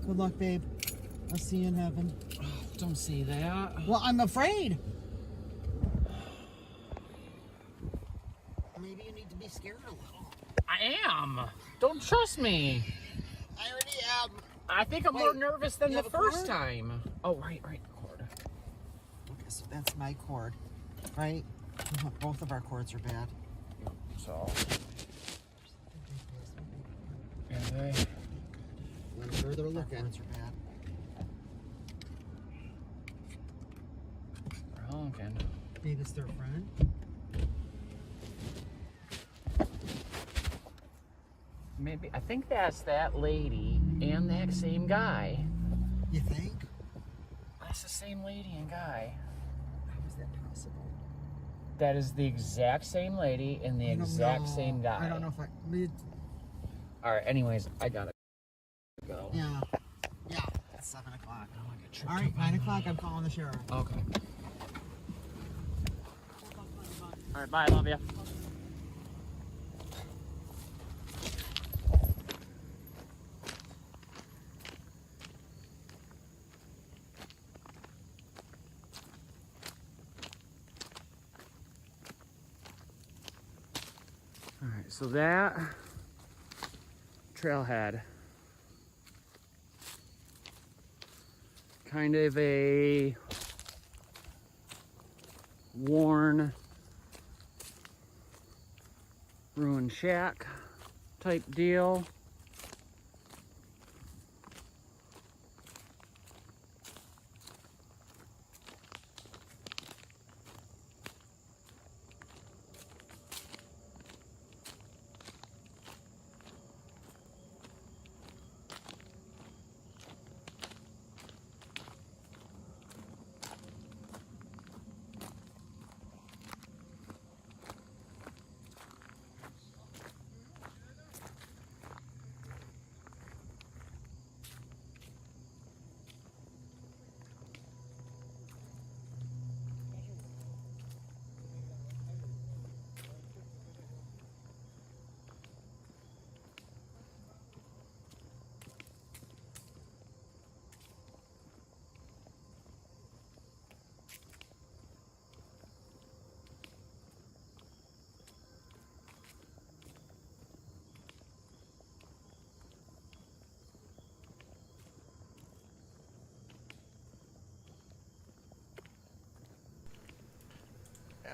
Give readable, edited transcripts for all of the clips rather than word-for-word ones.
Good luck, babe. I'll see you in heaven. Oh, don't say that. Well, I'm afraid. Maybe you need to be scared a little. I am. Don't trust me. I already am. I think I'm more nervous than the first time. Oh, right, cord. Okay, so that's my cord, right? Both of our cords are bad. So. Okay. Let me further look at it. Bad. We're honking. Maybe it's their friend. Maybe. I think that's that lady and that same guy. You think? That's the same lady and guy. How is that possible? That is the exact same lady and the exact same guy. I don't know if I... Alright, anyways, I gotta go. Yeah. It's 7 o'clock. I don't want to get tripped All right, up. 9 o'clock, I'm calling the sheriff. Okay. Alright, bye, love you. Alright, so that trailhead, kind of a worn, ruined shack type deal.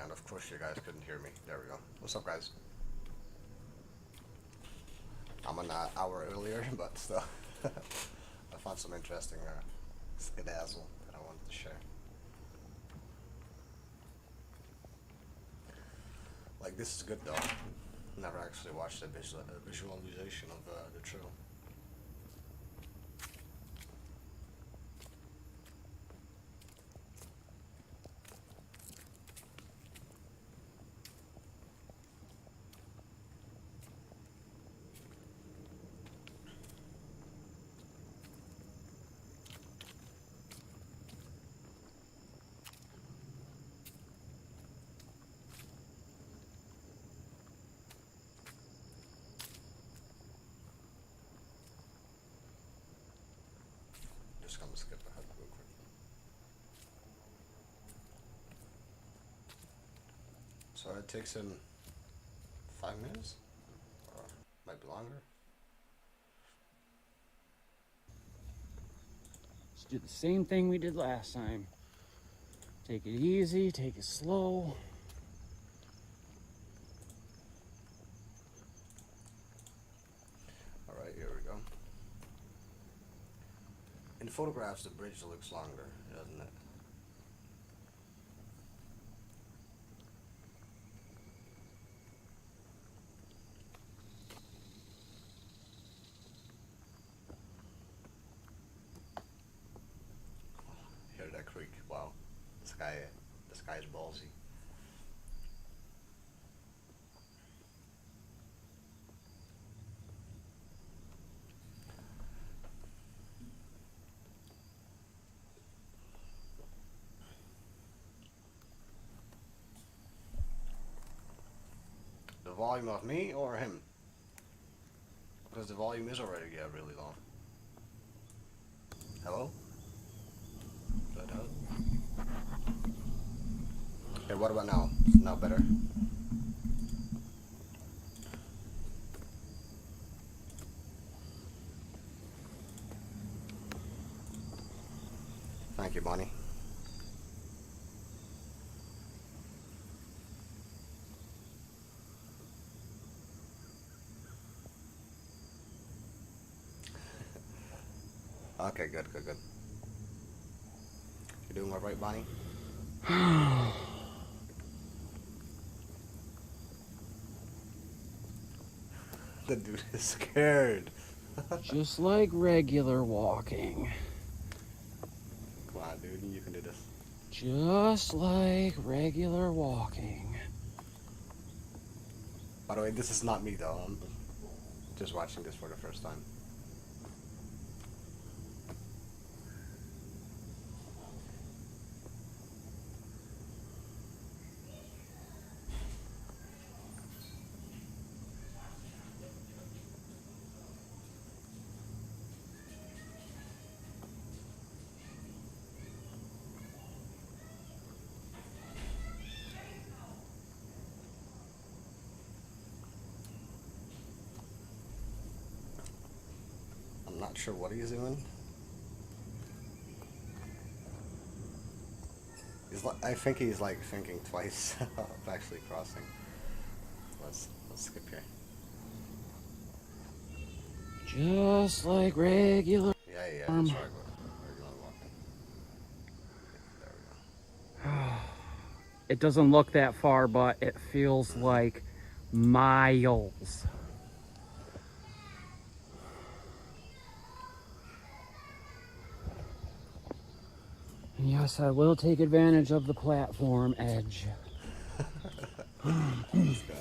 And of course you guys couldn't hear me. There we go. What's up, guys? I'm an hour earlier, but still. I found some interesting skedazzle that I wanted to share. Like, this is good though. Never actually watched a visualization of the trail. Just gonna skip ahead real quick. So it takes him 5 minutes, or might be longer. Let's do the same thing we did last time. Take it easy, take it slow. Alright, here we go. In photographs, the bridge looks longer, doesn't it? Hear that creek? Wow, this guy is ballsy. The volume of me or him? Because the volume is already really long. Hello? Good. Okay, what about now? Is it now better? Thank you, Bonnie. Okay, good. You doing all right, Bonnie? The dude is scared. Just like regular walking. Come on, dude, you can do this. Just like regular walking. By the way, this is not me though. I'm just watching this for the first time. I'm not sure what he's doing. I think he's like thinking twice of actually crossing. Let's skip here. Just like regular. Yeah, just regular walking. There we go. It doesn't look that far, but it feels like miles. And yes, I will take advantage of the platform edge. This guy.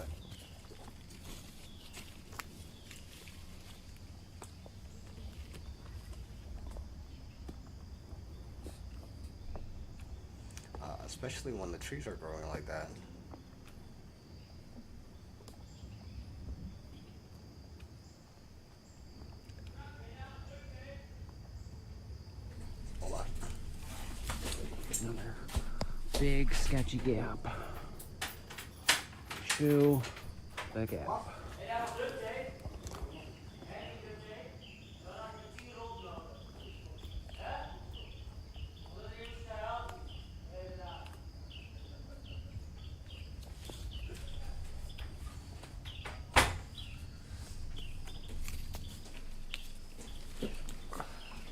Especially when the trees are growing like that. Hold on. Another big sketchy gap. Shoe the gap.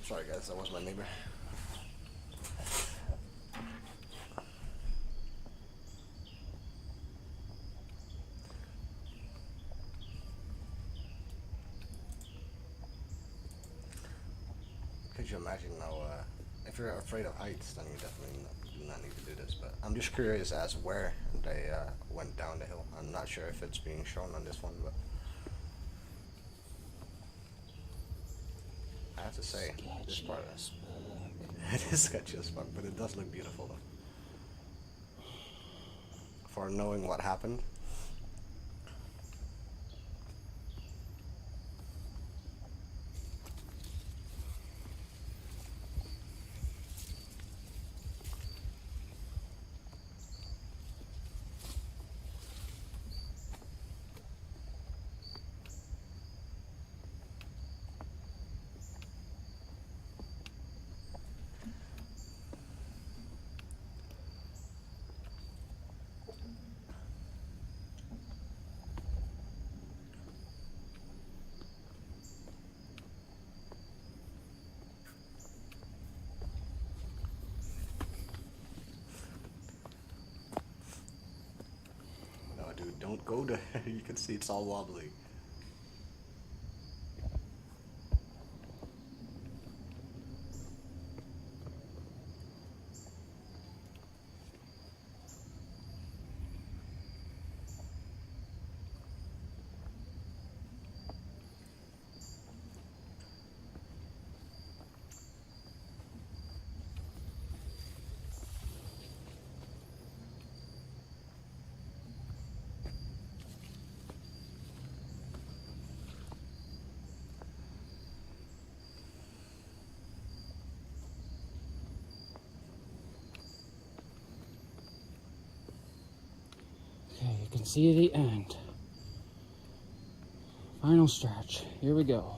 Sorry guys, that was my neighbor. Could you imagine now, if you're afraid of heights, then you definitely do not need to do this, but I'm just curious as where they went down the hill. I'm not sure if it's being shown on this one, but I have to say, this part it is sketchy as fuck, but it does look beautiful though. For knowing what happened. Dude, don't go there. You can see it's all wobbly. Okay, you can see the end. Final stretch. Here we go.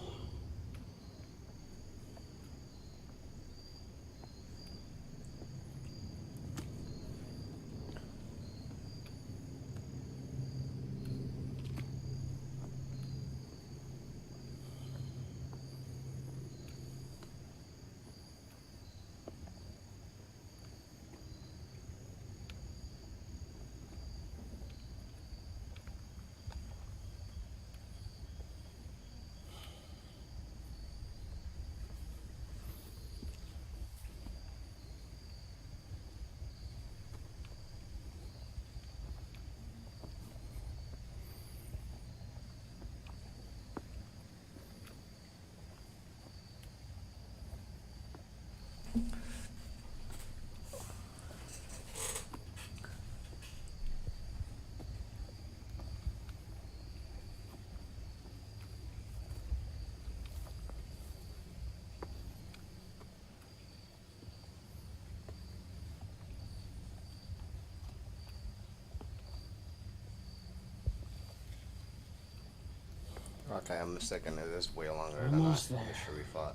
Okay, I'm mistaken. It is way longer Almost than I there. initially thought.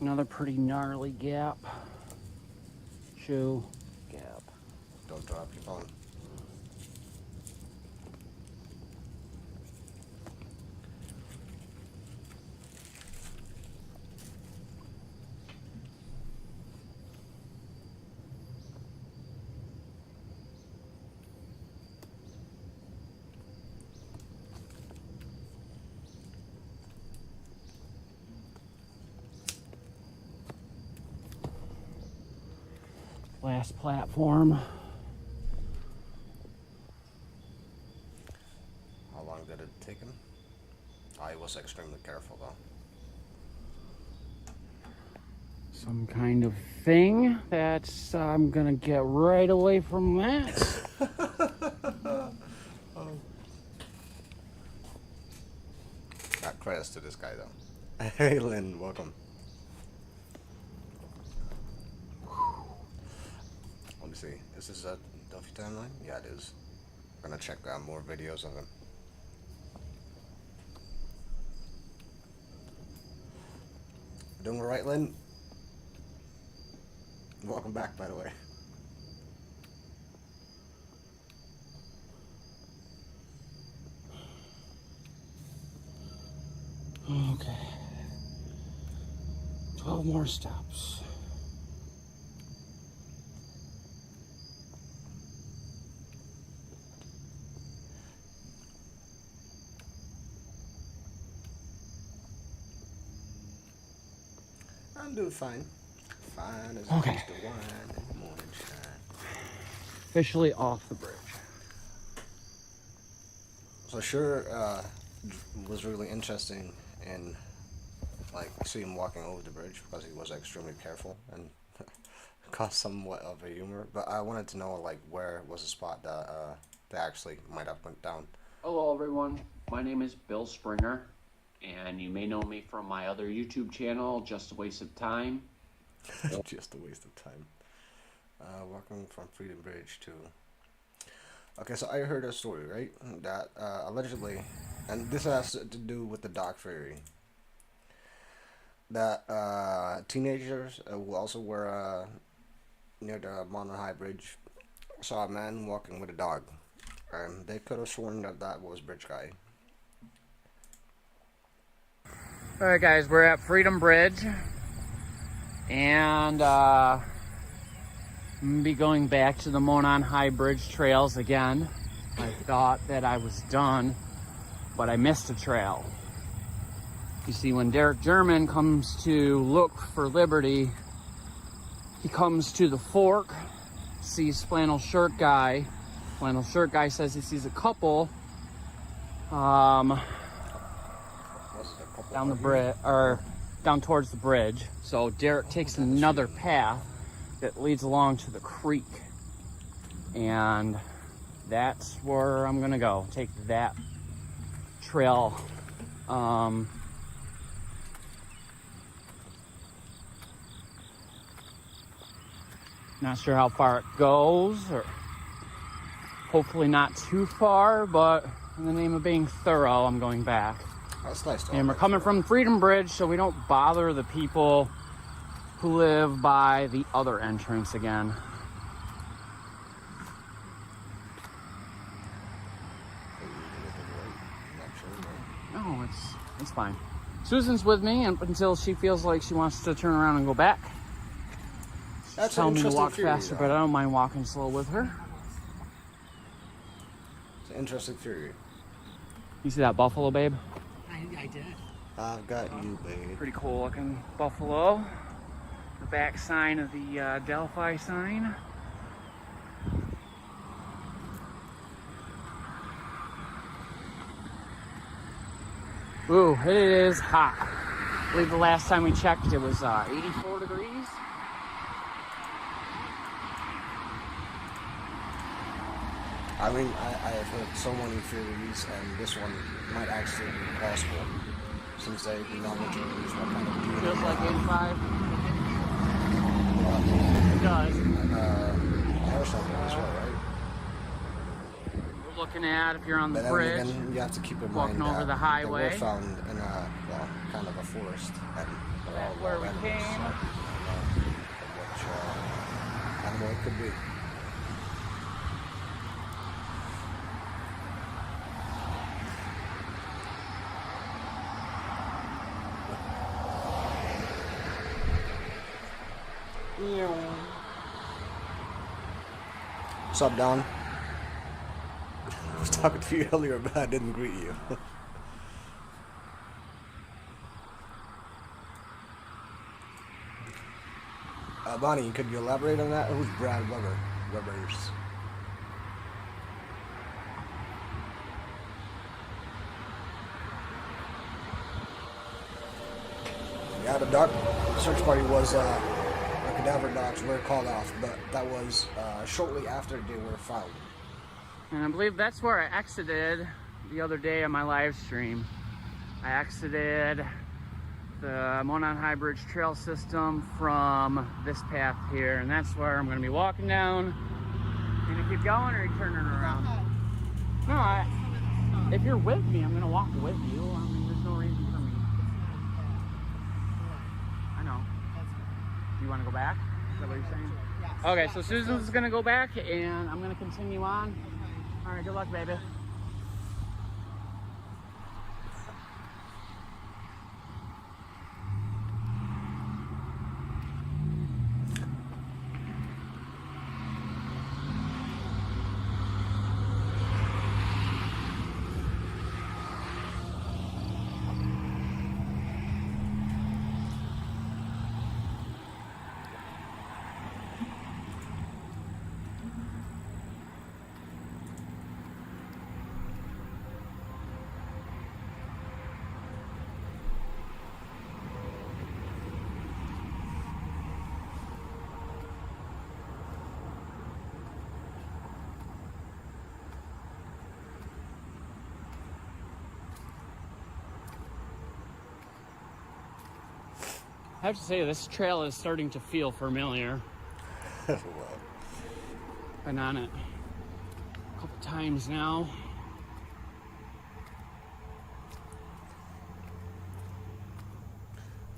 Another pretty gnarly gap. Shoe gap. Don't drop your phone. Last platform. How long did it take him? I was extremely careful though. Some kind of thing. That's, I'm gonna get right away from that. Not credits to this guy though. Hey Lynn, welcome. Let me see. Is this a Delphi timeline? Yeah, it is. I'm gonna check out more videos of him. Doing all right, Lynn? Welcome back, by the way. Okay. 12 more steps. I'm doing fine. Fine as Okay. just the wine in the morning shine. Officially off the bridge. So sure, was really interesting in like see him walking over the bridge because he was extremely careful and caused somewhat of a humor. But I wanted to know like where was the spot that they actually might have went down. Hello everyone, my name is Bill Springer, and you may know me from my other YouTube channel, Just a Waste of Time. Just a waste of time. Walking from Freedom Bridge to. Okay, so I heard a story, right? That allegedly And this has to do with the dog theory. That teenagers who also were near the Monon High Bridge saw a man walking with a dog. They could have sworn that that was Bridge Guy. All right, guys, we're at Freedom Bridge, and I'm gonna be going back to the Monon High Bridge Trails again. I thought that I was done, but I missed a trail. You see, when Derek German comes to look for liberty, he comes to the fork, sees Flannel Shirt Guy. Flannel Shirt Guy says he sees a couple down the bridge, or down towards the bridge. So Derek takes another path that leads along to the creek, and that's where I'm gonna go. Take that trail. Not sure how far it goes, or hopefully not too far, but in the name of being thorough, I'm going back. That's nice. And we're coming from Freedom Bridge, so we don't bother the people who live by the other entrance again. No, it's fine. Susan's with me until she feels like she wants to turn around and go back. She's telling me to walk faster, but I don't mind walking slow with her. It's an interesting theory. You see that buffalo, babe? I did. I've got you, baby. Pretty cool looking buffalo. The back sign of the Delphi sign. Ooh, it is hot. I believe the last time we checked it was 84 degrees. I mean, I have heard so many theories, and this one might actually be possible, since they acknowledge what kind of DNA. Feels like 85. It does. Air something as well, right? We're looking at, if you're on the But then bridge, again, you have to keep in walking mind over that the highway. they were found in a, well, kind of a forest, and they're all where we wild came. animals, so which animal it could be. What's up, Don? I was talking to you earlier, but I didn't greet you. Bonnie, could you elaborate on that? Who's Brad Webbers? Yeah, the dog search party was, the cadaver dogs were called off, but that was shortly after they were found. And I believe that's where I exited the other day on my live stream. I exited the Monon High Bridge Trail system from this path here, and that's where I'm going to be walking down. Are you going to keep going, or are you turning around? No, if you're with me, I'm going to walk with you. I mean, there's no reason for me. I know. Do you want to go back? Is that what you're saying? Yeah. Okay, so Susan's going to go back, and I'm going to continue on. All right, good luck, baby. I have to say, this trail is starting to feel familiar. Wow. Been on it a couple times now.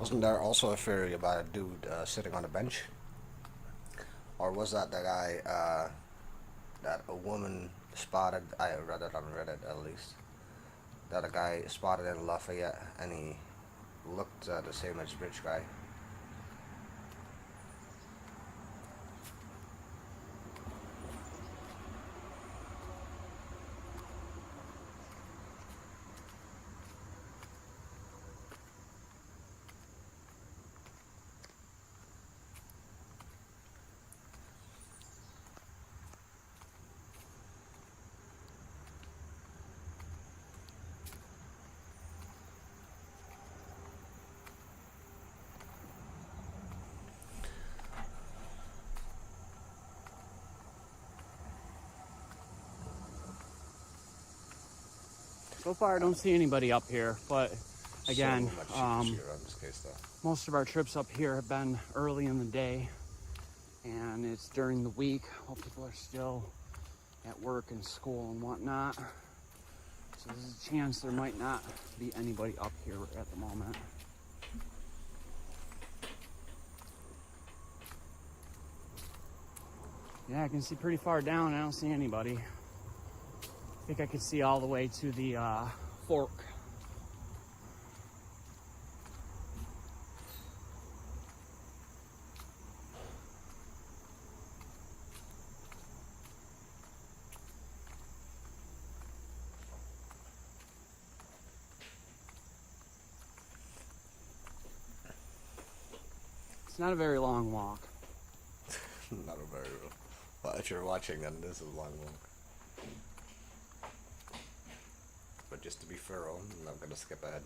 Wasn't there also a theory about a dude sitting on a bench? Or was that the guy that a woman spotted? I read it on Reddit at least. That a guy spotted in Lafayette and he looked the same as Bridge Guy. So far, I don't see anybody up here, but again, So much cheaper around this case, though. most of our trips up here have been early in the day, and it's during the week while people are still at work and school and whatnot. So there's a chance there might not be anybody up here at the moment. Yeah, I can see pretty far down. I don't see anybody. I think I could see all the way to the fork. It's not a very long walk. Not a very real. Well, if you're watching, then this is a long walk. But just to be thorough, I'm not gonna skip ahead.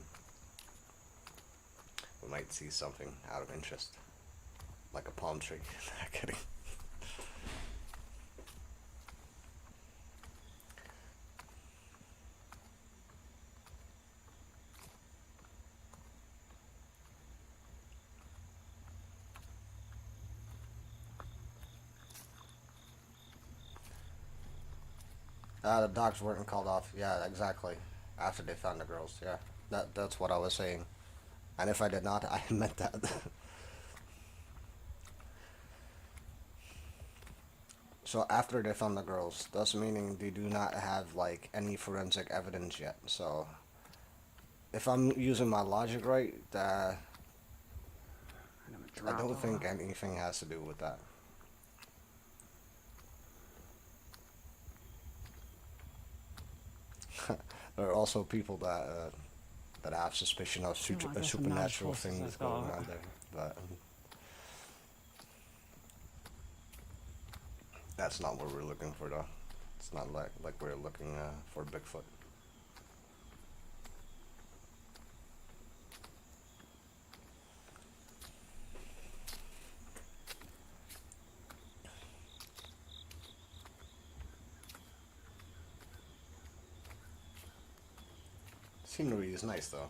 We might see something out of interest, like a palm tree. Not kidding. The dogs weren't called off. Yeah, exactly. After they found the girls. Yeah, that's what I was saying. And if I did not, I meant that. So after they found the girls, thus meaning they do not have like any forensic evidence yet. So if I'm using my logic right, I don't think anything has to do with that. There are also people that have suspicion of I guess I'm not supernatural as close as I things going thought. on there, but that's not what we're looking for, though. It's not like we're looking for Bigfoot. Scenery is nice, though.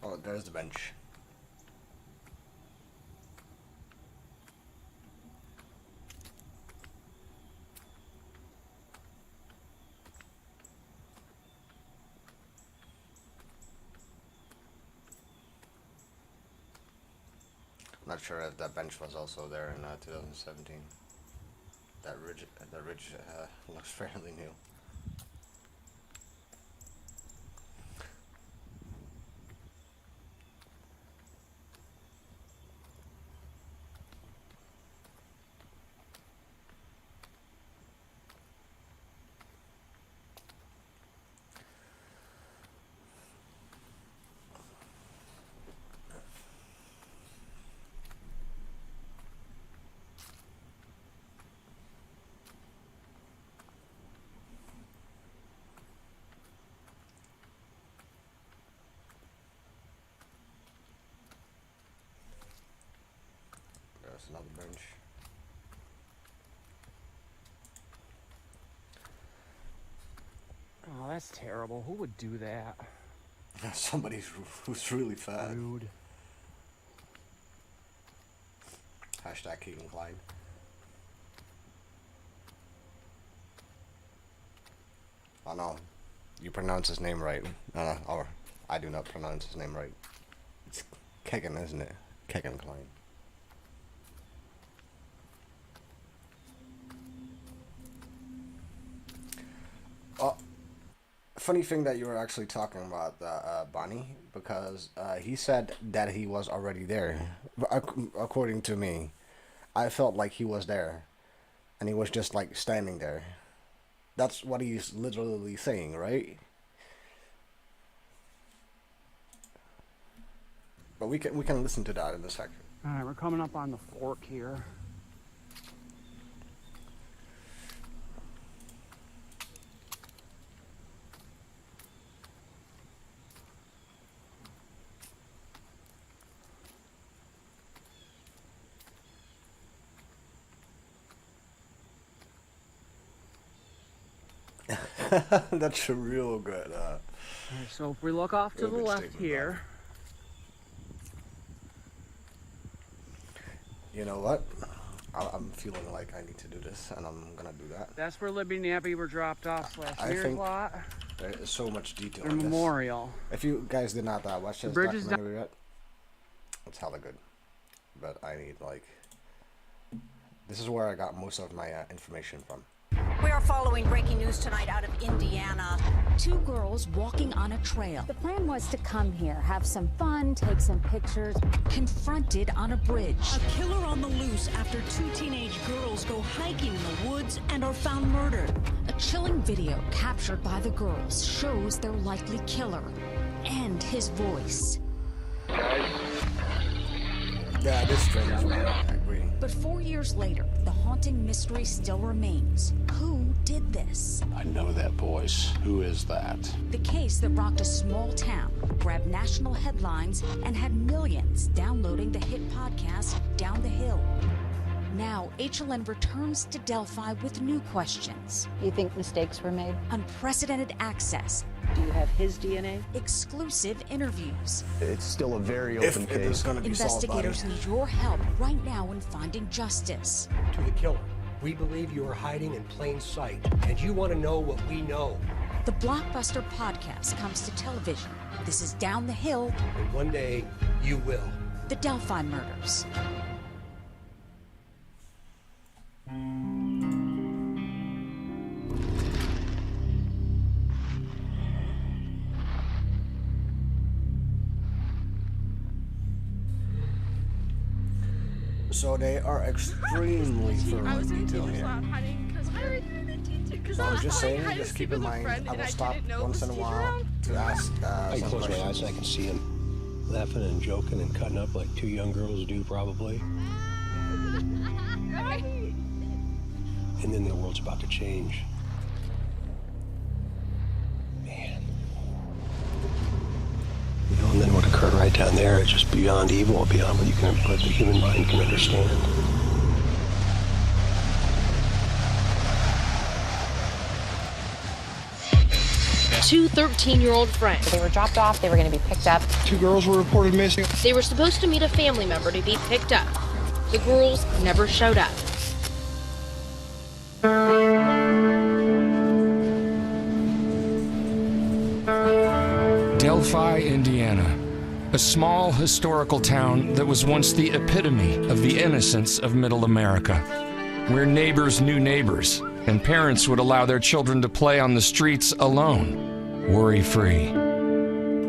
Oh, there's the bench. I'm not sure if that bench was also there in 2017. That ridge looks fairly new. There's another bench. Oh, that's terrible. Who would do that? Somebody who's really fat. Rude. Hashtag Keegan Klein. Oh no, you pronounce his name right. Or I do not pronounce his name right. It's Kegan, isn't it? Kegan Klein. Funny thing that you were actually talking about Bonnie, because he said that he was already there. According to me, I felt like he was there, and he was just like standing there. That's what he's literally saying, right? But we can listen to that in a second. All right, we're coming up on the fork here. That's a real good. All right, so if we look off to the good left statement, here, You know what? I'm feeling like I need to do this, and I'm gonna do that. that's where Libby and Abby were dropped off / I Mears think lot. there is so much detail Their in this. memorial. If you guys did not watch this bridge is documentary yet, it's hella good. But I need like, this is where I got most of my information from. We are following breaking news tonight out of Indiana. Two girls walking on a trail. The plan was to come here, have some fun, take some pictures. Confronted on a bridge. A killer on the loose after two teenage girls go hiking in the woods and are found murdered. A chilling video captured by the girls shows their likely killer and his voice. Yeah, this strange, man. I agree. But 4 years later, the haunting mystery still remains. Who did this? I know that voice. Who is that? The case that rocked a small town, grabbed national headlines, and had millions downloading the hit podcast Down the Hill. Now, HLN returns to Delphi with new questions. You think mistakes were made? Unprecedented access. Do you have his DNA? Exclusive interviews. It's still a very If open it is case. gonna be solved, Investigators buddy. need your help right now in finding justice. To the killer. We believe you are hiding in plain sight, and you want to know what we know. The Blockbuster podcast comes to television. This is Down the Hill, And one day, you will. The Delphi Murders. So they are extremely thorough in detail here. So I was just saying, just keep in mind, I will stop once in a while to ask I some close my eyes questions. and I can see him laughing and joking and cutting up like two young girls do probably. And then the world's about to change. Man. You know, and then what occurred right down there is just beyond evil, beyond what the human mind can understand. Two 13-year-old friends. They were dropped off, they were going to be picked up. Two girls were reported missing. They were supposed to meet a family member to be picked up. The girls never showed up. Delphi, Indiana, a small historical town that was once the epitome of the innocence of Middle America, where neighbors knew neighbors and parents would allow their children to play on the streets alone, worry-free.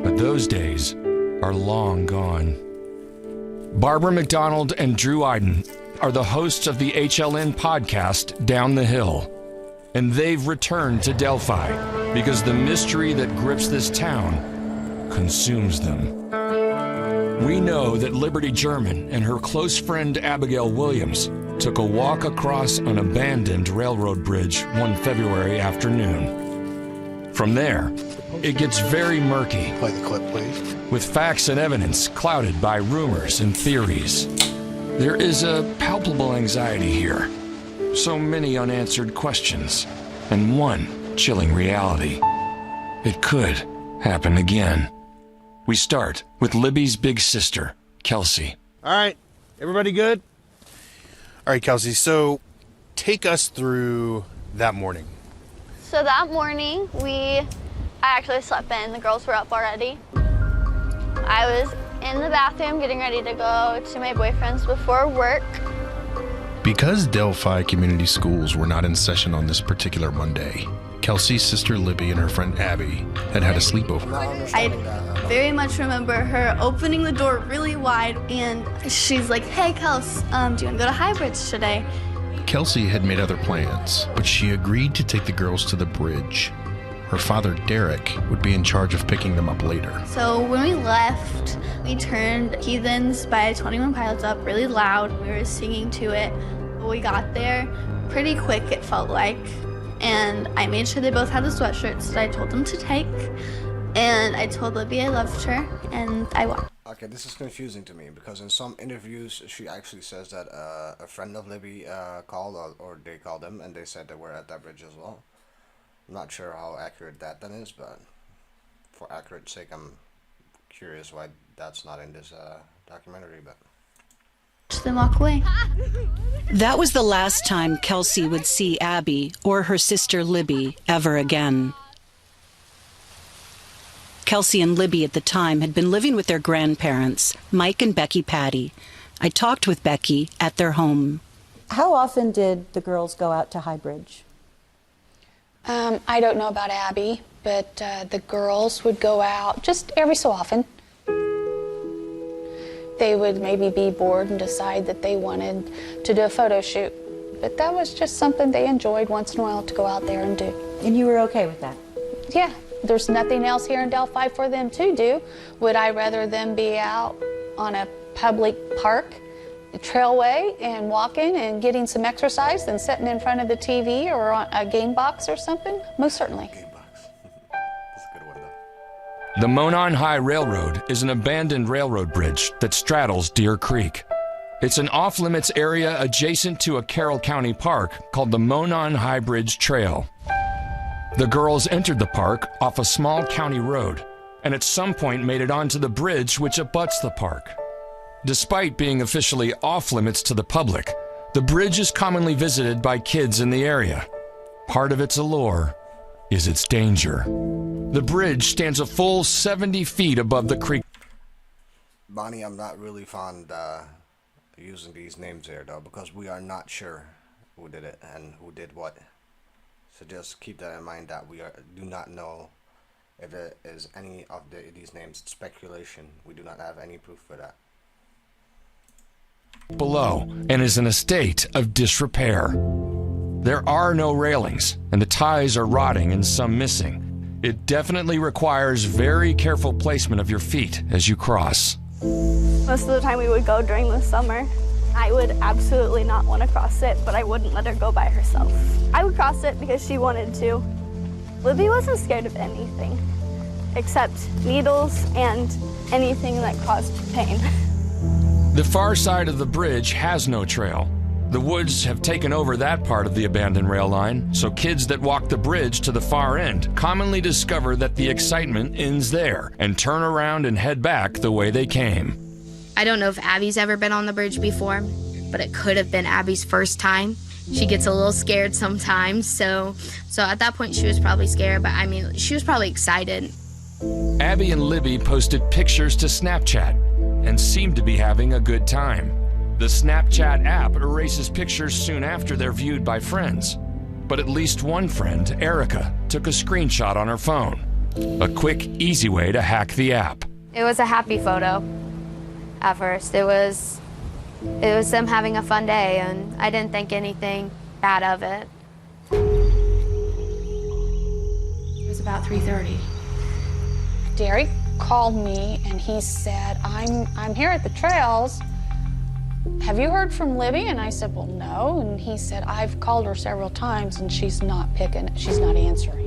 But those days are long gone. Barbara McDonald and Drew Iden are the hosts of the HLN podcast Down the Hill, and they've returned to Delphi because the mystery that grips this town consumes them. We know that Liberty German and her close friend Abigail Williams took a walk across an abandoned railroad bridge one February afternoon. From there, it gets very murky, Play the clip, please. with facts and evidence clouded by rumors and theories. There is a palpable anxiety here, so many unanswered questions, and one chilling reality. It could happen again. We start with Libby's big sister, Kelsey. All right, everybody good? All right, Kelsey, so take us through that morning. So that morning, I actually slept in. The girls were up already. I was in the bathroom getting ready to go to my boyfriend's before work. Because Delphi Community Schools were not in session on this particular Monday, Kelsey's sister Libby and her friend Abby had a sleepover. I very much remember her opening the door really wide, and she's like, "Hey, Kels, do you want to go to High Bridge today?" Kelsey had made other plans, but she agreed to take the girls to the bridge. Her father, Derek, would be in charge of picking them up later. So when we left, we turned Heathens by 21 Pilots up really loud. We were singing to it. We got there pretty quick, it felt like. And I made sure they both had the sweatshirts that I told them to take. And I told Libby I loved her, and I walked. Okay, this is confusing to me because in some interviews she actually says that a friend of Libby called or they called them and they said they were at that bridge as well. I'm not sure how accurate that then is, but for accurate sake, I'm curious why that's not in this documentary. But then walk away. That was the last time Kelsey would see Abby or her sister Libby ever again. Kelsey and Libby at the time had been living with their grandparents, Mike and Becky Patty. I talked with Becky at their home. How often did the girls go out to High Bridge? I don't know about Abby, but the girls would go out just every so often. They would maybe be bored and decide that they wanted to do a photo shoot. But that was just something they enjoyed once in a while to go out there and do. And you were okay with that? Yeah, there's nothing else here in Delphi for them to do. Would I rather them be out on a public park, a trailway, and walking and getting some exercise than sitting in front of the TV or on a game box or something? Most certainly. The Monon High Railroad is an abandoned railroad bridge that straddles Deer Creek. It's an off-limits area adjacent to a Carroll County park called the Monon High Bridge Trail. The girls entered the park off a small county road and at some point made it onto the bridge which abuts the park. Despite being officially off-limits to the public, the bridge is commonly visited by kids in the area. Part of its allure is its danger. The bridge stands a full 70 feet above the creek. Bonnie, I'm not really fond using these names here though, because we are not sure who did it and who did what. So just keep that in mind that we do not know if it is any of these names. It's speculation. We do not have any proof for that. Below and is in a state of disrepair. There are no railings and the ties are rotting and some missing. It definitely requires very careful placement of your feet as you cross. Most of the time we would go during the summer. I would absolutely not want to cross it, but I wouldn't let her go by herself. I would cross it because she wanted to. Libby wasn't scared of anything except needles and anything that caused pain. The far side of the bridge has no trail. The woods have taken over that part of the abandoned rail line, so kids that walk the bridge to the far end commonly discover that the excitement ends there and turn around and head back the way they came. I don't know if Abby's ever been on the bridge before, but it could have been Abby's first time. She gets a little scared sometimes, so at that point she was probably scared, but I mean, she was probably excited. Abby and Libby posted pictures to Snapchat and seemed to be having a good time. The Snapchat app erases pictures soon after they're viewed by friends. But at least one friend, Erica, took a screenshot on her phone. A quick, easy way to hack the app. It was a happy photo at first. It was them having a fun day, and I didn't think anything bad of it. It was about 3:30. Derek called me and he said, I'm here at the trails. Have you heard from Libby? And I said, well, no. And he said, I've called her several times and she's not answering.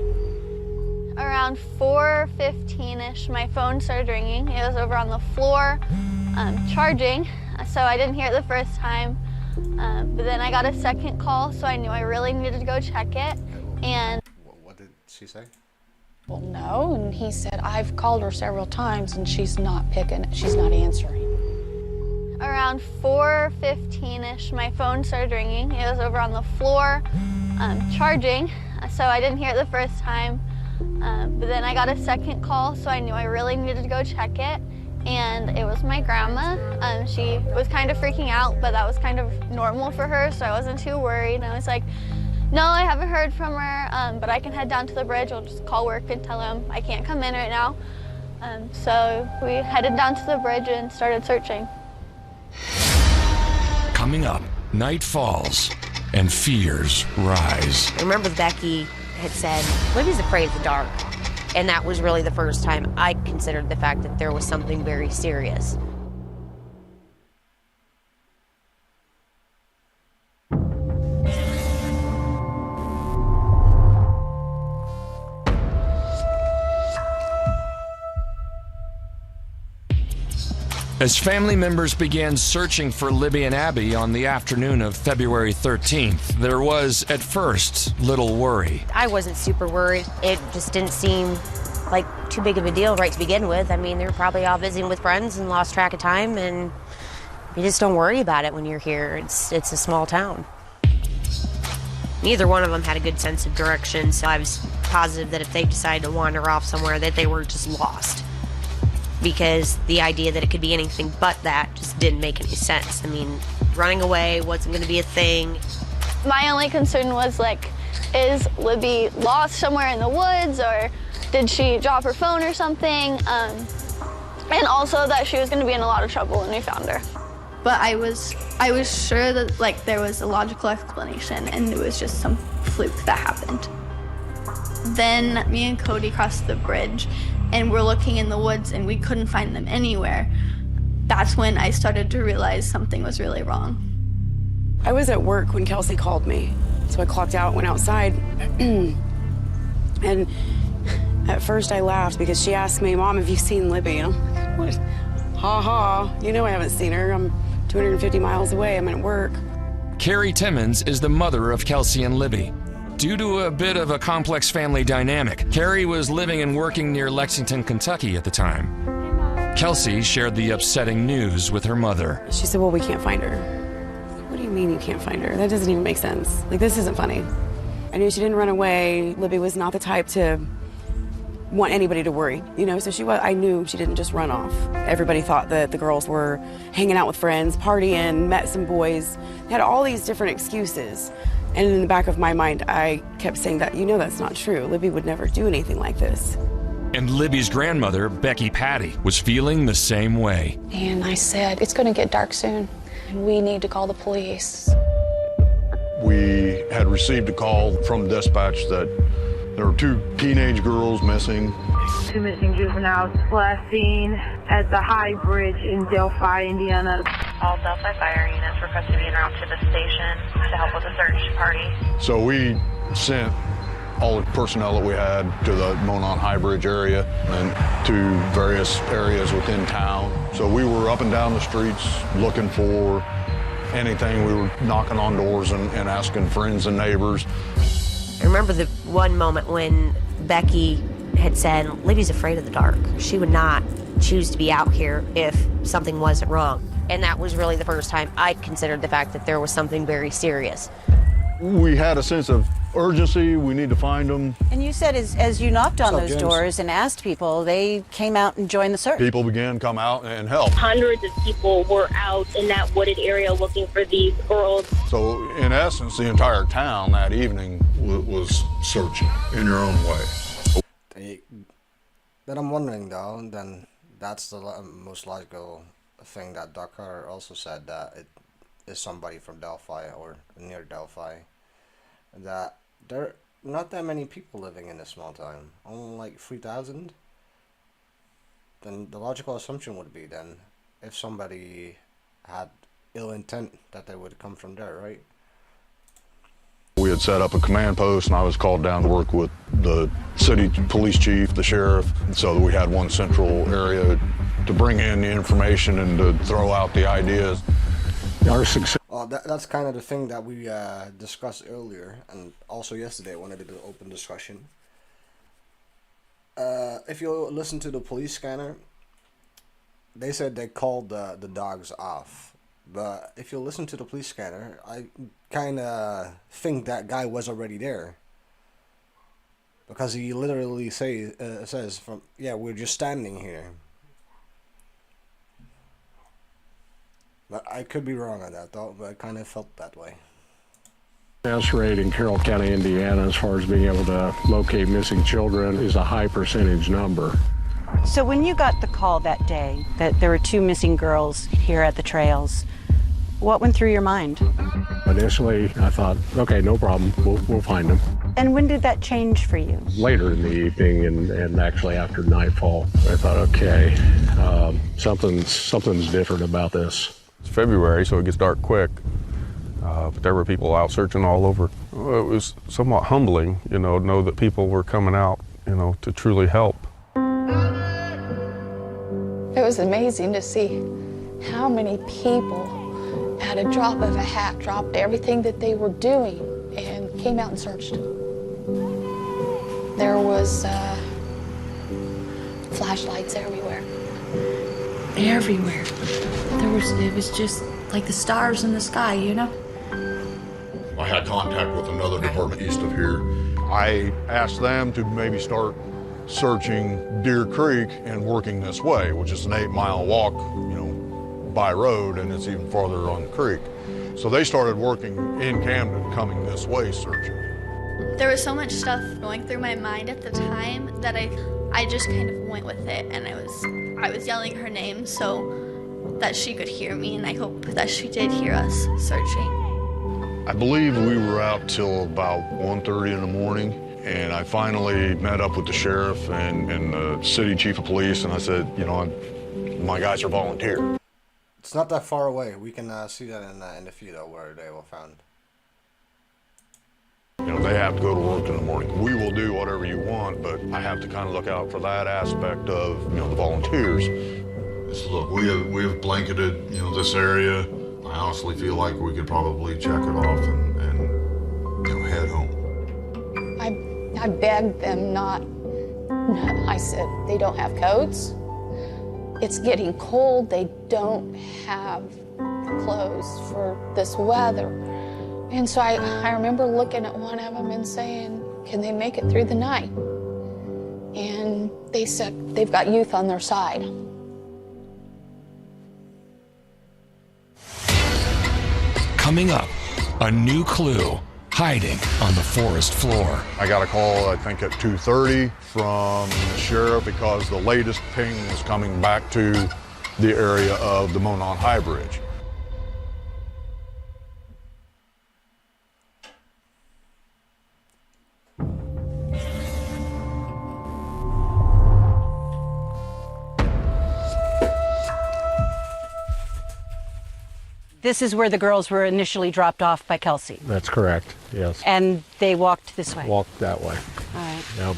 Around 4:15-ish, my phone started ringing. It was over on the floor, charging, so I didn't hear it the first time. But then I got a second call, so I knew I really needed to go check it. And what did she say? Well, no, and he said, I've called her several times and she's not answering. Around 4:15ish, my phone started ringing. It was over on the floor charging, so I didn't hear it the first time. But then I got a second call, so I knew I really needed to go check it. And it was my grandma. She was kind of freaking out, but that was kind of normal for her, so I wasn't too worried. And I was like, no, I haven't heard from her, but I can head down to the bridge. I'll just call work and tell them I can't come in right now. So we headed down to the bridge and started searching. Coming up, night falls and fears rise. I remember Becky had said, Libby's afraid of the dark. And that was really the first time I considered the fact that there was something very serious. As family members began searching for Libby and Abby on the afternoon of February 13th, there was, at first, little worry. I wasn't super worried. It just didn't seem like too big of a deal right to begin with. I mean, they were probably all visiting with friends and lost track of time, and you just don't worry about it when you're here. It's a small town. Neither one of them had a good sense of direction, so I was positive that if they decided to wander off somewhere, that they were just lost. Because the idea that it could be anything but that just didn't make any sense. I mean, running away wasn't going to be a thing. My only concern was, like, is Libby lost somewhere in the woods, or did she drop her phone or something? And also that she was going to be in a lot of trouble when we found her. But I was sure that, like, there was a logical explanation, and it was just some fluke that happened. Then me and Cody crossed the bridge, and we're looking in the woods, and we couldn't find them anywhere. That's when I started to realize something was really wrong. I was at work when Kelsey called me, so I clocked out, went outside, and at first I laughed because she asked me, Mom, have you seen Libby? And I'm like, what? Ha ha, you know I haven't seen her. I'm 250 miles away, I'm at work. Carrie Timmons is the mother of Kelsey and Libby. Due to a bit of a complex family dynamic, Carrie was living and working near Lexington, Kentucky at the time. Kelsey shared the upsetting news with her mother. She said, well, we can't find her. I said, what do you mean you can't find her? That doesn't even make sense. Like, this isn't funny. I knew she didn't run away. Libby was not the type to want anybody to worry, you know, so I knew she didn't just run off. Everybody thought that the girls were hanging out with friends, partying, met some boys. They had all these different excuses. And in the back of my mind, I kept saying that, you know, that's not true. Libby would never do anything like this. And Libby's grandmother, Becky Patty, was feeling the same way. And I said, it's going to get dark soon. We need to call the police. We had received a call from dispatch that there were 2 teenage girls missing. 2 missing juveniles last seen at the High Bridge in Delphi, Indiana. All Delphi fire units requested to be en route to the station to help with the search party. So we sent all the personnel that we had to the Monon High Bridge area and to various areas within town. So we were up and down the streets looking for anything. We were knocking on doors and asking friends and neighbors. I remember the one moment when Becky had said, Libby's afraid of the dark. She would not choose to be out here if something wasn't wrong. And that was really the first time I considered the fact that there was something very serious. We had a sense of urgency. We need to find them. And you said as you knocked on those doors and asked people, they came out and joined the search. People began to come out and help. Hundreds of people were out in that wooded area looking for these girls. So in essence, the entire town that evening was searching in your own way. But I'm wondering though, then that's the most logical thing that Doc Carter also said, that it is somebody from Delphi or near Delphi. That there are not that many people living in this small town, only like 3,000. Then the logical assumption would be then, if somebody had ill intent, that they would come from there, right? We had set up a command post, and I was called down to work with the city police chief, the sheriff, so that we had one central area to bring in the information and to throw out the ideas. Our success. That's kind of the thing that we discussed earlier, and also yesterday I wanted to do an open discussion. if you listen to the police scanner, they said they called the dogs off. But if you listen to the police scanner, I kind of think that guy was already there. Because he literally says, we're just standing here. But I could be wrong on that, though, but I kind of felt that way. Success rate in Carroll County, Indiana, as far as being able to locate missing children, is a high percentage number. So when you got the call that day that there were 2 missing girls here at the trails, what went through your mind? Initially, I thought, okay, no problem, we'll find them. And when did that change for you? Later in the evening and actually after nightfall, I thought, okay, something's different about this. It's February, so it gets dark quick. But there were people out searching all over. It was somewhat humbling, know that people were coming out, to truly help. It was amazing to see how many people, at a drop of a hat, dropped everything that they were doing and came out and searched. There was flashlights everywhere. Everywhere. It was just like the stars in the sky, I had contact with another department east of here. I asked them to maybe start searching Deer Creek and working this way, which is an 8-mile walk, by road, and it's even farther on the creek. So they started working in Camden, coming this way searching. There was so much stuff going through my mind at the time that I just kind of went with it, and I was yelling her name so that she could hear me, and I hope that she did hear us searching. I believe we were out till about 1:30 in the morning, and I finally met up with the sheriff and the city chief of police, and I said, my guys are volunteer. It's not that far away. We can see that in the feed where they were found. They have to go to work in the morning. We will do whatever you want, but I have to kind of look out for that aspect of, the volunteers. Look, we have blanketed, this area. I honestly feel like we could probably check it off and head home. I begged them not. I said, they don't have coats. It's getting cold. They don't have clothes for this weather. And so I remember looking at one of them and saying, can they make it through the night? And they said they've got youth on their side. Coming up, a new clue hiding on the forest floor. I got a call, I think, at 2:30 from the sheriff because the latest ping was coming back to the area of the Monon High Bridge. This is where the girls were initially dropped off by Kelsey. That's correct, yes. And they walked this way? Walked that way. All right. Yep.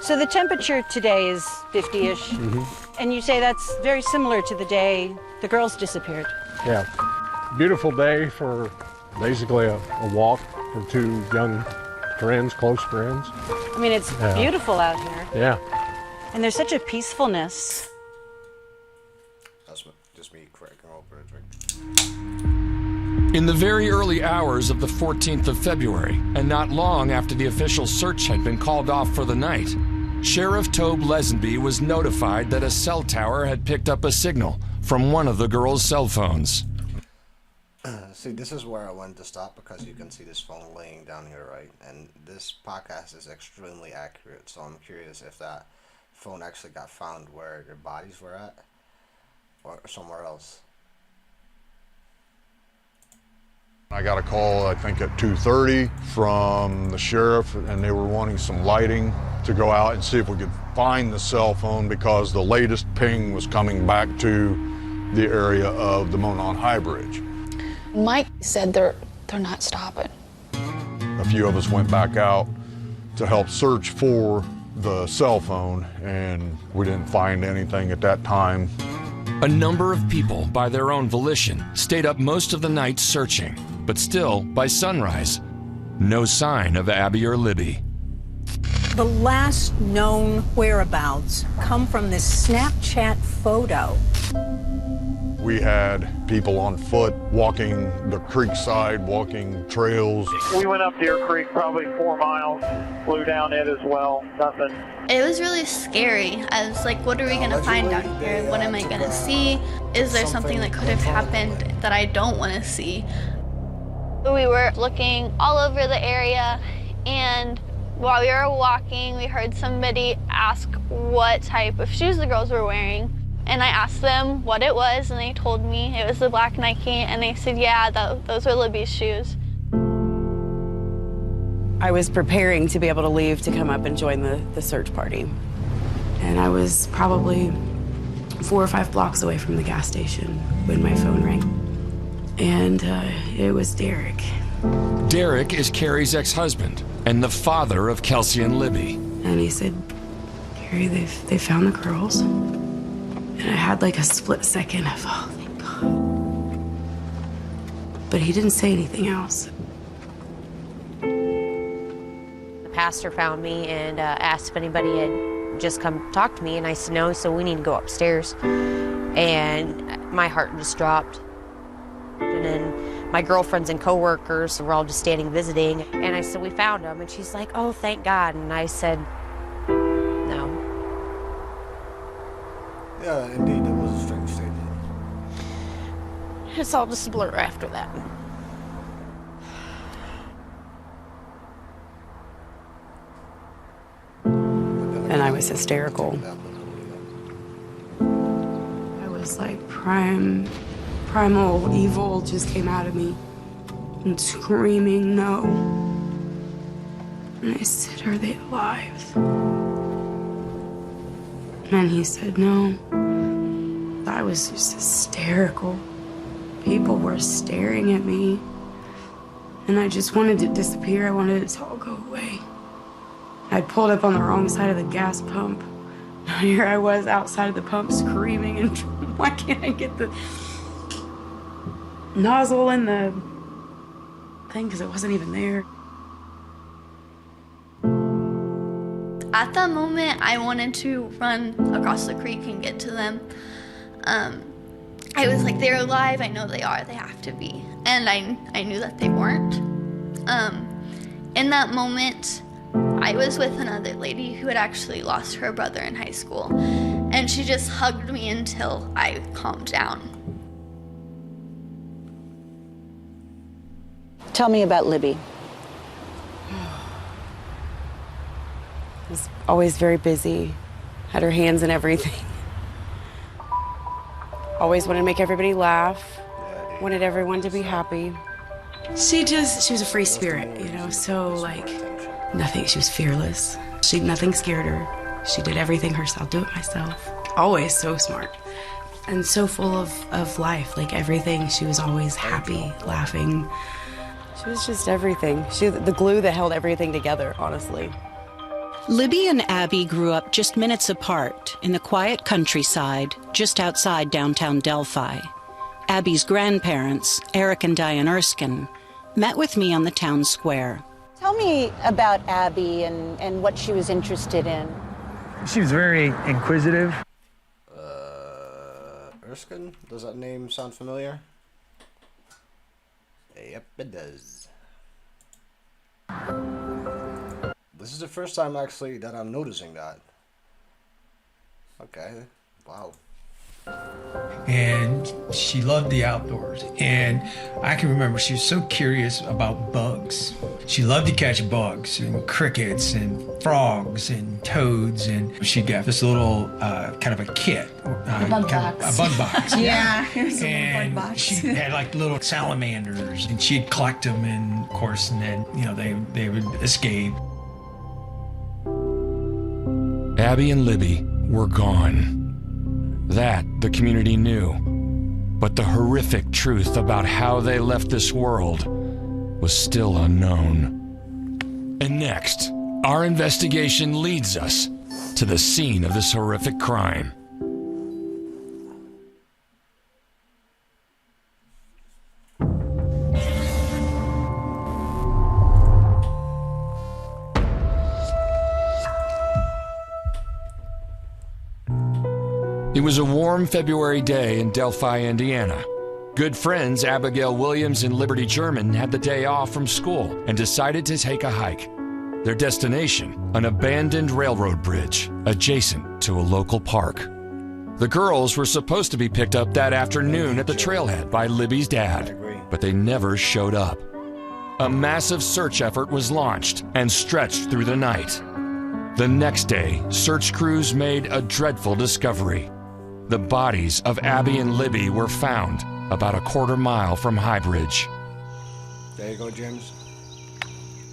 So the temperature today is 50-ish, and you say that's very similar to the day the girls disappeared. Yeah. Beautiful day for basically a walk for 2 young friends, close friends. I mean, it's beautiful out here. Yeah. And there's such a peacefulness. That's just me cracking open a drink. In the very early hours of the 14th of February, and not long after the official search had been called off for the night, Sheriff Tobe Lesenby was notified that a cell tower had picked up a signal from one of the girls' cell phones. See, this is where I wanted to stop because you can see this phone laying down here, right? And this podcast is extremely accurate, so I'm curious if that phone actually got found where their bodies were at or somewhere else. I got a call, I think, at 2:30 from the sheriff, and they were wanting some lighting to go out and see if we could find the cell phone because the latest ping was coming back to the area of the Monon High Bridge. Mike said they're not stopping. A few of us went back out to help search for the cell phone, and we didn't find anything at that time. A number of people, by their own volition, stayed up most of the night searching, but still, by sunrise, no sign of Abby or Libby. The last known whereabouts come from this Snapchat photo. We had people on foot walking the creek side, walking trails. We went up Deer Creek probably 4 miles, flew down it as well, nothing. It was really scary. I was like, what are we gonna find out here? What am I gonna see? Is there something that could have happened that I don't wanna see? We were looking all over the area, and while we were walking, we heard somebody ask what type of shoes the girls were wearing. And I asked them what it was, and they told me it was the black Nike, and they said, yeah, those were Libby's shoes. I was preparing to be able to leave to come up and join the search party. And I was probably 4 or 5 blocks away from the gas station when my phone rang. And it was Derek. Derek is Carrie's ex-husband and the father of Kelsey and Libby. And he said, Carrie, they found the girls. And I had like a split second of, oh, thank God. But he didn't say anything else. The pastor found me and asked if anybody had just come talk to me, and I said no, so we need to go upstairs. And my heart just dropped. And then my girlfriends and coworkers were all just standing visiting, and I said, we found them. And she's like, oh, thank God. And I said, no. Yeah, indeed, it was a strange statement. It's all just a blur after that. And I was hysterical. I was like primal evil just came out of me and screaming no. And I said, are they alive? And he said no. I was just hysterical. People were staring at me. And I just wanted to disappear. I wanted it to all go away. I'd pulled up on the wrong side of the gas pump. Here I was outside of the pump screaming, and why can't I get the nozzle in the thing, because it wasn't even there. At that moment, I wanted to run across the creek and get to them. I was like, they're alive, I know they are, they have to be. And I knew that they weren't. In that moment, I was with another lady who had actually lost her brother in high school, and she just hugged me until I calmed down. Tell me about Libby. Was always very busy, had her hands in everything. Always wanted to make everybody laugh, wanted everyone to be happy. She was a free spirit, you know, so like nothing, she was fearless. Nothing scared her. She did everything herself, do it myself. Always so smart and so full of life, like everything. She was always happy, laughing. She was just everything. She was the glue that held everything together, honestly. Libby and Abby grew up just minutes apart in the quiet countryside just outside downtown Delphi. Abby's grandparents, Eric and Diane Erskine, met with me on the town square. Tell me about Abby and what she was interested in. She was very inquisitive. Erskine? Does that name sound familiar? Yep, it does. This is the first time actually that I'm noticing that. Okay, wow. And she loved the outdoors. And I can remember she was so curious about bugs. She loved to catch bugs and crickets and frogs and toads. And she got this little kind of a kit. A bug box. A bug box. Yeah, it was and a bug box. She had like little salamanders, and she'd collect them, and of course, and then, you know, they would escape. Abby and Libby were gone. That the community knew. But the horrific truth about how they left this world was still unknown. And next, our investigation leads us to the scene of this horrific crime. It was a warm February day in Delphi, Indiana. Good friends Abigail Williams and Liberty German had the day off from school and decided to take a hike. Their destination, an abandoned railroad bridge adjacent to a local park. The girls were supposed to be picked up that afternoon at the trailhead by Libby's dad, but they never showed up. A massive search effort was launched and stretched through the night. The next day, search crews made a dreadful discovery. The bodies of Abby and Libby were found about a quarter-mile from High Bridge. There you go, James.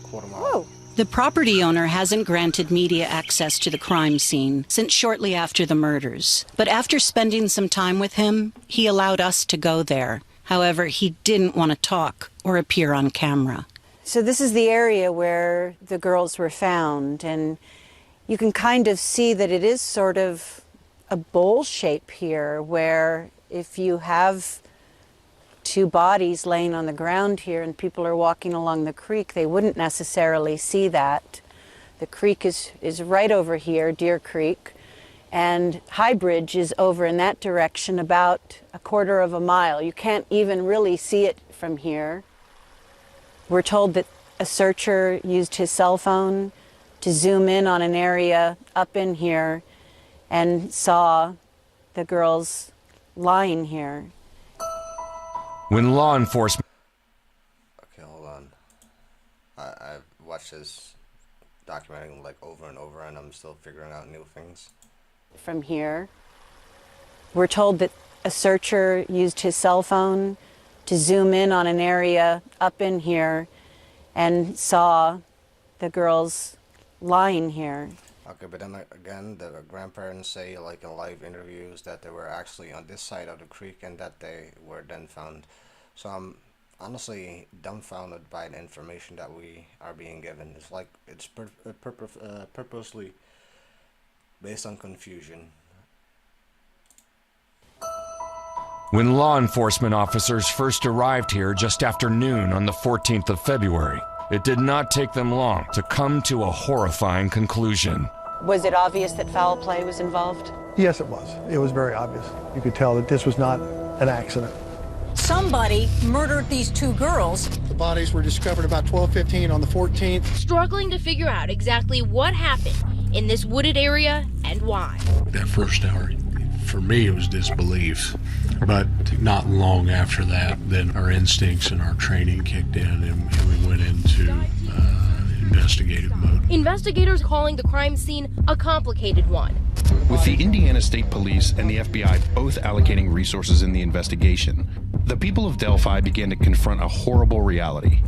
Quarter mile. Whoa. The property owner hasn't granted media access to the crime scene since shortly after the murders. But after spending some time with him, he allowed us to go there. However, he didn't want to talk or appear on camera. So this is the area where the girls were found, and you can kind of see that it is sort of a bowl shape here, where if you have two bodies laying on the ground here and people are walking along the creek, they wouldn't necessarily see that. The creek is right over here, Deer Creek, and High Bridge is over in that direction about a quarter of a mile. You can't even really see it from here. We're told that a searcher used his cell phone to zoom in on an area up in here and saw the girls lying here. When law enforcement... Okay, hold on. I've watched this documenting like over and over, and I'm still figuring out new things. From here, we're told that a searcher used his cell phone to zoom in on an area up in here and saw the girls lying here. Okay, but then again, the grandparents say, like in live interviews, that they were actually on this side of the creek and that they were then found. So I'm honestly dumbfounded by the information that we are being given. It's like it's purposely based on confusion. When law enforcement officers first arrived here just after noon on the 14th of February, it did not take them long to come to a horrifying conclusion. Was it obvious that foul play was involved? Yes, it was. It was very obvious. You could tell that this was not an accident. Somebody murdered these two girls. The bodies were discovered about 12:15 on the 14th. Struggling to figure out exactly what happened in this wooded area and why. That first hour, for me, it was disbelief. But not long after that, then our instincts and our training kicked in, and we went into investigative mode. Investigators calling the crime scene a complicated one. With the Indiana State Police and the FBI both allocating resources in the investigation, the people of Delphi began to confront a horrible reality: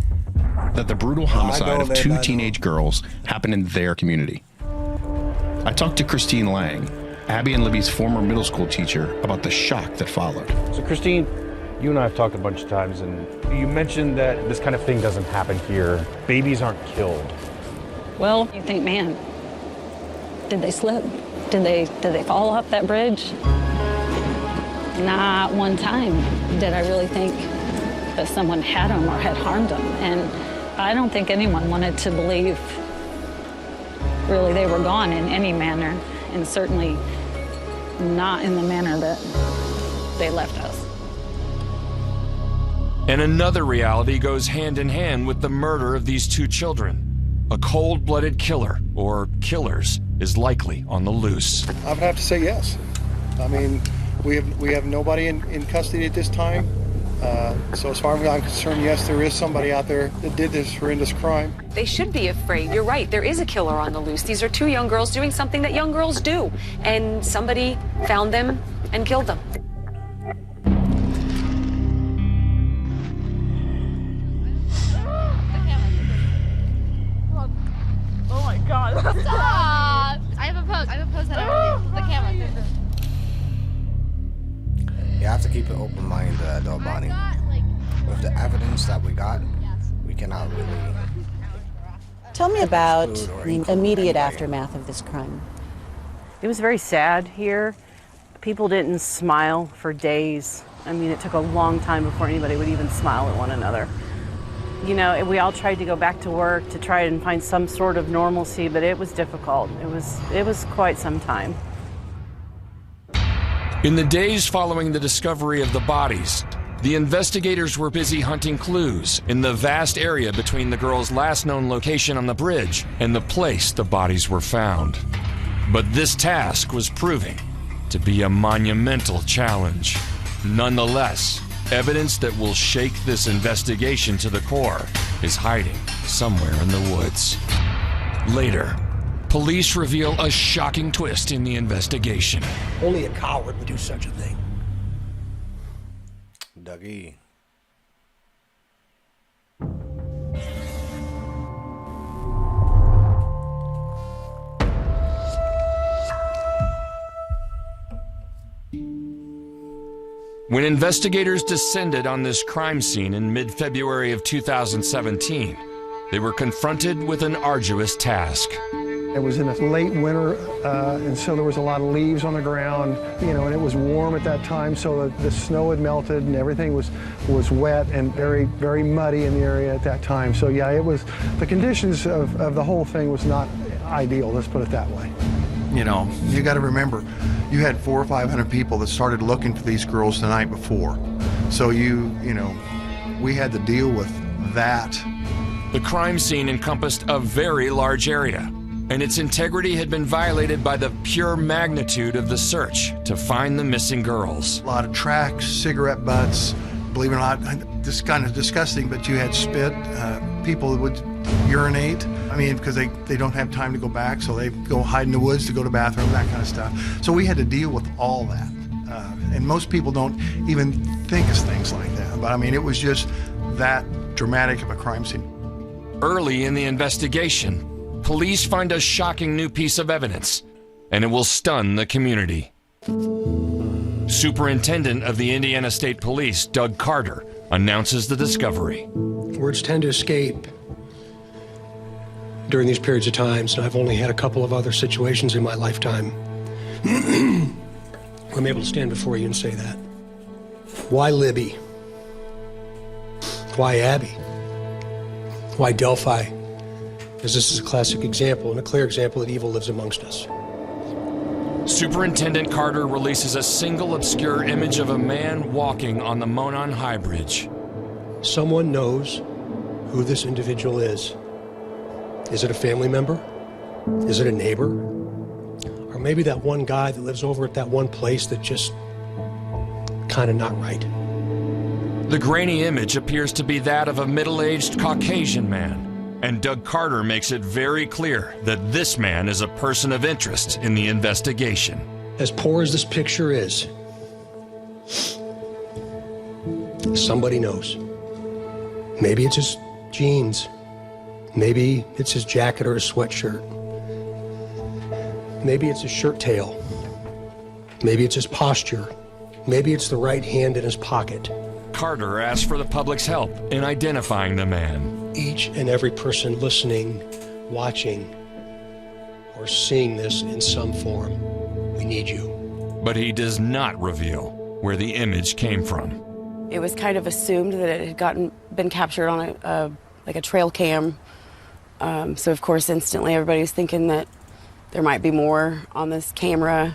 that the brutal homicide of two teenage girls happened in their community. I talked to Christine Lang, Abby and Libby's former middle school teacher, about the shock that followed. So Christine, you and I have talked a bunch of times, and you mentioned that this kind of thing doesn't happen here. Babies aren't killed. Well, you think, man, did they slip? Did they fall off that bridge? Not one time did I really think that someone had them or had harmed them. And I don't think anyone wanted to believe really they were gone in any manner, and certainly not in the manner that they left us. And another reality goes hand in hand with the murder of these two children. A cold-blooded killer, or killers, is likely on the loose. I would have to say yes. I mean, we have nobody in custody at this time. So as far as I'm concerned, yes, there is somebody out there that did this horrendous crime. They should be afraid. You're right. There is a killer on the loose. These are two young girls doing something that young girls do. And somebody found them and killed them. Oh my God. Stop! I have a pose that I want to do. The camera. You have to keep an open mind, though, Bonnie. With the evidence that we got, we cannot really... Tell me about the immediate aftermath of this crime. It was very sad here. People didn't smile for days. I mean, it took a long time before anybody would even smile at one another. You know, we all tried to go back to work to try and find some sort of normalcy, but it was difficult. It was quite some time. In the days following the discovery of the bodies, the investigators were busy hunting clues in the vast area between the girls' last known location on the bridge and the place the bodies were found. But this task was proving to be a monumental challenge. Nonetheless, evidence that will shake this investigation to the core is hiding somewhere in the woods. Later, police reveal a shocking twist in the investigation. Only a coward would do such a thing. Dougie. When investigators descended on this crime scene in mid-February of 2017, they were confronted with an arduous task. It was in the late winter, and so there was a lot of leaves on the ground, and it was warm at that time, so the snow had melted and everything was wet and very, very muddy in the area at that time. So yeah, the conditions of the whole thing was not ideal, let's put it that way. You got to remember, you had 400 or 500 people that started looking for these girls the night before. So we had to deal with that. The crime scene encompassed a very large area, and its integrity had been violated by the pure magnitude of the search to find the missing girls. A lot of tracks, cigarette butts, believe it or not, this is kind of disgusting, but you had spit, people would urinate, because they don't have time to go back, so they go hide in the woods to go to the bathroom, that kind of stuff. So we had to deal with all that. And most people don't even think of things like that, but it was just that dramatic of a crime scene. Early in the investigation, police find a shocking new piece of evidence, and it will stun the community. Superintendent of the Indiana State Police, Doug Carter, announces the discovery. Words tend to escape during these periods of times, and I've only had a couple of other situations in my lifetime where I'm able to stand before you and say that. Why Libby? Why Abby? Why Delphi? Because this is a classic example and a clear example that evil lives amongst us. Superintendent Carter releases a single obscure image of a man walking on the Monon High Bridge. Someone knows who this individual is. Is it a family member? Is it a neighbor? Or maybe that one guy that lives over at that one place that just kind of not right? The grainy image appears to be that of a middle-aged Caucasian man, and Doug Carter makes it very clear that this man is a person of interest in the investigation. As poor as this picture is, somebody knows. Maybe it's his jeans. Maybe it's his jacket or his sweatshirt. Maybe it's his shirt tail. Maybe it's his posture. Maybe it's the right hand in his pocket. Carter asks for the public's help in identifying the man. Each and every person listening, watching, or seeing this in some form, we need you. But he does not reveal where the image came from. It was kind of assumed that it had been captured on a trail cam. So of course, instantly everybody's thinking that there might be more on this camera.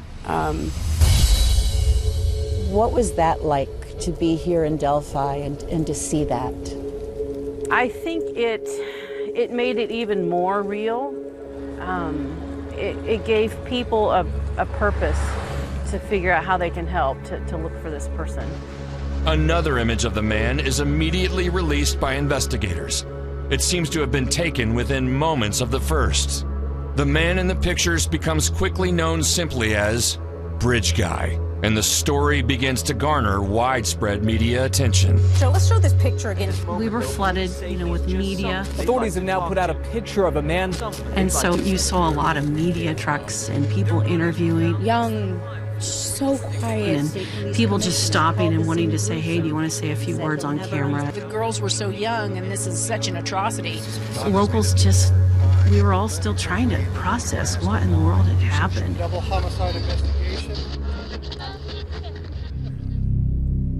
What was that like to be here in Delphi and to see that? I think it made it even more real. It gave people a purpose to figure out how they can help to look for this person. Another image of the man is immediately released by investigators. It seems to have been taken within moments of the first. The man in the pictures becomes quickly known simply as Bridge Guy, and the story begins to garner widespread media attention. So let's show this picture again. We were flooded, with media. Authorities have now put out a picture of a man. And so you saw a lot of media trucks and people interviewing. Young, so quiet. And people just stopping and wanting to say, hey, do you want to say a few words on camera? The girls were so young, and this is such an atrocity. Locals we were all still trying to process what in the world had happened. Double homicide investigation.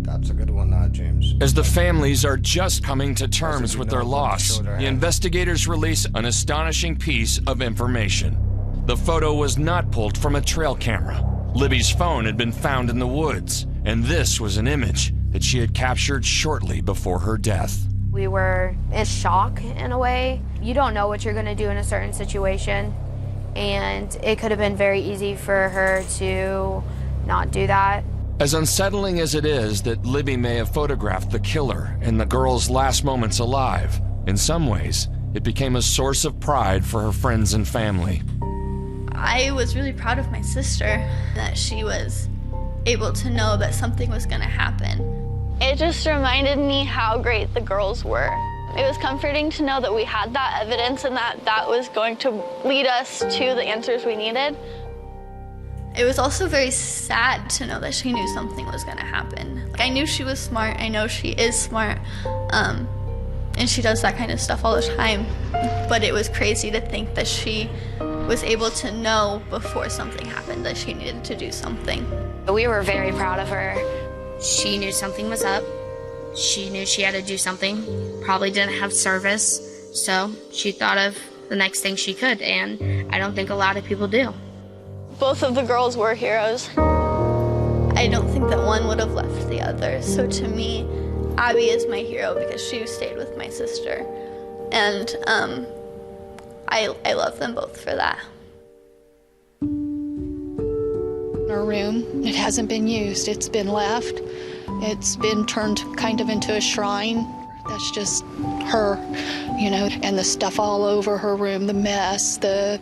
That's a good one, James. As the families are just coming to terms with their loss, the investigators release an astonishing piece of information. The photo was not pulled from a trail camera. Libby's phone had been found in the woods, and this was an image that she had captured shortly before her death. We were in shock in a way. You don't know what you're going to do in a certain situation, and it could have been very easy for her to not do that. As unsettling as it is that Libby may have photographed the killer in the girl's last moments alive, in some ways, it became a source of pride for her friends and family. I was really proud of my sister that she was able to know that something was going to happen. It just reminded me how great the girls were. It was comforting to know that we had that evidence and that that was going to lead us to the answers we needed. It was also very sad to know that she knew something was going to happen. I knew she was smart. I know she is smart. And she does that kind of stuff all the time. But it was crazy to think that she was able to know before something happened that she needed to do something. We were very proud of her. She knew something was up. She knew she had to do something. Probably didn't have service. So she thought of the next thing she could. And I don't think a lot of people do. Both of the girls were heroes. I don't think that one would have left the other. So to me, Abby is my hero because she stayed with my sister. And I love them both for that. Our room, it hasn't been used. It's been left. It's been turned kind of into a shrine. That's just her, you know, and the stuff all over her room, the mess, the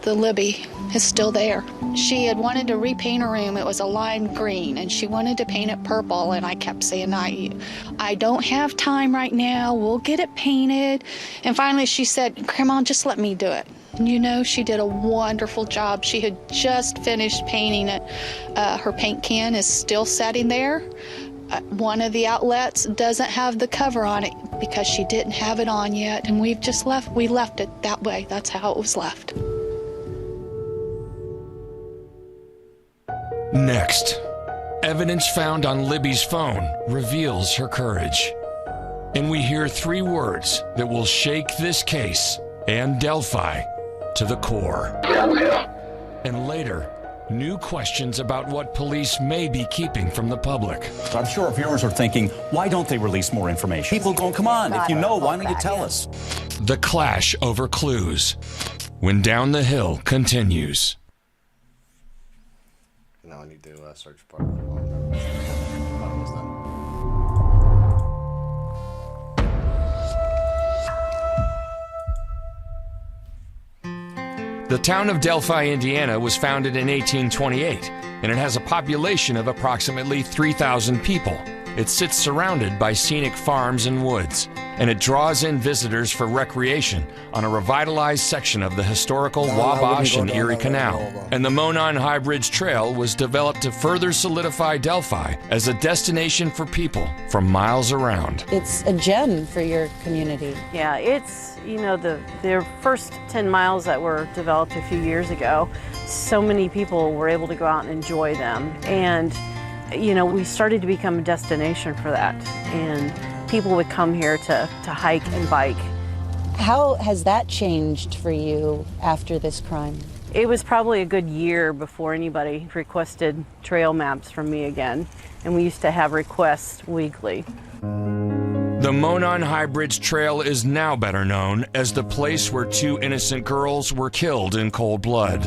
Libby is still there. She had wanted to repaint her room. It was a lime green, and she wanted to paint it purple, and I kept saying, I don't have time right now. We'll get it painted. And finally she said, Grandma, just let me do it. And you know, she did a wonderful job. She had just finished painting it. Her paint can is still sitting there. One of the outlets doesn't have the cover on it because she didn't have it on yet, and we left it that way. That's how it was left. Next, evidence found on Libby's phone reveals her courage. And we hear 3 words that will shake this case and Delphi to the core. And later, new questions about what police may be keeping from the public. I'm sure viewers are thinking, why don't they release more information? People going, come on, if you know, why don't you tell us? The clash over clues. When Down the Hill continues. Now I need to search part. Oh, no. The town of Delphi, Indiana was founded in 1828, and it has a population of approximately 3,000 people. It sits surrounded by scenic farms and woods, and it draws in visitors for recreation on a revitalized section of the historical Wabash and Erie Canal. And the Monon High Bridge Trail was developed to further solidify Delphi as a destination for people from miles around. It's a gem for your community. Yeah, it's, you know, the first 10 miles that were developed a few years ago, so many people were able to go out and enjoy them. And you know, we started to become a destination for that, and people would come here to hike and bike. How has that changed for you after this crime? It was probably a good year before anybody requested trail maps from me again, and we used to have requests weekly. The Monon High Bridge Trail is now better known as the place where 2 innocent girls were killed in cold blood.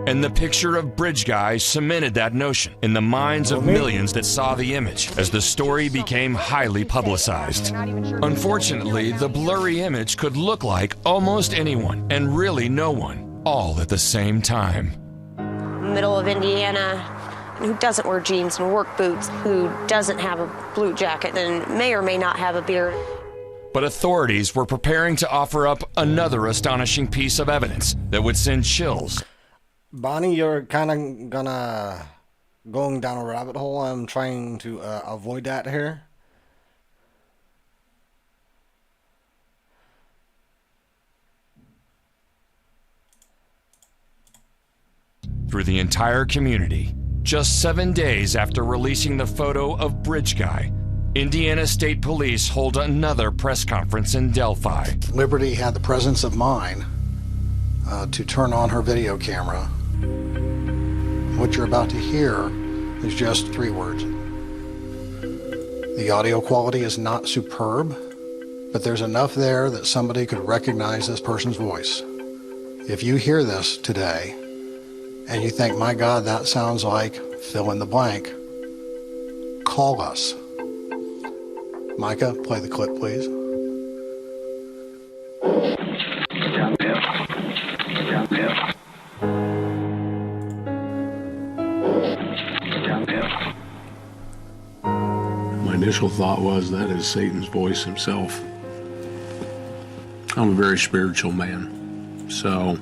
And the picture of Bridge Guy cemented that notion in the minds of millions that saw the image as the story became highly publicized. Unfortunately, the blurry image could look like almost anyone and really no one, all at the same time. Middle of Indiana, who doesn't wear jeans and work boots, who doesn't have a blue jacket and may or may not have a beard. But authorities were preparing to offer up another astonishing piece of evidence that would send chills. Bonnie, you're kind of going down a rabbit hole. I'm trying to avoid that here. Through the entire community, just 7 days after releasing the photo of Bridge Guy, Indiana State Police hold another press conference in Delphi. Liberty had the presence of mind to turn on her video camera, which what you're about to hear is just 3 words. The audio quality is not superb, but there's enough there that somebody could recognize this person's voice. If you hear this today and you think, my God, that sounds like fill in the blank, call us. Micah, play the clip, please. My initial thought was that is Satan's voice himself. I'm a very spiritual man, so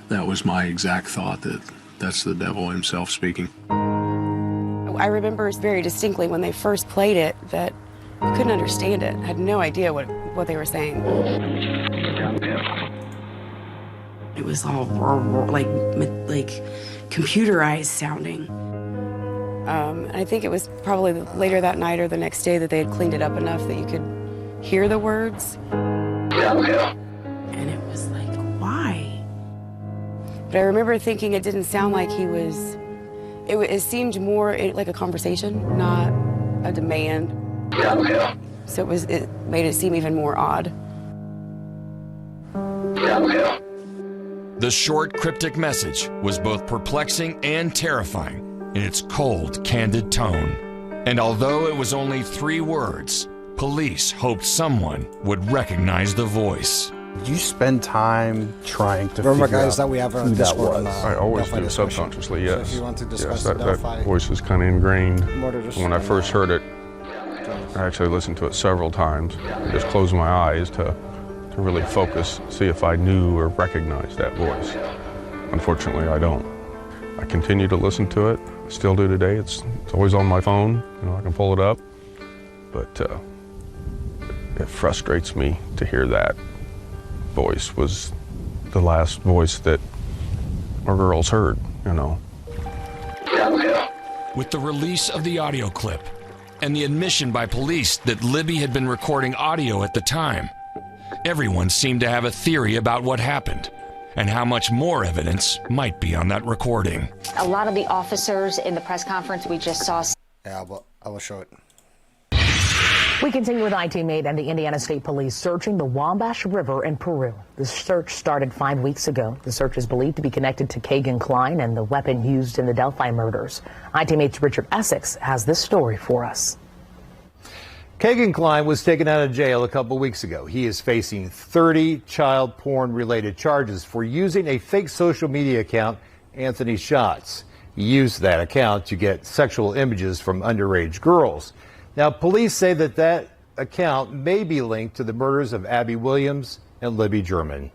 that was my exact thought, that that's the devil himself speaking. I remember very distinctly when they first played it that I couldn't understand it. I had no idea what they were saying. It was all like computerized sounding. I think it was probably later that night or the next day that they had cleaned it up enough that you could hear the words. And it was like, why? But I remember thinking it didn't sound like he was, it seemed more like a conversation, not a demand. So it made it seem even more odd. The short, cryptic message was both perplexing and terrifying in its cold, candid tone. And although it was only 3 words, police hoped someone would recognize the voice. Did you spend time trying to Remember, figure guys, out that we have who on that Discord was? on I always Delphi do, discussion. subconsciously, So yes. if you want to discuss Yes, the that Delphi voice is kind of ingrained. murder When I first heard it, I actually listened to it several times. I just closed my eyes to really focus, see if I knew or recognized that voice. Unfortunately, I don't. I continue to listen to it, still do today. It's always on my phone, I can pull it up. But it frustrates me to hear that voice was the last voice that our girls heard, With the release of the audio clip and the admission by police that Libby had been recording audio at the time, everyone seemed to have a theory about what happened and how much more evidence might be on that recording. A lot of the officers in the press conference we just saw. Yeah, I will show it. We continue with I-Team-8 and the Indiana State Police searching the Wabash River in Peru. The search started 5 weeks ago. The search is believed to be connected to Kagan Klein and the weapon used in the Delphi murders. I-Team-8's Richard Essex has this story for us. Kagan Klein was taken out of jail a couple weeks ago. He is facing 30 child porn-related charges for using a fake social media account, Anthony Shots. He used that account to get sexual images from underage girls. Now, police say that account may be linked to the murders of Abby Williams and Libby German.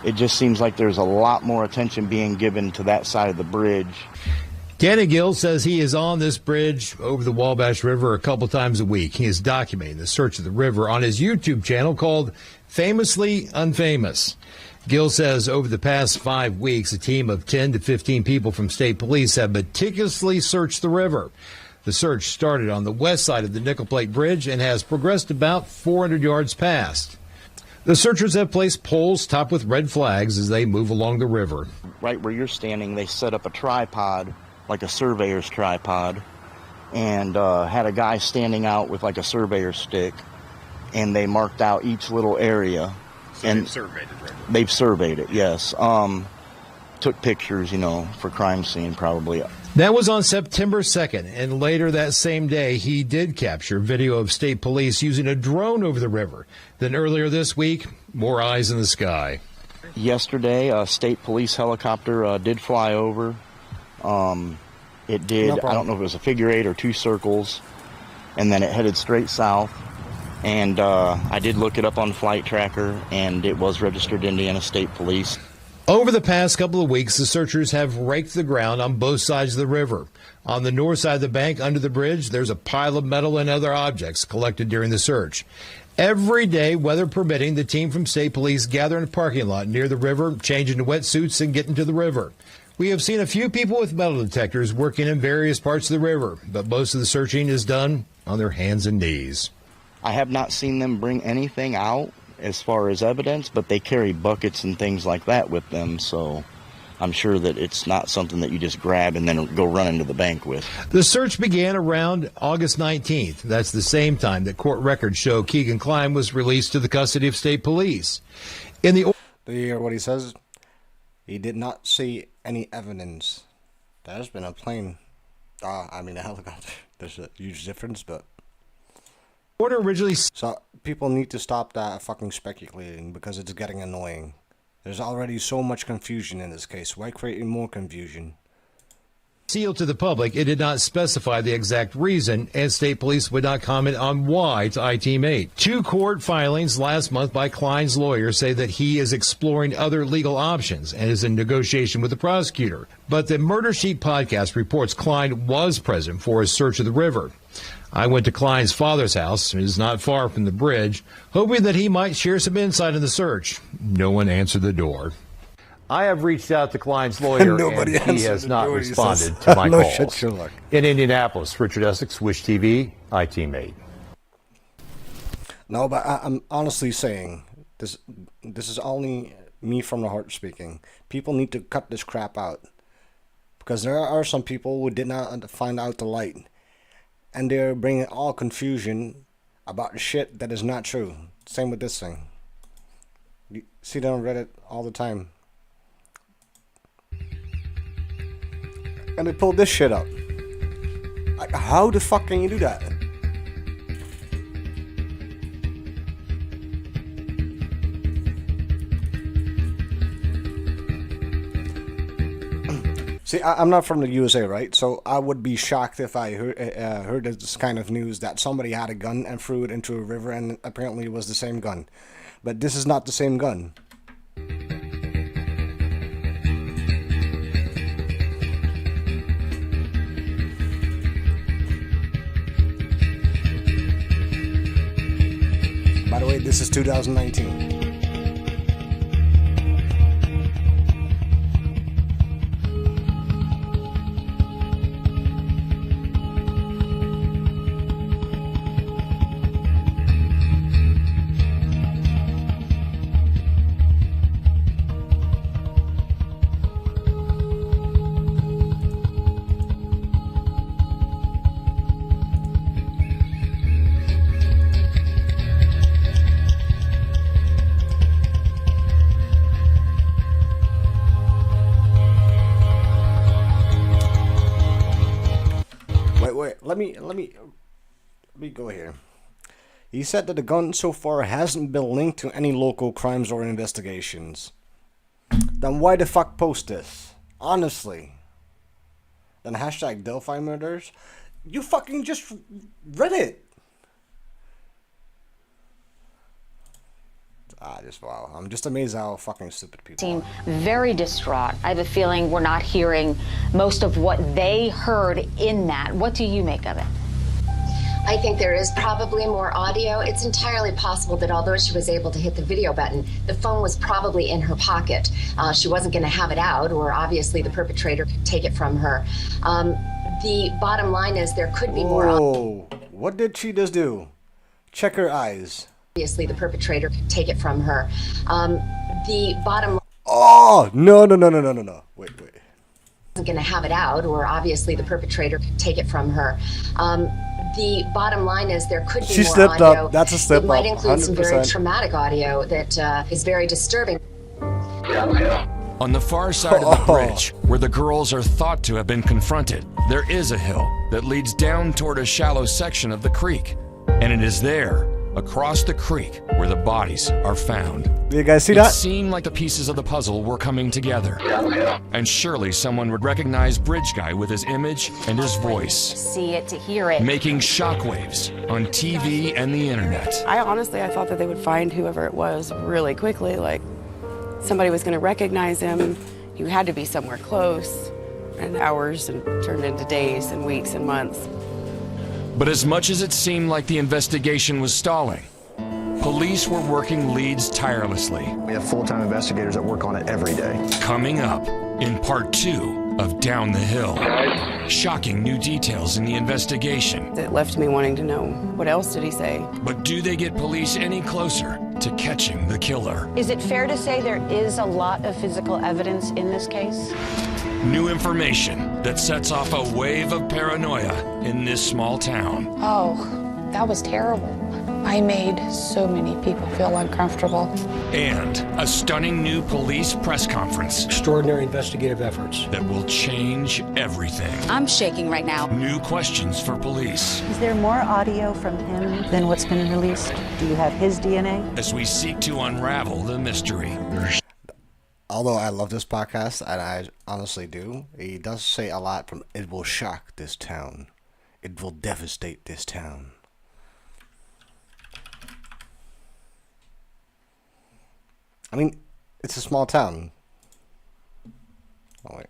It just seems like there's a lot more attention being given to that side of the bridge. Danny Gill says he is on this bridge over the Wabash River a couple times a week. He is documenting the search of the river on his YouTube channel called Famously Unfamous. Gill says over the past 5 weeks, a team of 10 to 15 people from state police have meticulously searched the river. The search started on the west side of the Nickel Plate Bridge and has progressed about 400 yards past. The searchers have placed poles topped with red flags as they move along the river. Right where you're standing, they set up a tripod, like a surveyor's tripod, and had a guy standing out with like a surveyor's stick, and they marked out each little area. So and they've surveyed it, right? They've surveyed it, yes. Took pictures, for crime scene probably. That was on September 2nd, and later that same day, he did capture video of state police using a drone over the river. Then earlier this week, more eyes in the sky. Yesterday, a state police helicopter did fly over. It did, I don't know if it was a figure 8 or 2 circles, and then it headed straight south. And I did look it up on Flight Tracker, and it was registered Indiana State Police. Over the past couple of weeks, the searchers have raked the ground on both sides of the river. On the north side of the bank, under the bridge, there's a pile of metal and other objects collected during the search. Every day, weather permitting, the team from state police gather in a parking lot near the river, change into wetsuits, and get into the river. We have seen a few people with metal detectors working in various parts of the river, but most of the searching is done on their hands and knees. I have not seen them bring anything out as far as evidence, but they carry buckets and things like that with them, so I'm sure that it's not something that you just grab and then go run into the bank with. The search began around August 19th. That's the same time that court records show Keegan Klein was released to the custody of state police. In the Do you hear what he says? He did not see any evidence. There's been a plane. I mean a helicopter. There's a huge difference, but... Order originally... So, people need to stop that fucking speculating because it's getting annoying. There's already so much confusion in this case. Why create more confusion? Sealed to the public, it did not specify the exact reason, and state police would not comment on why to iTeam8. 2 court filings last month by Klein's lawyer say that he is exploring other legal options and is in negotiation with the prosecutor. But the Murder Sheet podcast reports Klein was present for his search of the river. I went to Klein's father's house, it is not far from the bridge, hoping that he might share some insight in the search. No one answered the door. I have reached out to Klein's lawyer, and he has not responded to my calls. In Indianapolis, Richard Essex, Wish TV, iTeam8. No, but I'm honestly saying, this is only me from the heart speaking. People need to cut this crap out. Because there are some people who did not find out the light. And they're bringing all confusion about shit that is not true. Same with this thing. You see that on Reddit all the time. And they pulled this shit up. Like, how the fuck can you do that? See, I'm not from the USA, right? So I would be shocked if I heard this kind of news that somebody had a gun and threw it into a river and apparently it was the same gun. But this is not the same gun. By the way, this is 2019. Let me go here. He said that the gun so far hasn't been linked to any local crimes or investigations. Then why the fuck post this? Honestly. Then hashtag Delphi murders? You fucking just read it. Wow. I'm just amazed how fucking stupid people seem very distraught. I have a feeling we're not hearing most of what they heard in that. What do you make of it? I think there is probably more audio. It's entirely possible that although she was able to hit the video button, the phone was probably in her pocket. She wasn't going to have it out, or obviously the perpetrator could take it from her. The bottom line is there could be more audio. Whoa, what did she just do? Check her eyes. Obviously the perpetrator could take it from her. The bottom line... Oh, no. Wait. Wasn't going to have it out, or obviously the perpetrator could take it from her. The bottom line is there could be she more slipped audio. Up. That's a slip up. It might up, include 100%. Some very 100%. traumatic audio that is very disturbing. On the far side of the bridge, where the girls are thought to have been confronted, there is a hill that leads down toward a shallow section of the creek. And it is there, across the creek, where the bodies are found. Do you guys see that? It seemed like the pieces of the puzzle were coming together. And surely someone would recognize Bridge Guy with his image and his voice. See it, to hear it. Making shockwaves on TV and the internet. I thought that they would find whoever it was really quickly. Like, somebody was going to recognize him. You had to be somewhere close. And hours and turned into days and weeks and months. But as much as it seemed like the investigation was stalling, police were working leads tirelessly. We have full-time investigators that work on it every day. Coming up in part 2 of Down the Hill. Shocking new details in the investigation. It left me wanting to know, what else did he say? But do they get police any closer to catching the killer. Is it fair to say there is a lot of physical evidence in this case? New information that sets off a wave of paranoia in this small town. Oh, that was terrible. I made so many people feel uncomfortable. And a stunning new police press conference. Extraordinary investigative efforts that will change everything. I'm shaking right now. New questions for police. Is there more audio from him than what's been released? Do you have his DNA? As we seek to unravel the mystery. Although I love this podcast, and I honestly do, he does say a lot from "it will shock this town. It will devastate this town." I mean, it's a small town. Oh, wait.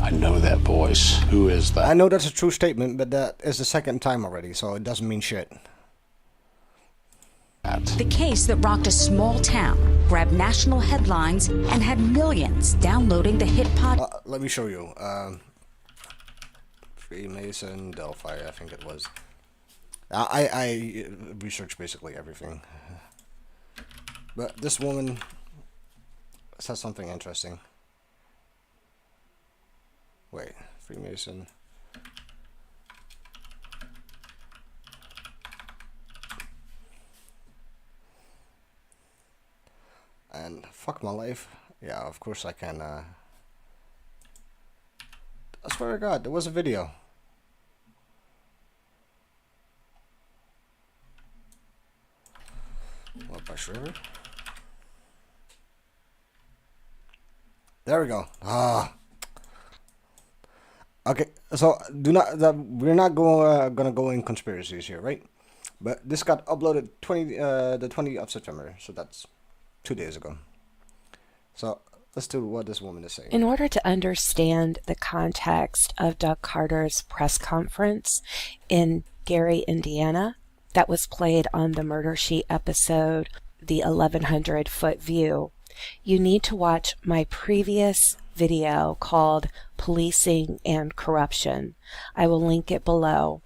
I know that voice. Who is that? I know that's a true statement, but that is the second time already, so it doesn't mean shit. The case that rocked a small town, grabbed national headlines, and had millions downloading the hit pod. Let me show you. Freemason, Delphi, I think it was. I researched basically everything. But this woman says something interesting. Wait, Freemason. And fuck my life. Yeah, of course I can. I swear to God, there was a video. Wabash River. There we go. Okay, so we're not gonna go in conspiracies here, right? But this got uploaded the 20th of September, so that's 2 days ago. So let's do what this woman is saying. In order to understand the context of Doug Carter's press conference in Gary, Indiana, that was played on the Murder Sheet episode, The 1100 Foot View, you need to watch my previous video called Policing and Corruption. I will link it below.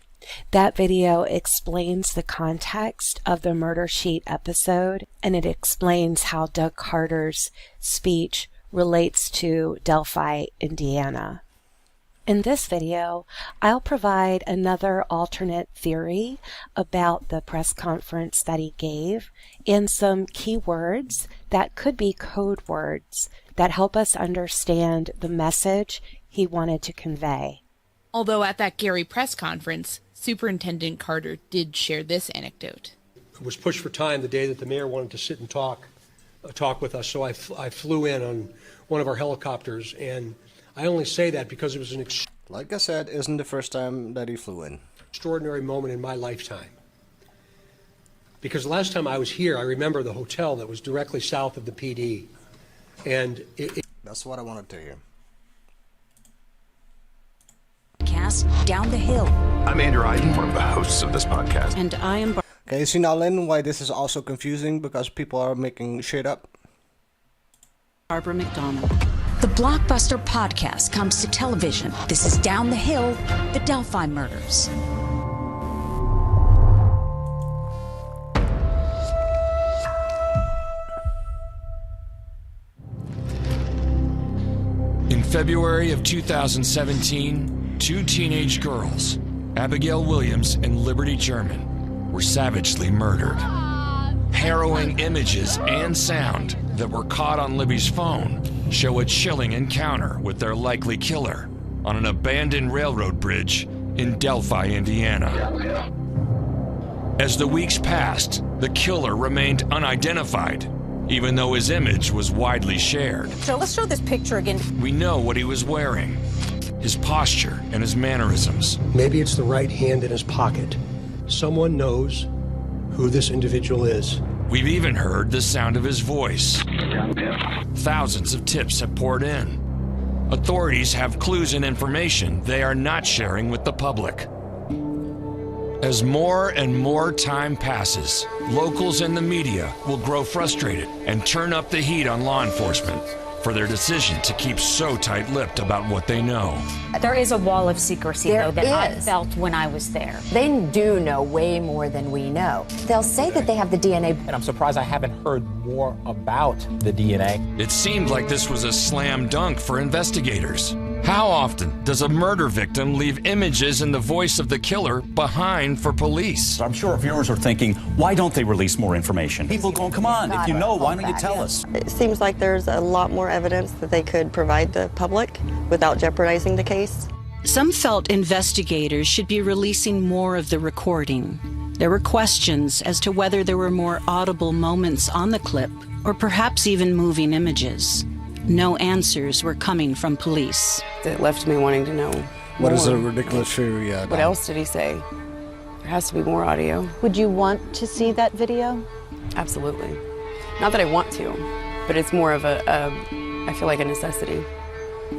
That video explains the context of the Murder Sheet episode, and it explains how Doug Carter's speech relates to Delphi, Indiana. In this video, I'll provide another alternate theory about the press conference that he gave and some key words that could be code words that help us understand the message he wanted to convey. Although at that Gary press conference, Superintendent Carter did share this anecdote. It was pushed for time the day that the mayor wanted to sit and talk with us, so I flew in on one of our helicopters, and I only say that because it was an like I said, isn't the first time that he flew in. Extraordinary moment in my lifetime. Because the last time I was here, I remember the hotel that was directly south of the PD, and that's what I wanted to hear. Cast Down the Hill. I'm Andrew Iden, one of the hosts of this podcast. And I am... Okay, you see now, Lynn, why this is also confusing? Because people are making shit up. Barbara McDonald. The Blockbuster podcast comes to television. This is Down the Hill, the Delphi murders. In February of 2017, two teenage girls, Abigail Williams and Liberty German, were savagely murdered. Harrowing images and sound that were caught on Libby's phone show a chilling encounter with their likely killer on an abandoned railroad bridge in Delphi, Indiana. As the weeks passed, the killer remained unidentified, even though his image was widely shared. So let's show this picture again. We know what he was wearing, his posture and his mannerisms. Maybe it's the right hand in his pocket. Someone knows who this individual is. We've even heard the sound of his voice. Thousands of tips have poured in. Authorities have clues and information they are not sharing with the public. As more and more time passes, locals and the media will grow frustrated and turn up the heat on law enforcement, for their decision to keep so tight-lipped about what they know. There is a wall of secrecy, There though, that I is. felt when I was there. They do know way more than we know. They'll say that they have the DNA. And I'm surprised I haven't heard more about the DNA. It seemed like this was a slam dunk for investigators. How often does a murder victim leave images and the voice of the killer behind for police? I'm sure viewers are thinking, why don't they release more information? People going, come on, if you know, why don't you tell us? It seems like there's a lot more evidence that they could provide the public without jeopardizing the case. Some felt investigators should be releasing more of the recording. There were questions as to whether there were more audible moments on the clip, or perhaps even moving images. No answers were coming from police. It left me wanting to know What is more. a ridiculous theory? What else did he say? There has to be more audio. Would you want to see that video? Absolutely. Not that I want to, but it's more of I feel like a necessity.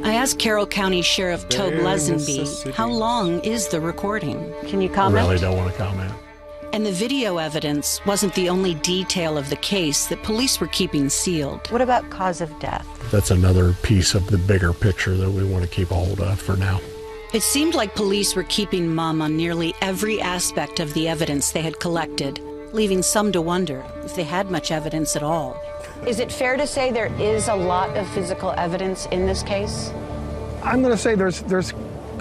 I asked Carroll County Sheriff Tobe Lesenby, how long is the recording? Can you I comment? really don't want to comment. And the video evidence wasn't the only detail of the case that police were keeping sealed. What about cause of death? That's another piece of the bigger picture that we want to keep a hold of for now. It seemed like police were keeping mum on nearly every aspect of the evidence they had collected, leaving some to wonder if they had much evidence at all. Is it fair to say there is a lot of physical evidence in this case? I'm going to say there's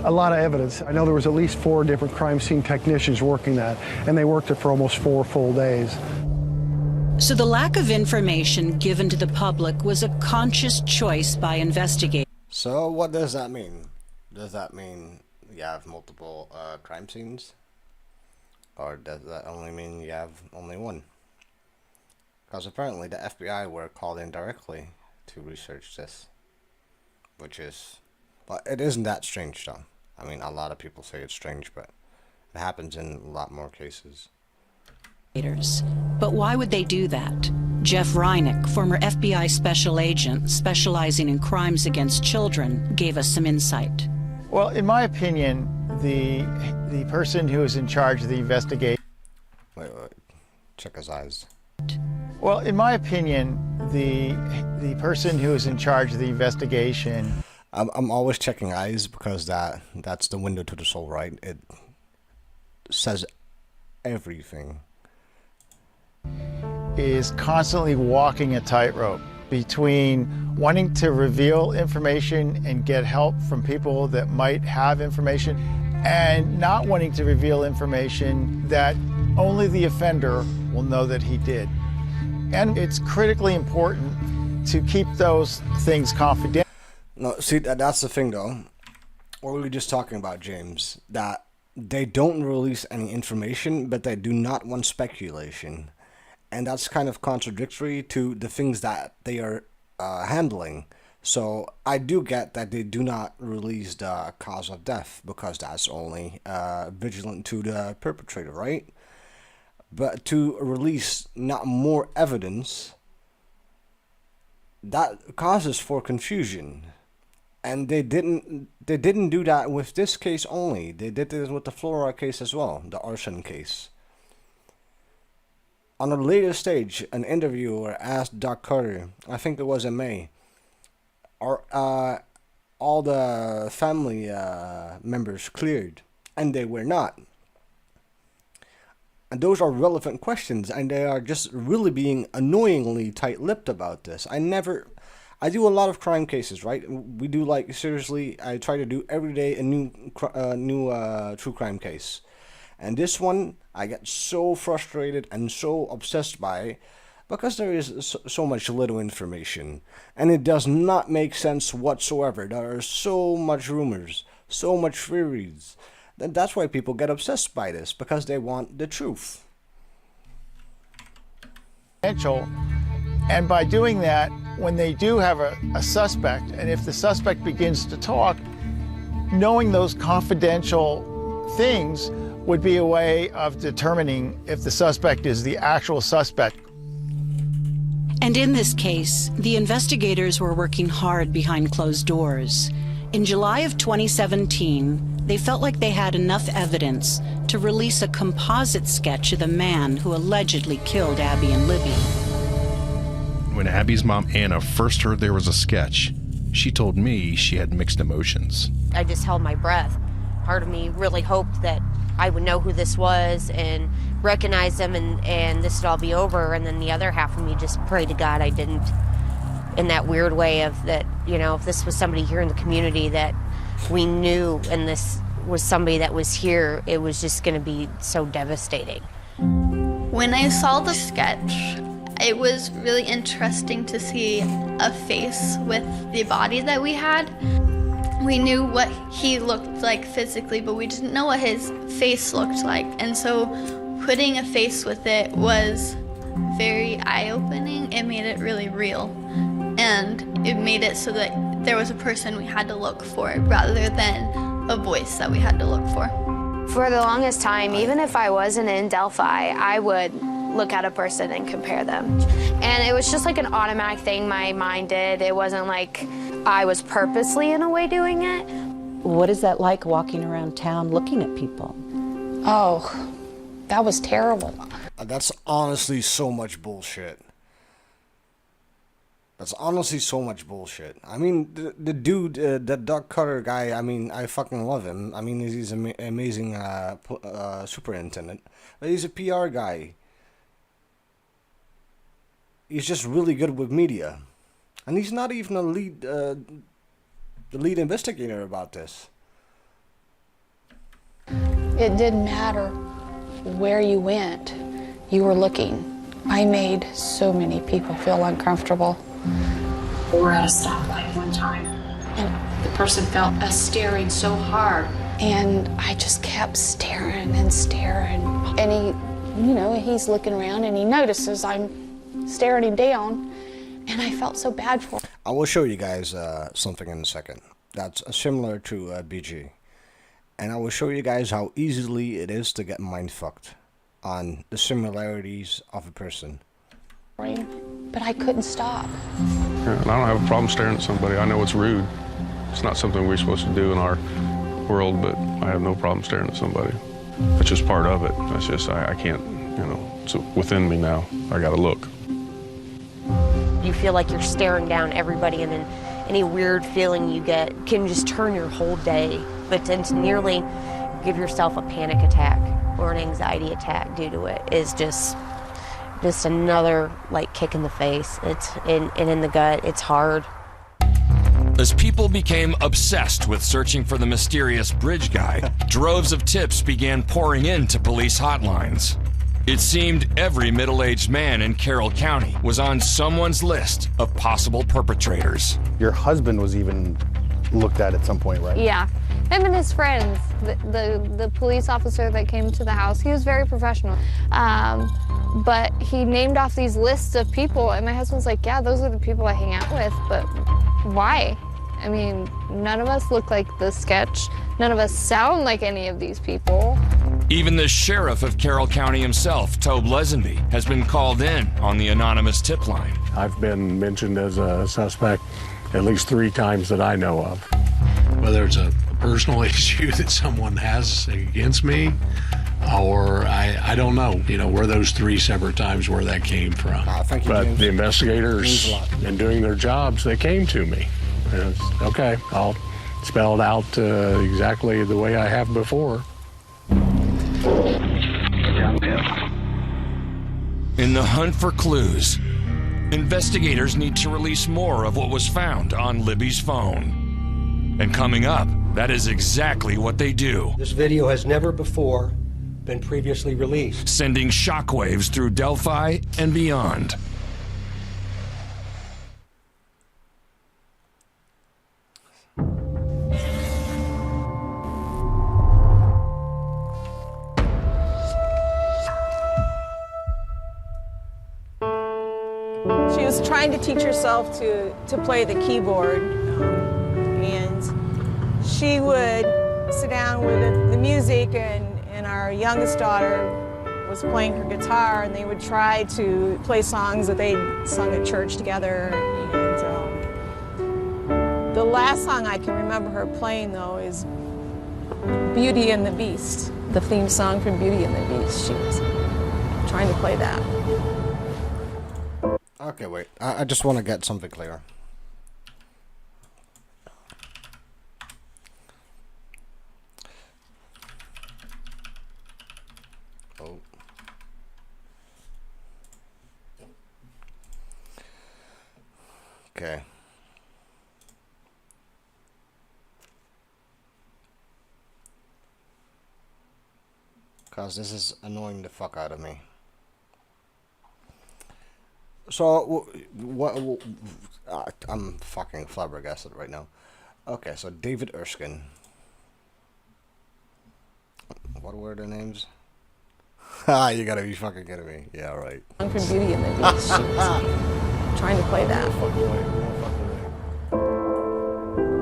a lot of evidence. I know there was at least 4 different crime scene technicians working that, and they worked it for almost 4 full days. So the lack of information given to the public was a conscious choice by investigators. So what does that mean? Does that mean you have multiple crime scenes? Or does that only mean you have only one? Because apparently the FBI were called in directly to research this. Which is... But it isn't that strange though. I mean, a lot of people say it's strange, but it happens in a lot more cases. But why would they do that? Jeff Reinick, former FBI special agent specializing in crimes against children, gave us some insight. Well, in my opinion, the person who is in charge of the investigation... Wait. Check his eyes. Well, in my opinion, the person who is in charge of the investigation... I'm always checking eyes because that's the window to the soul, right? It says everything. Is constantly walking a tightrope between wanting to reveal information and get help from people that might have information and not wanting to reveal information that only the offender will know that he did. And it's critically important to keep those things confidential. No, see, that's the thing though. What were we just talking about, James? That they don't release any information, but they do not want speculation. And that's kind of contradictory to the things that they are handling. So I do get that they do not release the cause of death because that's only vigilant to the perpetrator, right? But to release not more evidence, that causes for confusion. And they didn't do that with this case only. They did this with the Flora case as well, the arson case. On a later stage, an interviewer asked Doc Carter, I think it was in May, are all the family members cleared? And they were not. And those are relevant questions, and they are just really being annoyingly tight-lipped about this. I do a lot of crime cases, right? We do, like, seriously, I try to do every day a new true crime case. And this one, I get so frustrated and so obsessed by because there is so much little information. And it does not make sense whatsoever. There are so much rumors, so much theories. That's why people get obsessed by this, because they want the truth. And by doing that, when they do have a suspect, and if the suspect begins to talk, knowing those confidential things would be a way of determining if the suspect is the actual suspect. And in this case, the investigators were working hard behind closed doors. In July of 2017, they felt like they had enough evidence to release a composite sketch of the man who allegedly killed Abby and Libby. When Abby's mom, Anna, first heard there was a sketch, she told me she had mixed emotions. I just held my breath. Part of me really hoped that I would know who this was and recognize them and this would all be over. And then the other half of me just prayed to God I didn't, in that weird way of that, you know, if this was somebody here in the community that we knew and this was somebody that was here, it was just going to be so devastating. When I saw the sketch, it was really interesting to see a face with the body that we had. We knew what he looked like physically, but we didn't know what his face looked like. And so putting a face with it was very eye-opening. It made it really real. And it made it so that there was a person we had to look for rather than a voice that we had to look for. For the longest time, even if I wasn't in Delphi, I would look at a person and compare them. And it was just like an automatic thing my mind did. It wasn't like I was purposely in a way doing it. What is that like walking around town looking at people? Oh, that was terrible. That's honestly so much bullshit. That's honestly so much bullshit. I mean, the dude, that Doug Cutter guy, I mean, I fucking love him. I mean, he's an amazing superintendent. But he's a PR guy. He's just really good with media. And he's not even the lead investigator about this. It didn't matter where you went, you were looking. I made so many people feel uncomfortable. We were at a stoplight one time, and the person felt us staring so hard. And I just kept staring and staring. And he, you know, he's looking around and he notices I'm staring him down, and I felt so bad for him. I will show you guys something in a second that's similar to BG. And I will show you guys how easily it is to get mind-fucked on the similarities of a person. But I couldn't stop. Yeah, and I don't have a problem staring at somebody. I know it's rude. It's not something we're supposed to do in our world, but I have no problem staring at somebody. It's just part of it. That's just, I can't, you know, it's within me now. I gotta look. You feel like you're staring down everybody, and then any weird feeling you get can just turn your whole day. But to nearly give yourself a panic attack or an anxiety attack due to it is just another like kick in the face. It's in the gut. It's hard. As people became obsessed with searching for the mysterious bridge guy, droves of tips began pouring into police hotlines. It seemed every middle-aged man in Carroll County was on someone's list of possible perpetrators. Your husband was even looked at some point, right? Yeah, him and his friends. The police officer that came to the house, he was very professional. But he named off these lists of people, and my husband's like, yeah, those are the people I hang out with, but why? I mean, none of us look like the sketch. None of us sound like any of these people. Even the sheriff of Carroll County himself, Tobe Lesenby, has been called in on the anonymous tip line. I've been mentioned as a suspect at least 3 times that I know of. Whether it's a personal issue that someone has against me, or I don't know, you know, where those 3 separate times where that came from. Thank you, But James. the investigators, in doing their jobs, they came to me. And it's, okay, I'll spell it out exactly the way I have before. In the hunt for clues, investigators need to release more of what was found on Libby's phone. And coming up, that is exactly what they do. This video has never before been previously released, sending shockwaves through Delphi and beyond. She was trying to teach herself to play the keyboard, and she would sit down with the music, and our youngest daughter was playing her guitar, and they would try to play songs that they'd sung at church together. And the last song I can remember her playing, though, is Beauty and the Beast, the theme song from Beauty and the Beast. She was trying to play that. Okay, wait. I just want to get something clear. Oh. Okay. Because this is annoying the fuck out of me. So, I'm fucking flabbergasted right now. Okay, so David Erskine. What were the names? Ha, you gotta be fucking kidding me. Yeah, right. For Beauty and the Beast. She was trying to play that.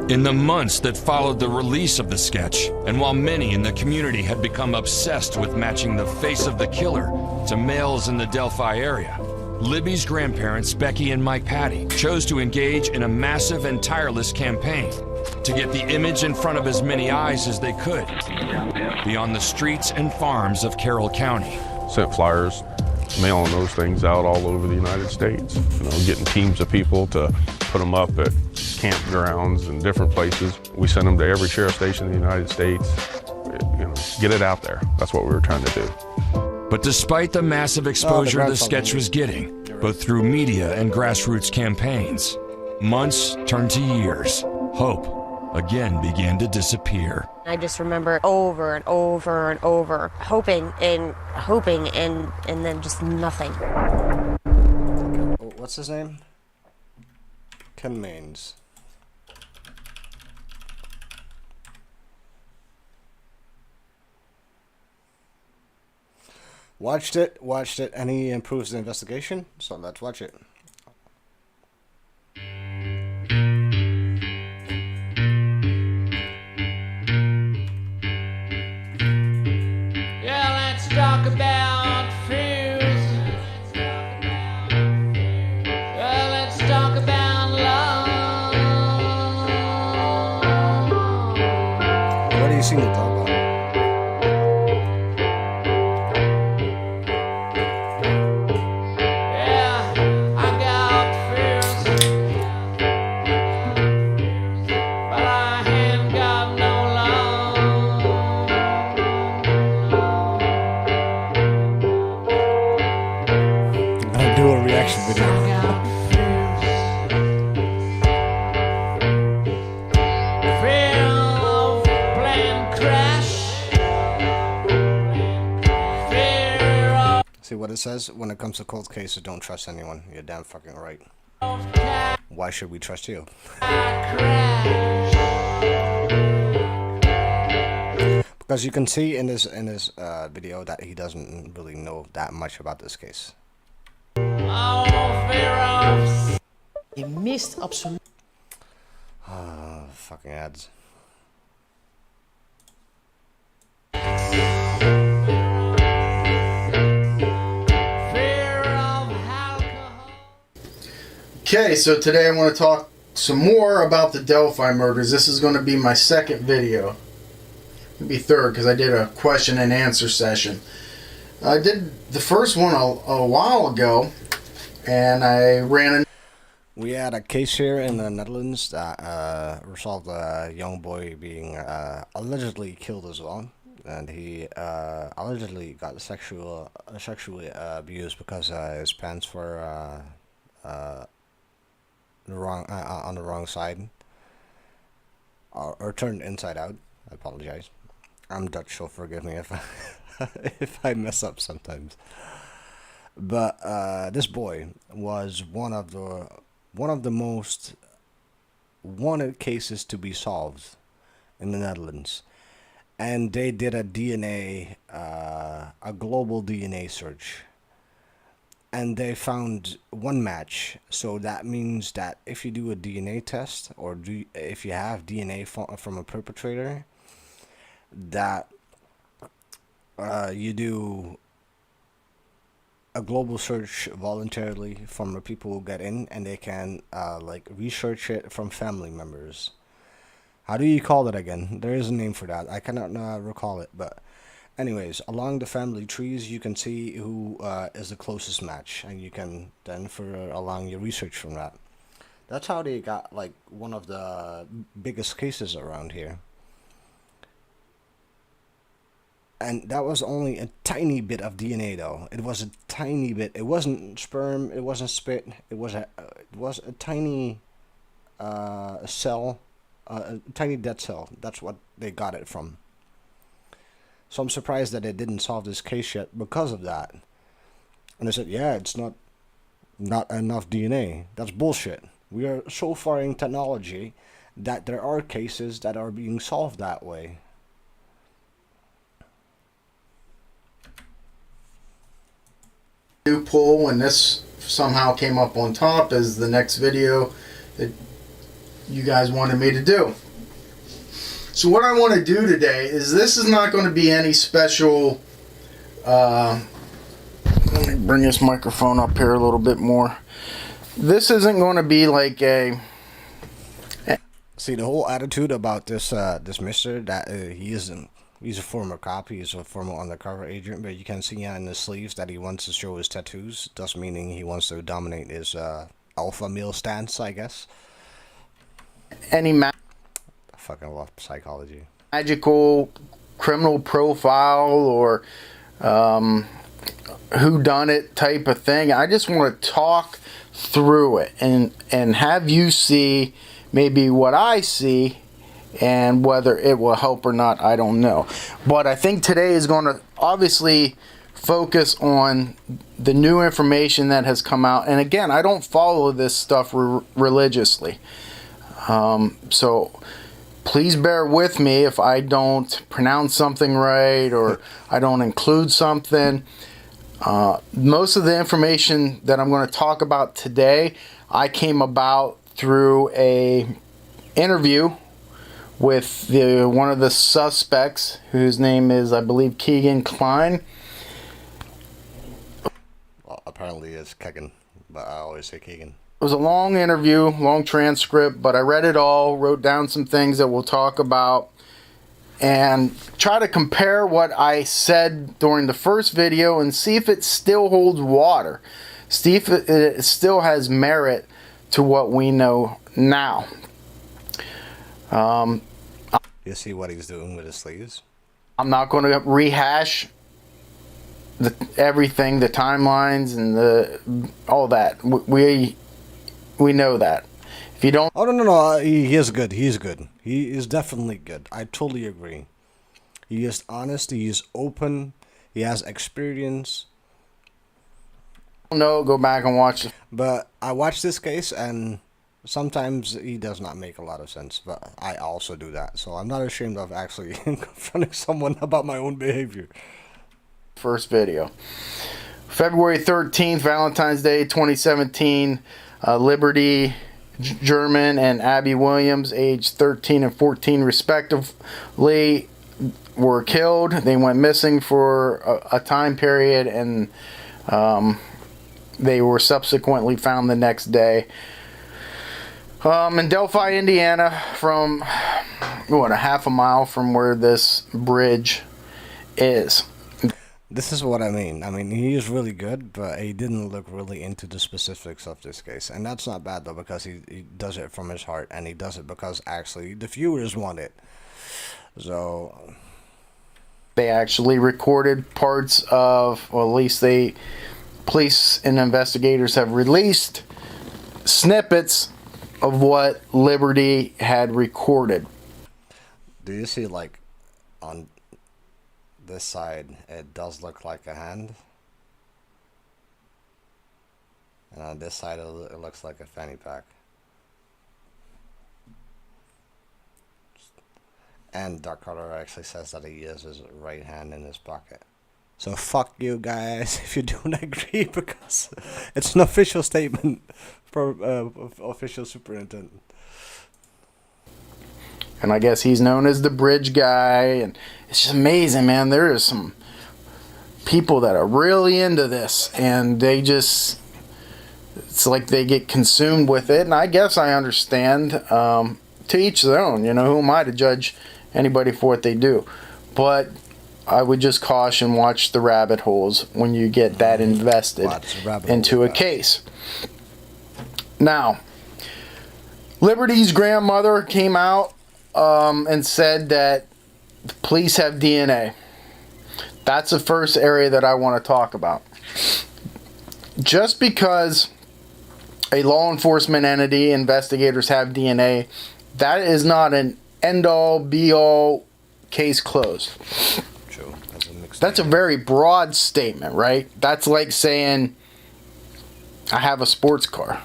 In the months that followed the release of the sketch, and while many in the community had become obsessed with matching the face of the killer to males in the Delphi area, Libby's grandparents, Becky and Mike Patty, chose to engage in a massive and tireless campaign to get the image in front of as many eyes as they could beyond the streets and farms of Carroll County. Sent flyers, mailing those things out all over the United States. You know, getting teams of people to put them up at campgrounds and different places. We sent them to every sheriff station in the United States. You know, get it out there. That's what we were trying to do. But despite the massive exposure the sketch was getting, both through media and grassroots campaigns, months turned to years. Hope again began to disappear. I just remember over and over and over, hoping and then just nothing. Oh, what's his name? Ken Maines. Watched it, and he improves the investigation, so let's watch it. Yeah, let's talk about fears. Yeah, let's talk about love. What do you seem to talk about? See what it says? When it comes to cold cases, don't trust anyone. You're damn fucking right. Why should we trust you? Because you can see in this video that he doesn't really know that much about this case. Je mist absoluut. Fucking ads. Okay, so today I want to talk some more about the Delphi murders. This is going to be my second video. It'll be third because I did a question and answer session. I did the first one a while ago, and I ran. We had a case here in the Netherlands that resolved a young boy being allegedly killed as well, and he allegedly got sexually abused because his pants were on the wrong side, or turned inside out. I apologize. I'm Dutch, so forgive me if if I mess up sometimes. But this boy was one of the most wanted cases to be solved in the Netherlands, and they did a global DNA search, and they found one match. So that means that if you do a DNA test, or if you have DNA from a perpetrator, that you do a global search voluntarily from the people who get in, and they can like research it from family members. How do you call it again? There is a name for that. I cannot recall it, but Anyways, along the family trees, you can see who is the closest match, and you can then further along your research from that. That's how they got like one of the biggest cases around here. And that was only a tiny bit of DNA, though. It was a tiny bit. It wasn't sperm. It wasn't spit. It was a tiny cell, a tiny dead cell. That's what they got it from. So I'm surprised that they didn't solve this case yet because of that. And they said, yeah, it's not enough DNA. That's bullshit. We are so far in technology that there are cases that are being solved that way. New poll, and this somehow came up on top as the next video that you guys wanted me to do. So what I want to do today is, this is not going to be any special, let me bring this microphone up here a little bit more. This isn't going to be like a... See, the whole attitude about this mister, that he's a former cop, he's a former undercover agent, but you can see in his sleeves that he wants to show his tattoos, thus meaning he wants to dominate his alpha male stance, I guess. I fucking love psychology. Magical criminal profile or whodunit type of thing. I just want to talk through it and have you see maybe what I see, and whether it will help or not, I don't know. But I think today is going to obviously focus on the new information that has come out. And again, I don't follow this stuff religiously. So please bear with me if I don't pronounce something right or I don't include something. Most of the information that I'm going to talk about today, I came about through a interview with one of the suspects, whose name is, I believe, Keegan Klein. Well, apparently it's Keegan, but I always say Keegan. It was a long interview, long transcript, but I read it all, wrote down some things that we'll talk about, and try to compare what I said during the first video and see if it still holds water. See if it still has merit to what we know now. You see what he's doing with his sleeves? I'm not going to rehash everything, the timelines and all that. We know that. If you don't... Oh, no. He is good. He is good. He is definitely good. I totally agree. He is honest. He is open. He has experience. No, go back and watch it. But I watched this case, and sometimes he does not make a lot of sense. But I also do that. So I'm not ashamed of actually confronting someone about my own behavior. First video. February 13th, Valentine's Day 2017. Liberty German and Abby Williams, aged 13 and 14 respectively, were killed. They went missing for a time period, and they were subsequently found the next day. In Delphi, Indiana, from a half a mile from where this bridge is. This is what I mean. I mean, he is really good, but he didn't look really into the specifics of this case. And that's not bad, though, because he does it from his heart, and he does it because, actually, the viewers want it. So... They actually recorded parts of, well, at least police and investigators have released snippets of what Liberty had recorded. Do you see, like, on this side, it does look like a hand, and on this side it looks like a fanny pack. And Dark Color actually says that he has his right hand in his pocket. So fuck you guys if you don't agree, because it's an official statement from official superintendent. And I guess he's known as the bridge guy, and it's just amazing, man. There is some people that are really into this, and they just, it's like they get consumed with it, and I guess I understand. To each their own, you know, who am I to judge anybody for what they do? But I would just caution, watch the rabbit holes when you get that invested into a case. Now, Liberty's grandmother came out and said that the police have DNA. That's the first area that I want to talk about. Just because a law enforcement entity, investigators have DNA, that is not an end-all, be-all, case closed. True. That's a very broad statement, right? That's like saying, I have a sports car.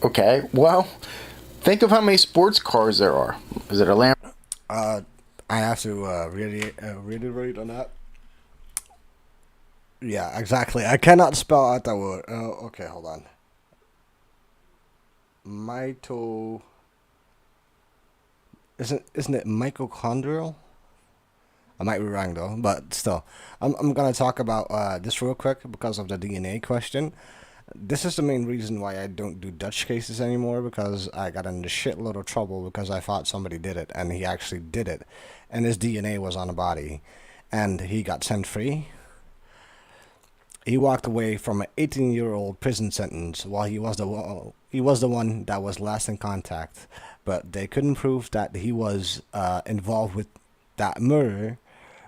Okay, well, think of how many sports cars there are. Is it a Lamb? I have to reiterate on that. Yeah, exactly. I cannot spell out that word. Okay, hold on. Isn't it mitochondrial? I might be wrong though, but still, I'm gonna talk about this real quick because of the DNA question. This is the main reason why I don't do Dutch cases anymore, because I got in a shitload of trouble because I thought somebody did it, and he actually did it, and his DNA was on the body, and he got sent free. He walked away from an 18-year-old prison sentence while he was the one that was last in contact, but they couldn't prove that he was involved with that murder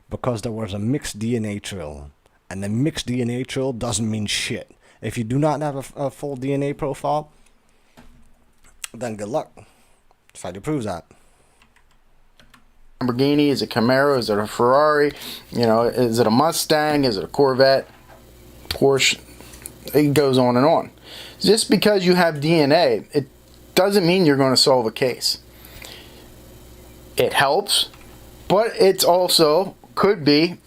because there was a mixed DNA trail, and the mixed DNA trail doesn't mean shit. If you do not have a full DNA profile, then good luck. Try to prove that. Lamborghini, is it Camaro, is it a Ferrari, you know, is it a Mustang, is it a Corvette, Porsche? It goes on and on. Just because you have DNA, it doesn't mean you're going to solve a case. It helps, but it's also could be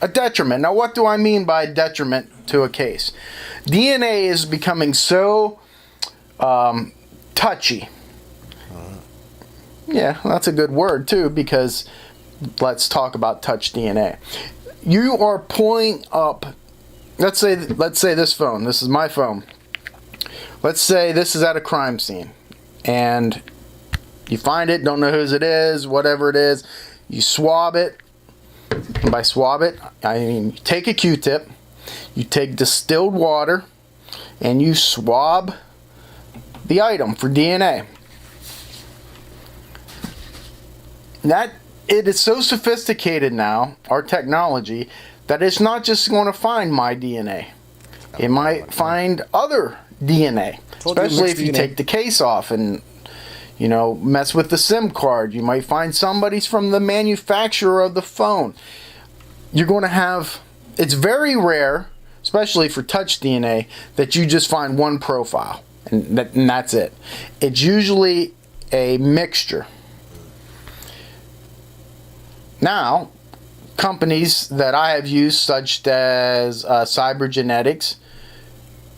a detriment. Now, what do I mean by detriment to a case? DNA is becoming so touchy. Yeah, that's a good word too, because let's talk about touch DNA. You are pulling up, let's say this phone. This is my phone. Let's say this is at a crime scene, and you find it, don't know whose it is, whatever it is. You swab it. And by swab it, I mean you take a Q-tip, you take distilled water, and you swab the item for DNA. That it is so sophisticated now, our technology, that it's not just going to find my DNA. It might find other DNA, especially if you take the case off and, you know, mess with the SIM card. You might find somebody's from the manufacturer of the phone. You're going to have, it's very rare, especially for touch DNA, that you just find one profile and that's it. It's usually a mixture. Now, companies that I have used, such as Cybergenetics,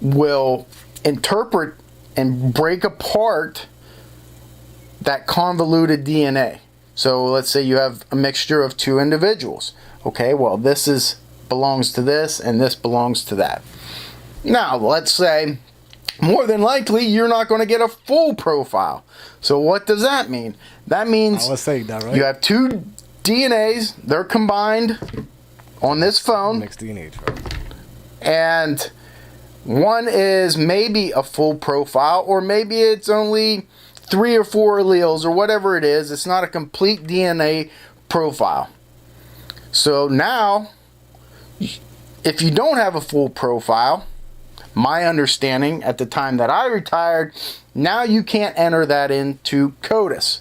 will interpret and break apart that convoluted DNA. So let's say you have a mixture of two individuals. Okay, well, this belongs to this and this belongs to that. Now, let's say more than likely you're not going to get a full profile. So what does that mean? That means I was saying that, right? You have two DNAs, they're combined on this phone. Mixed DNA trail. And one is maybe a full profile, or maybe it's only 3 or 4 alleles or whatever it is. It's not a complete DNA profile. So now, if you don't have a full profile, my understanding at the time that I retired, now you can't enter that into CODIS.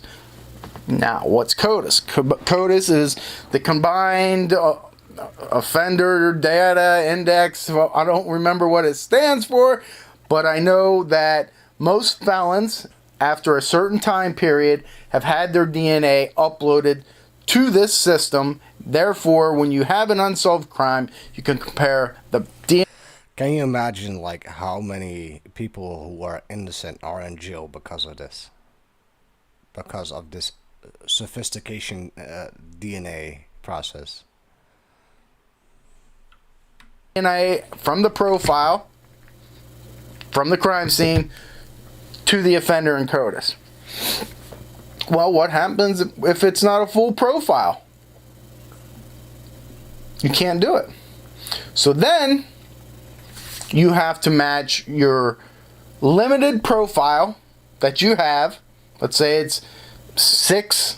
Now, what's CODIS? CODIS is the combined offender data index. Well, I don't remember what it stands for, but I know that most felons, after a certain time period, have had their DNA uploaded to this system. Therefore, when you have an unsolved crime, you can compare the DNA. Can you imagine, like, how many people who are innocent are in jail because of this? Because of this sophistication DNA process. DNA from the profile, from the crime scene, to the offender in CODIS. Well, what happens if it's not a full profile? You can't do it. So then you have to match your limited profile that you have. Let's say it's 6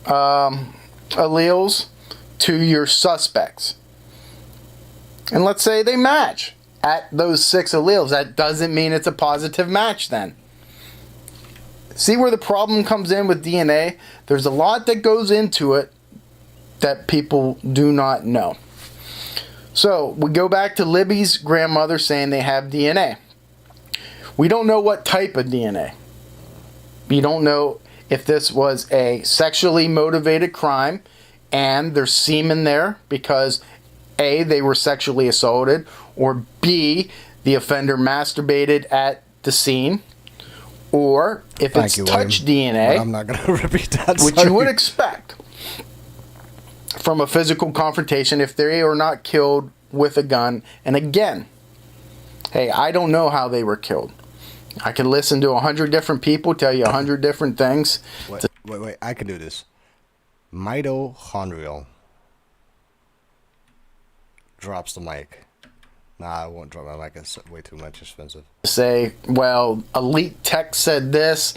alleles to your suspects. And let's say they match at those 6 alleles. That doesn't mean it's a positive match then. See where the problem comes in with DNA? There's a lot that goes into it that people do not know. So we go back to Libby's grandmother saying they have DNA. We don't know what type of DNA. You don't know if this was a sexually motivated crime and there's semen there because A, they were sexually assaulted, or B, the offender masturbated at the scene, or if it's touch DNA, I'm not going to repeat that. which you would expect from a physical confrontation if they are not killed with a gun. And again, hey, I don't know how they were killed. I can listen to 100 different people tell you 100 different things. Wait, I can do this. Mitochondrial drops the mic. Nah, I won't drop my mic. It's way too much expensive. Say, well, elite tech said this.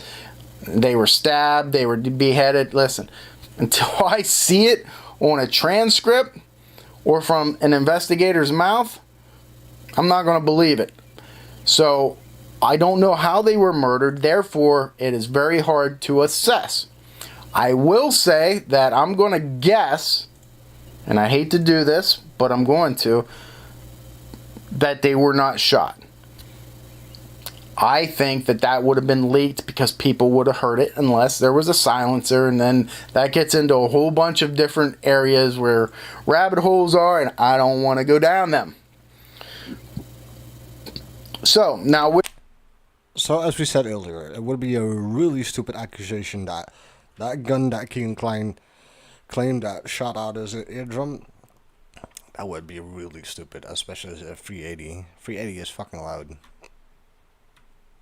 They were stabbed. They were beheaded. Listen, until I see it on a transcript or from an investigator's mouth, I'm not going to believe it. So I don't know how they were murdered. Therefore, it is very hard to assess. I will say that I'm going to guess, and I hate to do this, but I'm going to, that they were not shot. I think that that would have been leaked because people would have heard it unless there was a silencer, and then that gets into a whole bunch of different areas where rabbit holes are, and I don't want to go down them. So, now... So, as we said earlier, it would be a really stupid accusation that that gun that Keegan Klein claimed that shot out his eardrum, that would be really stupid, especially as a 380. 380 is fucking loud.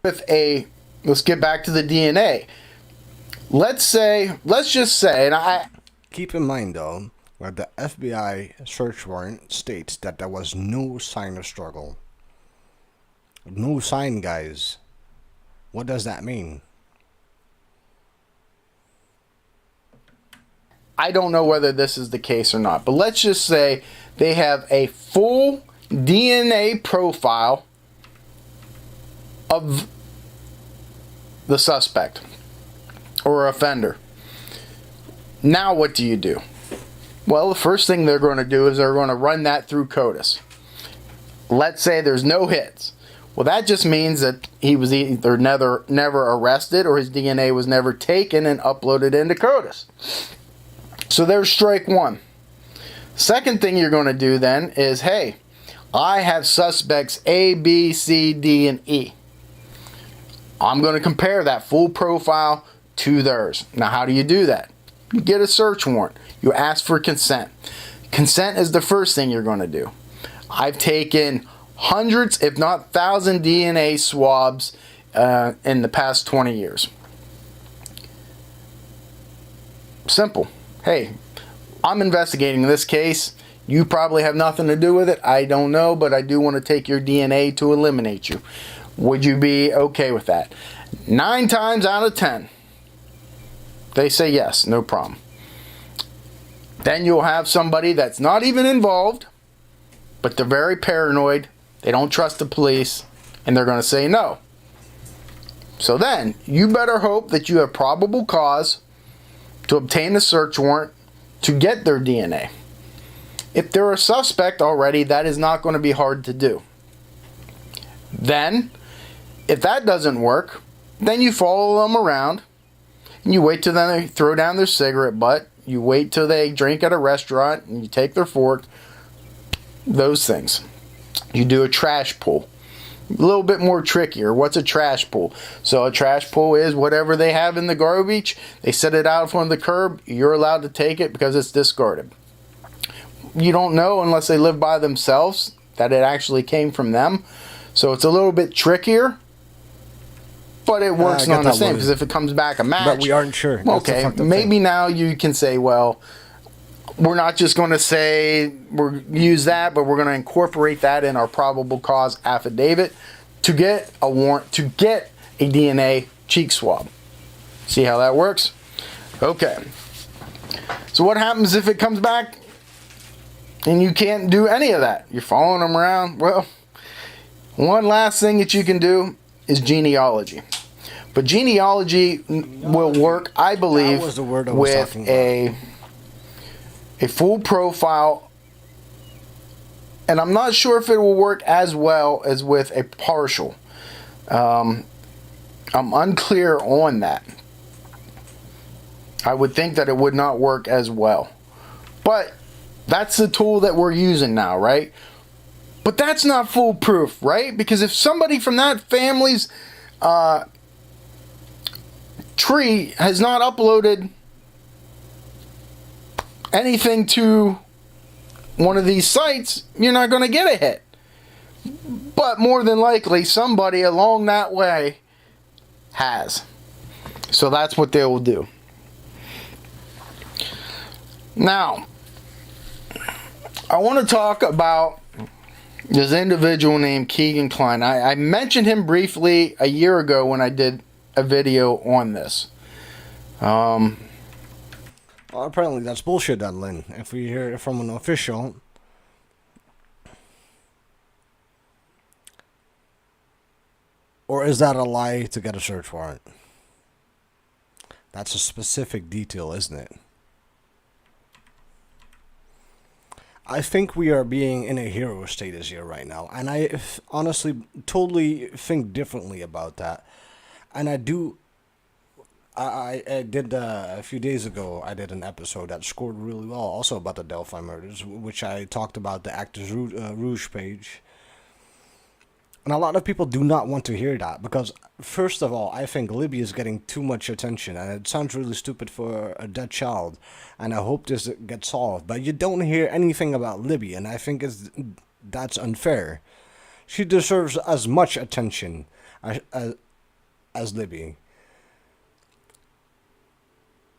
Let's get back to the DNA. Let's just say, and I... Keep in mind, though, that the FBI search warrant states that there was no sign of struggle. No sign, guys. What does that mean? I don't know whether this is the case or not, but let's just say they have a full DNA profile of the suspect or offender. Now what do you do? Well, the first thing they're going to do is they're going to run that through CODIS. Let's say there's no hits. Well, that just means that he was either never arrested or his DNA was never taken and uploaded into CODIS. So there's strike one. Second thing you're going to do then is, hey, I have suspects A, B, C, D, and E. I'm going to compare that full profile to theirs. Now, how do you do that? You get a search warrant. You ask for consent. Consent is the first thing you're going to do. I've taken hundreds, if not thousands, DNA swabs in the past 20 years. Simple. Hey, I'm investigating this case. You probably have nothing to do with it. I don't know, but I do want to take your DNA to eliminate you. Would you be okay with that? 9 times out of 10, they say yes, no problem. Then you'll have somebody that's not even involved, but they're very paranoid. They don't trust the police, and they're going to say no. So then, you better hope that you have probable cause to obtain a search warrant to get their DNA. If they're a suspect already, that is not going to be hard to do. Then, if that doesn't work, then you follow them around, and you wait till they throw down their cigarette butt, you wait till they drink at a restaurant, and you take their fork, those things. You do a trash pull. A little bit more trickier. What's a trash pull? So a trash pull is whatever they have in the garbage, they set it out on the curb, you're allowed to take it because it's discarded. You don't know unless they live by themselves that it actually came from them. So it's a little bit trickier, but it works on the same, because if it comes back a match, but we aren't sure. Okay, maybe now you can say, well, we're not just going to say use that, but we're going to incorporate that in our probable cause affidavit to get a warrant, to get a DNA cheek swab. See how that works? Okay. So what happens if it comes back and you can't do any of that? You're following them around? Well, one last thing that you can do is genealogy. But genealogy will work, I believe, with a full profile. And I'm not sure if it will work as well as with a partial. I'm unclear on that. I would think that it would not work as well. But that's the tool that we're using now, right? But that's not foolproof, right? Because if somebody from that family's tree has not uploaded anything to one of these sites, you're not going to get a hit. But more than likely, somebody along that way has. So that's what they will do. Now, I want to talk about this individual named Keegan Klein. I mentioned him briefly a year ago when I did a video on this. Well, apparently that's bullshit, Lynn. If we hear it from an official, or is that a lie to get a search warrant? That's a specific detail, isn't it? I think we are being in a hero status here right now, and I honestly totally think differently about that. And I do. I did a few days ago. I did an episode that scored really well, also about the Delphi murders, which I talked about the Actors Rouge page. And a lot of people do not want to hear that because, first of all, I think Libby is getting too much attention, and it sounds really stupid for a dead child. And I hope this gets solved. But you don't hear anything about Libby, and I think that's unfair. She deserves as much attention as Libby.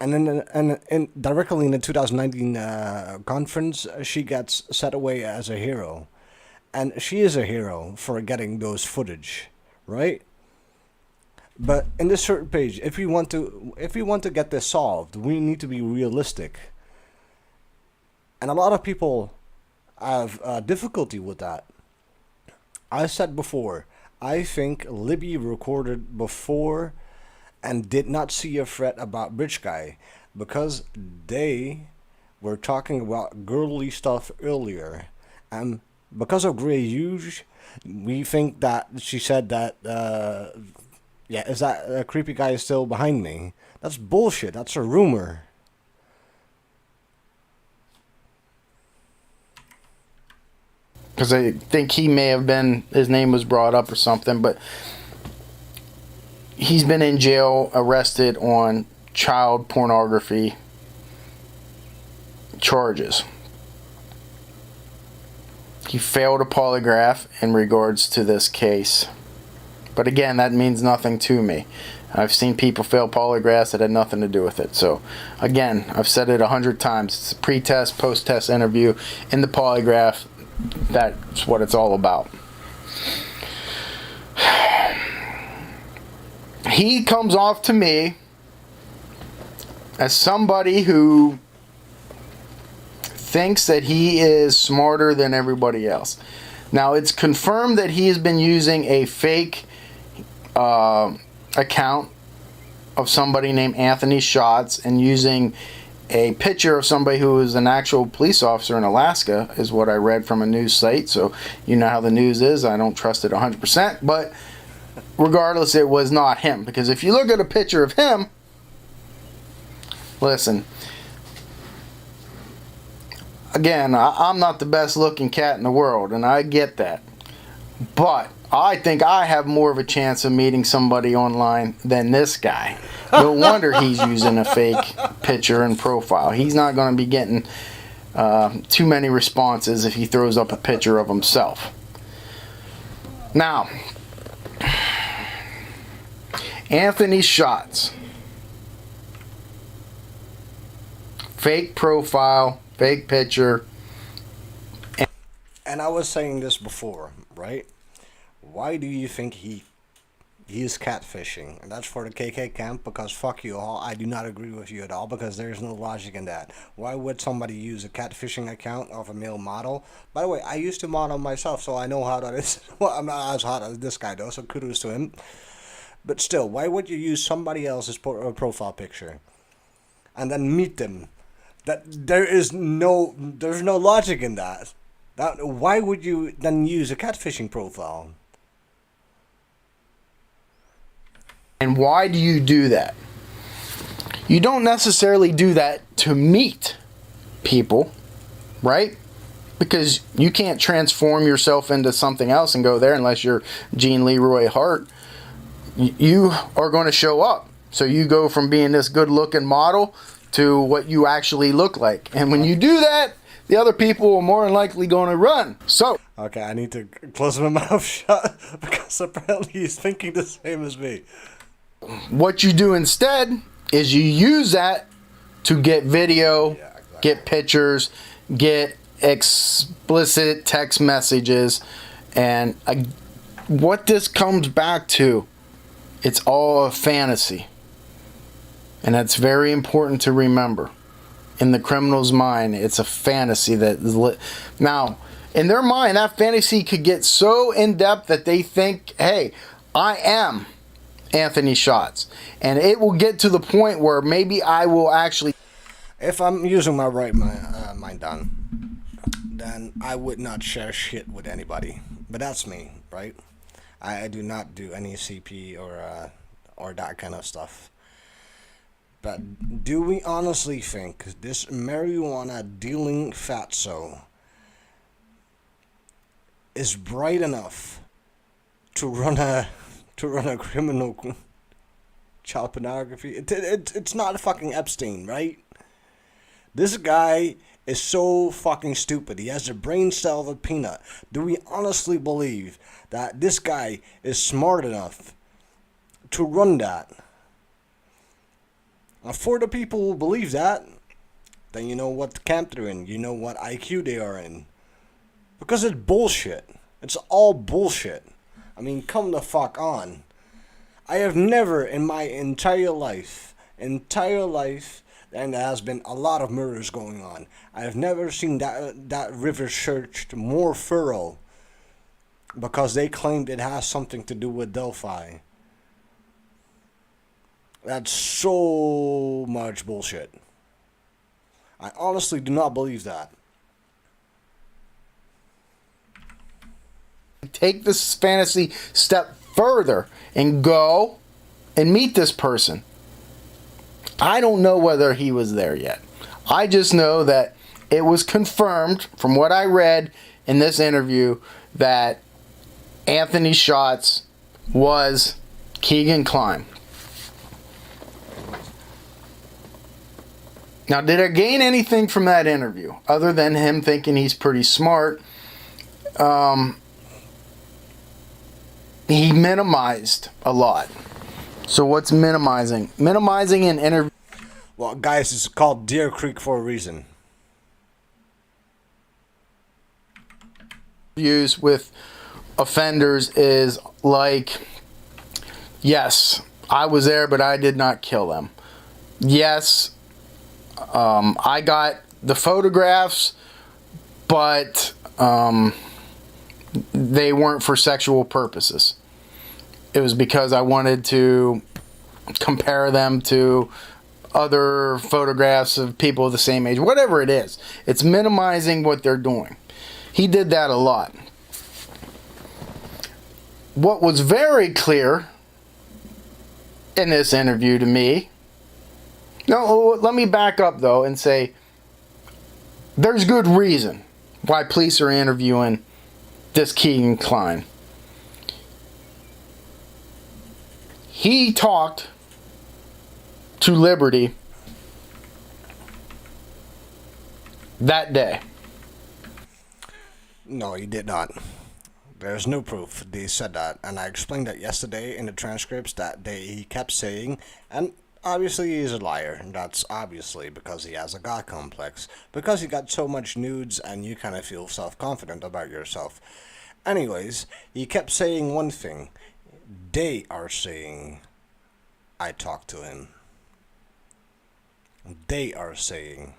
And then, directly in the 2019 conference, she gets set away as a hero. And she is a hero for getting those footage, right? But in this certain page, if we want to get this solved, we need to be realistic. And a lot of people have difficulty with that. I said before, I think Libby recorded before and did not see a threat about Bridge Guy because they were talking about girly stuff earlier. And because of Grey Huge, we think that she said that, is that creepy guy is still behind me? That's bullshit. That's a rumor. Because I think he may have been, his name was brought up or something, but he's been in jail, arrested on child pornography charges. He failed a polygraph in regards to this case. But again, that means nothing to me. I've seen people fail polygraphs that had nothing to do with it. So again, I've said it 100 times. It's a pre-test, post-test interview. In the polygraph, that's what it's all about. He comes off to me as somebody who thinks that he is smarter than everybody else. Now, it's confirmed that he has been using a fake account of somebody named Anthony Schatz and using a picture of somebody who is an actual police officer in Alaska, is what I read from a news site. So you know how the news is. I don't trust it 100%. But regardless, it was not him. Because if you look at a picture of him, listen, again, I'm not the best looking cat in the world, and I get that. But I think I have more of a chance of meeting somebody online than this guy. No wonder he's using a fake picture and profile. He's not going to be getting too many responses if he throws up a picture of himself. Now, Anthony Schatz. Fake profile, fake picture. And I was saying this before, right? Why do you think he is catfishing? And that's for the KK camp, because fuck you all. I do not agree with you at all, because there's no logic in that. Why would somebody use a catfishing account of a male model? By the way, I used to model myself, so I know how that is. Well, I'm not as hot as this guy though, so kudos to him. But still, why would you use somebody else's profile picture and then meet them? There's no logic in that. Why would you then use a catfishing profile? And why do you do that? You don't necessarily do that to meet people, right? Because you can't transform yourself into something else and go there unless you're Jean Leroy Hart. You are going to show up. So you go from being this good-looking model to what you actually look like. And when you do that, the other people are more than likely going to run. So, okay, I need to close my mouth shut because apparently he's thinking the same as me. What you do instead is you use that to get video, get pictures, get explicit text messages, and what this comes back to, it's all a fantasy. And that's very important to remember. In the criminal's mind, it's a fantasy that is lit. Now, in their mind, that fantasy could get so in-depth that they think, hey, I am Anthony Schatz. And it will get to the point where maybe I will actually... If I'm using my right mind on, then I would not share shit with anybody. But that's me, right? I do not do any CP or that kind of stuff. But do we honestly think this marijuana dealing fatso is bright enough to run a criminal child pornography? It's not a fucking Epstein, right? This guy is so fucking stupid. He has a brain cell of a peanut. Do we honestly believe that this guy is smart enough to run that? Now, for the people who believe that, then you know what camp they're in. You know what IQ they are in. Because it's bullshit. It's all bullshit. I mean, come the fuck on. I have never in my entire life, and there has been a lot of murders going on, I have never seen that river searched more thorough because they claimed it has something to do with Delphi. That's so much bullshit. I honestly do not believe that. Take this fantasy step further and go and meet this person. I don't know whether he was there yet. I just know that it was confirmed from what I read in this interview that Anthony Schatz was Keegan Kline. Now, did I gain anything from that interview other than him thinking he's pretty smart? He minimized a lot. So what's minimizing? Minimizing an interview. Well, guys, it's called Deer Creek for a reason. Interviews with offenders is like, yes, I was there, but I did not kill them. Yes, I got the photographs, but they weren't for sexual purposes. It was because I wanted to compare them to other photographs of people of the same age. Whatever it is, it's minimizing what they're doing. He did that a lot. What was very clear in this interview to me... No, let me back up though and say there's good reason why police are interviewing this Keegan Kline. He talked to Liberty that day. No, he did not. There's no proof they said that, and I explained that yesterday in the transcripts that he kept saying, and Obviously, he's a liar. That's obviously because he has a God complex. Because he got so much nudes and you kind of feel self-confident about yourself. Anyways, he kept saying one thing. They are saying I talked to him. They are saying.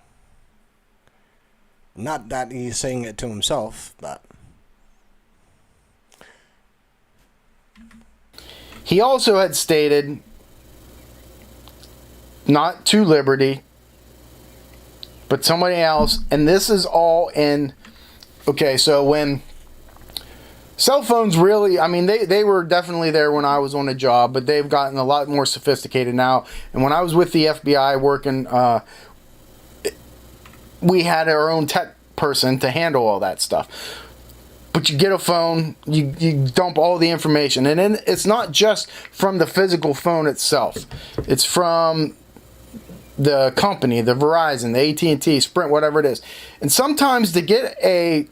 Not that he's saying it to himself, but... He also had stated, not to Liberty, but somebody else, and this is all in... Okay, so when... Cell phones really, I mean, they were definitely there when I was on a job, but they've gotten a lot more sophisticated now. And when I was with the FBI working, we had our own tech person to handle all that stuff. But you get a phone, you dump all the information. And then it's not just from the physical phone itself. It's from the company, the Verizon, the AT&T, Sprint, whatever it is. And sometimes to get a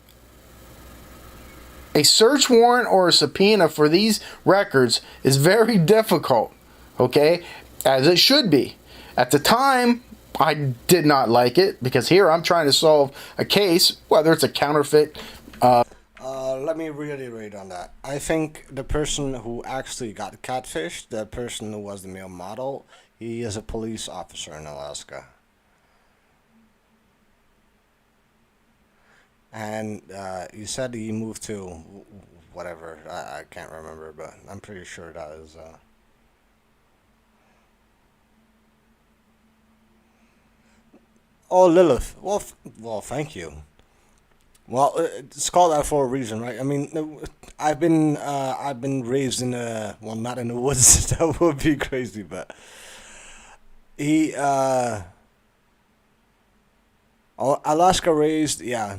search warrant or a subpoena for these records is very difficult, okay? As it should be. At the time, I did not like it, because here I'm trying to solve a case, whether it's a counterfeit. Let me reiterate on that. I think the person who actually got catfished, the person who was the male model, he is a police officer in Alaska. And he said he moved to whatever, I can't remember, but I'm pretty sure that is... Oh, Lilith. Well, thank you. Well, it's called that for a reason, right? I mean, I've been raised in a, well, not in the woods. That would be crazy, but he Alaska raised, yeah.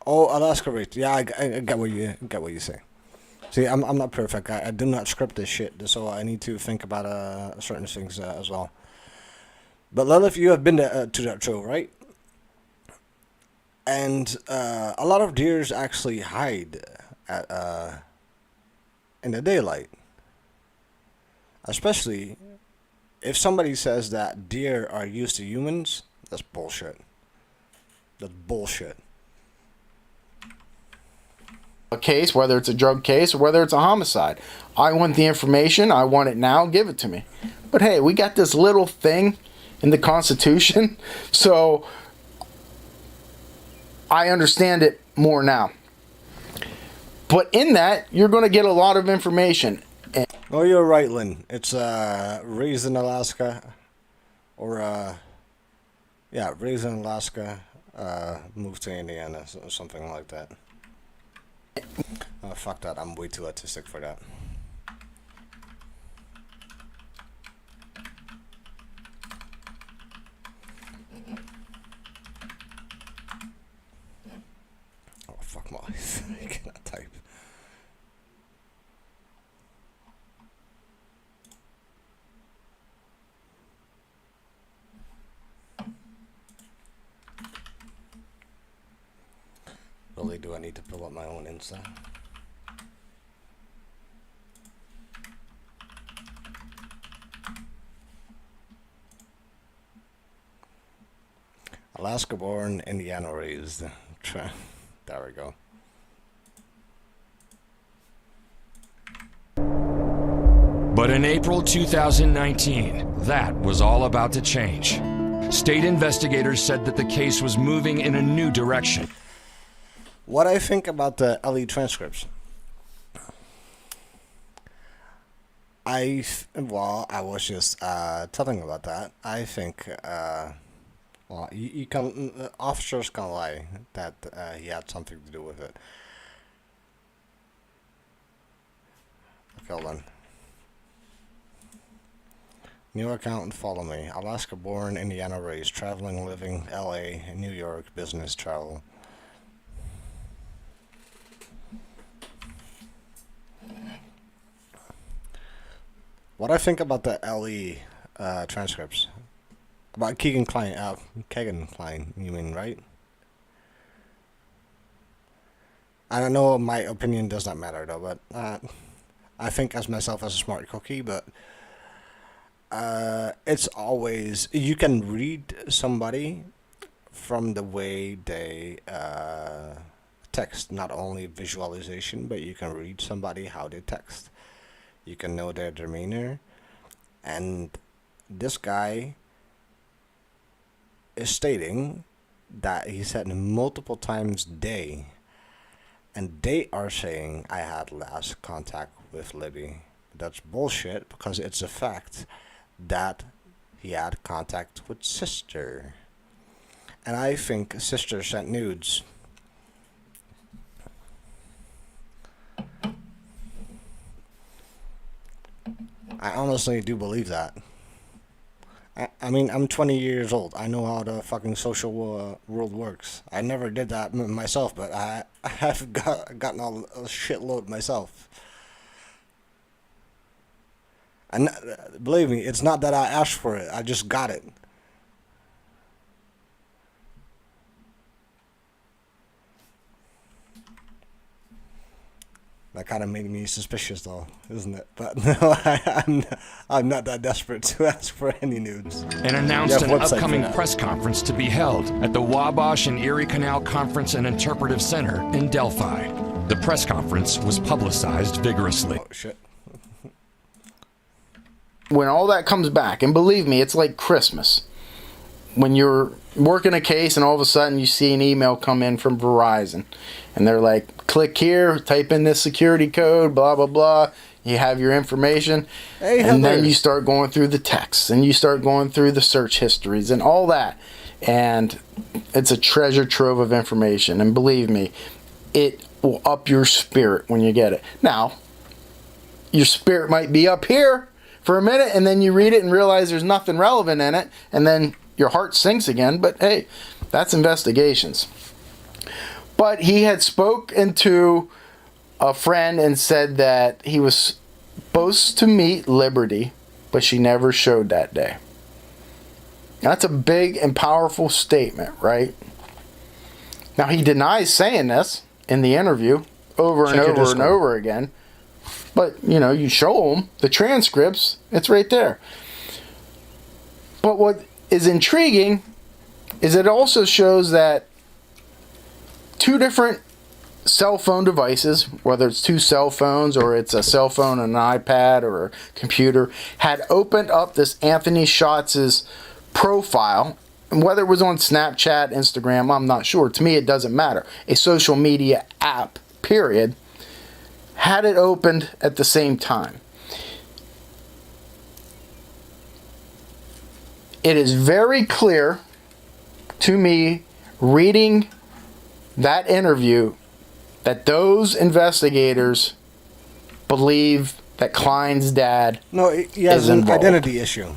Oh, Alaska raised, yeah. I get what you say. See, I'm not perfect. I do not script this shit, so I need to think about certain things as well. But Lilith, you have been to that trail, right? And a lot of deers actually hide at, in the daylight. Especially if somebody says that deer are used to humans, that's bullshit. That's bullshit. A case, whether it's a drug case or whether it's a homicide. I want the information. I want it now. Give it to me. But hey, we got this little thing in the Constitution, so I understand it more now. But in that, you're going to get a lot of information. Oh, you're right, Lynn. It's raised in Alaska, or yeah, raised in Alaska, moved to Indiana, something like that. Fuck that. I'm way too autistic for that. Oh, fuck my life. I cannot type. Really, do I need to fill up my own Insta? Alaska born, Indiana raised. There we go. But in April 2019, that was all about to change. State investigators said that the case was moving in a new direction. What I think about the LE transcripts. I was just telling about that. I think, well, you can, officers can lie that he had something to do with it. Okay, hold on. New account, follow me. Alaska born, Indiana raised, traveling, living, LA, New York, business, travel. What I think about the LE transcripts, about Keegan Klein, you mean, right? I don't know, my opinion does not matter though, but I think as myself as a smart cookie, but It's always, you can read somebody from the way they text, not only visualization, but you can read somebody how they text. You can know their demeanor. And this guy is stating that he said multiple times they. And they are saying, I had last contact with Libby. That's bullshit, because it's a fact that he had contact with sister. And I think sister sent nudes. I honestly do believe that. I mean, I'm 20 years old. I know how the fucking social world works. I never did that myself, but I have gotten a shitload myself. And believe me, it's not that I asked for it. I just got it. That kind of made me suspicious, though, isn't it? But no, I'm not that desperate to ask for any nudes. And announced an upcoming press conference to be held at the Wabash and Erie Canal Conference and Interpretive Center in Delphi. The press conference was publicized vigorously. Oh, shit. When all that comes back, and believe me, it's like Christmas. When you're working a case and all of a sudden you see an email come in from Verizon and they're like, click here, type in this security code, blah, blah, blah. You have your information. Hey, and then you start going through the texts and you start going through the search histories and all that. And it's a treasure trove of information. And believe me, it will up your spirit when you get it. Now, your spirit might be up here for a minute and then you read it and realize there's nothing relevant in it. And then your heart sinks again, but hey, that's investigations. But he had spoken to a friend and said that he was supposed to meet Liberty, but she never showed that day. That's a big and powerful statement, right? Now, he denies saying this in the interview over and over and over again. But, you know, you show them the transcripts, it's right there. But what is intriguing is it also shows that two different cell phone devices, whether it's two cell phones or it's a cell phone and an iPad or a computer, had opened up this Anthony Schatz's profile. And whether it was on Snapchat, Instagram, I'm not sure. To me, it doesn't matter. A social media app, period, had it opened at the same time. It is very clear to me, reading that interview, that those investigators believe that Klein's dad he has is an involved. identity issue.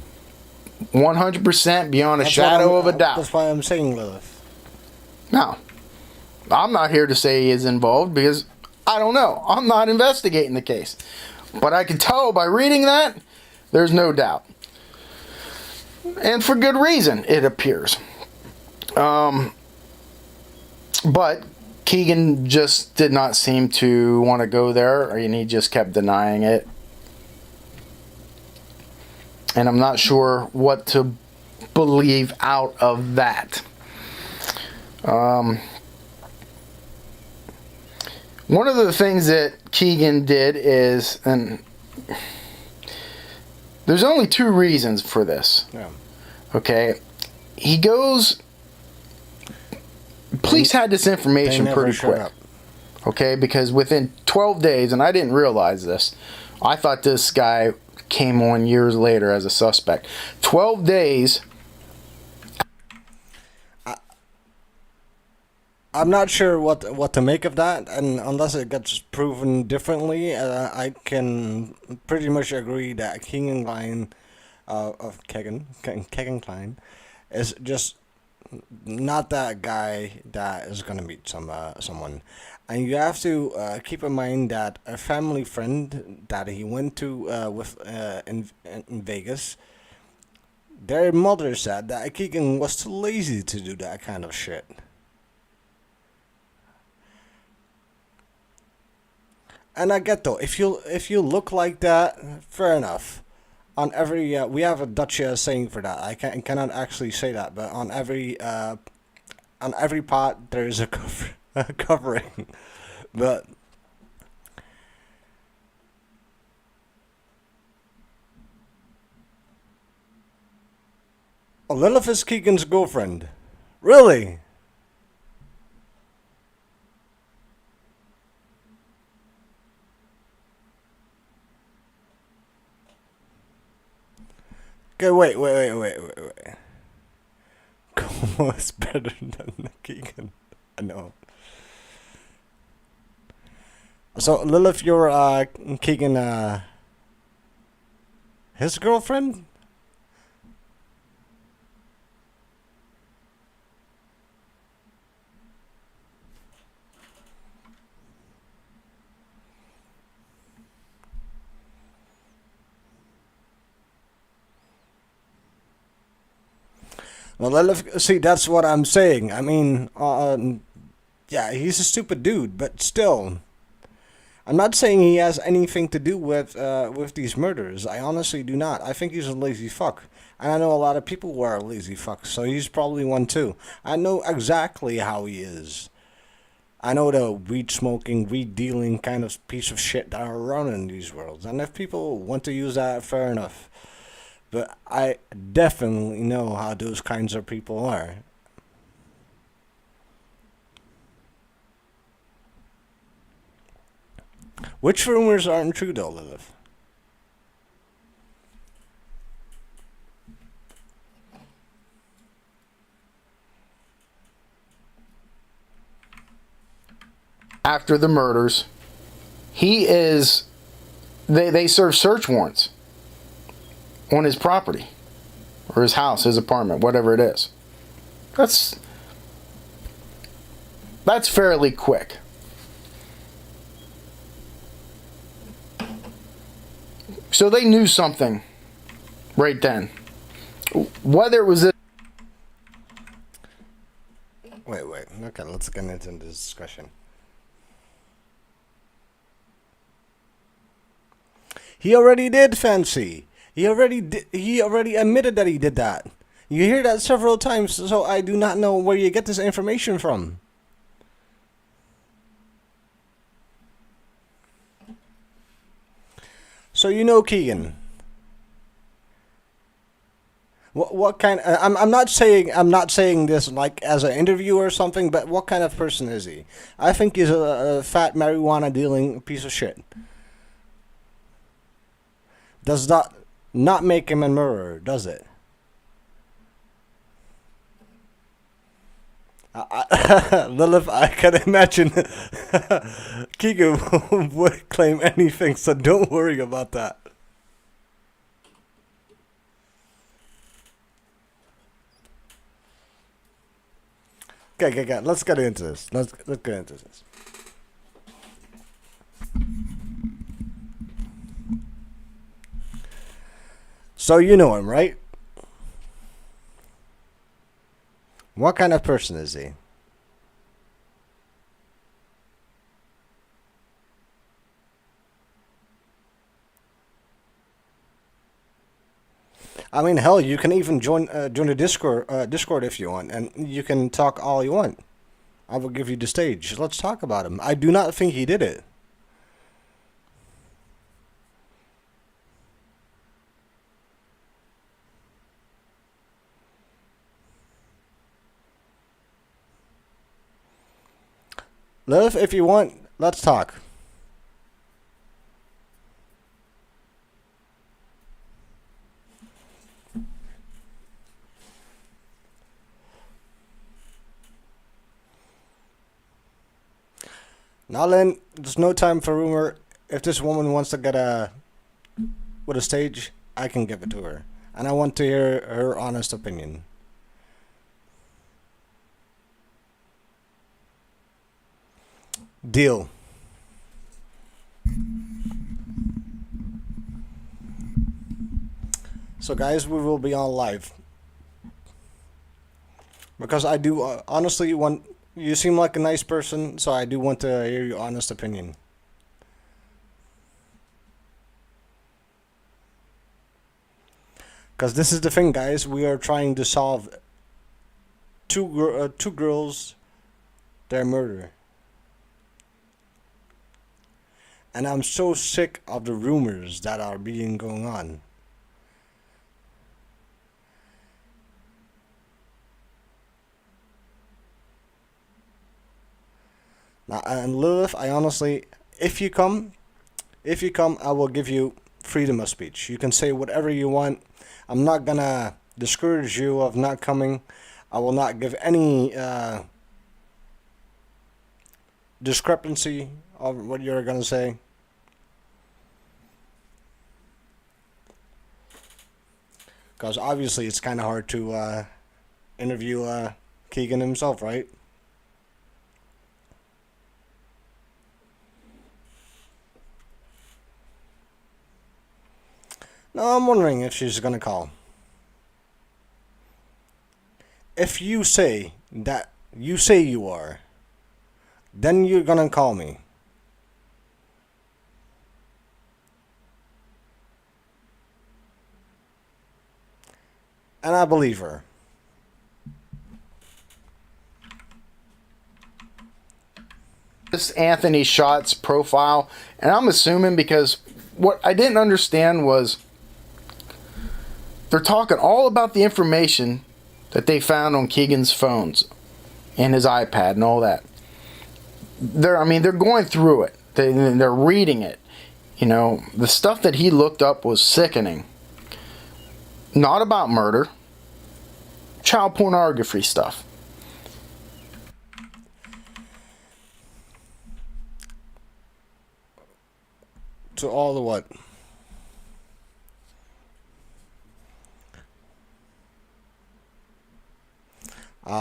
100% beyond a shadow of a doubt. That's why I'm saying, Lilith. Now, I'm not here to say he is involved because I don't know. I'm not investigating the case. But I can tell by reading that, there's no doubt. And for good reason, it appears. But Keegan just did not seem to want to go there, and he just kept denying it. And I'm not sure what to believe out of that. One of the things that Keegan did is, and there's only two reasons for this. Yeah. Okay. He goes, police had this information pretty quick. Okay, because within 12 days, and I didn't realize this, I thought this guy came on years later as a suspect. 12 days. I'm not sure what to make of that, and unless it gets proven differently, I can pretty much agree that Keegan Klein Keegan Klein is just not that guy that is gonna meet someone, and you have to keep in mind that a family friend that he went to in Vegas, their mother said that Keegan was too lazy to do that kind of shit. And I get though, if you look like that, fair enough. on every we have a Dutch saying for that. I cannot actually say that, but on every pot there is a covering. But Lilith is Keegan's girlfriend. Really? Okay, wait. Como is better than Keegan. I know. So, Lilith, you're Keegan, his girlfriend? Well, Lilith, see, that's what I'm saying. I mean, yeah, he's a stupid dude, but still. I'm not saying he has anything to do with these murders. I honestly do not. I think he's a lazy fuck. And I know a lot of people who are lazy fucks, so he's probably one too. I know exactly how he is. I know the weed smoking, weed dealing kind of piece of shit that are around in these worlds. And if people want to use that, fair enough. But I definitely know how those kinds of people are. Which rumors aren't true though, Lilith? After the murders, they serve search warrants on his property or his house, his apartment, whatever it is. That's fairly quick. So they knew something right then. Whether it was this. Wait. Okay, let's get into this discussion. He already did, Fancy. He already admitted that he did that. You hear that several times, so I do not know where you get this information from. So you know Keegan. What kind? I'm not saying this like as an interview or something, but what kind of person is he? I think he's a fat marijuana dealing piece of shit. Does that not make him a murderer, does it? Lilith, I can imagine Keegan would claim anything, so don't worry about that. Okay. Let's get into this. Let's get into this. So you know him, right? What kind of person is he? I mean, hell, you can even join the Discord if you want, and you can talk all you want. I will give you the stage. Let's talk about him. I do not think he did it. Lilith, if you want, let's talk. Now then, there's no time for rumor. If this woman wants to get with a stage, I can give it to her. And I want to hear her honest opinion. Deal. So guys, we will be on live. Because I do honestly want... You seem like a nice person, so I do want to hear your honest opinion. Because this is the thing, guys. We are trying to solve two girls, their murder. And I'm so sick of the rumors that are being going on. Now, and Lilith, I honestly, if you come, I will give you freedom of speech. You can say whatever you want. I'm not gonna discourage you of not coming. I will not give any discrepancy of what you're gonna say. Because obviously it's kind of hard to interview Keegan himself, right? No, I'm wondering if she's gonna call. If you say that you are, then you're gonna call me. And I believe her. This Anthony Schott's profile, and I'm assuming because what I didn't understand was they're talking all about the information that they found on Keegan's phones and his iPad and all that. They're going through it. They're reading it. You know, the stuff that he looked up was sickening. Not about murder. Child pornography stuff. To all the what?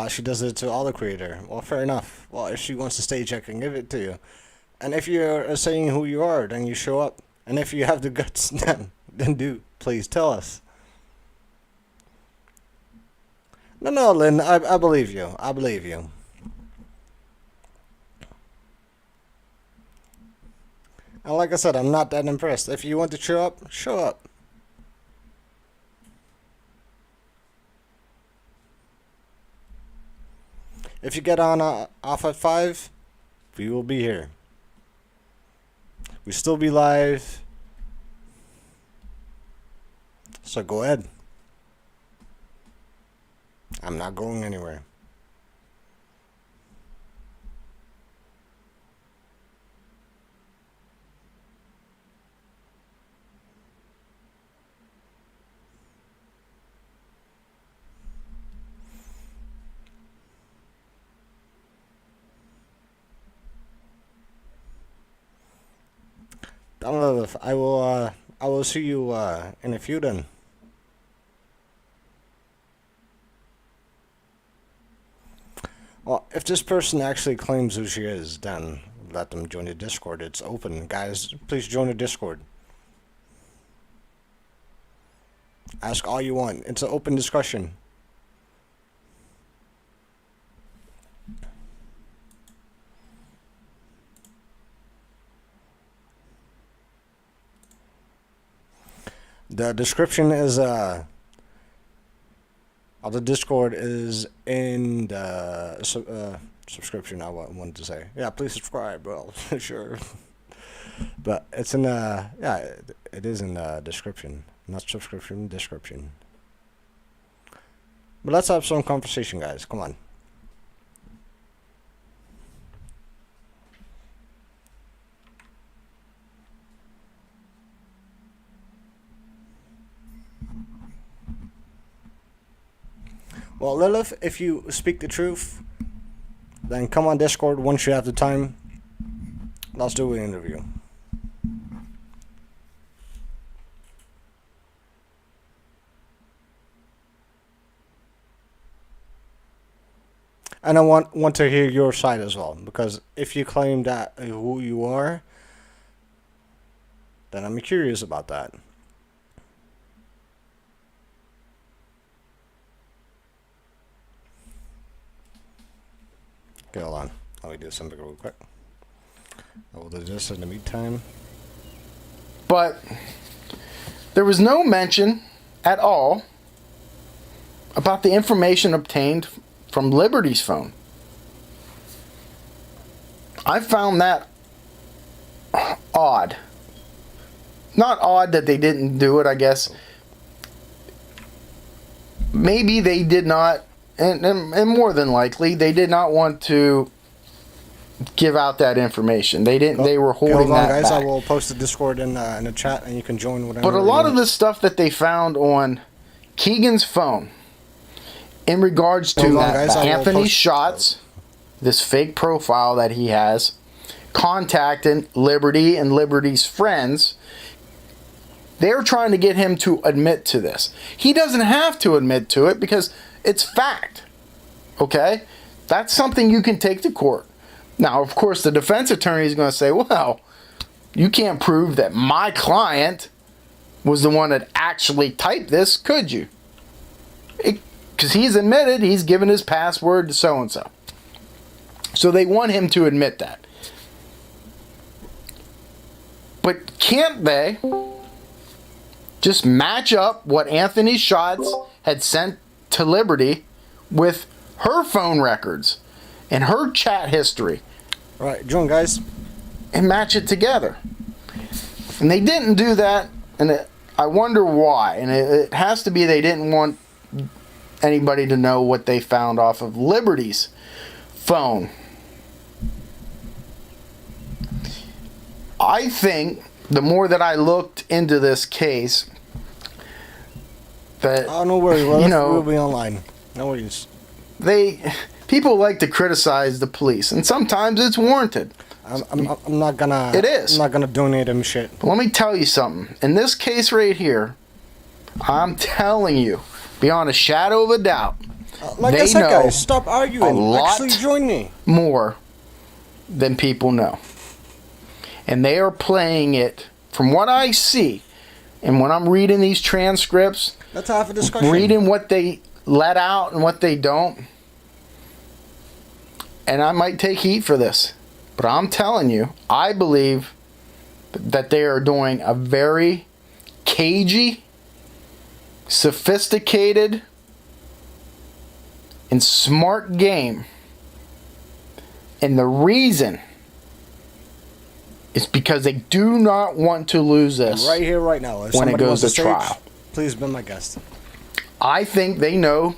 She does it to all the creator. Well, fair enough. Well, if she wants to stay check and give it to you. And if you're saying who you are, then you show up. And if you have the guts, then do. Please tell us. No, Lynn, I believe you. I believe you. And like I said, I'm not that impressed. If you want to show up, show up. If you get on off at 5, we will be here. We still be live. So go ahead. I'm not going anywhere. I will see you in a few then. Well, if this person actually claims who she is, then let them join the Discord. It's open, guys. Please join the Discord. Ask all you want. It's an open discussion. The description is of the Discord is in the subscription. I wanted to say, yeah, please subscribe. Well, sure, but it's in yeah, it is in the description, not subscription, description. But let's have some conversation, guys. Come on. Well, Lilith, if you speak the truth, then come on Discord once you have the time. Let's do an interview. And I want to hear your side as well, because if you claim that who you are, then I'm curious about that. Okay, hold on. Let me do something real quick. I will do this in the meantime. But there was no mention at all about the information obtained from Liberty's phone. I found that odd. Not odd that they didn't do it, I guess. Maybe they did not, and more than likely, they did not want to give out that information. They didn't. They were holding that guys, back. I will post the Discord in the chat, and you can join whatever. But a lot of the stuff that they found on Keegan's phone, in regards to Anthony's shots, this fake profile that he has, contacting Liberty and Liberty's friends, they're trying to get him to admit to this. He doesn't have to admit to it because it's fact. Okay? That's something you can take to court. Now, of course, the defense attorney is going to say, well, you can't prove that my client was the one that actually typed this, could you? Because he's admitted he's given his password to so-and-so. So they want him to admit that. But can't they just match up what Anthony Schatz had sent to Liberty with her phone records and her chat history? Right, join, guys. And match it together. And they didn't do that, and I wonder why. And it has to be they didn't want anybody to know what they found off of Liberty's phone. I think the more that I looked into this case, that no worries, we'll be online. No worries. People like to criticize the police, and sometimes it's warranted. I'm not gonna. It is. I'm not gonna donate them shit. But let me tell you something. In this case right here, I'm telling you, beyond a shadow of a doubt, like I said, guys, stop arguing. Actually, join me. More than people know. And they are playing it, from what I see, and when I'm reading these transcripts, let's have a discussion. Reading what they let out and what they don't, and I might take heat for this, but I'm telling you, I believe that they are doing a very cagey, sophisticated, and smart game. And the reason is because they do not want to lose this right here, right now. If when it goes to stage, trial. Please be my guest. I think they know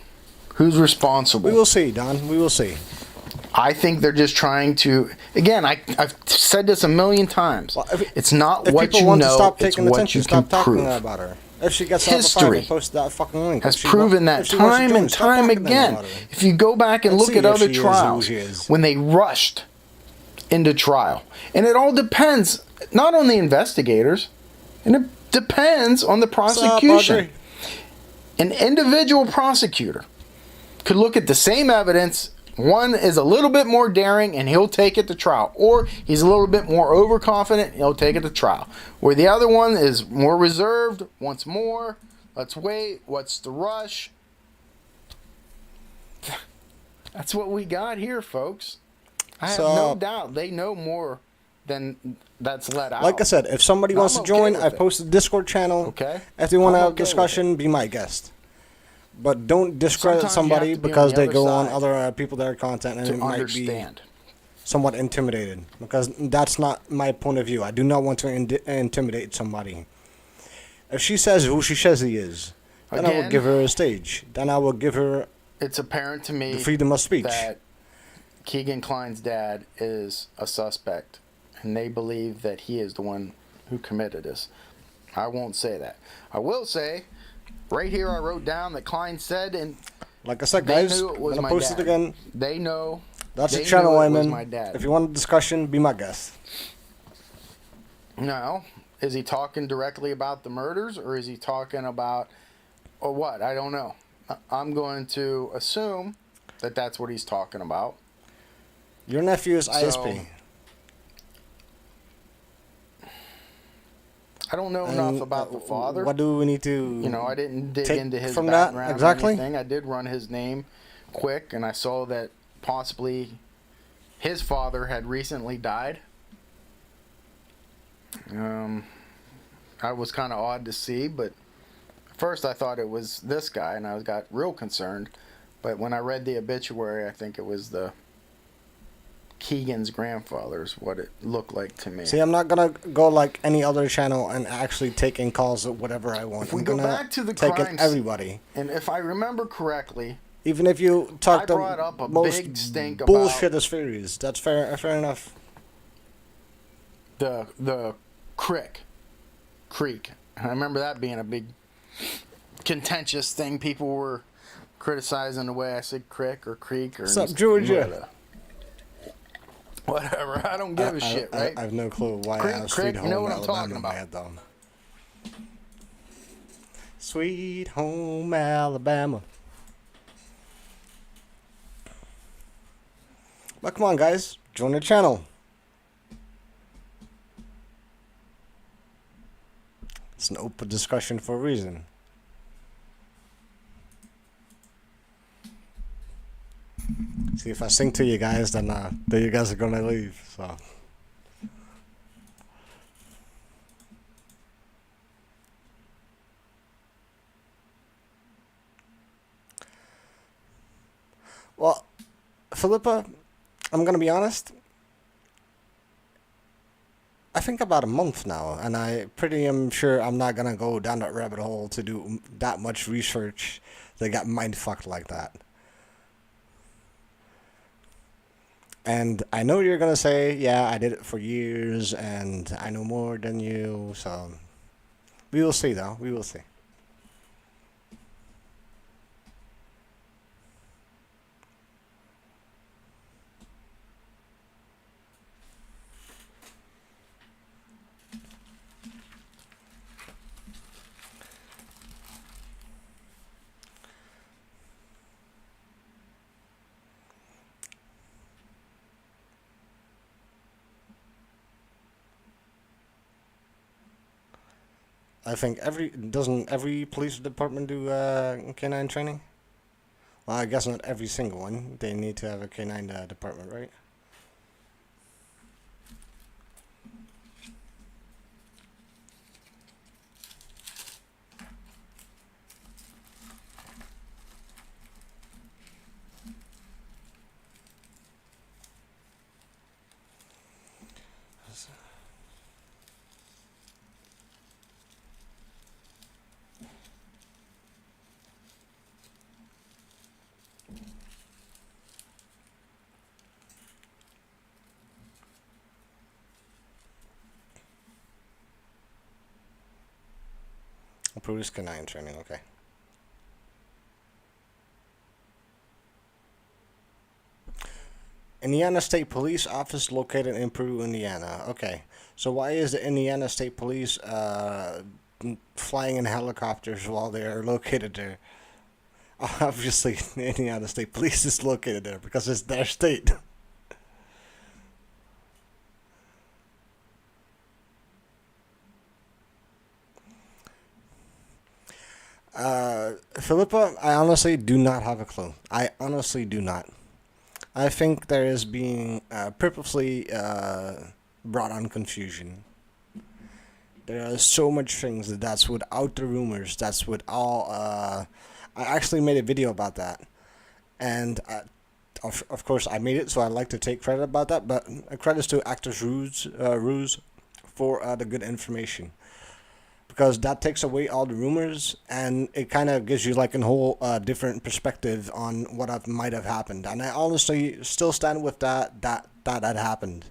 who's responsible. We will see, Don. We will see. I think they're just trying to. Again, I've said this a million times. Well, it's not what you know; it's what you can prove. About her. If she gets history post that fucking link. has proven that time and time again. If you go back and look at other trials, when they rushed into trial, and it all depends not on the investigators, and it depends on the prosecution. An individual prosecutor could look at the same evidence. One is a little bit more daring and he'll take it to trial. Or he's a little bit more overconfident and he'll take it to trial. Where the other one is more reserved, wants more, let's wait, what's the rush? That's what we got here, folks. I have no doubt they know more than that's let out. Like I said, if somebody wants to join, I posted the Discord channel. Okay. If they want to have a discussion, be my guest. But don't discredit somebody because they go on other people that are content and it might be somewhat intimidated. Because that's not my point of view. I do not want to intimidate somebody. If she says who she says he is, then I will give her a stage. Then I will give her. It's apparent to me the freedom of speech that Keegan Klein's dad is a suspect, and they believe that he is the one who committed this. I won't say that. I will say. Right here, I wrote down that Klein said, and like I said, guys, I'm gonna post it again. They know. That's the channel I'm in. If you want a discussion, be my guest. Now, is he talking directly about the murders, or is he talking about, or what? I don't know. I'm going to assume that that's what he's talking about. Your nephew is ISP. I don't know enough about the father. What do we need to? I didn't dig into his from background that exactly. Or anything. I did run his name quick, and I saw that possibly his father had recently died. That was kind of odd to see, but First, I thought it was this guy, and I got real concerned. But when I read the obituary, I think it was the Keegan's grandfather's what it looked like to me. See, I'm not gonna go like any other channel and actually take in calls of whatever I want. If we I'm go gonna back to the take in crimes, everybody. and if I remember correctly, Even if you talk I the brought up a most big stink bullshit as theories, that's fair enough. the creek. I remember that being a big contentious thing. People were criticizing the way I said crick or creek or What's up, Georgia? Whatever. I don't give a shit, right? I have no clue why I have Sweet Home you know what I'm Alabama talking in my about. head, though. Sweet Home Alabama. But come on, guys, join the channel. It's an open discussion for a reason. See, if I sing to you guys, then you guys are gonna leave. So. Well, Philippa, I'm gonna be honest. I think about a month now, and I pretty am sure I'm not gonna go down that rabbit hole to do that much research that got mind fucked like that. And I know you're gonna say, yeah, I did it for years, and I know more than you, so we will see, though. We will see. I think doesn't every police department do canine training? Well, I guess not every single one. They need to have a canine department, right? Police canine training, okay. Indiana State Police Office located in Peru, Indiana. Okay, so why is the Indiana State Police flying in helicopters while they are located there? Obviously, the Indiana State Police is located there because it's their state. Philippa, I honestly do not have a clue. I honestly do not. I think there is being purposely brought on confusion. There are so much things that's without the rumors. That's with all. I actually made a video about that, and of course I made it, so I'd like to take credit about that. But credits to Actors Ruse for the good information. Because that takes away all the rumors, and it kind of gives you like a whole different perspective on what might have happened. And I honestly still stand with that happened.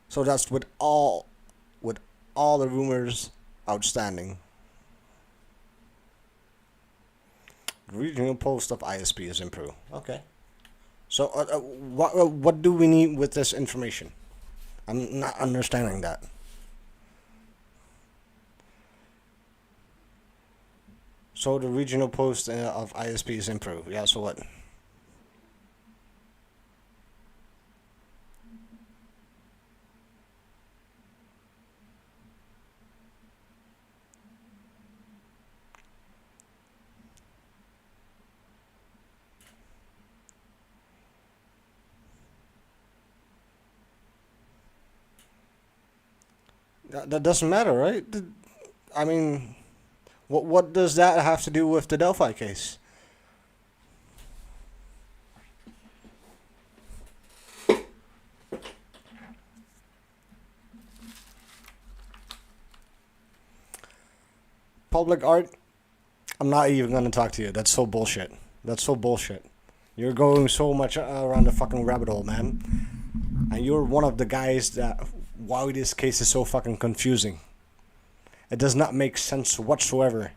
So that's with all the rumors outstanding. The regional post of ISP is improved. Okay. So, what do we need with this information? I'm not understanding that. So, the regional post of ISP is improved. Yeah, so what? That doesn't matter, right? I mean, what does that have to do with the Delphi case? Public art, I'm not even going to talk to you. That's so bullshit. That's so bullshit. You're going so much around the fucking rabbit hole, man. And you're one of the guys that why this case is so fucking confusing. It does not make sense whatsoever.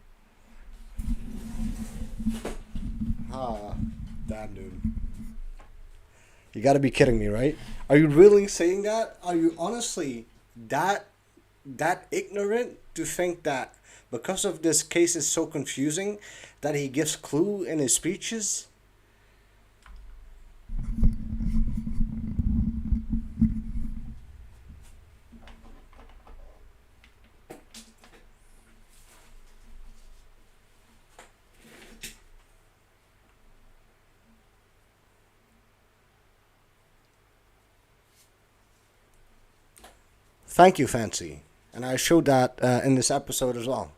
Ah, damn, dude. You gotta be kidding me, right? Are you really saying that? Are you honestly that ignorant to think that because of this case is so confusing that he gives clue in his speeches? Thank you, Fancy. And I showed that in this episode as well.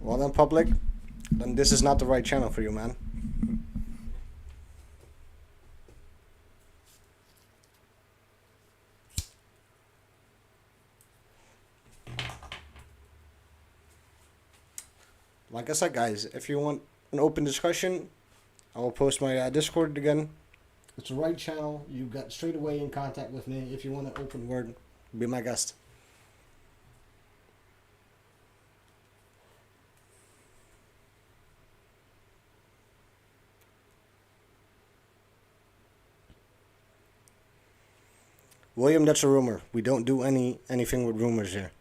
Well then, public, then this is not the right channel for you, man. Like I said, guys, if you want an open discussion, I will post my Discord again. It's the right channel. You got straight away in contact with me. If you want an open word, be my guest. William, that's a rumor. We don't do anything with rumors here.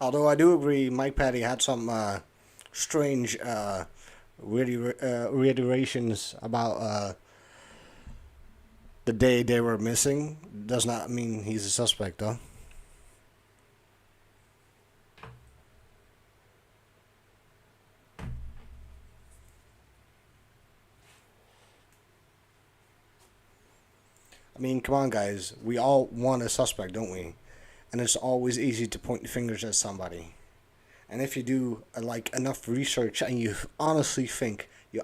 Although I do agree, Mike Patty had some strange reiterations about the day they were missing. Does not mean he's a suspect, though. I mean, come on, guys. We all want a suspect, don't we? And it's always easy to point the fingers at somebody. And if you do like enough research and you honestly think you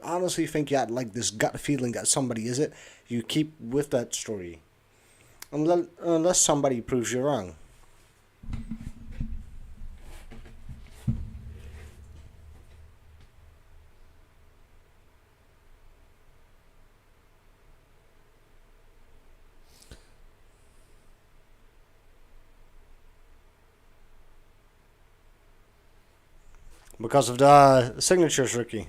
had like this gut feeling that somebody is it, you keep with that story. Unless somebody proves you wrong. Because of the signatures, Ricky.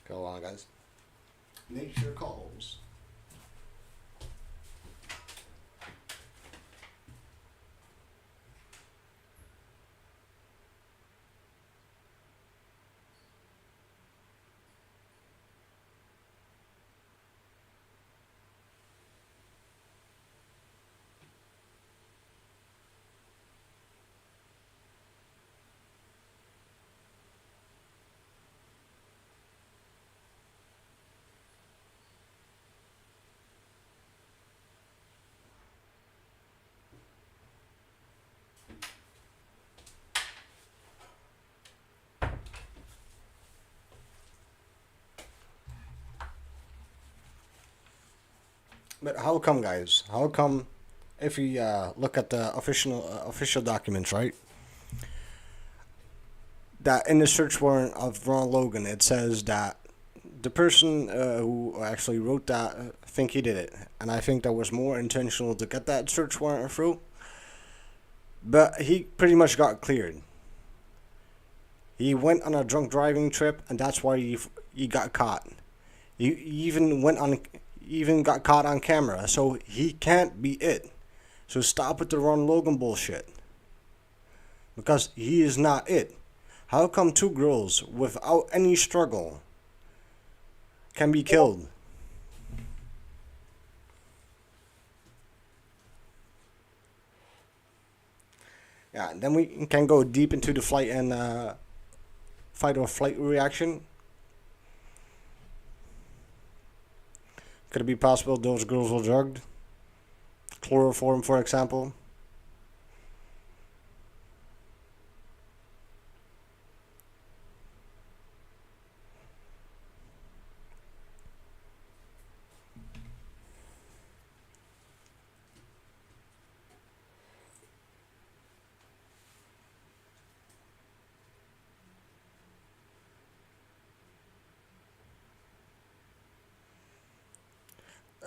Go on, guys. Nature calls. But how come, guys? How come, if we look at the official documents, right? That in the search warrant of Ron Logan, it says that the person who actually wrote that think he did it, and I think that was more intentional to get that search warrant through. But he pretty much got cleared. He went on a drunk driving trip, and that's why he got caught. He even got caught on camera, so he can't be it. So stop with the Ron Logan bullshit, because he is not it. How come two girls without any struggle can be killed? Yeah, and then we can go deep into the flight and fight or flight reaction. Could it be possible those girls were drugged? Chloroform, for example.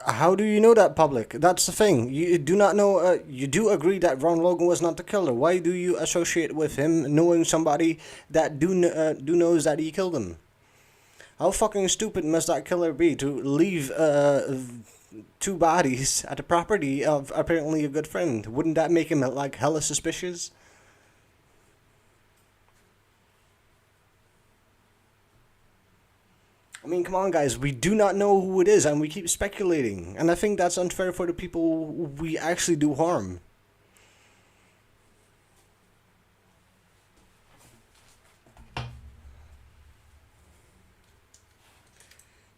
How do you know that, public? That's the thing. You do not know. You do agree that Ron Logan was not the killer. Why do you associate with him knowing somebody that do knows that he killed him? How fucking stupid must that killer be to leave two bodies at the property of apparently a good friend? Wouldn't that make him like hella suspicious? I mean, come on, guys. We do not know who it is, and we keep speculating. And I think that's unfair for the people we actually do harm.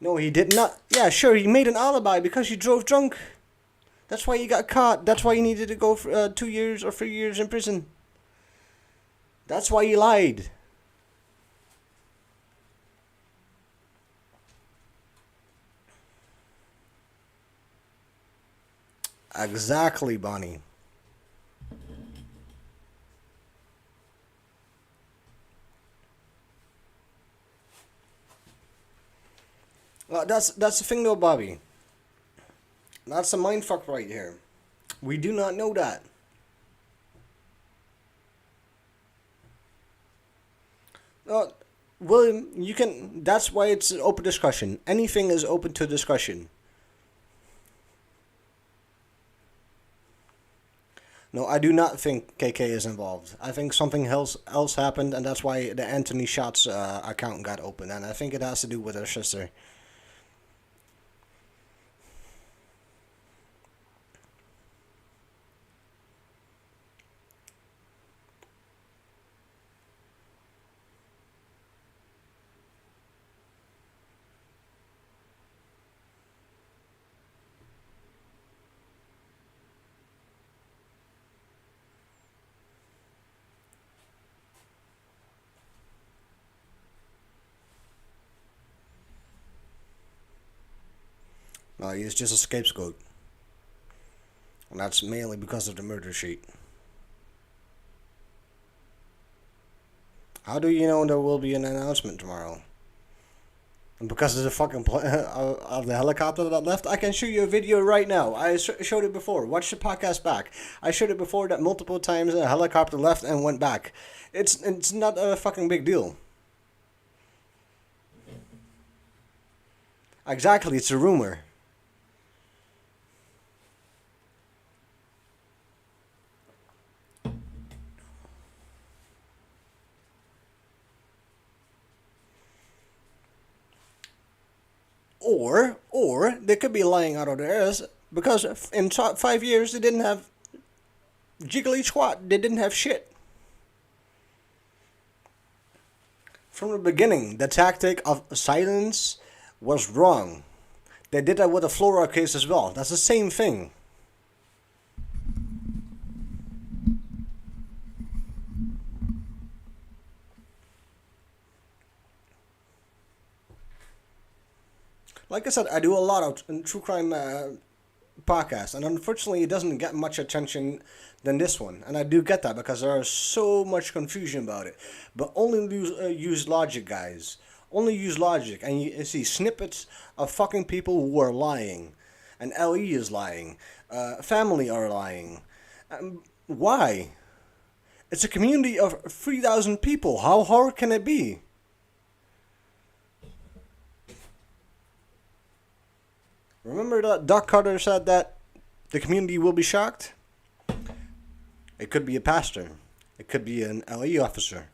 No, he did not. Yeah, sure, he made an alibi because he drove drunk. That's why he got caught. That's why he needed to go for 2 years or 3 years in prison. That's why he lied. Exactly, Bonnie. Well, that's the thing though, Bobby. That's a mindfuck right here. We do not know that. William, you can. That's why it's an open discussion. Anything is open to discussion. No, I do not think KK is involved. I think something else happened, and that's why the Anthony Shots account got open. And I think it has to do with her sister. He's just a scapegoat. And that's mainly because of the murder sheet. How do you know there will be an announcement tomorrow? And because of the fucking of the helicopter that left, I can show you a video right now. I showed it before. Watch the podcast back. I showed it before that multiple times a helicopter left and went back. It's not a fucking big deal. Exactly, it's a rumor. Or they could be lying out of their ass because in 5 years they didn't have jiggly squat. They didn't have shit. From the beginning, the tactic of silence was wrong. They did that with the Flora case as well. That's the same thing. Like I said, I do a lot of true crime podcast, and unfortunately it doesn't get much attention than this one, and I do get that because there is so much confusion about it. But only use logic, guys. Only use logic, and you see snippets of fucking people who are lying, and LE is lying, family are lying. Why? It's a community of 3,000 people. How hard can it be? Remember that Doc Carter said that the community will be shocked? It could be a pastor. It could be an LA officer.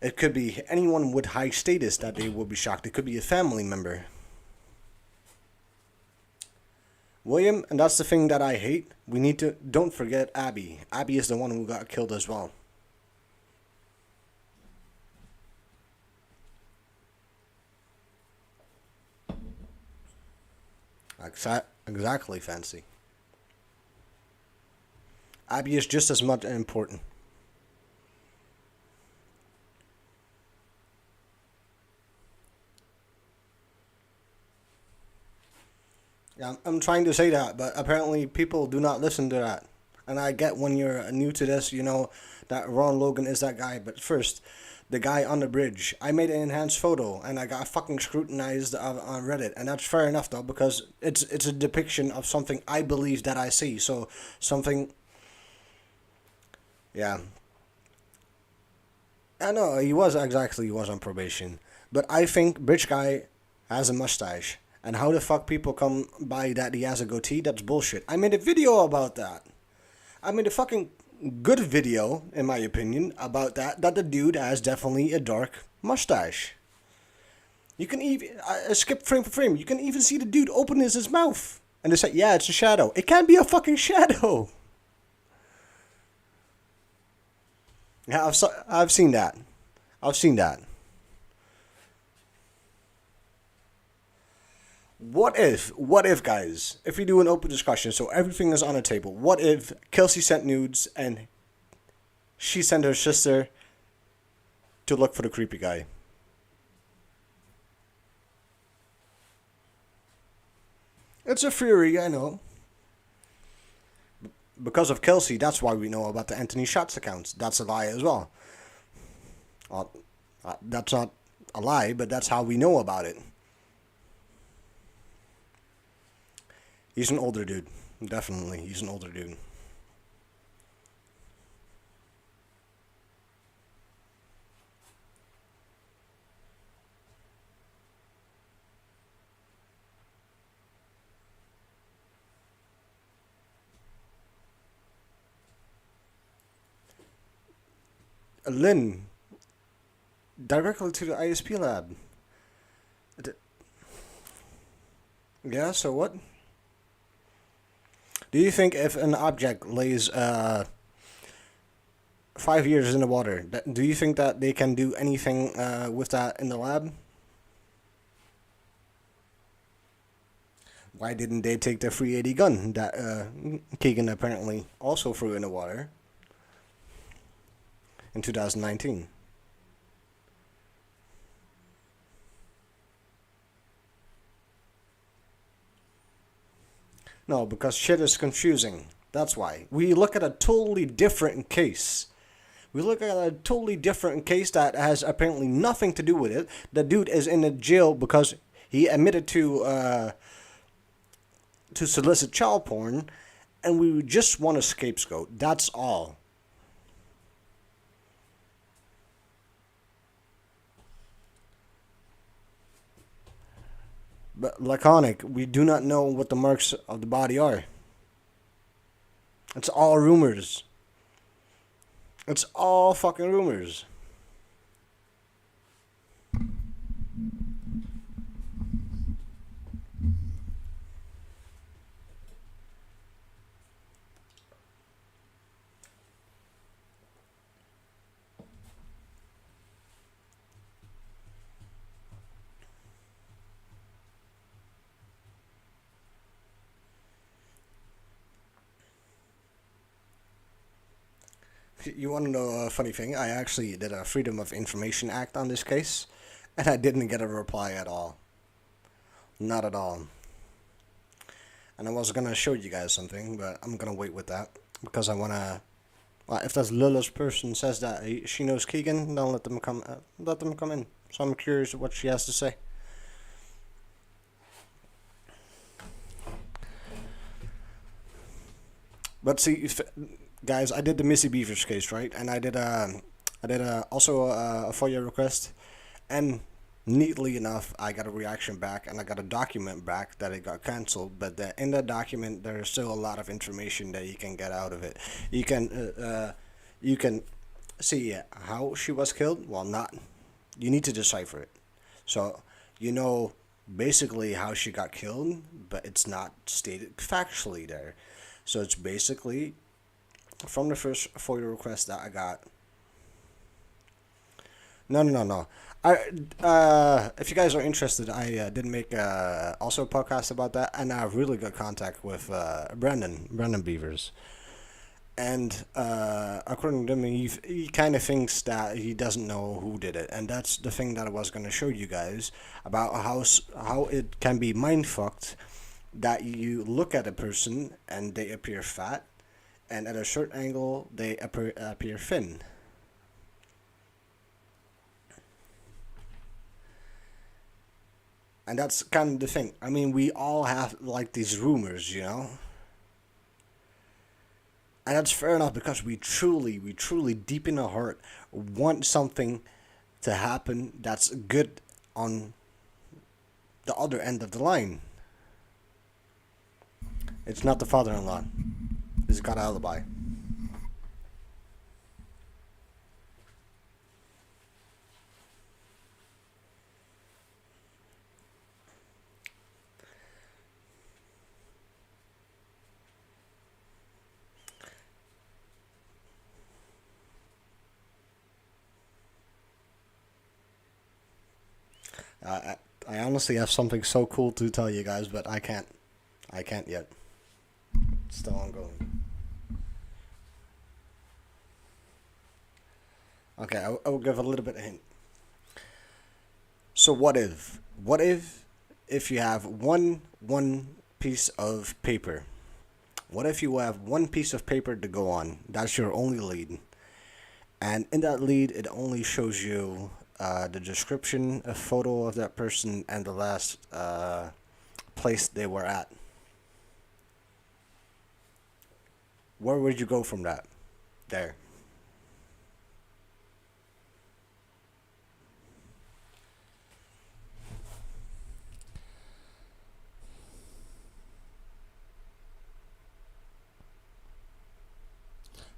It could be anyone with high status that they will be shocked. It could be a family member. William, and that's the thing that I hate. We need to, don't forget Abby. Abby is the one who got killed as well. Exactly, Fancy. Abby is just as much important. Yeah, I'm trying to say that, but apparently people do not listen to that. And I get when you're new to this, you know, that Ron Logan is that guy. But first, the guy on the bridge. I made an enhanced photo, and I got fucking scrutinized on Reddit. And that's fair enough, though, because it's a depiction of something I believe that I see. So, something... Yeah. I know, he was on probation. But I think Bridge Guy has a mustache. And how the fuck people come by that he has a goatee, that's bullshit. I made a video about that. I made a fucking good video, in my opinion, about that the dude has definitely a dark mustache. You can even, skip frame for frame, you can even see the dude open his mouth. And they say, yeah, it's a shadow. It can't be a fucking shadow. Yeah, I've seen that. I've seen that. What if, guys, if we do an open discussion, so everything is on the table, what if Kelsey sent nudes and she sent her sister to look for the creepy guy? It's a theory, I know. Because of Kelsey, that's why we know about the Anthony Shots accounts. That's a lie as well. Well, that's not a lie, but that's how we know about it. He's an older dude. Definitely, he's an older dude. Lynn, directly to the ISP lab. Yeah, so what? Do you think if an object lays 5 years in the water, do you think that they can do anything with that in the lab? Why didn't they take the 380 gun that Keegan apparently also threw in the water in 2019? No, because shit is confusing. That's why. We look at a totally different case. We look at a totally different case that has apparently nothing to do with it. The dude is in a jail because he admitted to solicit child porn, and we just want a scapegoat. That's all. But laconic, we do not know what the marks of the body are. It's all rumors. It's all fucking rumors. You want to know a funny thing? I actually did a Freedom of Information Act on this case, and I didn't get a reply at all. Not at all. And I was gonna show you guys something, but I'm gonna wait with that because I wanna. Well, if that Lilith's person says that she knows Keegan, then let them come. Let them come in. So I'm curious what she has to say. But see, guys, I did the Missy Beavers case, right? And I did also a FOIA request, and neatly enough, I got a reaction back, and I got a document back that it got canceled. But in that document, there's still a lot of information that you can get out of it. You can see how she was killed. Well, not. You need to decipher it. So you know basically how she got killed, but it's not stated factually there. So it's basically from the first FOIA request that I got. No. If you guys are interested, I did make also a podcast about that, and I have really good contact with Brandon Beavers. And according to him, he kind of thinks that he doesn't know who did it, and that's the thing that I was going to show you guys about how it can be mind-fucked that you look at a person and they appear fat, and at a certain angle they appear thin. And that's kind of the thing. I mean, we all have like these rumors, you know? And that's fair enough because we truly deep in our heart want something to happen that's good on the other end of the line. It's not the father-in-law. He's got an alibi. I honestly have something so cool to tell you guys, but I can't yet. It's still ongoing. Okay, I will give a little bit of hint. So what if you have one piece of paper? What if you have one piece of paper to go on? That's your only lead. And in that lead, it only shows you the description, a photo of that person, and the last place they were at. Where would you go from that? There.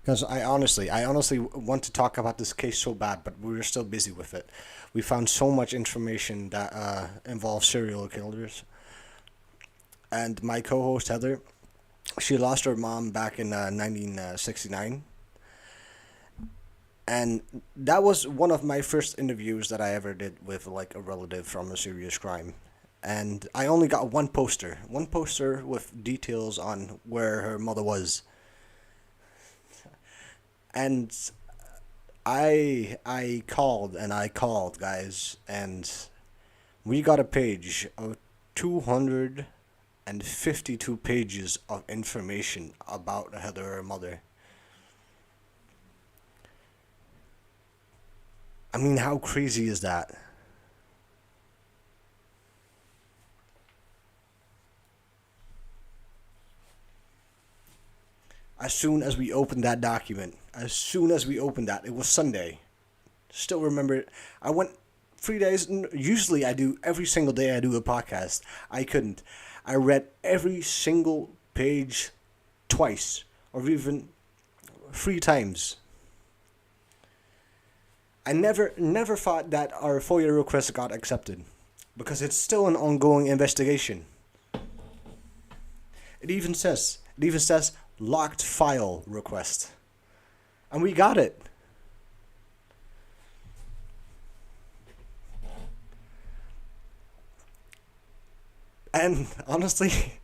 Because I honestly want to talk about this case so bad, but we were still busy with it. We found so much information that involves serial killers. And my co-host Heather, she lost her mom back in 1969. And that was one of my first interviews that I ever did with like a relative from a serious crime. And I only got one poster with details on where her mother was. And I called, guys, and we got a page of 252 pages of information about Heather, her mother. I mean, how crazy is that? As soon as we opened that document, it was Sunday. Still remember it. I went 3 days. Usually I do every single day I do a podcast. I couldn't. I read every single page twice or even 3 times. I never thought that our FOIA request got accepted because it's still an ongoing investigation. It even says locked file request. And we got it. And honestly,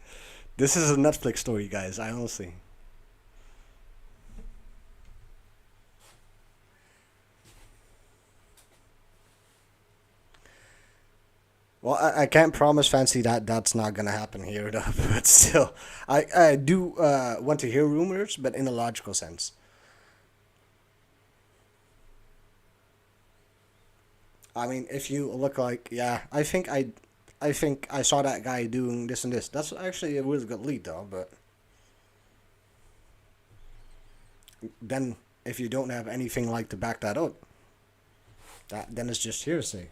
this is a Netflix story, guys. Well, I can't promise Fancy that that's not gonna happen here, though. But still, I do want to hear rumors, but in a logical sense. I mean, if you look like, yeah, I think I saw that guy doing this and this. That's actually a really good lead, though. But then, if you don't have anything like to back that up, then it's just hearsay.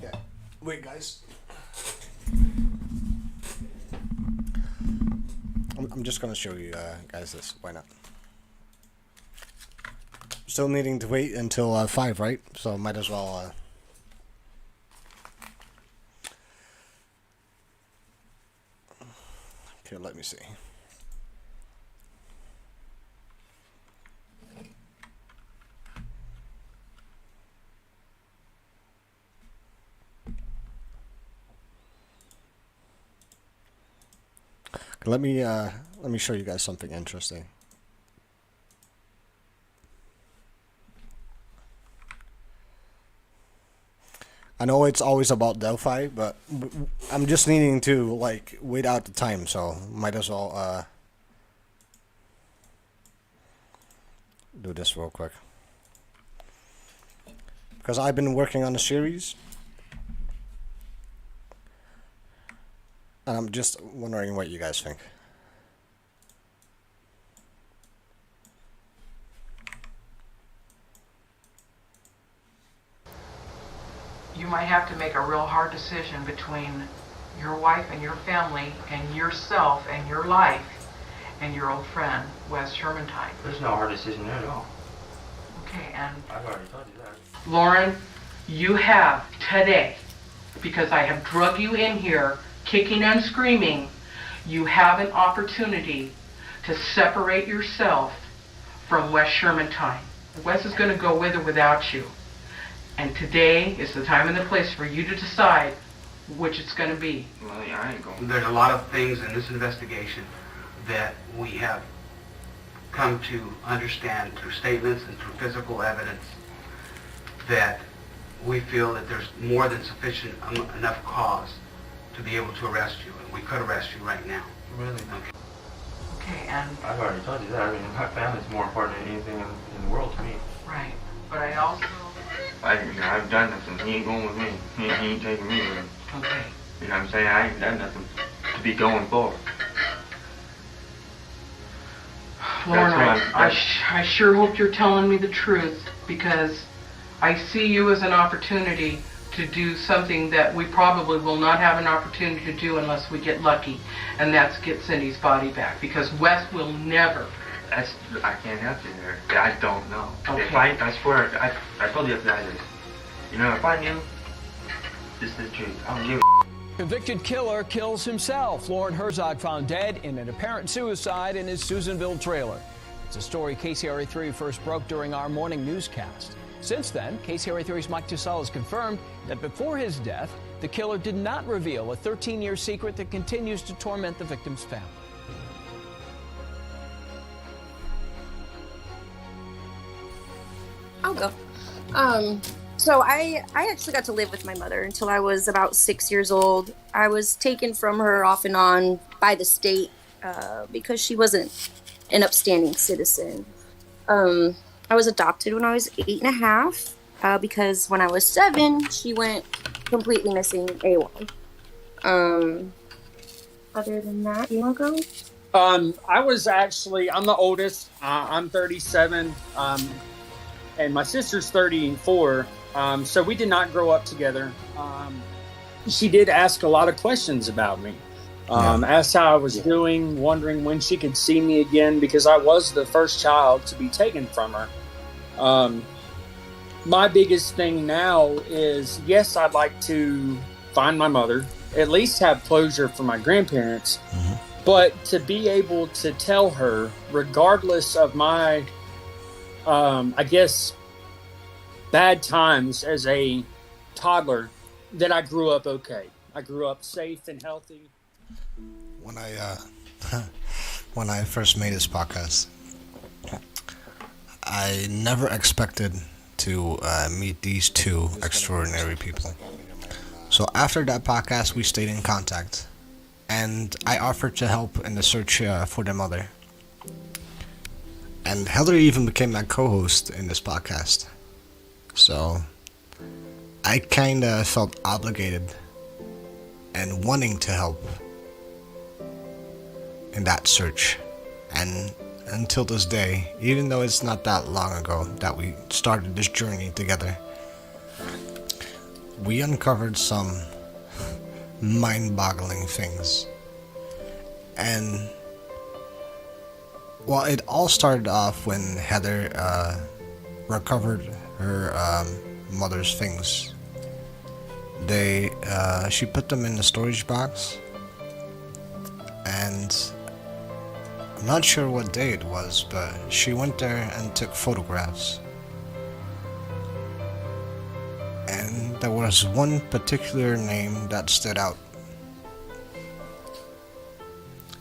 Yeah. Wait, guys. I'm just gonna show you guys this. Why not? Still needing to wait until 5, right? So might as well. Okay, let me see. Let me show you guys something interesting. I know it's always about Delphi, but I'm just needing to like wait out the time, so might as well do this real quick. Because I've been working on a series, and I'm just wondering what you guys think. You might have to make a real hard decision between your wife and your family and yourself and your life and your old friend, Wes Shermantine. There's no hard decision there at all. Okay, and I've already told you that. Lauren, you have today, because I have drug you in here kicking and screaming, you have an opportunity to separate yourself from Wes Shermantine. Wes is going to go with or without you. And today is the time and the place for you to decide which it's going to be. Well, yeah, I ain't going. There's a lot of things in this investigation that we have come to understand through statements and through physical evidence that we feel that there's more than sufficient enough cause to be able to arrest you, and we could arrest you right now. Really? Okay. Okay, and... I've already told you that. I mean, my family's more important than anything in the world to me. Right. But I also... I've done nothing. He ain't going with me. He ain't taking me with him. Okay. You know what I'm saying? I ain't done nothing to be going for. Lauren, I sure hope you're telling me the truth, because I see you as an opportunity to do something that we probably will not have an opportunity to do unless we get lucky, and that's get Cindy's body back, because Wes will never. I can't help you there. I don't know. Okay. If I swear, I told you that. You know, if I knew, this is the truth. I don't give a Convicted killer kills himself. Lauren Herzog found dead in an apparent suicide in his Susanville trailer. It's a story KCRA3 first broke during our morning newscast. Since then, KCRA3's Mike Tussell has confirmed that before his death, the killer did not reveal a 13-year secret that continues to torment the victim's family. I'll go. So I actually got to live with my mother until I was about 6 years old. I was taken from her off and on by the state because she wasn't an upstanding citizen. I was adopted when I was 8.5 because when I was 7, she went completely missing AWOL. Other than that, you want to go? I'm the oldest. I'm 37. And my sister's 34, so we did not grow up together. She did ask a lot of questions about me. Asked how I was doing, wondering when she could see me again, because I was the first child to be taken from her. My biggest thing now is, yes, I'd like to find my mother, at least have closure for my grandparents, but to be able to tell her, regardless of my I guess, bad times as a toddler, that I grew up okay. I grew up safe and healthy. When I first made this podcast, I never expected to meet these two extraordinary people. So after that podcast, we stayed in contact, and I offered to help in the search for their mother. And Heather even became my co-host in this podcast. So I kinda felt obligated and wanting to help in that search. And until this day, even though it's not that long ago that we started this journey together, we uncovered some mind-boggling things. And well, it all started off when Heather recovered her mother's things. She put them in the storage box, and I'm not sure what day it was, but she went there and took photographs. And there was one particular name that stood out.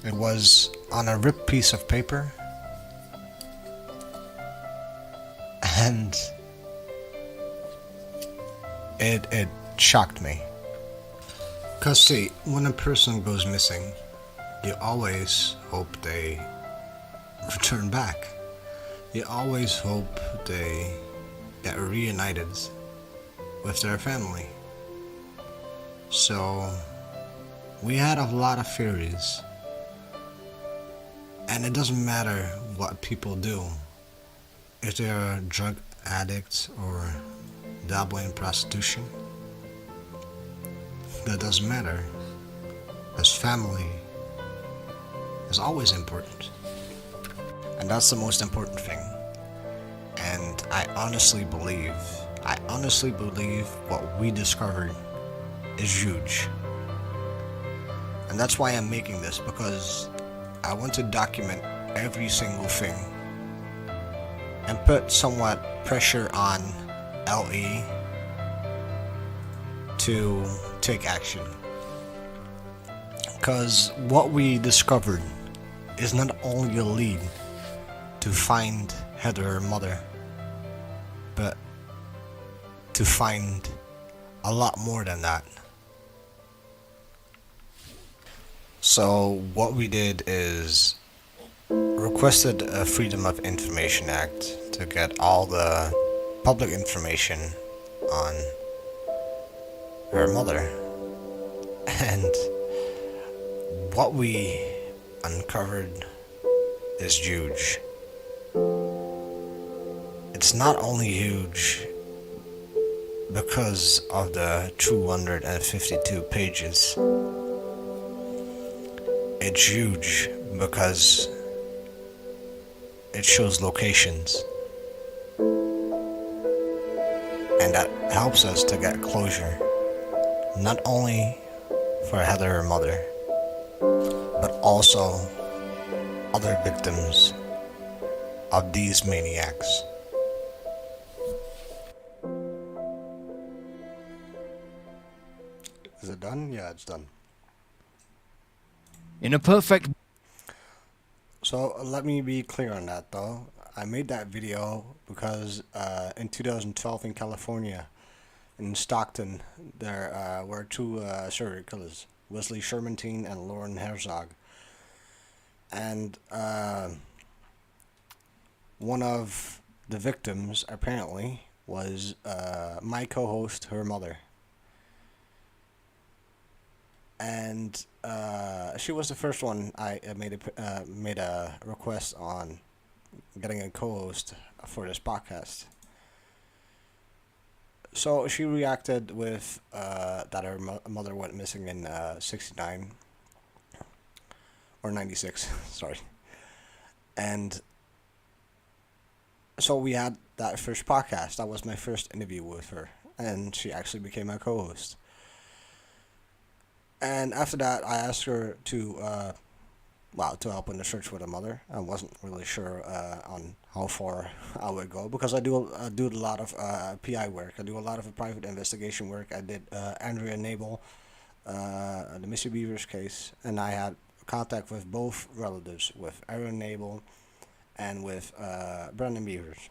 It was on a ripped piece of paper, and it shocked me. Cause see, when a person goes missing, you always hope they return back. You always hope they get reunited with their family. So we had a lot of theories. And it doesn't matter what people do. If they're drug addicts or dabble in prostitution, that doesn't matter. As family is always important. And that's the most important thing. And I honestly believe what we discovered is huge. And that's why I'm making this, because I want to document every single thing and put somewhat pressure on LE to take action. Because what we discovered is not only a lead to find Heather, her mother, but to find a lot more than that. So what we did is requested a Freedom of Information Act to get all the public information on her mother. And what we uncovered is huge. It's not only huge because of the 252 pages. It's huge because it shows locations, and that helps us to get closure, not only for Heather, her mother, but also other victims of these maniacs. Is it done? Yeah, it's done. In a perfect... So let me be clear on that though. I made that video because in 2012 in California, in Stockton, there were two serial killers, Wesley Shermantine and Lauren Herzog. And one of the victims apparently was my co-host, her mother. And she was the first one I made a request on getting a co-host for this podcast. So she reacted with that her mother went missing in 69 or 96, sorry. And so we had that first podcast. That was my first interview with her, and she actually became my co-host. And after that, I asked her to help in the search for the mother. I wasn't really sure on how far I would go, because I do a lot of PI work. I do a lot of private investigation work. I did Andrea Nabel, the Missy Beavers case, and I had contact with both relatives, with Aaron Nabel and with Brandon Beavers.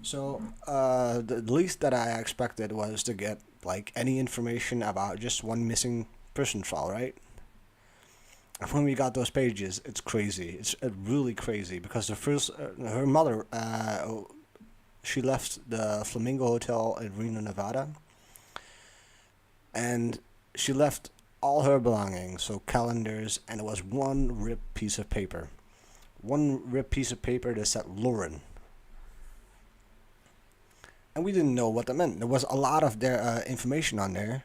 So, the least that I expected was to get like any information about just one missing person file, right? And when we got those pages, it's crazy. It's really crazy because the first, her mother, she left the Flamingo Hotel in Reno, Nevada, and she left all her belongings, so calendars, and it was one ripped piece of paper. One ripped piece of paper that said Lauren. And we didn't know what that meant. There was a lot of their information on there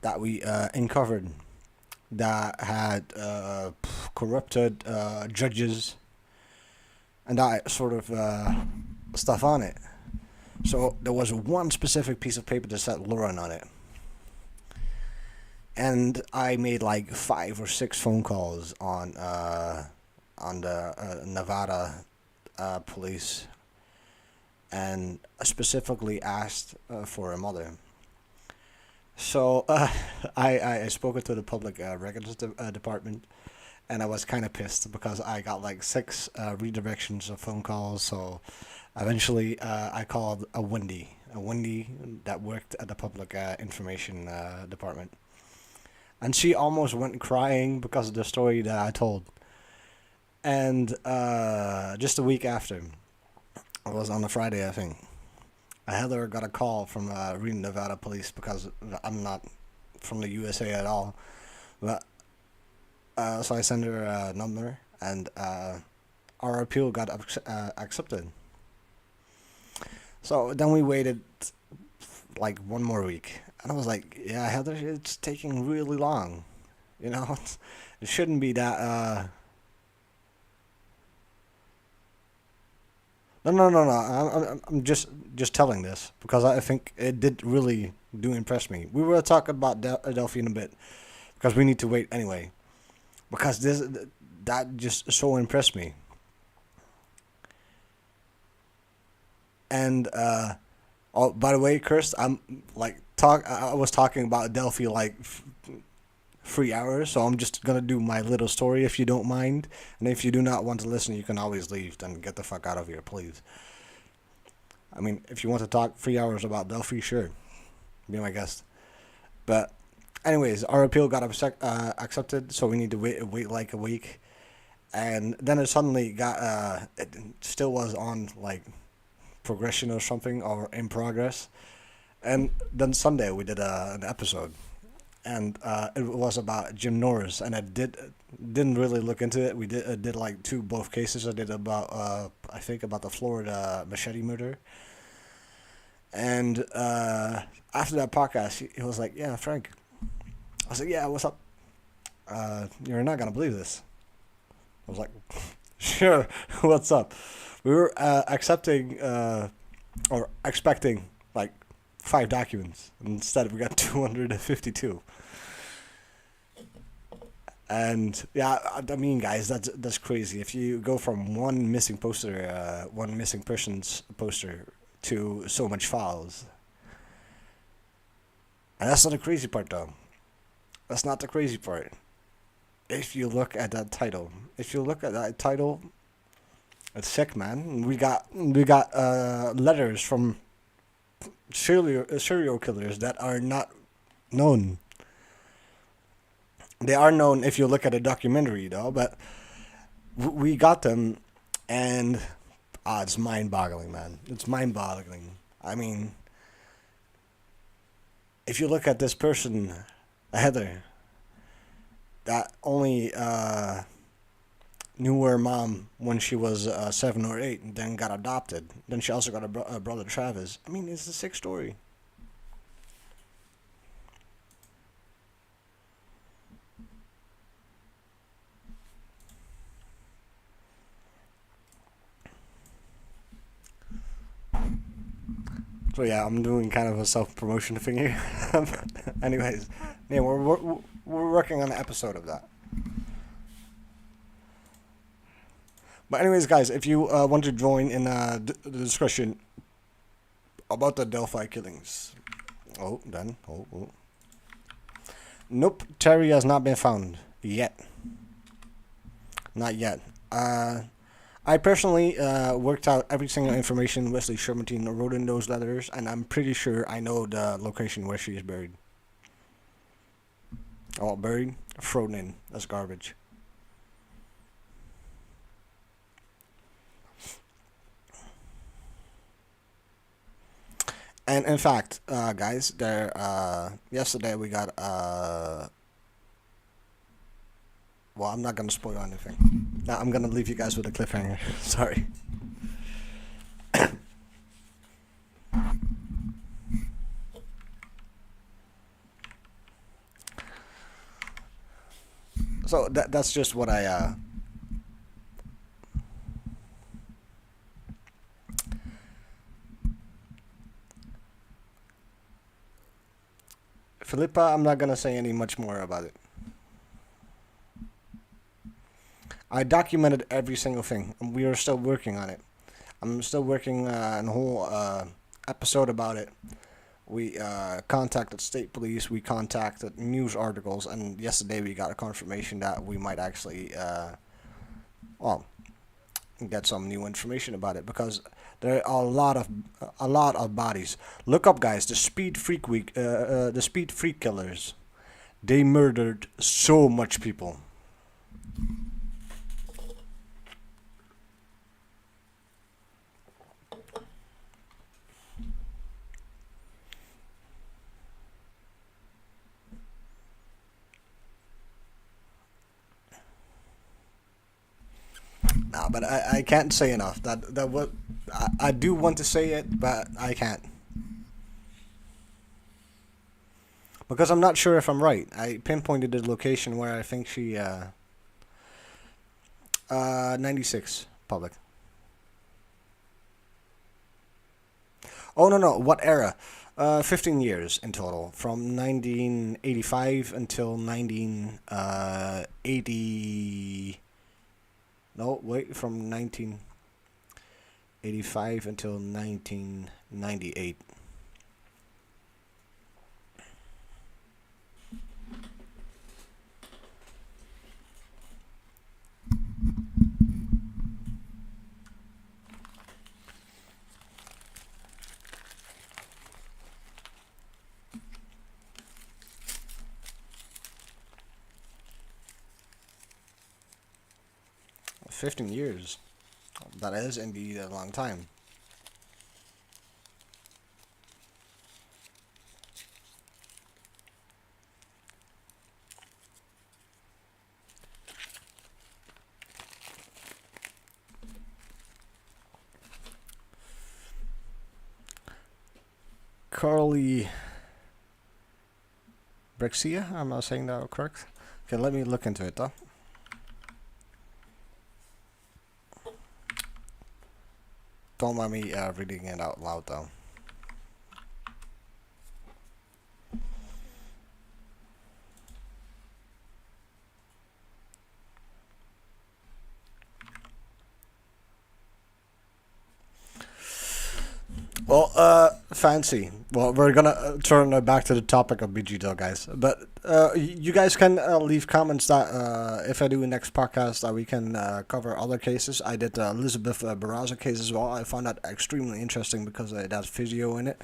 that we uncovered that had corrupted judges and that sort of stuff on it. So there was one specific piece of paper that said Lauren on it. And I made like 5 or 6 phone calls on the Nevada police, and specifically asked for a mother. So I spoke to the public records department, and I was kind of pissed because I got like 6 redirections of phone calls. So eventually I called a Wendy that worked at the public information department. And she almost went crying because of the story that I told. And just a week after, it was on a Friday, I think, Heather got a call from Reno, Nevada police, because I'm not from the USA at all. But so I sent her a number, and our appeal got accepted. So then we waited like 1 more week. And I was like, yeah, Heather, it's taking really long. You know, it shouldn't be that, No. I'm just telling this because I think it did really do impress me. We will talk about Delphi in a bit because we need to wait anyway. Because that just so impressed me. And oh, by the way, Kirst, I was talking about Delphi like 3 hours, so I'm just gonna do my little story if you don't mind. And if you do not want to listen, you can always leave. Then get the fuck out of here, please. I mean, if you want to talk 3 hours about Delphi, sure, be my guest. But anyways, our appeal got accepted, so we need to wait like a week. And then it suddenly got it still was on like progression or something, or in progress. And then Sunday we did an episode. And it was about Jim Norris, and I didn't really look into it. We did like both cases. I did about I think about the Florida machete murder. And after that podcast, he was like, "Yeah, Frank." I was like, "Yeah, what's up? You're not gonna believe this." I was like, "Sure, what's up?" We were accepting or expecting like 5 documents. Instead, we got 252. And yeah, I mean, guys, that's crazy. If you go from one missing poster, one missing person's poster, to so much files, and that's not the crazy part, though. That's not the crazy part. If you look at that title, it's sick, man. We got letters from serial killers that are not known. They are known if you look at a documentary, though, but we got them, and it's mind-boggling, man. It's mind-boggling. I mean, if you look at this person, Heather, that only knew her mom when she was 7 or 8, and then got adopted. Then she also got a brother, Travis. I mean, it's a sick story. So yeah, I'm doing kind of a self-promotion thing here. Anyways, yeah, we're working on an episode of that. But anyways, guys, if you want to join in the discussion about the Delphi killings. Oh. Nope, Terry has not been found yet. Not yet. I personally worked out every single information Wesley Sherman wrote in those letters, and I'm pretty sure I know the location where she is buried. Oh, buried? Thrown in. That's garbage. And in fact, guys, yesterday we got well, I'm not gonna spoil anything. I'm gonna leave you guys with a cliffhanger. Sorry. So that's just what I Philippa, I'm not gonna say any much more about it. I documented every single thing, and we are still working on it. I'm still working on a whole episode about it. We contacted state police, we contacted news articles, and yesterday we got a confirmation that we might actually, well, get some new information about it, because there are a lot of bodies. Look up, guys, the Speed Freak the Speed Freak killers. They murdered so much people. No, but I can't say enough. That what I do want to say it, but I can't, because I'm not sure if I'm right. I pinpointed the location where I think she 96 public. Oh no, what era? 15 years in total, from 1985 until 1980. No, wait, from 1985 until 1998. — 15 years. That is indeed a long time. Carly Brexia, I'm not saying that correct. Okay, let me look into it though. Don't mind me reading it out loud though. Well, fancy. Well, we're gonna turn back to the topic of BG though, guys. But you guys can leave comments that if I do a next podcast that we can cover other cases. I did the Elizabeth Barraza case as well. I found that extremely interesting because it has video in it.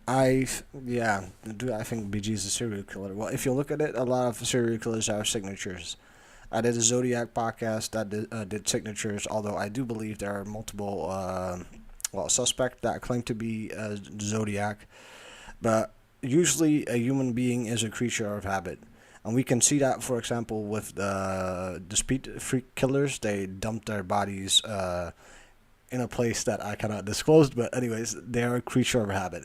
I think BG is a serial killer. Well, if you look at it, a lot of serial killers have signatures. I did a Zodiac podcast that did signatures, although I do believe there are multiple suspects that claim to be Zodiac. But usually a human being is a creature of habit. And we can see that, for example, with the Speed Freak killers. They dump their bodies in a place that I cannot disclose, but anyways, they're a creature of habit.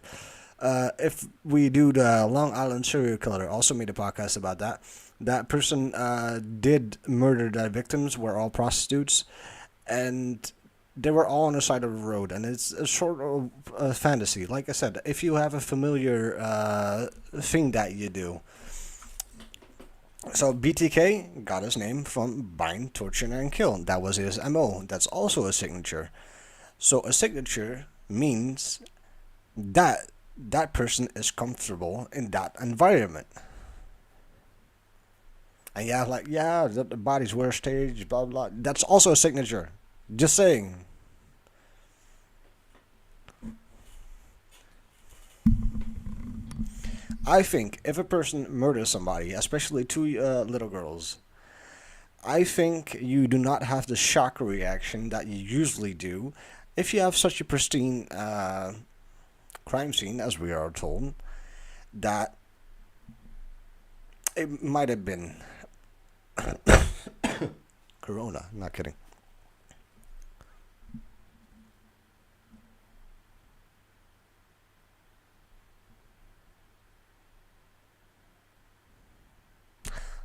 If we do the Long Island serial killer, also made a podcast about that. That person did murder their victims, were all prostitutes, and they were all on the side of the road. And it's a sort of a fantasy. Like I said, if you have a familiar thing that you do. So BTK got his name from bind, torture, and kill. That was his MO. That's also a signature. So a signature means that that person is comfortable in that environment. And yeah, like, yeah, the bodies were staged, blah, blah. That's also a signature. Just saying. I think if a person murders somebody, especially two little girls, I think you do not have the shock reaction that you usually do if you have such a pristine crime scene, as we are told, that it might have been Corona. Not kidding.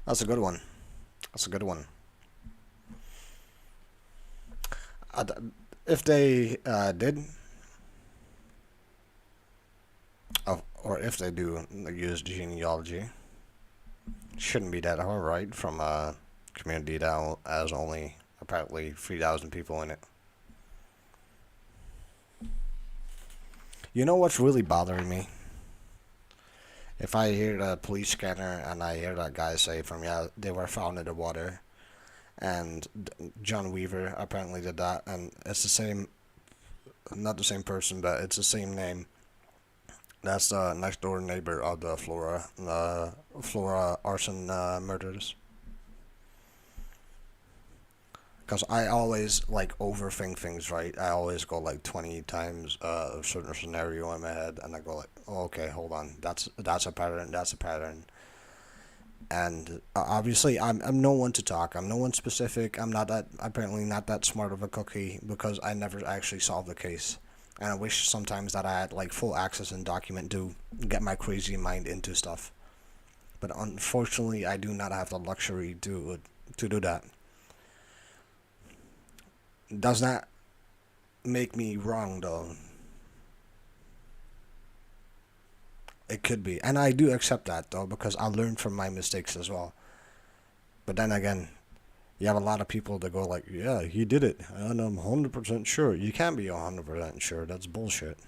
That's a good one. That's a good one. If they did, or if they do use genealogy, shouldn't be that hard, right? From a community that has only apparently 3,000 people in it. You know what's really bothering me? If I hear the police scanner and I hear that guy say from, yeah, they were found in the water, and John Weaver apparently did that, and it's the same, not the same person, but it's the same name. That's the next door neighbor of the Flora arson murders. Because I always like overthink things, right? I always go like 20 times a certain scenario in my head, and I go like, oh, okay, hold on, that's a pattern, that's a pattern. And obviously, I'm no one to talk. I'm no one specific. I'm apparently not that smart of a cookie, because I never actually solved the case. And I wish sometimes that I had like full access and document to get my crazy mind into stuff. But unfortunately, I do not have the luxury to do that. Does that make me wrong, though? It could be. And I do accept that, though, because I learned from my mistakes as well. But then again, you have a lot of people that go like, yeah, he did it, and I'm 100% sure. You can't be 100% sure. That's bullshit.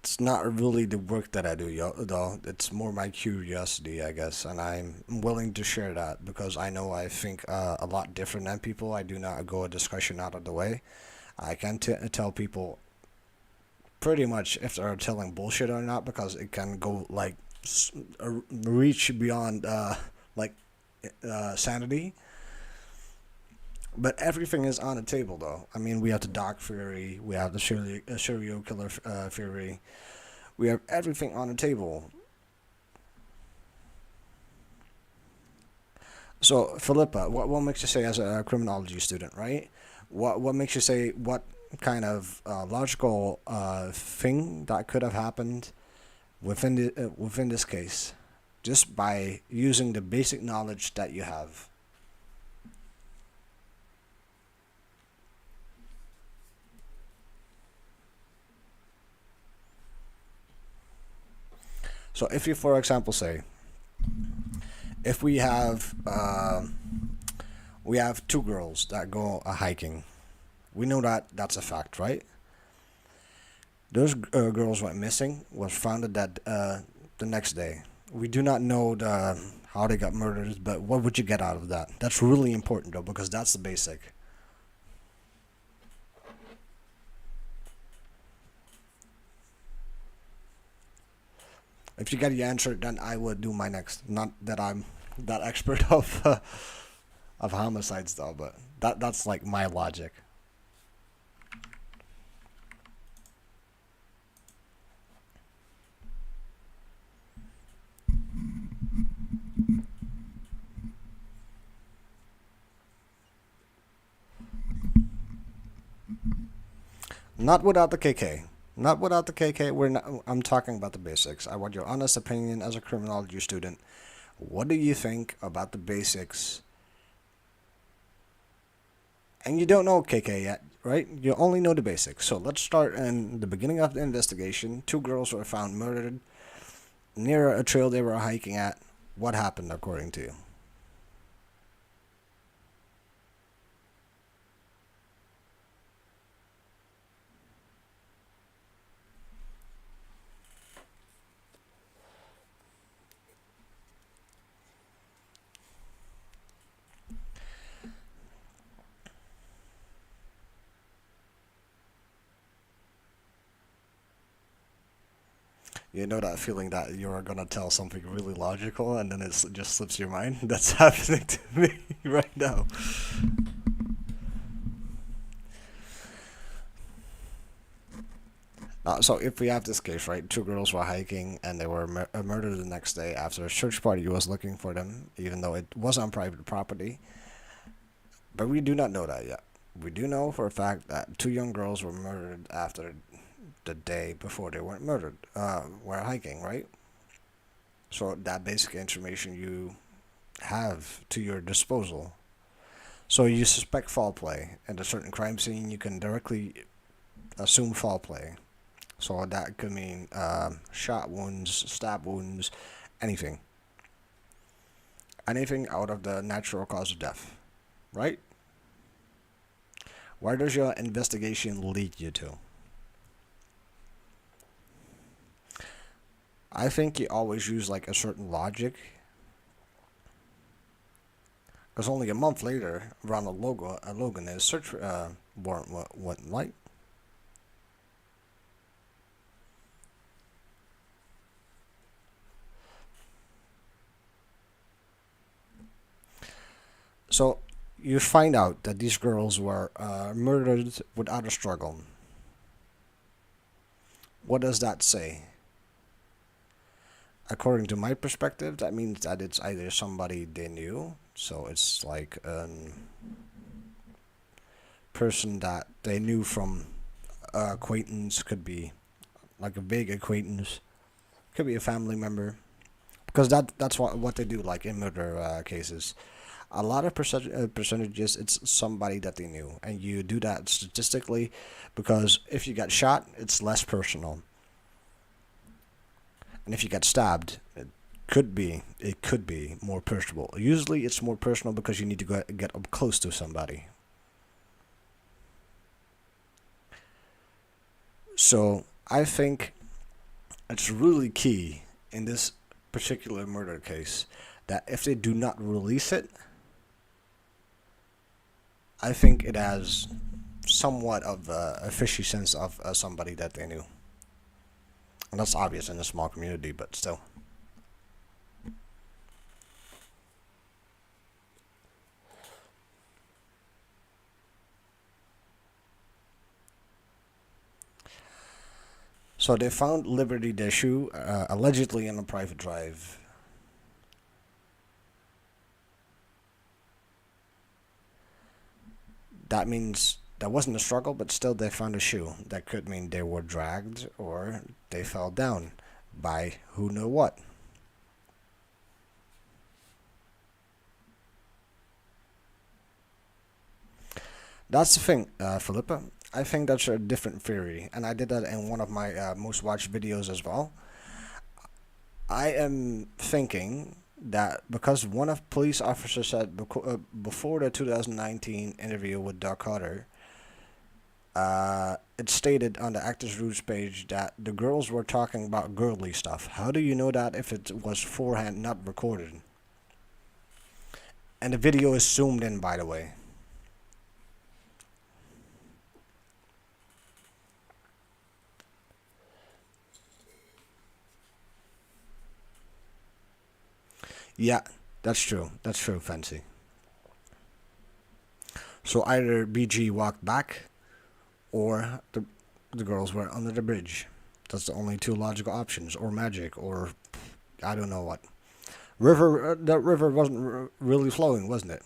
It's not really the work that I do, though. It's more my curiosity, I guess, and I'm willing to share that because I think a lot different than people. I do not go a discussion out of the way. I can tell people pretty much if they're telling bullshit or not, because it can go like reach beyond sanity. But everything is on the table, though. I mean, we have the dog theory, we have the serial killer theory, we have everything on the table. So, Philippa, what makes you say, as a criminology student, right? What makes you say what kind of logical thing that could have happened within this case, just by using the basic knowledge that you have? So if you, for example, say, if we have two girls that go hiking, we know that that's a fact, right? Those girls went missing, was found dead the next day. We do not know how they got murdered, but what would you get out of that? That's really important, though, because that's the basic. If you get the answer, then I would do my next. Not that I'm that expert of homicides, though, but that's like my logic. Not without the KK. Not without the KK. I'm talking about the basics. I want your honest opinion as a criminology student. What do you think about the basics? And you don't know KK yet, right? You only know the basics. So let's start in the beginning of the investigation. 2 girls were found murdered near a trail they were hiking at. What happened according to you? You know that feeling that you're gonna tell something really logical and then it just slips your mind? That's happening to me right now. So if we have this case, right, 2 girls were hiking and they were murdered the next day after a search party was looking for them, even though it was on private property. But we do not know that yet. We do know for a fact that 2 young girls were murdered after the day before they weren't murdered, were hiking, right? So that basic information you have to your disposal. So you suspect foul play. At a certain crime scene, you can directly assume foul play. So that could mean shot wounds, stab wounds, anything. Anything out of the natural cause of death, right? Where does your investigation lead you to? I think you always use like a certain logic. Because only a month later, Ronald Logan, his search warrant went light. So you find out that these girls were murdered without a struggle. What does that say? According to my perspective, that means that it's either somebody they knew, so it's like a person that they knew from acquaintance, could be like a big acquaintance, could be a family member, because that's what they do, like in murder cases. A lot of percentages, it's somebody that they knew, and you do that statistically, because if you get shot, it's less personal. And if you get stabbed, it could be more personal. Usually it's more personal because you need to get up close to somebody. So I think it's really key in this particular murder case that if they do not release it, I think it has somewhat of a fishy sense of somebody that they knew. And that's obvious in a small community, but still. So they found Liberty Deshu allegedly in a private drive. That means that wasn't a struggle, but still they found a shoe. That could mean they were dragged or they fell down by who knew what. That's the thing, Philippa. I think that's a different theory, and I did that in one of my most watched videos as well. I am thinking that because one of police officers said before the 2019 interview with Doc Carter, it stated on the Actors Roots page that the girls were talking about girly stuff. How do you know that if it was forehand, not recorded? And the video is zoomed in, by the way. Yeah, that's true. That's true, Fancy. So either BG walked back, or the girls were under the bridge. That's the only 2 logical options, or magic, or I don't know what. That river wasn't really flowing, wasn't it?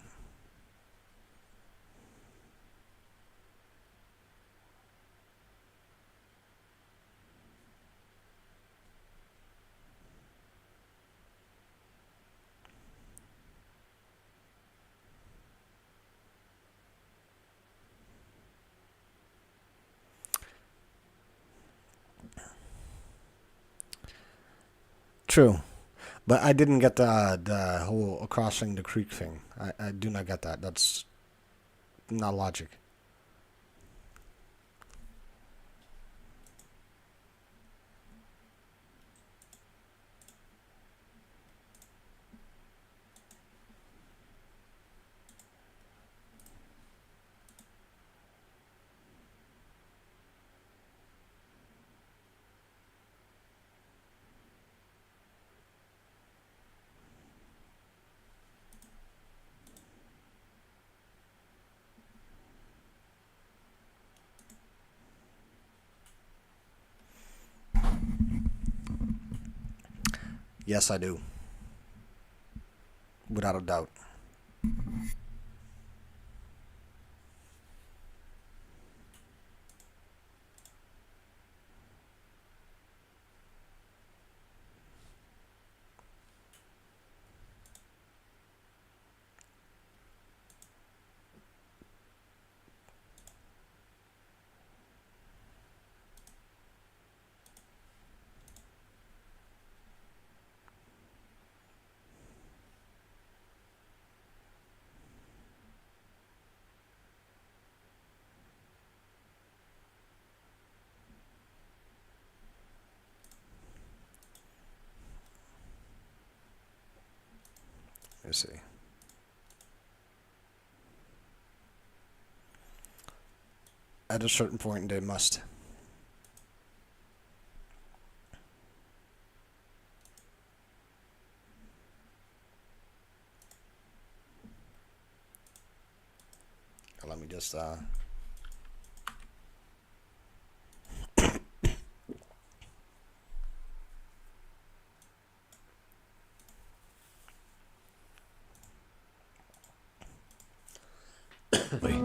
True. But I didn't get the whole crossing the creek thing. I do not get that. That's not logic. Yes, I do. Without a doubt. Let's see. At a certain point, they must. Let me just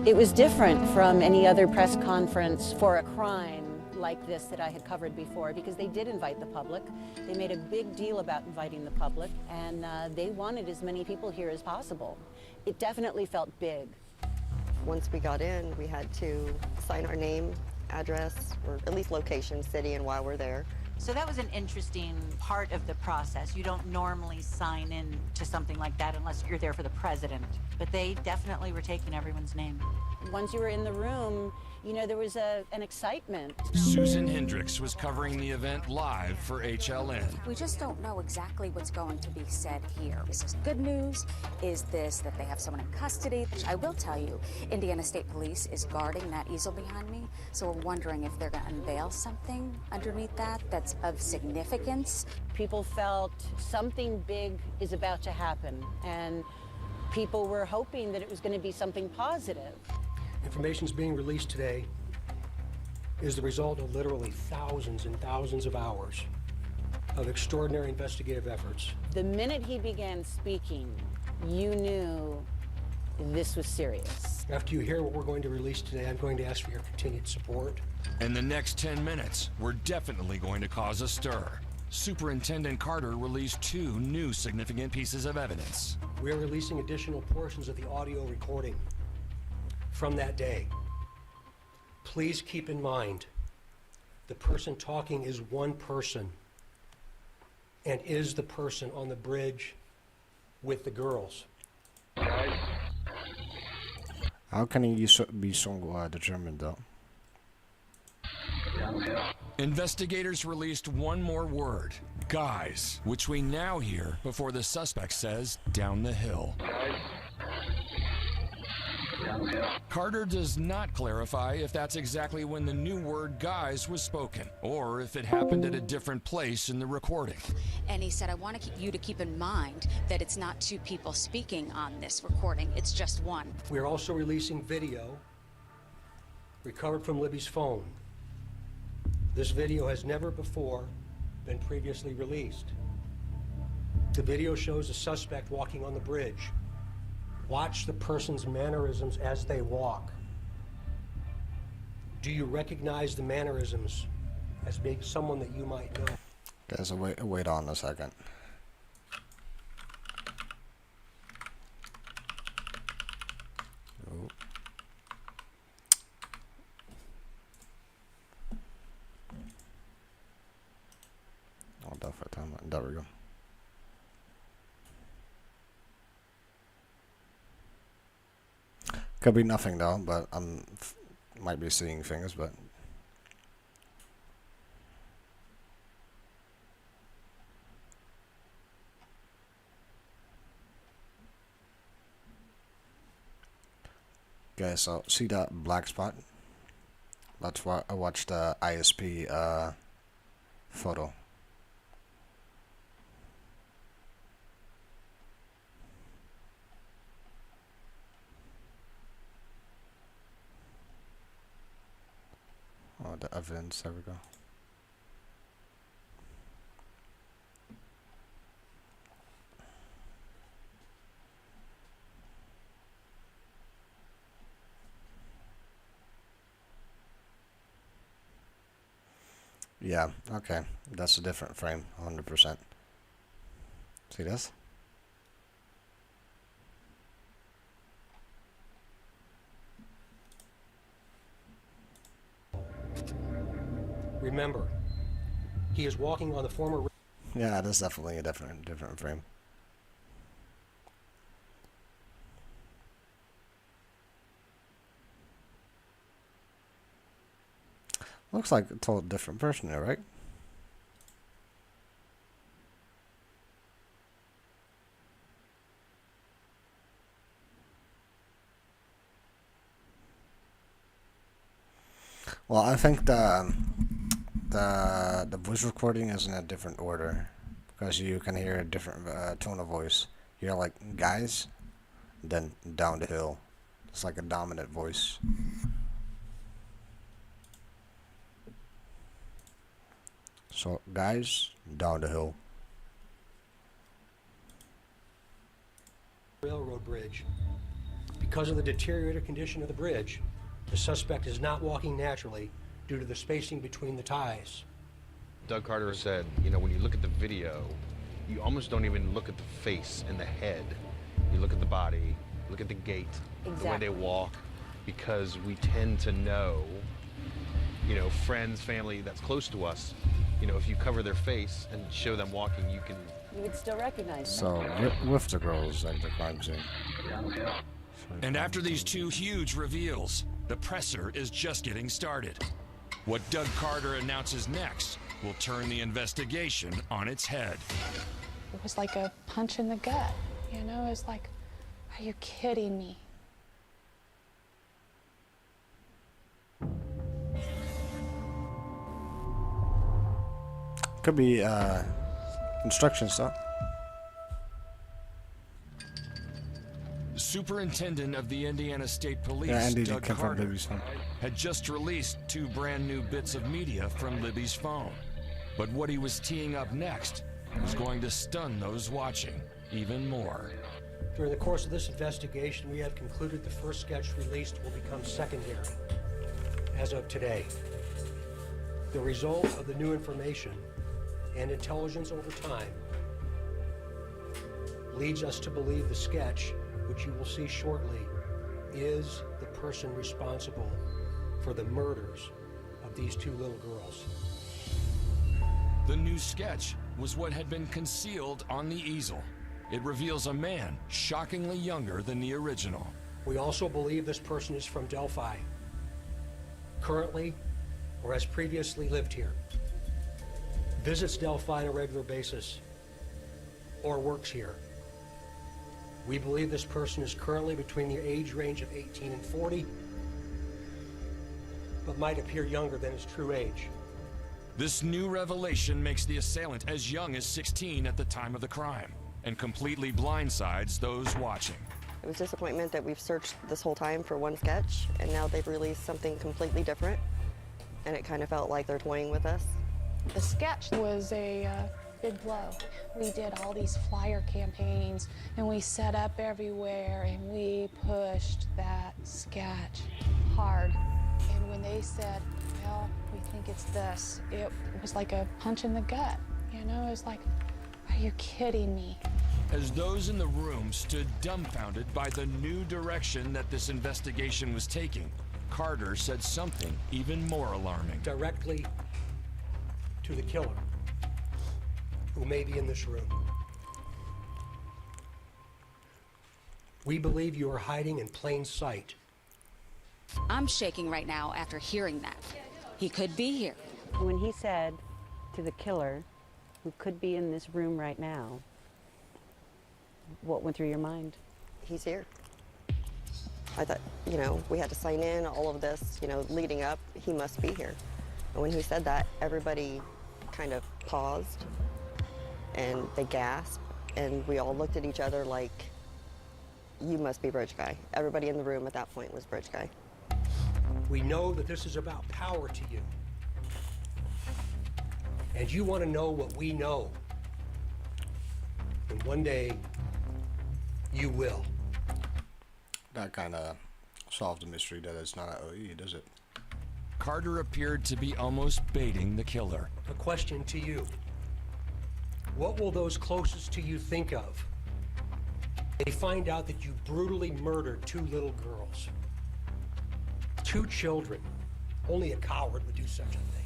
It was different from any other press conference for a crime like this that I had covered before, because they did invite the public. They made a big deal about inviting the public, and they wanted as many people here as possible. It definitely felt big. Once we got in, we had to sign our name, address, or at least location, city, and why we're there. So that was an interesting part of the process. You don't normally sign in to something like that unless you're there for the president. But they definitely were taking everyone's name. Once you were in the room, you know, there was an excitement. Susan Hendricks was covering the event live for HLN. We just don't know exactly what's going to be said here. Is this good news? Is this that they have someone in custody? I will tell you, Indiana State Police is guarding that easel behind me, so we're wondering if they're going to unveil something underneath that that's of significance. People felt something big is about to happen, and people were hoping that it was going to be something positive. Information is being released today is the result of literally thousands and thousands of hours of extraordinary investigative efforts. The minute he began speaking, you knew this was serious. After you hear what we're going to release today, I'm going to ask for your continued support. And the next 10 minutes were definitely going to cause a stir. Superintendent Carter released 2 new significant pieces of evidence. We're releasing additional portions of the audio recording from that day. Please keep in mind, the person talking is one person and is the person on the bridge with the girls. How can he be so determined, though? Investigators released one more word, guys, which we now hear before the suspect says, down the hill. Carter does not clarify if that's exactly when the new word guys was spoken, or if it happened at a different place in the recording. And he said, I want you to keep in mind that it's not 2 people speaking on this recording, it's just one. We are also releasing video recovered from Libby's phone. This video has never before been previously released. The video shows a suspect walking on the bridge. Watch the person's mannerisms as they walk. Do you recognize the mannerisms as being someone that you might know? Guys, wait on a second. Oh. Oh, Delphi time. There we go. Could be nothing though, but might be seeing things, but. Okay, so see that black spot? That's why I watched the ISP photo. Oh, the evidence, there we go. Yeah, okay. That's a different frame, 100%. See this? Remember, he is walking on the former... Yeah, that's definitely a different frame. Looks like a total different person there, right? Well, I think the voice recording is in a different order because you can hear a different tone of voice. You're like guys, then down the hill. It's like a dominant voice. So, guys, down the hill. Railroad bridge. Because of the deteriorated condition of the bridge, the suspect is not walking naturally due to the spacing between the ties. Doug Carter said, you know, when you look at the video, you almost don't even look at the face and the head. You look at the body, look at the gait, the way they walk, because we tend to know, you know, friends, family that's close to us. You know, if you cover their face and show them walking, you would still recognize them. So, with the girls at the crime scene. And after these two huge reveals, the presser is just getting started. What Doug Carter announces next will turn the investigation on its head. It was like a punch in the gut, you know? It's like, are you kidding me? Could be instructions, though. Superintendent of the Indiana State Police, Andy Doug came from Carter, Libby's phone. had just released 2 brand new bits of media from Libby's phone. But what he was teeing up next was going to stun those watching even more. During the course of this investigation, we have concluded the first sketch released will become secondary as of today. The result of the new information and intelligence over time leads us to believe the sketch, which you will see shortly, is the person responsible for the murders of these 2 little girls. The new sketch was what had been concealed on the easel. It reveals a man shockingly younger than the original. We also believe this person is from Delphi, currently or has previously lived here, visits Delphi on a regular basis, or works here. We believe this person is currently between the age range of 18 and 40, but might appear younger than his true age. This new revelation makes the assailant as young as 16 at the time of the crime, and completely blindsides those watching. It was disappointment that we've searched this whole time for one sketch, and now they've released something completely different, and it kind of felt like they're toying with us. The sketch was a big blow. We did all these flyer campaigns, and we set up everywhere, and we pushed that sketch hard. And when they said, well, we think it's this, it was like a punch in the gut. You know, it was like, are you kidding me? As those in the room stood dumbfounded by the new direction that this investigation was taking, Carter said something even more alarming. Directly to the killer, who may be in this room. We believe you are hiding in plain sight I'm shaking right now after hearing that. He could be here. When he said to the killer, who could be in this room right now, what went through your mind? He's here. I thought, you know, we had to sign in, all of this, you know, leading up, he must be here. And when he said that, everybody kind of paused and they gasped, and we all looked at each other like, you must be Bridge Guy. Everybody in the room at that point was Bridge Guy. We know that this is about power to you. And you want to know what we know. And one day, you will. That kind of solved the mystery that it's not an OE, does it? Carter appeared to be almost baiting the killer. A question to you. What will those closest to you think of? They find out that you brutally murdered 2 little girls. 2 children. Only a coward would do such a thing.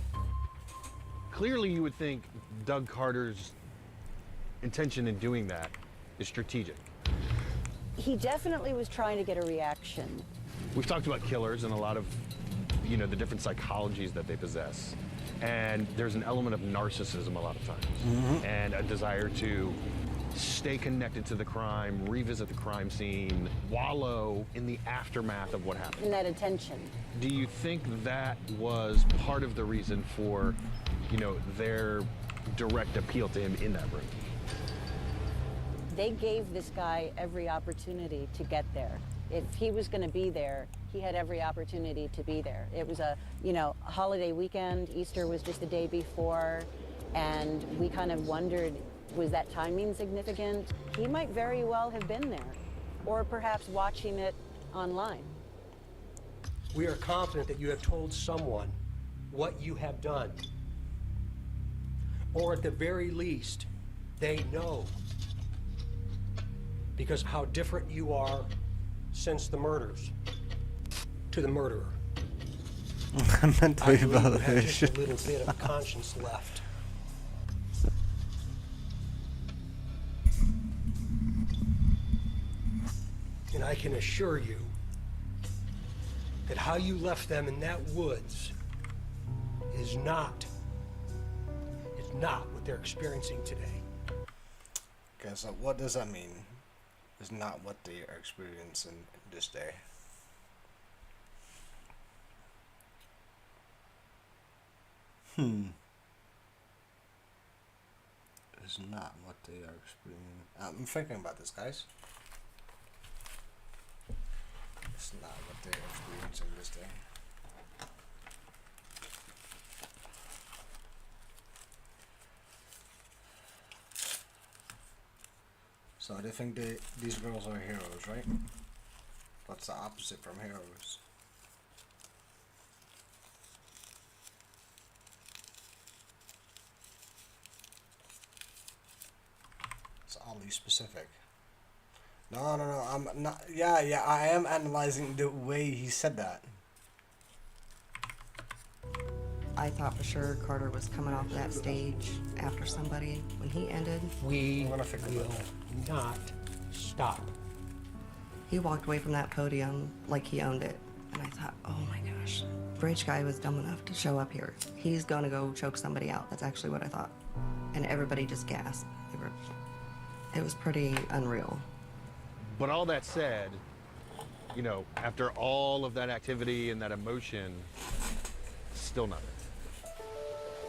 Clearly, you would think Doug Carter's intention in doing that is strategic. He definitely was trying to get a reaction. We've talked about killers and a lot of, you know, the different psychologies that they possess. And there's an element of narcissism a lot of times. And a desire to stay connected to the crime, revisit the crime scene, wallow in the aftermath of what happened. In that attention. Do you think that was part of the reason for, you know, their direct appeal to him in that room? They gave this guy every opportunity to get there. If he was going to be there, he had every opportunity to be there. It was a, you know, holiday weekend. Easter was just the day before, and we kind of wondered, was that timing significant? He might very well have been there, or perhaps watching it online. We are confident that you have told someone what you have done. Or at the very least, they know. Because of how different you are since the murders to the murderer. I meant to I be believe you about have this. just a little bit of conscience left. And I can assure you that how you left them in that woods is not what they're experiencing today. Okay, so what does that mean? Is not what they are experiencing this day. Is not what they are experiencing. I'm thinking about this, guys. It's not what they're experiencing this day. So they think these girls are heroes, right? What's the opposite from heroes? It's oddly specific. No, I'm not. Yeah, I am analyzing the way he said that. I thought for sure Carter was coming off that stage after somebody. When he ended, We will not stop. he walked away from that podium like he owned it. And I thought, oh my gosh, Bridge Guy was dumb enough to show up here. He's gonna go choke somebody out. That's actually what I thought. And everybody just gasped. It was pretty unreal. But all that said, you know, after all of that activity and that emotion, still nothing.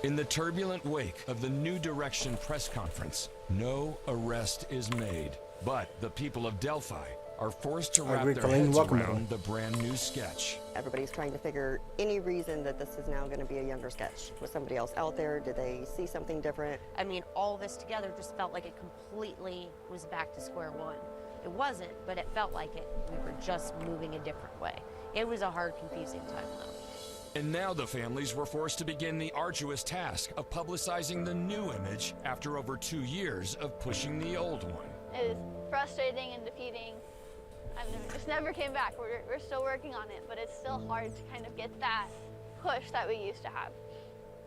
In the turbulent wake of the New Direction press conference, no arrest is made. But the people of Delphi are forced to wrap their heads around the brand new sketch. Everybody's trying to figure any reason that this is now gonna be a younger sketch. Was somebody else out there? Did they see something different? I mean, all this together just felt like it completely was back to square one. It wasn't, but it felt like it. We were just moving a different way. It was a hard, confusing time, though. And now the families were forced to begin the arduous task of publicizing the new image after over 2 years of pushing the old one. It was frustrating and defeating. It just never came back. We're still working on it, but it's still hard to kind of get that push that we used to have.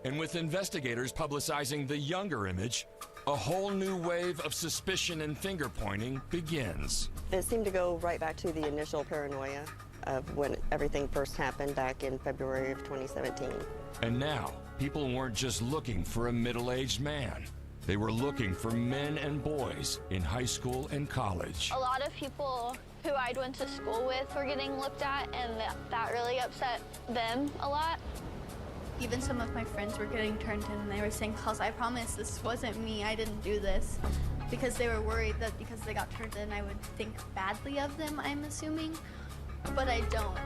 And with investigators publicizing the younger image, a whole new wave of suspicion and finger-pointing begins. It seemed to go right back to the initial paranoia of when everything first happened back in February of 2017. And now, people weren't just looking for a middle-aged man. They were looking for men and boys in high school and college. A lot of people who I went to school with were getting looked at, and that really upset them a lot. Even some of my friends were getting turned in, and they were saying, "Cause I promise this wasn't me, I didn't do this." Because they were worried that because they got turned in, I would think badly of them, I'm assuming. But I don't.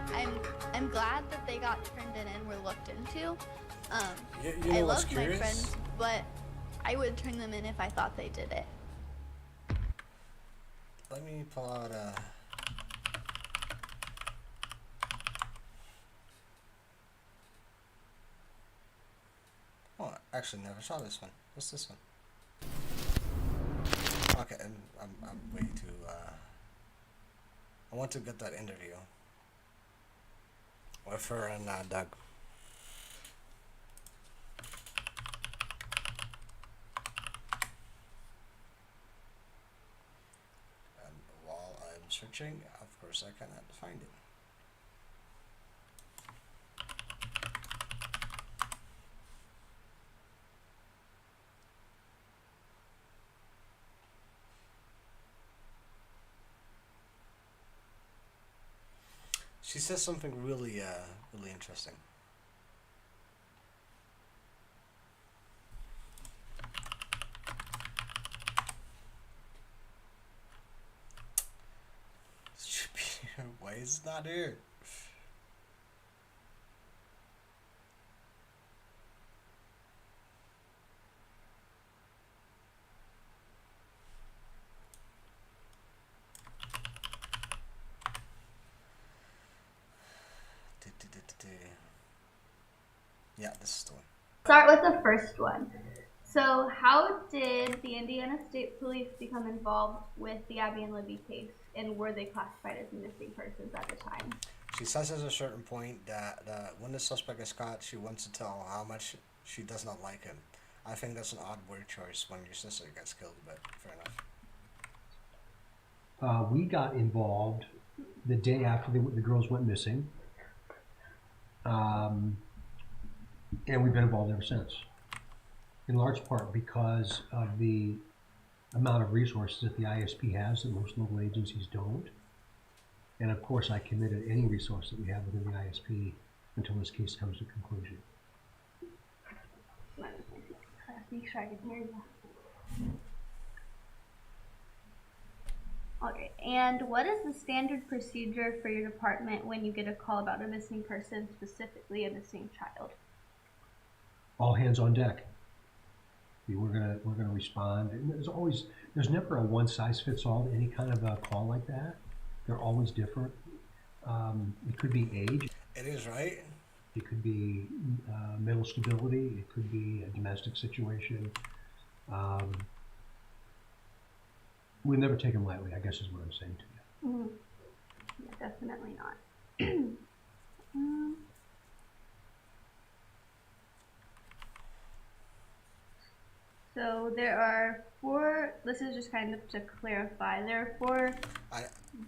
I'm glad that they got turned in and were looked into. You know I what's love my curious? friends, but I would turn them in if I thought they did it. Let me pull out Oh, I actually never saw this one. What's this one? Okay, and I'm way too, I want to get that interview with her and Doug. And while I'm searching, of course I cannot find it. She says something really, really interesting. Should be here. Why is it not here? Yeah, this is the one. Start with the first one. So how did the Indiana State Police become involved with the Abby and Libby case, and were they classified as missing persons at the time? She says at a certain point that when the suspect is caught, she wants to tell how much she does not like him. I think that's an odd word choice when your sister gets killed, but fair enough. We got involved the day after the girls went missing. And we've been involved ever since, in large part because of the amount of resources that the ISP has that most local agencies don't. And of course, I committed any resource that we have within the ISP until this case comes to conclusion. Make sure I can hear you. Okay, and what is the standard procedure for your department when you get a call about a missing person, specifically a missing child? All hands on deck. We're gonna respond. And there's never a one size fits all to any kind of a call like that. They're always different. It could be age. It is, right? It could be mental stability. It could be a domestic situation. We never take them lightly, I guess is what I'm saying to you. Mm-hmm. Yeah, definitely not. So there are 4, this is just kind of to clarify, there are 4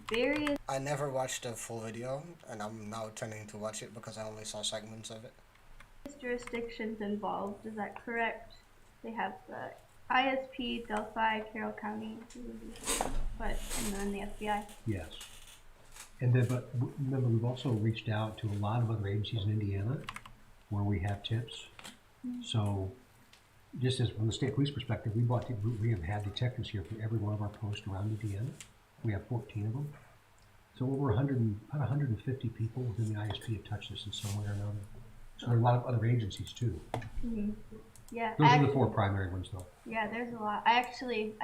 various... I never watched the full video, and I'm now turning to watch it because I only saw segments of it. jurisdictions involved, is that correct? They have the ISP, Delphi, Carroll County, and then the FBI. Yes. And then, but remember, we've also reached out to a lot of other agencies in Indiana where we have tips. Mm-hmm. So, just as from the state police perspective, we have had detectives here for every one of our posts around Indiana. We have 14 of them. So over about 150 people within the ISP have touched this in some way or another. So there are a lot of other agencies too. Mm-hmm. Yeah. Those are the 4 primary ones though. Yeah, there's a lot. I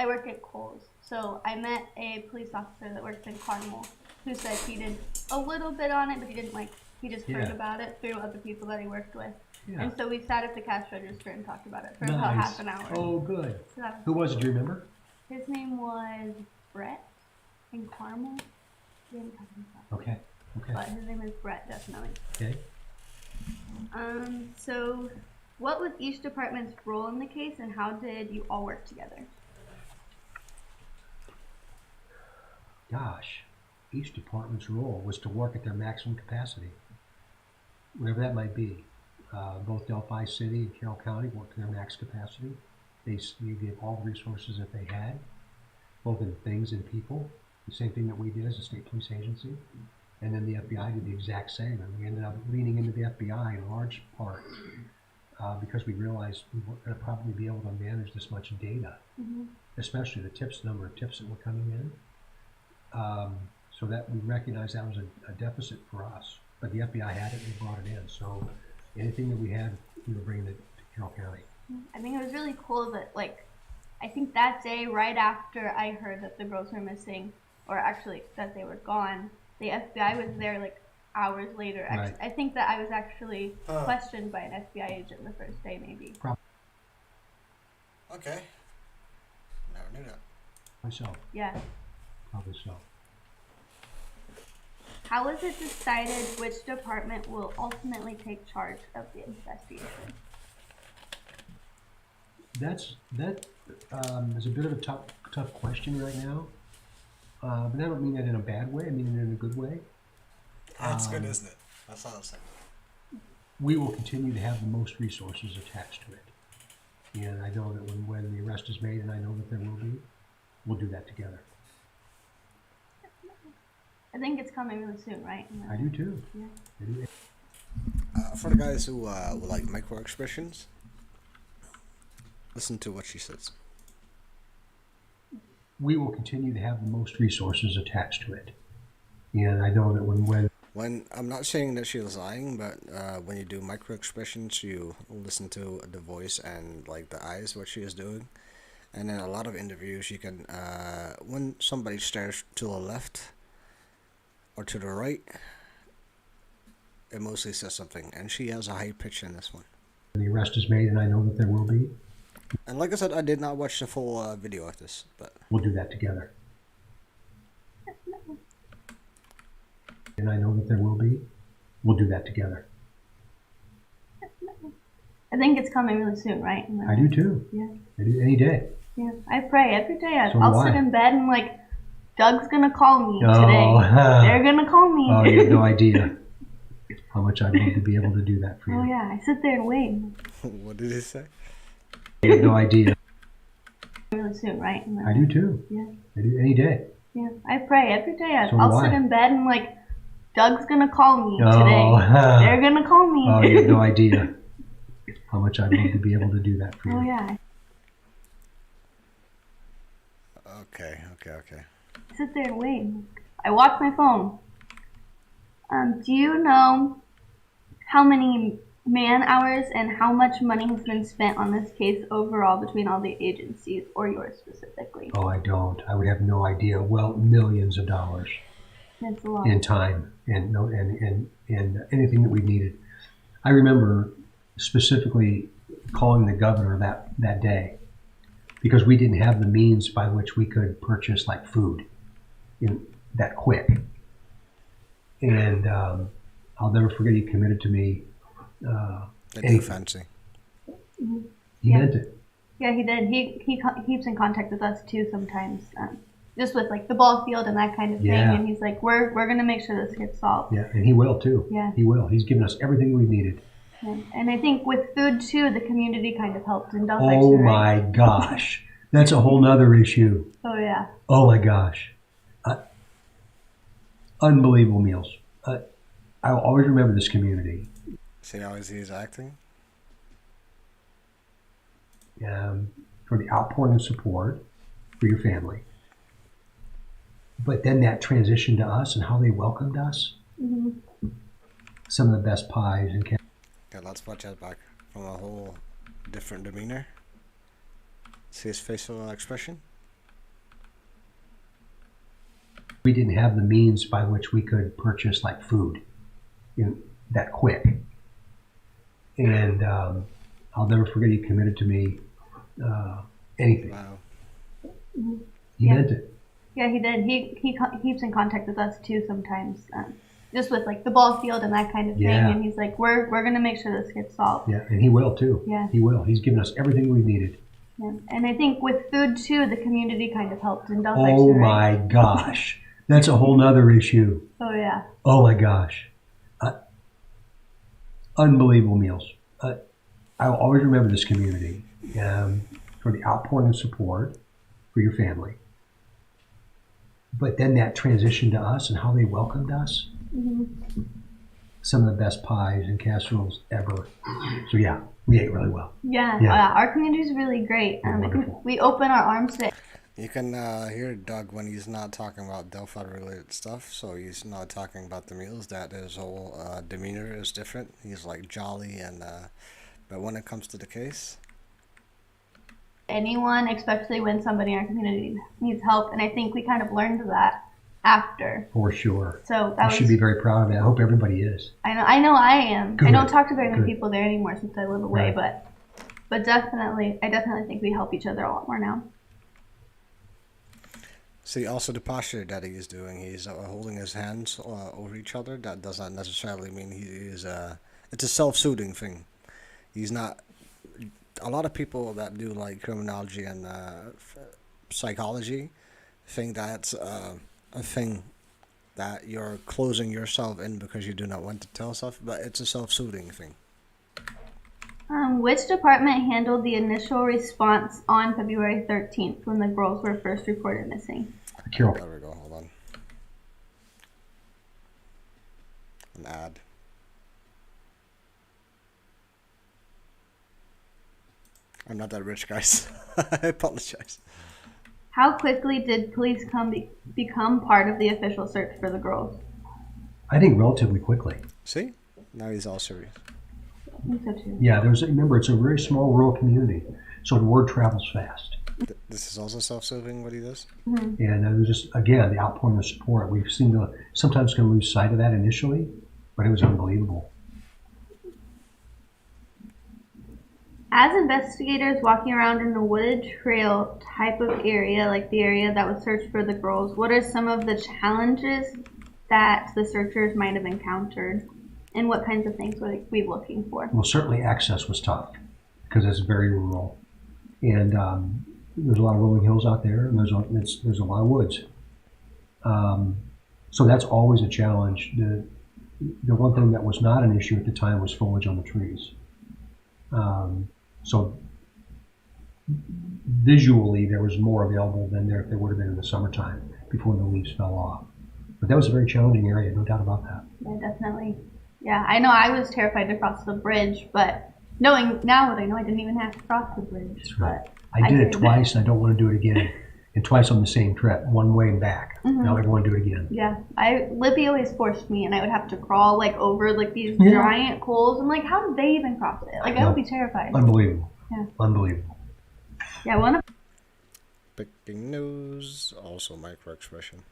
work at Kohl's. So I met a police officer that works in Carmel who said he did a little bit on it, but he didn't he just heard about it through other people that he worked with. Yeah. And so we sat at the cash register and talked about it for Nice. about half an hour. Oh, good. So Who was it? Do you remember? His name was Brett in Carmel. Okay. Okay. But his name is Brett, definitely. Okay. So what was each department's role in the case, and how did you all work together? Gosh. each department's role was to work at their maximum capacity, whatever that might be. Both Delphi City and Carroll County worked to their max capacity. They gave all the resources that they had, both in things and people. The same thing that we did as a state police agency. And then the FBI did the exact same. And we ended up leaning into the FBI in large part because we realized we weren't going to probably be able to manage this much data, especially the number of tips that were coming in. So that we recognized that was a deficit for us. But the FBI had it and they brought it in. So anything that we had, we were bringing it to Carroll County. I think it was really cool that, like, I think that day, right after I heard that the girls were missing, or actually that they were gone, the FBI was there like hours later. Right. I think that I was actually questioned by an FBI agent the first day, maybe. Okay. Never knew that. Myself. Yeah. Probably so. How was it decided which department will ultimately take charge of the investigation? That is a bit of a tough question right now. But I don't mean that in a bad way. I mean it in a good way. That's good, isn't it? That's all I'm saying. We will continue to have the most resources attached to it. And I know that when the arrest is made, and I know that there will be, we'll do that together. I think it's coming really soon, right? I do too. Yeah. I do. For the guys who like micro expressions, listen to what she says. We will continue to have the most resources attached to it. And I know that when I'm not saying that she was lying, but when you do micro expressions, you listen to the voice and like the eyes, what she is doing. And in a lot of interviews, you can, when somebody stares to the left or to the right, it mostly says something. And she has a high pitch in this one. the arrest is made, and I know that there will be, And like I said, I did not watch the full video of this, but we'll do that together. And I know that there will be, we'll do that together. I think it's coming really soon, right? I do too. Yeah. I do any day. Yeah. I pray every day. So I'll do sit I. in bed and like, Doug's gonna call me Oh. today. They're gonna call me. Oh, you have no idea how much I'd love to be able to do that for you. Oh yeah, I sit there and wait. what did he say? You have no idea. Really soon, right? I do too. Yeah. I do any day. Yeah. I pray every day. So do I'll sit I. in bed and like, Doug's gonna call me Oh. today. They're gonna call me. Oh, you have no idea how much I'd love to be able to do that for you. Oh yeah. Okay. I sit there and wait. I watch my phone. Do you know how many man hours and how much money has been spent on this case overall between all the agencies, or yours specifically? Oh, I don't. I would have no idea. Well, millions of dollars That's a lot. in time and anything that we needed. I remember specifically calling the governor that day because we didn't have the means by which we could purchase like food that quick. And I'll never forget, he committed to me anything. Fancy. He meant it. Yeah, he did. He keeps in contact with us too sometimes, just with like the ball field and that kind of thing. Yeah. And he's like, we're gonna make sure this gets solved. Yeah, and he will too. Yeah. He will. He's given us everything we needed. Yeah. And I think with food too, the community kind of helped in Delphi. Oh too, right? my gosh. That's a whole nother issue. Oh yeah. Oh my gosh. Unbelievable meals. I'll always remember this community. See how he's acting? For the outpouring of support for your family. But then that transition to us and how they welcomed us. Mm-hmm. Some of the best pies and Okay, let's watch that back from a whole different demeanor. See his facial expression? we didn't have the means by which we could purchase like food that quick. And I'll never forget, he committed to me anything. Wow. He meant it. Yeah, he did. He keeps in contact with us too sometimes, just with like the ball field and that kind of thing. Yeah. And he's like, we're gonna make sure this gets solved. Yeah, and he will too. Yeah. He will. He's given us everything we needed. Yeah. And I think with food too, the community kind of helped in Delphi Oh too, right? my gosh. That's a whole nother issue. Oh yeah. Oh my gosh. Unbelievable meals. I'll always remember this community for the outpouring of support for your family. But then that transition to us and how they welcomed us. Mm-hmm. Some of the best pies and casseroles ever. So yeah, we ate really well. Yeah, Yeah. our community is really great. Wonderful. We open our arms to. You can hear Doug when he's not talking about Delphi-related stuff, so he's not talking about the meals, that his whole demeanor is different. He's like jolly, and but when it comes to the case... Anyone, especially when somebody in our community needs help, and I think we kind of learned that after. For sure. So that you should be very proud of that. I hope everybody is. I know I am. Good. I don't talk to very many Good. people there anymore since I live away, Right. but definitely, I definitely think we help each other a lot more now. See, also the posture that he's doing, he's holding his hands over each other. That does not necessarily mean he is... it's a self-soothing thing. He's not... A lot of people that do like criminology and psychology think that's a thing that you're closing yourself in because you do not want to tell stuff, but it's a self-soothing thing. Which department handled the initial response on February 13th when the girls were first reported missing? Carol. There we go, hold on. An ad. I'm not that rich, guys. I apologize. How quickly did police become part of the official search for the girls? I think relatively quickly. See? Now he's all serious. I think so too. Yeah, remember, it's a very small rural community, so the word travels fast. This is also self-serving what he does? Mm-hmm. And it was just, again, the outpouring of support. We've seen sometimes can lose sight of that initially, but it was unbelievable. As investigators walking around in the wooded trail type of area, like the area that was searched for the girls, what are some of the challenges that the searchers might have encountered? And what kinds of things were we looking for? Well, certainly access was tough because it's very rural. And there's a lot of rolling hills out there, and there's a lot of woods. So that's always a challenge. The one thing that was not an issue at the time was foliage on the trees. So visually, there was more available than there would have been in the summertime before the leaves fell off. But that was a very challenging area, no doubt about that. Yeah, definitely. Yeah, I know I was terrified to cross the bridge, but knowing now that I know, I didn't even have to cross the bridge. That's right. But I did it twice, and I don't want to do it again. And twice on the same trip, one way and back. Mhm. Now I want to do it again. Yeah, Libby always forced me, and I would have to crawl like over like these Yeah. giant coals. I'm like, how did they even cross it? Like I would be terrified. Unbelievable. Yeah. Unbelievable. Yeah, one of Picking nose, also micro expression.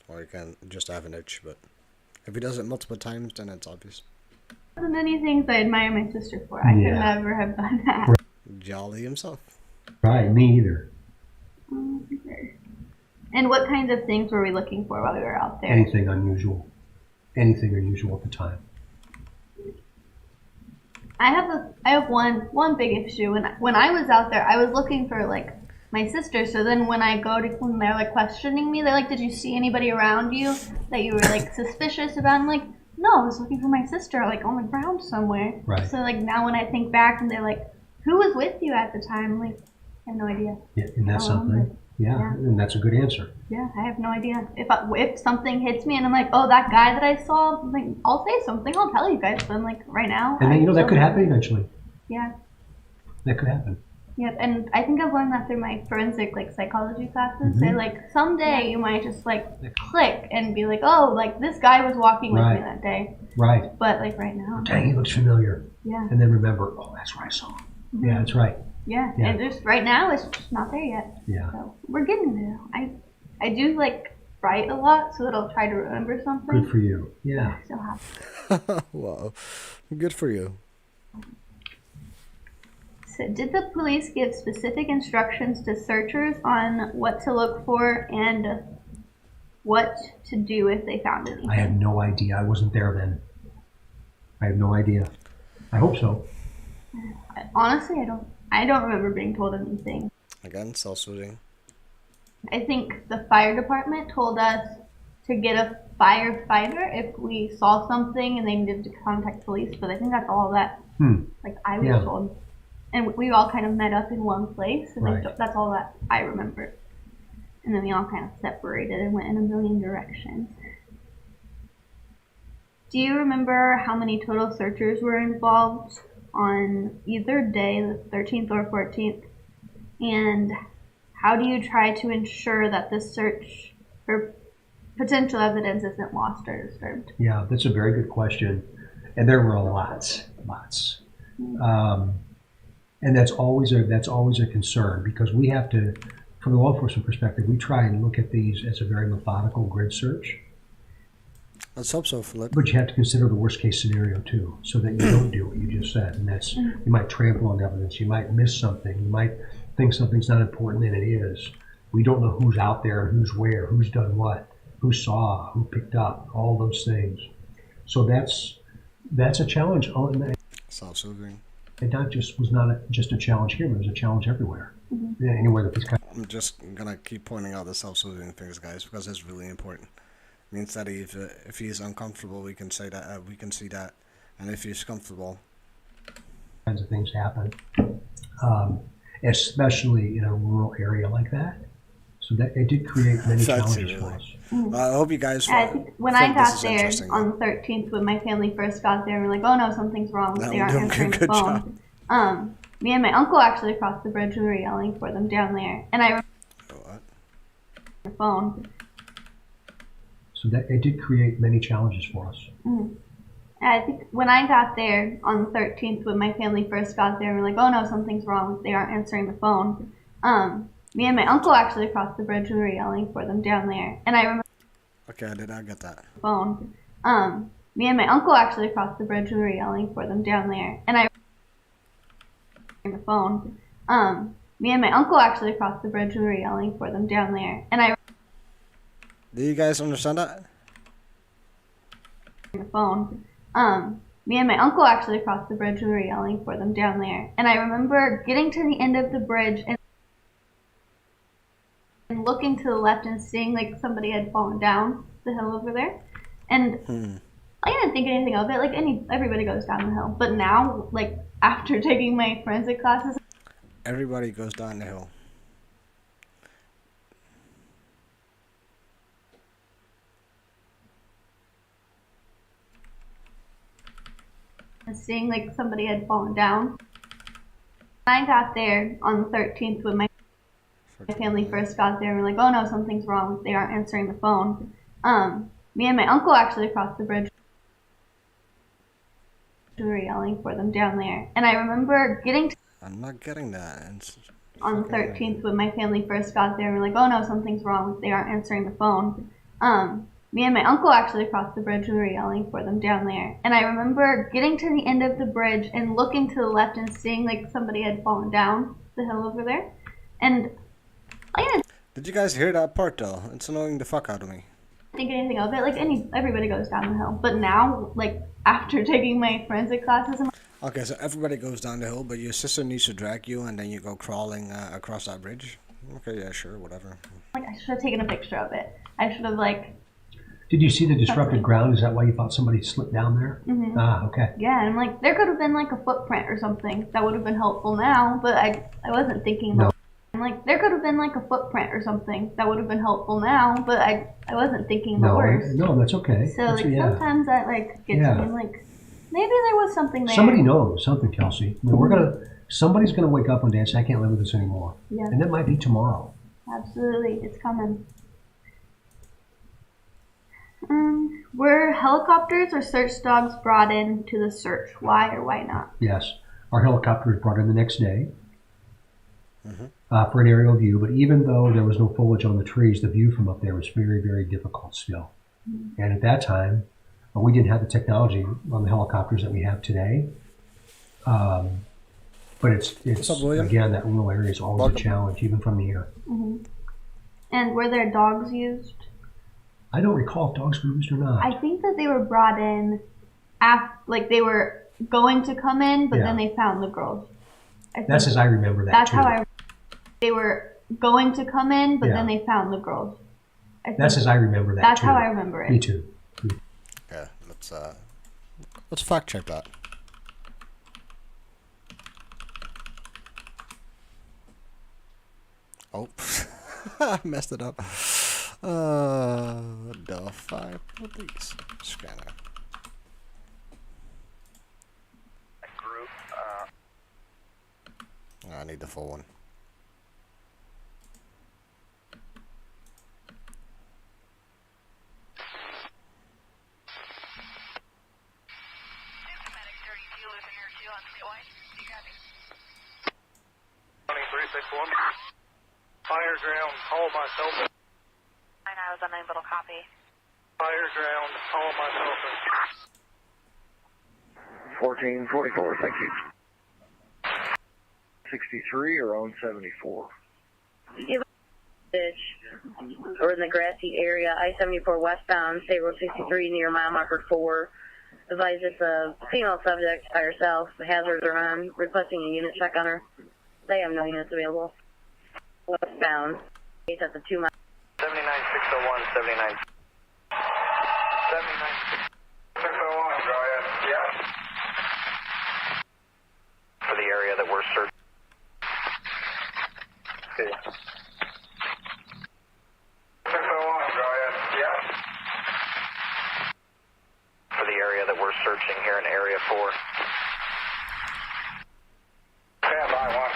Or you can just have an itch, but if he does it multiple times, then it's obvious. the many things I admire my sister for. I could Yeah. never have done that. Jolly himself. Right, me either. And what kinds of things were we looking for while we were out there? Anything unusual. Anything unusual at the time. I have one big issue. When I was out there, I was looking for like my sister. So then when they're like questioning me, they're like, "Did you see anybody around you that you were like suspicious about?" I'm like, "No, I was looking for my sister, like on the ground somewhere." Right. So like now when I think back and they're like, "Who was with you at the time?" I'm like, I have no idea. Yeah, and that's Oh, something. Yeah, yeah. and that's a good answer. Yeah, I have no idea. If something hits me and I'm like, oh, that guy that I saw, like, I'll say something. I'll tell you guys. But I'm like, right now. And then, that could happen eventually. Yeah. That could happen. Yeah, and I think I've learned that through my forensic psychology classes. They someday you might just click and be like, oh, like this guy was walking with me that day. Right. But right now. Dang, he looks familiar. Yeah. And then remember, oh, that's where I saw him. Mhm. Yeah, that's right. Yeah. Yeah. And just right now it's just not there yet. Yeah. So we're getting there. I do write a lot, so that I'll try to remember something. Good for you. Yeah. So happy. Wow. Good for you. So did the police give specific instructions to searchers on what to look for and what to do if they found anything? I have no idea. I wasn't there then. I have no idea. I hope so. Honestly, I don't remember being told anything. Again, self-soothing. I think the fire department told us to get a firefighter if we saw something and they needed to contact police, but I think that's all that like I was told. And we all kind of met up in one place, and that's all that I remember. And then we all kind of separated and went in a million directions. Do you remember how many total searchers were involved on either day, the 13th or 14th? And how do you try to ensure that this search for potential evidence isn't lost or disturbed? Yeah, that's a very good question. And there were lots. And that's always a concern, because we have to, from a law enforcement perspective, we try and look at these as a very methodical grid search. Let's hope so, Philip. But you have to consider the worst case scenario too, so that you don't do what you just said. And that's, you might trample on evidence, you might miss something, you might think something's not important and it is. We don't know who's out there, who's where, who's done what, who saw, who picked up, all those things. So that's a challenge. Self-soothing. It was not just a challenge here, but it was a challenge everywhere. Yeah, anywhere that this kind I'm just gonna keep pointing out the self-soothing things, guys, because it's really important. It means that if he's uncomfortable, we can say that, we can see that, and if he's comfortable, kinds of things happen, especially in a rural area like that. So that it did create many challenges for us. I hope you guys. When I got there on the 13th, when my family first got there, we're like, "Oh no, something's wrong. They aren't answering the phone." Me and my uncle actually crossed the bridge and we were yelling for them down there, and I remember the phone. So that it did create many challenges for us. I think when I got there on the 13th, when my family first got there, we're like, "Oh no, something's wrong. They aren't answering the phone." Me and my uncle actually crossed the bridge and we were yelling for them down there, and I remember. Okay, I did not get that. Phone. Me and my uncle actually crossed the bridge and we were yelling for them down there, and I. The phone. Me and my uncle actually crossed the bridge and we were yelling for them down there, and I. Do you guys understand that? The phone. Me and my uncle actually crossed the bridge and we were yelling for them down there, and I remember getting to the end of the bridge and looking to the left and seeing like somebody had fallen down the hill over there, and I didn't think anything of it. Like everybody goes down the hill, but now, like after taking my forensic classes, everybody goes down the hill. And seeing like somebody had fallen down. I got there on the 13th when my family first got there, and we're like, "Oh no, something's wrong. They aren't answering the phone." Me and my uncle actually crossed the bridge. We were yelling for them down there, and I remember getting to. I'm not getting that. On the 13th, when my family first got there, and we're like, "Oh no, something's wrong. They aren't answering the phone." Me and my uncle actually crossed the bridge and we were yelling for them down there, and I remember getting to the end of the bridge and looking to the left and seeing like somebody had fallen down the hill over there, and I didn't Did you guys hear that part though? It's annoying the fuck out of me. think anything of it. Like everybody goes down the hill, but now, like after taking my forensic classes, Okay, so everybody goes down the hill, but your sister needs to drag you, and then you go crawling across that bridge. Okay, yeah, sure, whatever. like I should have taken a picture of it. I should have like. Did you see the disrupted ground? Is that why you thought somebody slipped down there? Mhm. Ah, okay. Yeah, and I'm like, there could have been like a footprint or something that would have been helpful now, but I wasn't thinking about. I'm like, there could have been like a footprint or something that would have been helpful now, but I wasn't thinking the worst. No, that's okay. So That's- like yeah. sometimes that like gets Yeah. me like maybe there was something there. Somebody knows something, Kelsey. I mean, somebody's gonna wake up one day and say, "I can't live with this anymore," Yeah. and that might be tomorrow. Absolutely, it's coming. Were helicopters or search dogs brought in to the search? Why or why not? Yes, our helicopter was brought in the next day for an aerial view. But even though there was no foliage on the trees, the view from up there was very, very difficult still. And at that time, we didn't have the technology on the helicopters that we have today. But it's again, that rural area is always a challenge, even from the air. And were there dogs used? I don't recall if dogs were used or not. I think that they were brought in like they were going to come in, but then they found the girls. That's as I remember that. That's too. how they were going to come in, but then they found the girls. That's as I remember that. That's too. how I remember it. Me too. Okay, let's fact check that. Oh, I messed it up. Delphi police scanner. Group. I need the full one. Fire ground, all myself. I was unable to copy. Fire ground, all myself. 1444, thank you. 63 or on 74? Give or in the grassy area, I-74 westbound, State Road 63 near mile marker 4. Advise it's a female subject by herself. The hazards are on. Requesting a unit check on her. They have no units available. Westbound. He's at the 2 mile. 79601, 79. 79601, go ahead. Yeah. For the area that we're searching. Okay. 601, go ahead. Yeah. For the area that we're searching here in Area 4. Stand by, 1.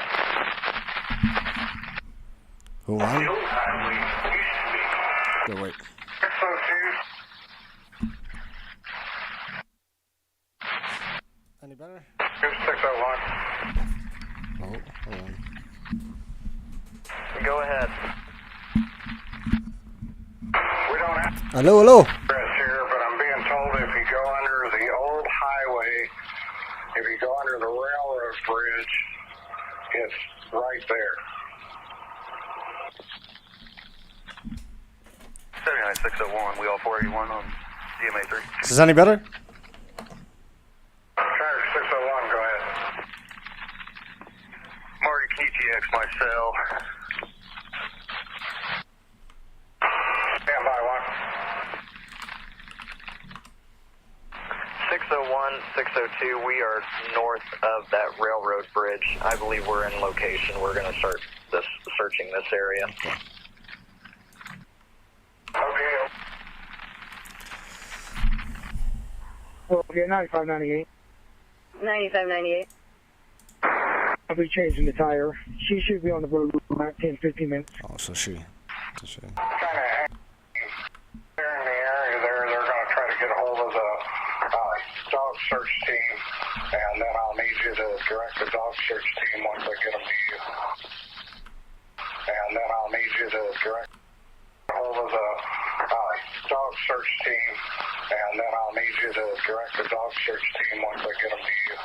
Who won? Go wait. 602. Any better? 601. Oh, hold on. Go ahead. We don't have Hello. press here, but I'm being told if you go under the old highway, if you go under the railroad bridge, it's right there. 79601, we all 481 on DMA 3. Is this any better? Tracker 601, go ahead. Marty, can you TX my cell? Stand by, 1. 601, 602, we are north of that railroad bridge. I believe we're in location. We're going to start searching this area. Okay, 9598. 9598. I'll be changing the tire. She should be on the road in about 10, 15 minutes. Oh, so she. Kind of they're in the area there. They're going to try to get a hold of the dog search team, and then I'll need you to direct the dog search team once I get them to you. And then I'll need you to direct a hold of the dog search team, and then I'll need you to direct the dog search team once I get them to you.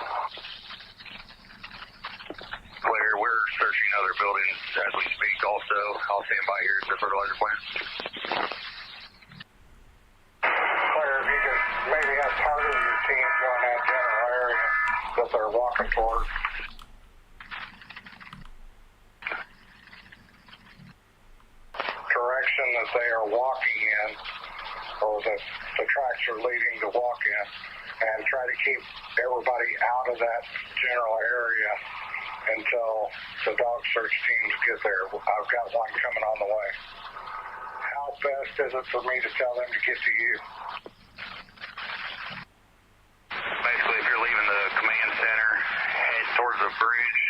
Claire, we're searching other buildings as we speak also. I'll stand by here at the fertilizer plant. Claire, if you could maybe have part of your team go in that general area that they're walking toward. Direction that they are walking in, or that the tracks are leading to walk in, and try to keep everybody out of that general area until the dog search teams get there. I've got one coming on the way. How best is it for me to tell them to get to you? Basically, if you're leaving the command center, head towards the bridge,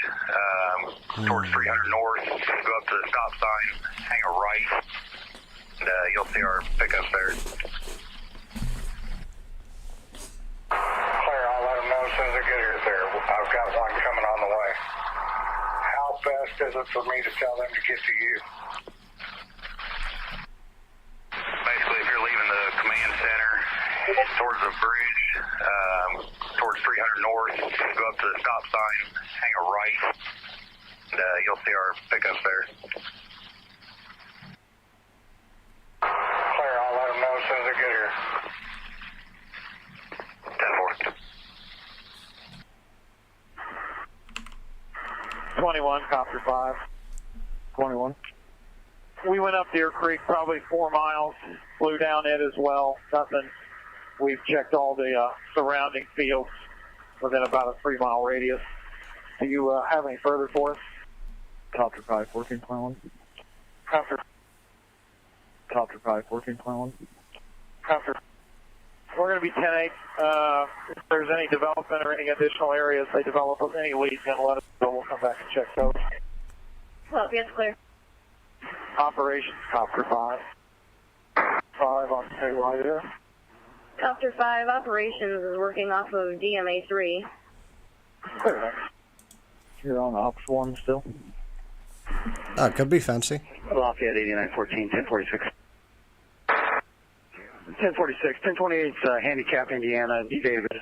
towards 300 North, go up to the stop sign, hang a right, and you'll see our pickup there. Claire, I'll let them know as soon as I get here there. I've got one coming on the way. How best is it for me to tell them to get to you? Basically, if you're leaving the command center, head towards the bridge, towards 300 North, go up to the stop sign, hang a right, and you'll see our pickup there. Claire, I'll let them know as soon as I get here. 10-4. 21, copter 5. 21. We went up Deer Creek probably 4 miles, flew down it as well. Nothing. We've checked all the surrounding fields within about a 3-mile radius. Do you have any further for us? Copter 5 working plan. Copter 5 working plan. Copter. We're going to be 10-8. If there's any development or any additional areas they develop with any leads, then let us know. We'll come back and check those. Well, yes, clear. Operations, Copter 5. 5 on KY there. Copter 5 operations is working off of DMA 3. Clear, thanks. You're on Ops 1 still? That could be fancy. Lafayette 8914, 1046. 1046, 1028 Handicap, Indiana, D. David.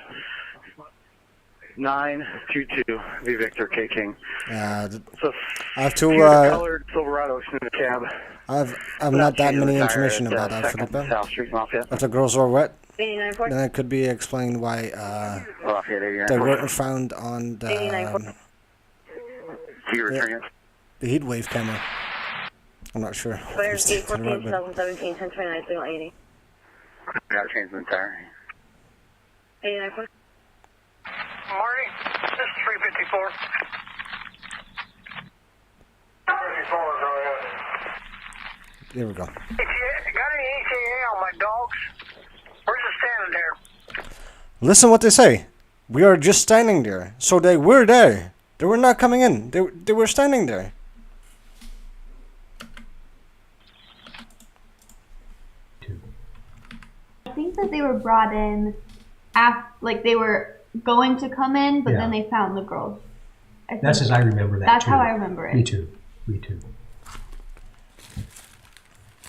922, V. Victor, K. King. So I have to. Colored Silverado in the cab. I've not that many information about that, Felipe. South Street, Lafayette. If the girls were wet, 89.4. then it could be explained why they weren't found on the the heat wave camera. I'm not sure. Players 814, 2017, 1029, signal 80. Got to change the entire. 89.4. Marty, this is 354. There we go. Got any ETA on my dogs? We're just standing there. Listen what they say. We are just standing there. So they were there. They were not coming in. They were standing there. I think that they were brought in after, like they were going to come in, but then they found the girls. That's as I remember that. That's too. how I remember it. Me too. Me too.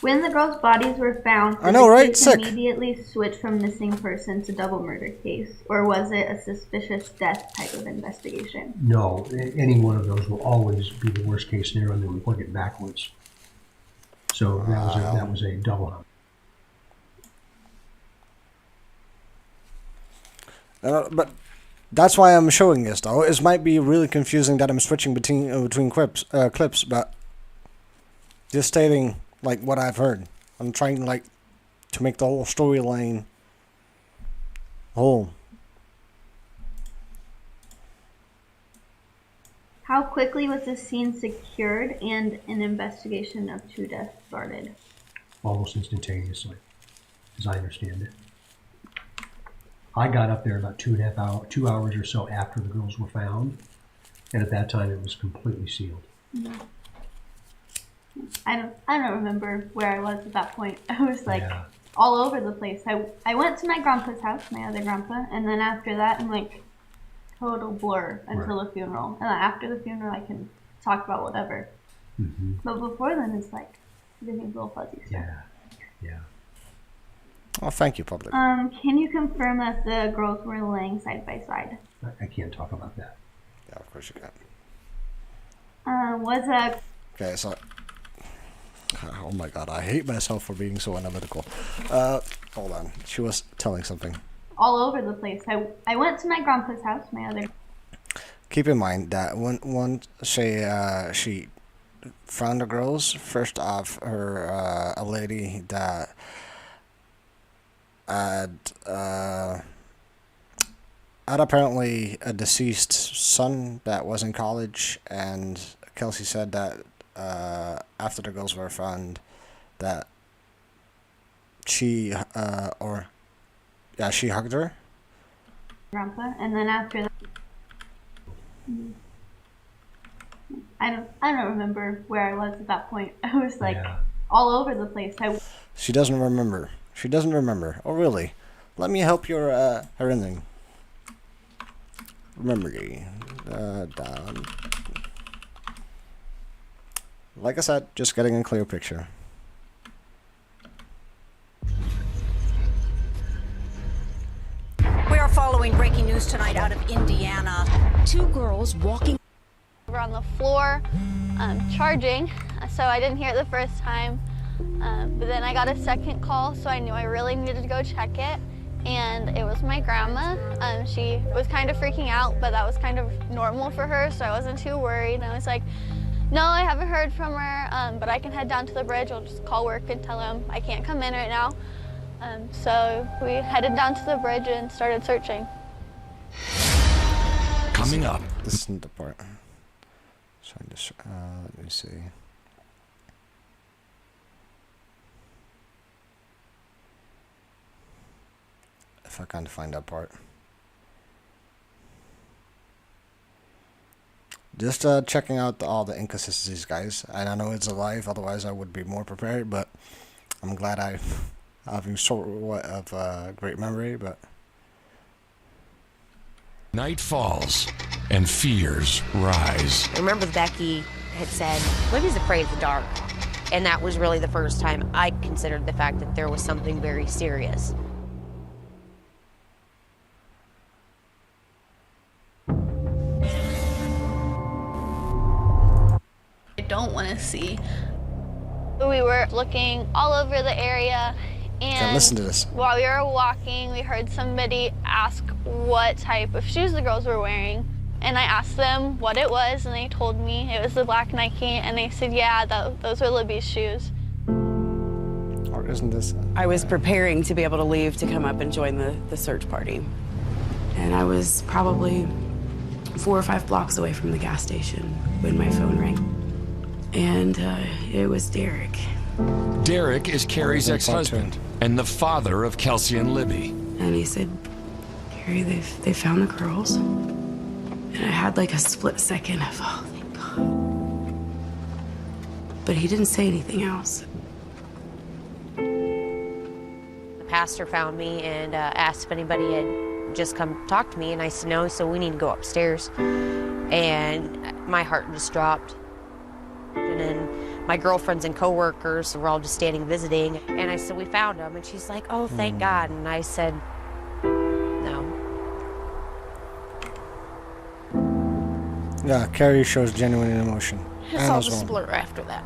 When the girls' bodies were found, I know, right? Did the case immediately switch from missing person to double murder case, or was it a suspicious death type of investigation? No, any one of those will always be the worst case scenario, and then we work it backwards. So that was a double hump. But that's why I'm showing this, though. It might be really confusing that I'm switching between clips, but just stating like what I've heard. I'm trying to make the whole storyline whole. How quickly was the scene secured and an investigation of two deaths started? Almost instantaneously, as I understand it. I got up there about 2 hours or so after the girls were found, and at that time it was completely sealed. Mm-hmm. I don't remember where I was at that point. I was all over the place. I went to my grandpa's house, my other grandpa, and then after that I'm like total blur until the funeral. And then after the funeral I can talk about whatever. Mm-hmm. But before then it's like everything's a little fuzzy stuff. Yeah. Oh, thank you, public. Can you confirm that the girls were laying side by side? I can't talk about that. Yeah, of course you can. Was a... Okay, so... Oh my god, I hate myself for being so analytical. Hold on. She was telling something. All over the place. I went to my grandpa's house, my other... Keep in mind that when she found the girls, first off, her a lady that had apparently a deceased son that was in college, and Kelsey said that after the girls were found, that she she hugged her. Grandpa, and then after that, I don't remember where I was at that point. I was all over the place. She doesn't remember. She doesn't remember. Oh, really? Let me help your her ending. Memory. Down. Like I said, just getting a clear picture. We are following breaking news tonight out of Indiana. Two girls walking. We were on the floor charging, so I didn't hear it the first time. But then I got a second call, so I knew I really needed to go check it. And it was my grandma. She was kind of freaking out, but that was kind of normal for her, so I wasn't too worried. And I was like, No, I haven't heard from her, but I can head down to the bridge. I'll just call work and tell them I can't come in right now. So we headed down to the bridge and started searching. Coming up. This isn't the part. Trying to, let me see. If I can find that part. Just checking out all the inconsistencies, guys. And I know it's a live, otherwise I would be more prepared, but I'm glad I have sort of a great memory, but... Night falls, and fears rise. I remember Becky had said, Libby's afraid of the dark. And that was really the first time I considered the fact that there was something very serious. I don't want to see. We were looking all over the area, and listen to this. While we were walking, we heard somebody ask what type of shoes the girls were wearing. And I asked them what it was, and they told me it was the black Nike, and they said, yeah, those were Libby's shoes. Or isn't this? I was preparing to be able to leave to come up and join the search party. And I was probably 4 or 5 blocks away from the gas station when my phone rang. And it was Derek. Derek is Carrie's ex-husband and the father of Kelsey and Libby. And he said, Carrie, they found the girls. And I had like a split second of, oh, thank God. But he didn't say anything else. The pastor found me and asked if anybody had just come talk to me, and I said no, so we need to go upstairs. And my heart just dropped. And then my girlfriends and coworkers were all just standing visiting, and I said, we found him, and she's like, oh, thank God. And I said, no. Yeah, Carrie shows genuine emotion. It's all just blur after that.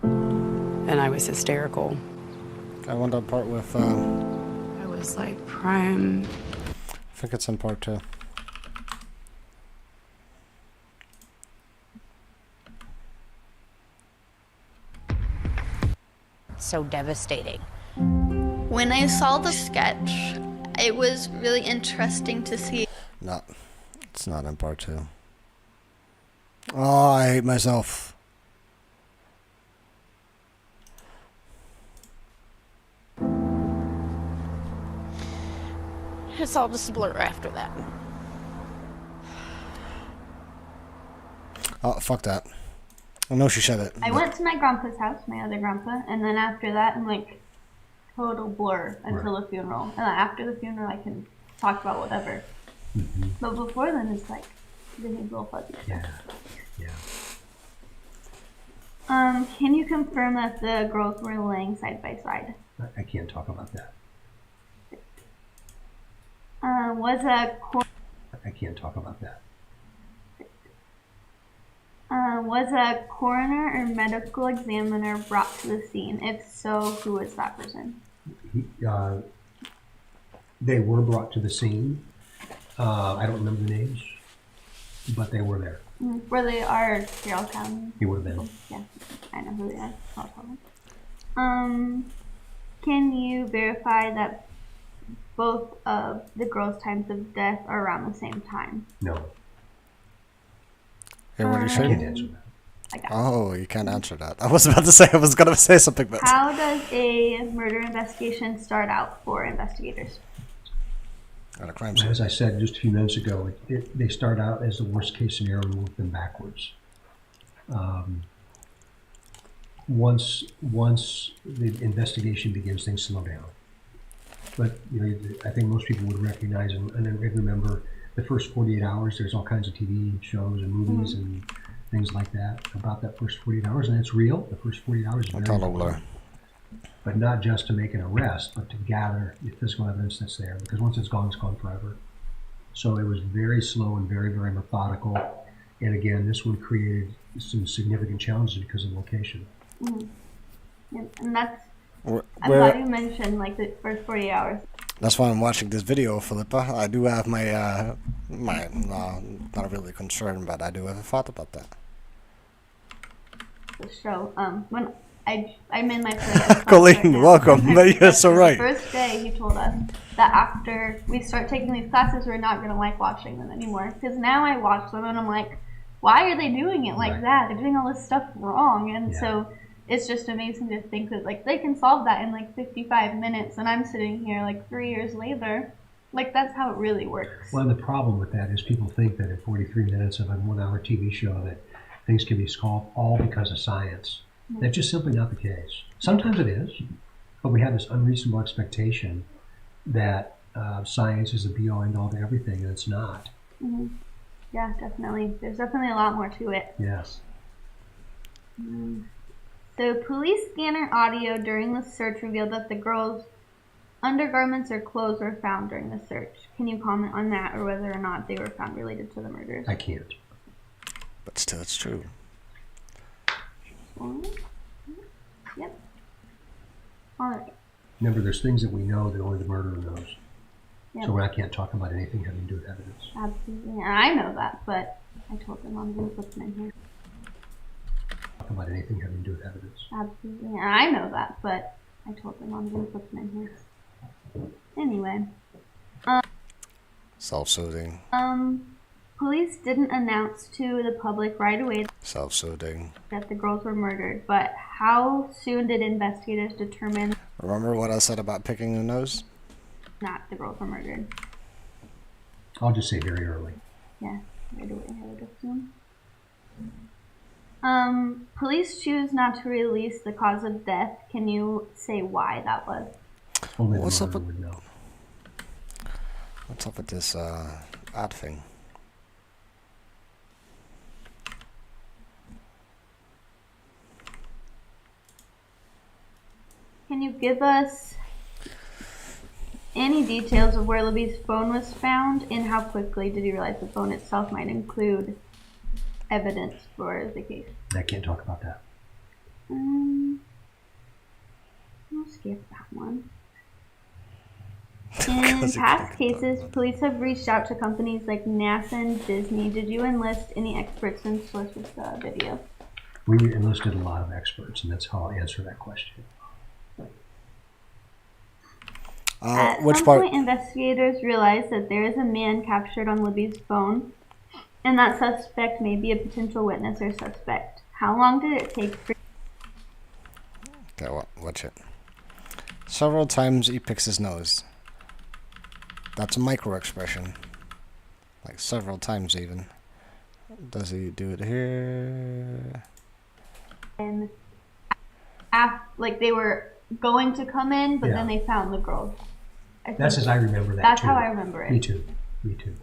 And I was hysterical. I want that part with... I was like prime... I think it's in part 2. So devastating. When I saw the sketch, it was really interesting to see. No, it's not in part 2. Oh, I hate myself. It's all just blur after that. Oh, fuck that. I know she said it. I went to my grandpa's house, my other grandpa, and then after that, I'm like, total blur until the funeral. And then after the funeral, I can talk about whatever. Mm-hmm. But before then, it's like, this is real fuzzy. Yeah. Can you confirm that the girls were laying side by side? I can't talk about that. I can't talk about that. Was a coroner or medical examiner brought to the scene? If so, who was that person? They were brought to the scene. I don't remember the names, but they were there. Were they our Carroll County? He would have been. Yeah, I know who they are. No problem. Can you verify that both of the girls' times of death are around the same time? No. Hey, what do you I say? can't answer that. Oh, you can't answer that. I was about to say, I was going to say something, but... How does a murder investigation start out for investigators? At a crime scene. As I said just a few minutes ago, they start out as the worst case scenario and work them backwards. Once the investigation begins, things slow down. But I think most people would recognize and remember the first 48 hours. There's all kinds of TV shows and movies and things like that about that first 48 hours, and it's real. The first 48 hours is very important. But not just to make an arrest, but to gather the physical evidence that's there. Because once it's gone forever. So it was very slow and very, very methodical. And again, this one created some significant challenges because of location. Yeah, and that's... I'm glad you mentioned like the first 48 hours. That's why I'm watching this video, Philippa. I do have my, not really concerned, but I do have a thought about that. The show. When I'm in my first Colleen, welcome. But you're so right. The first day, he told us that after we start taking these classes, we're not gonna like watching them anymore. Because now I watch them and I'm like, why are they doing it like that? They're doing all this stuff wrong, and so it's just amazing to think that like they can solve that in like 55 minutes, and I'm sitting here like 3 years later. Like that's how it really works. Well, and the problem with that is people think that in 43 minutes of a 1 hour TV show that things can be solved all because of science. That's just simply not the case. Sometimes it is, but we have this unreasonable expectation that science is the be-all end-all to everything, and it's not. Mm-hmm. Yeah, definitely. There's definitely a lot more to it. Yes. So police scanner audio during the search revealed that the girls' undergarments or clothes were found during the search. Can you comment on that, or whether or not they were found related to the murders? I can't. But still, it's true. Yep. All right. Remember, there's things that we know that only the murderer knows. Yep. So I can't talk about anything having to do with evidence. Absolutely. And I know that, but I told them I'm going to put them in here. Talk about anything having to do with evidence. Absolutely. And I know that, but I told them I'm going to put them in here. Anyway. Self-soothing. Police didn't announce to the public right away Self-soothing. that the girls were murdered, but how soon did investigators determine Remember what I said about picking the nose? not the girls were murdered? I'll just say very early. Yeah, right away, I would assume. Police choose not to release the cause of death. Can you say why that was? Only What's the up murderer with- would know. What's up with this odd thing? Can you give us any details of where Libby's phone was found, and how quickly did you realize the phone itself might include evidence for the case? I can't talk about that. I'll skip that one. In past cases, police have reached out to companies like NASA and Disney. Did you enlist any experts in source of the video? We enlisted a lot of experts, and that's how I'll answer that question. At which some part? point, investigators realized that there is a man captured on Libby's phone, and that suspect may be a potential witness or suspect. How long did it take for... Okay, watch it. Several times he picks his nose. That's a micro expression. Like several times even. Does he do it here? And like they were going to come in, but then they found the girls. That's as I remember that. That's too. how I remember it. Me too. Me too.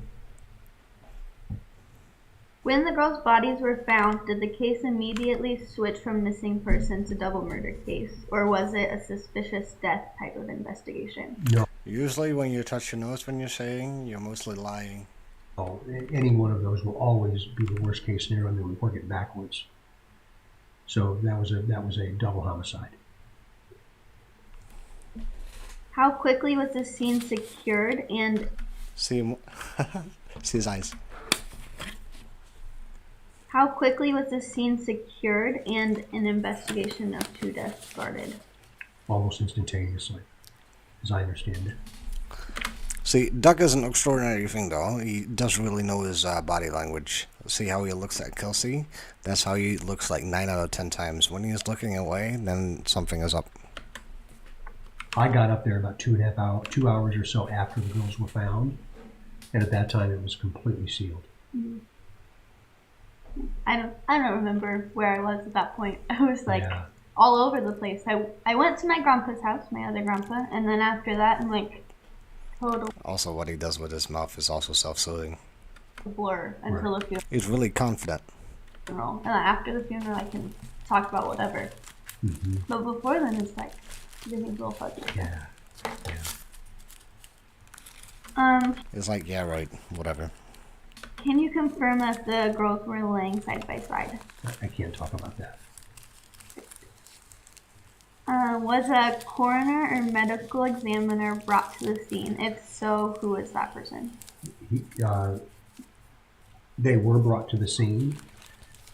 When the girls' bodies were found, did the case immediately switch from missing person to double murder case, or was it a suspicious death type of investigation? No. Usually when you touch your nose when you're saying, you're mostly lying. Oh, any one of those will always be the worst case scenario, and then we work it backwards. So that was a double homicide. How quickly was the scene secured and... See him. See his eyes. How quickly was the scene secured and an investigation of two deaths started? Almost instantaneously, as I understand it. See, Doug is an extraordinary thing, though. He does really know his body language. See how he looks at Kelsey? That's how he looks like 9 out of 10 times. When he's looking away, then something is up. I got up there about 2 hours or so after the girls were found, and at that time it was completely sealed. Mm-hmm. I don't remember where I was at that point. I was like all over the place. I went to my grandpa's house, my other grandpa, and then after that I'm like total Also, what he does with his mouth is also self-soothing. blur until the He's really confident. funeral. And then after the funeral I can talk about whatever. Mm-hmm. But before then it's like everything's a little fuzzy. Yeah. It's like, yeah, right, whatever. Can you confirm that the girls were laying side by side? I can't talk about that. Was a coroner or medical examiner brought to the scene? If so, who was that person? They were brought to the scene.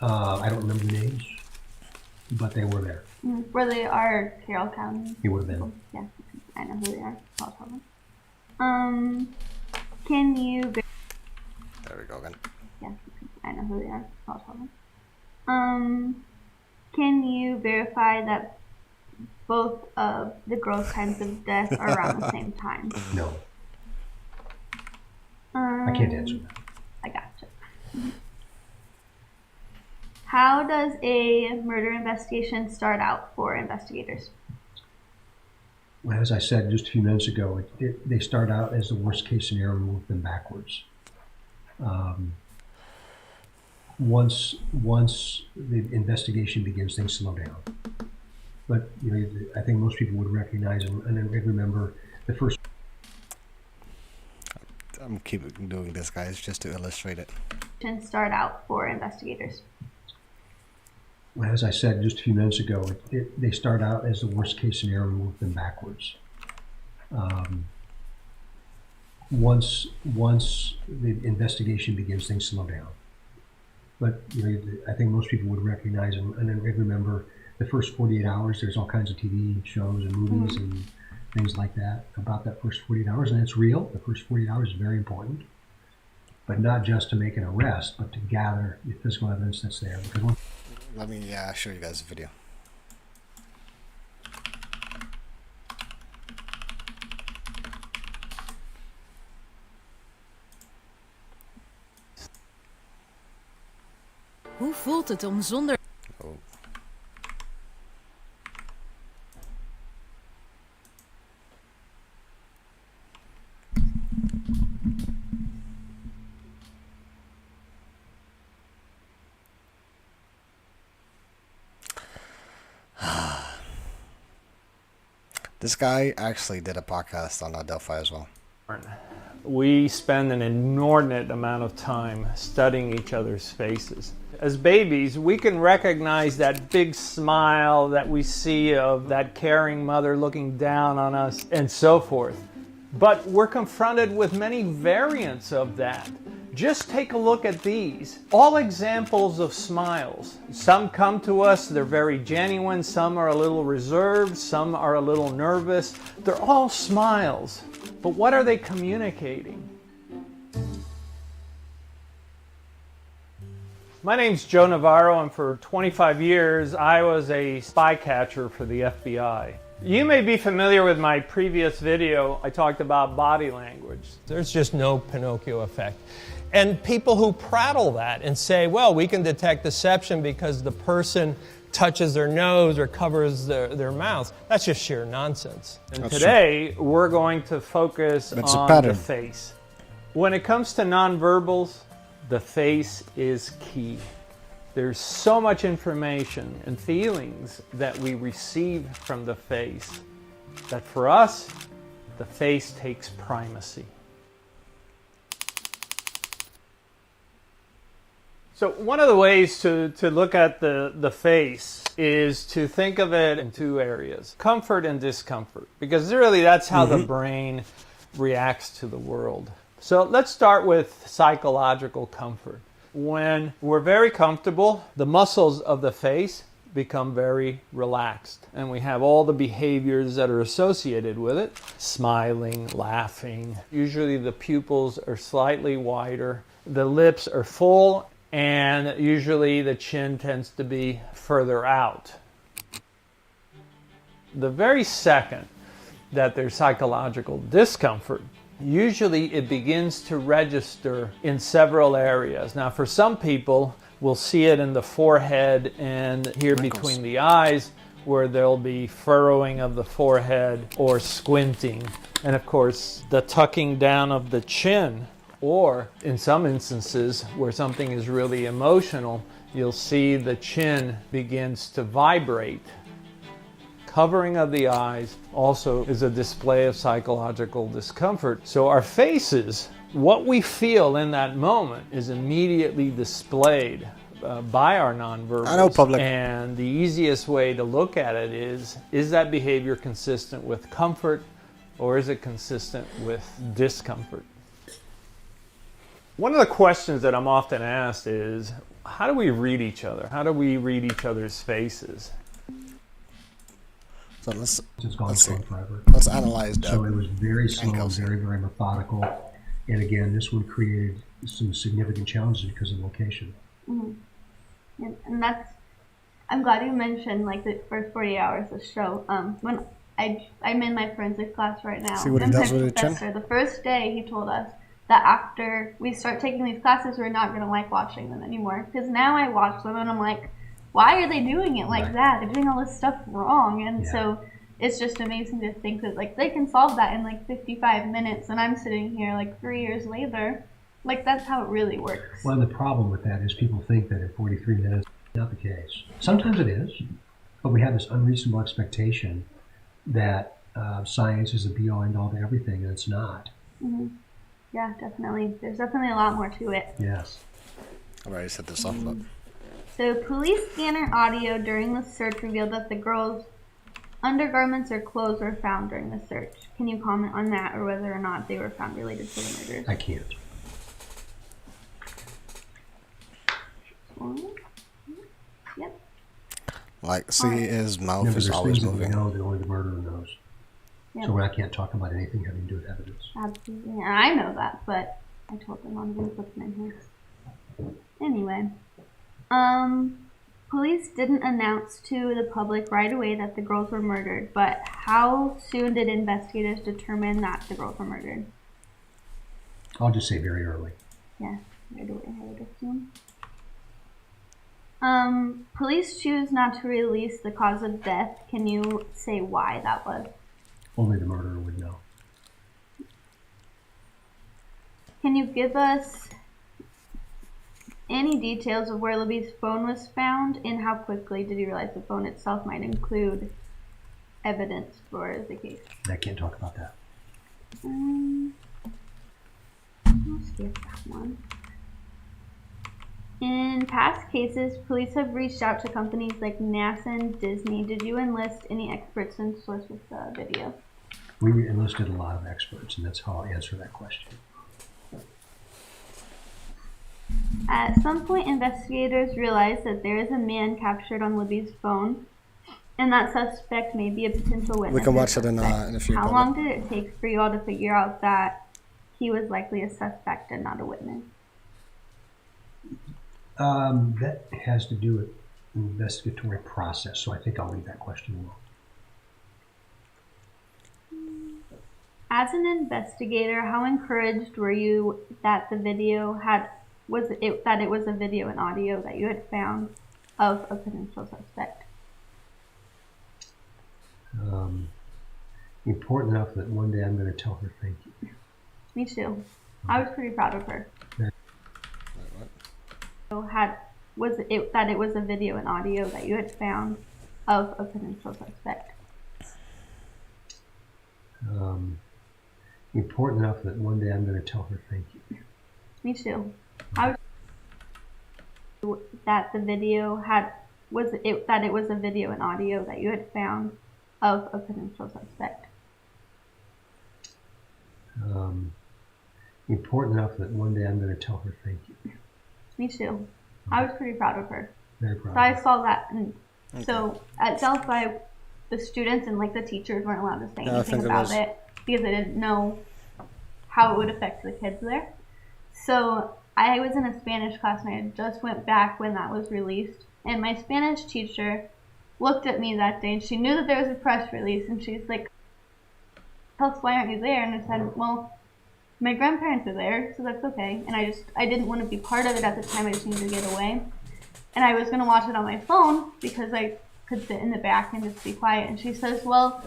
I don't remember the names, but they were there. Were they our Carroll County? He would have been. Yeah, I know who they are. I'll tell them. Can you... There we go again. Yeah, I know who they are. I'll tell them. Can you verify that both of the girls' times of death are around the same time? No. I can't answer that. I gotcha. How does a murder investigation start out for investigators? Well, as I said just a few minutes ago, they start out as the worst case scenario and move them backwards. Once the investigation begins, things slow down. But I think most people would recognize and remember the first. I'm keep doing this, guys, just to illustrate it. Start out for investigators. Well, as I said just a few minutes ago, they start out as the worst case scenario and move them backwards. Once the investigation begins, things slow down. But I think most people would recognize and remember the first 48 hours. There's all kinds of TV shows and movies and things like that about that first 48 hours, and it's real. The first 48 hours is very important, but not just to make an arrest, but to gather the physical evidence that's there. Because let me show you guys the video. Hoe voelt het om zonder... Oh. This guy actually did a podcast on Delphi as well. We spend an inordinate amount of time studying each other's faces. As babies, we can recognize that big smile that we see of that caring mother looking down on us and so forth. But we're confronted with many variants of that. Just take a look at these. All examples of smiles. Some come to us, they're very genuine, some are a little reserved, some are a little nervous. They're all smiles. But what are they communicating? My name's Joe Navarro, and for 25 years I was a spy catcher for the FBI. You may be familiar with my previous video. I talked about body language. There's just no Pinocchio effect. And people who prattle that and say, well, we can detect deception because the person touches their nose or covers their mouth. That's just sheer nonsense. And today, we're going to focus on the face. When it comes to nonverbals, the face is key. There's so much information and feelings that we receive from the face that for us, the face takes primacy. So one of the ways to look at the face is to think of it in two areas, comfort and discomfort, because really that's how the brain reacts to the world. So let's start with psychological comfort. When we're very comfortable, the muscles of the face become very relaxed, and we have all the behaviors that are associated with it, smiling, laughing. Usually the pupils are slightly wider, the lips are full, and usually the chin tends to be further out. The very second that there's psychological discomfort, usually it begins to register in several areas. Now for some people, we'll see it in the forehead and here between the eyes, where there'll be furrowing of the forehead or squinting. And of course, the tucking down of the chin. Or in some instances where something is really emotional, you'll see the chin begins to vibrate. Covering of the eyes also is a display of psychological discomfort. So our faces, what we feel in that moment is immediately displayed by our nonverbals. I know public. And the easiest way to look at it is that behavior consistent with comfort, or is it consistent with discomfort? One of the questions that I'm often asked is, how do we read each other? How do we read each other's faces? So let's see. Forever. Let's analyze that. So it was very slow, very, very methodical. And again, this one created some significant challenges because of location. Mm-hmm. And that's, I'm glad you mentioned like the first 48 hours of the show. When I'm in my forensic class right now. See what he does with it, Jen? The first day he told us that after we start taking these classes, we're not going to like watching them anymore. Because now I watch them and I'm like, why are they doing it like that? They're doing all this stuff wrong. And so it's just amazing to think that like they can solve that in like 55 minutes and I'm sitting here like 3 years later. Like that's how it really works. Well, the problem with that is people think that in 43 minutes, it's not the case. Sometimes it is, but we have this unreasonable expectation that science is the be-all, end-all to everything, and it's not. Mm-hmm. Yeah, definitely. There's definitely a lot more to it. Yes. I've already set this off, but... So police scanner audio during the search revealed that the girls' undergarments or clothes were found during the search. Can you comment on that, or whether or not they were found related to the murders? I can't. Yep. Like, see, his mouth is always moving. We know that only the murderer knows. Yep. So I can't talk about anything having to do with evidence. Absolutely. And I know that, but I told them I'm going to put them in here. Anyway. Police didn't announce to the public right away that the girls were murdered, but how soon did investigators determine that the girls were murdered? I'll just say very early. Yeah, right away, I would assume. Police choose not to release the cause of death. Can you say why that was? Only the murderer would know. Can you give us any details of where Libby's phone was found, and how quickly did you realize the phone itself might include evidence for the case? I can't talk about that. I'll skip that one. In past cases, police have reached out to companies like NASA and Disney. Did you enlist any experts in source of the video? We enlisted a lot of experts, and that's how I'll answer that question. At some point, investigators realized that there is a man captured on Libby's phone, and that suspect may be a potential witness. We can watch it in a few. How long did it take for you all to figure out that he was likely a suspect and not a witness? That has to do with the investigatory process, so I think I'll leave that question alone. As an investigator, how encouraged were you that the video was a video and audio that you had found of a potential suspect? Important enough that one day I'm going to tell her thank you. Me too. I was pretty proud of her. It was a video and audio that you had found of a potential suspect. Important enough that one day I'm going to tell her thank you. Me too. I was that the video was a video and audio that you had found of a potential suspect. Important enough that one day I'm going to tell her thank you. Me too. I was pretty proud of her. Very proud. So I saw that, and so at Delphi, the students and like the teachers weren't allowed to say anything about it because they didn't know how it would affect the kids there. So I was in a Spanish class and I had just went back when that was released, and my Spanish teacher looked at me that day and she knew that there was a press release, and she's like, "Tell us, why aren't you there?" And I said, "Well, my grandparents are there, so that's okay." And I didn't want to be part of it at the time. I just needed to get away. And I was going to watch it on my phone because I could sit in the back and just be quiet. And she says, "Well,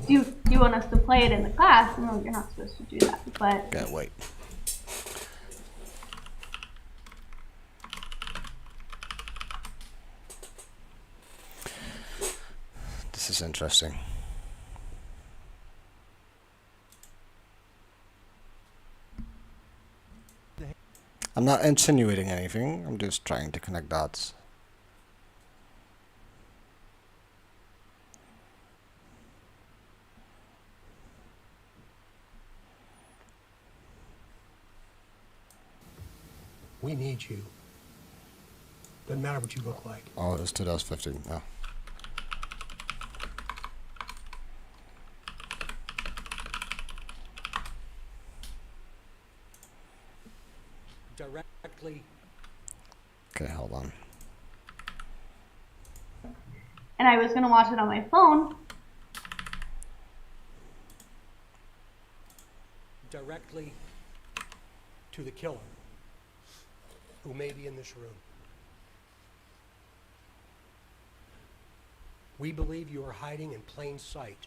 do you want us to play it in the class?" And I'm like, "You're not supposed to do that." But yeah, wait. This is interesting. I'm not insinuating anything. I'm just trying to connect dots. We need you. Doesn't matter what you look like. Oh, it's 2015 now. Directly. Okay, hold on. And I was going to watch it on my phone. Directly to the killer, who may be in this room. We believe you are hiding in plain sight.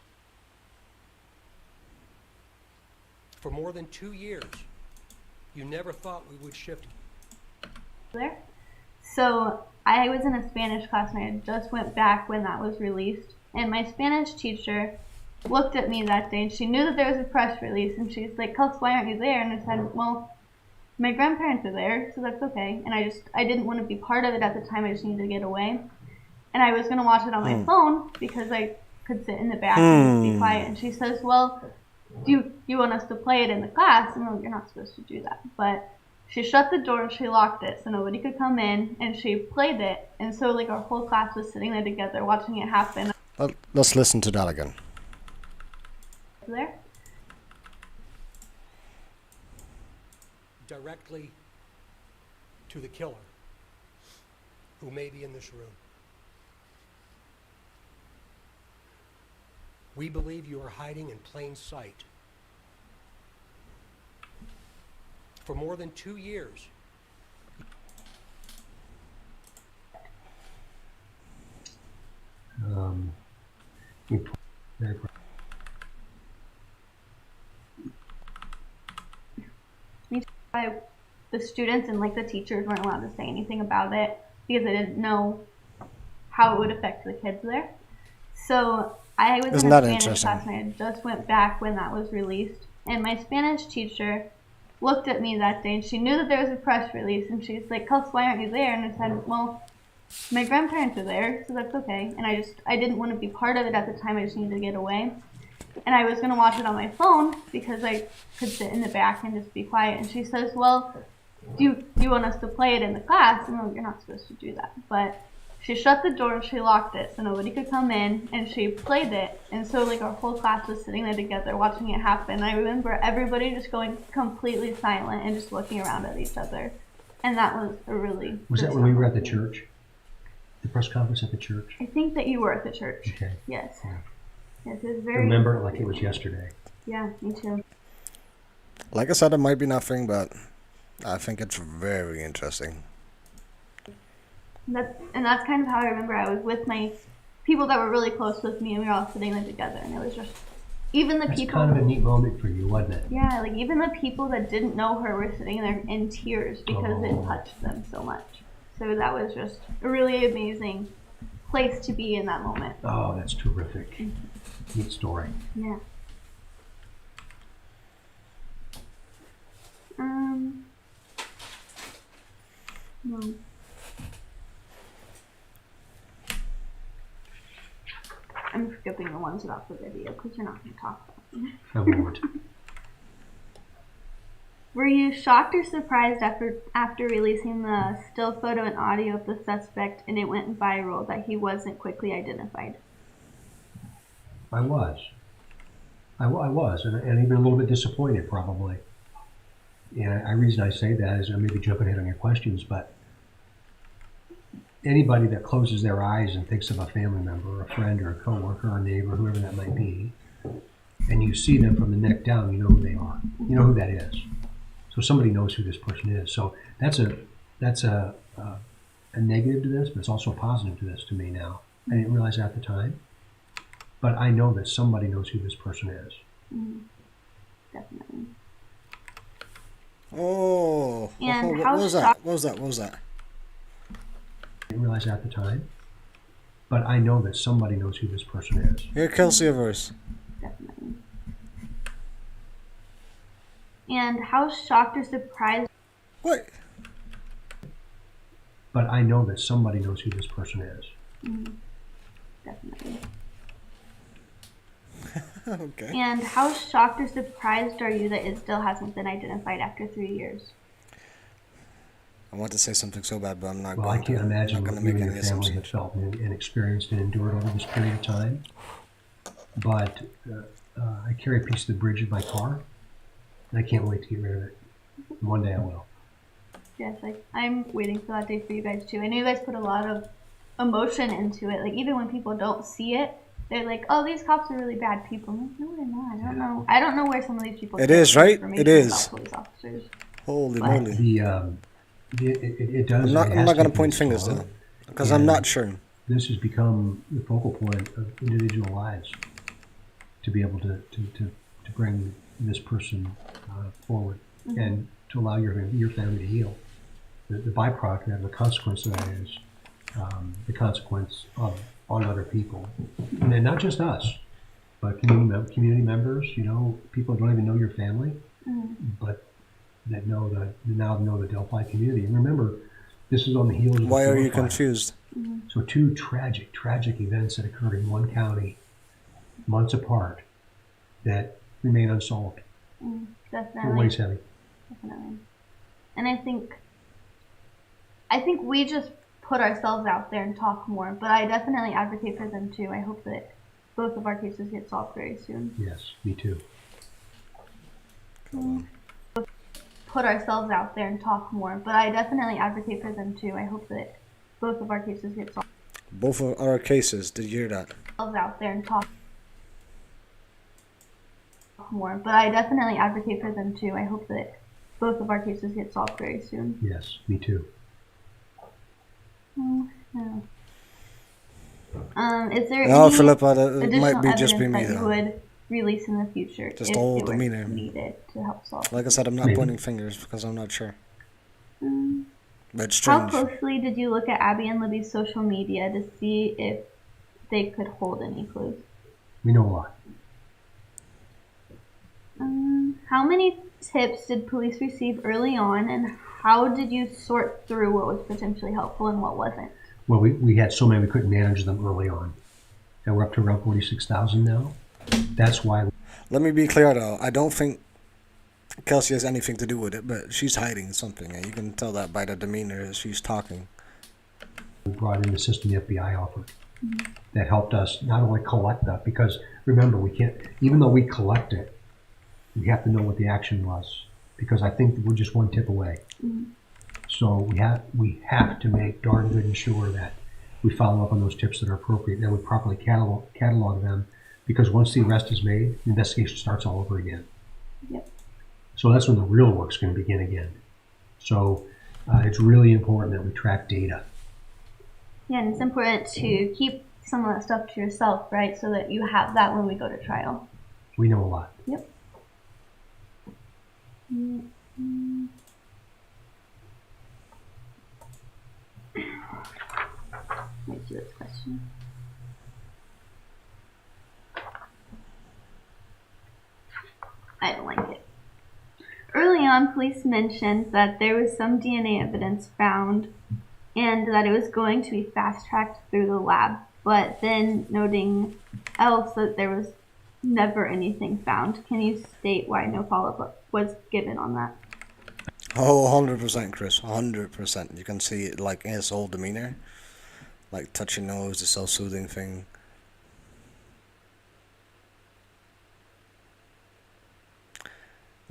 For more than 2 years, you never thought we would shift. There. So I was in a Spanish class and I had just went back when that was released. And my Spanish teacher looked at me that day and she knew that there was a press release and she's like, Kels, why aren't you there? And I said, well, my grandparents are there, so that's okay. And I didn't want to be part of it at the time. I just needed to get away. And I was going to watch it on my phone because I could sit in the back and just be quiet. And she says, well, do you want us to play it in the class? And I'm like, you're not supposed to do that. But she shut the door and she locked it so nobody could come in. And she played it. And so like our whole class was sitting there together watching it happen. Let's listen to that again. There. Directly to the killer, who may be in this room. We believe you are hiding in plain sight. For more than 2 years. The students and like the teachers weren't allowed to say anything about it because they didn't know how it would affect the kids there. So I was in a Spanish class and I had just went back when that was released. And my Spanish teacher looked at me that day and she knew that there was a press release and she's like, Kels, why aren't you there? And I said, well, my grandparents are there, so that's okay. And I didn't want to be part of it at the time. I just needed to get away. And I was going to watch it on my phone because I could sit in the back and just be quiet. And she says, well, do you want us to play it in the class? And I'm like, you're not supposed to do that. But she shut the door and she locked it so nobody could come in. And she played it. And so like our whole class was sitting there together watching it happen. I remember everybody just going completely silent and just looking around at each other. And that was a really... Was that when we were at the church? The press conference at the church? I think that you were at the church. Okay. Yes. Yeah. Yes, it was very... I remember it like it was yesterday. Yeah, me too. Like I said, it might be nothing, but I think it's very interesting. That's kind of how I remember. I was with my people that were really close with me, and we were all sitting there together, and it was just even the people. That's kind of a neat moment for you, wasn't it? Yeah, like even the people that didn't know her were sitting there in tears because it touched them so much. So that was just a really amazing place to be in that moment. Oh, that's terrific. Neat story. Yeah. No. I'm skipping the ones about the video because you're not going to talk about them. I won't. Were you shocked or surprised after releasing the still photo and audio of the suspect and it went viral that he wasn't quickly identified? I was. I was, and even a little bit disappointed probably. And the reason I say that is I may be jumping ahead on your questions, but anybody that closes their eyes and thinks of a family member, or a friend, or a coworker, or a neighbor, whoever that might be, and you see them from the neck down, you know who they are. You know who that is. So somebody knows who this person is. So that's a negative to this, but it's also a positive to this to me now. I didn't realize that at the time, but I know that somebody knows who this person is. Definitely. Oh, and what was that? What was that? What was that? I didn't realize that at the time, but I know that somebody knows who this person is. Here, Kelsey, a verse. Definitely. And how shocked or surprised? Wait. but I know that somebody knows who this person is. Definitely. Okay. And how shocked or surprised are you that it still hasn't been identified after 3 years? I want to say something so bad, but I'm not Well, going I can't to. imagine I'm not what going you to and make your any family have assumptions. felt and experienced and endured over this period of time. But I carry a piece of the bridge in my car, and I can't wait to get rid of it. One day I will. Yes, I'm waiting for that day for you guys too. I know you guys put a lot of emotion into it. Like even when people don't see it, they're like, "Oh, these cops are really bad people." I'm like, no, they're not. I don't know. I don't know where some of these people. It get is, their right? information It is. about police officers. Holy But- moly. It does. I'm not it going has to taken point its fingers toll, though, because I'm and not sure. This has become the focal point of individual lives to be able to bring this person forward and to allow your family to heal. The byproduct and the consequence of that is the consequence on other people, and then not just us, but community members. You know, people who don't even know your family, but that now know the Delphi community. And remember, this is on the heels of Why the are you Delphi. confused? So two tragic events that occurred in one county, months apart, that remain unsolved. Definitely. It weighs heavy. Definitely. And I think we just put ourselves out there and talk more, but I definitely advocate for them too. I hope that both of our cases get solved very soon. Yes, me too. Put ourselves out there and talk more, but I definitely advocate for them too. I hope that both of our cases get solved. Both of our cases. Did you hear that? Out there and talk more, but I definitely advocate for them too. I hope that both of our cases get solved very soon. Yes, me too. No. Is there No, any Philippa, it additional might be just evidence me, that you though. would release in the future Just if all it were demeanor. needed to help solve? Like I said, I'm not Maybe. pointing fingers because I'm not sure. Mm. But it's How strange. closely did you look at Abby and Libby's social media to see if they could hold any clues? We know a lot. How many tips did police receive early on, and how did you sort through what was potentially helpful and what wasn't? Well, we had so many we couldn't manage them early on, and we're up to around 46,000 now. That's why. Let me be clear though. I don't think Kelsey has anything to do with it, but she's hiding something, and you can tell that by the demeanor as she's talking. We brought in the system the FBI offered that helped us not only collect that, because remember, we can't, even though we collect it, we have to know what the action was, because I think that we're just one tip away. So we have to make darn good and sure that we follow up on those tips that are appropriate, and then we properly catalog them, because once the arrest is made, the investigation starts all over again. Yep. So that's when the real work's going to begin again. So it's really important that we track data. Yeah, and it's important to keep some of that stuff to yourself, right? So that you have that when we go to trial. We know a lot. Yep. Let me see this question. I don't like it. Early on, police mentioned that there was some DNA evidence found and that it was going to be fast-tracked through the lab, but then noting else that there was never anything found. Can you state why no follow-up was given on that? Oh, 100%, Chris. 100%. You can see it like in his whole demeanor. Like touching nose, the self-soothing thing.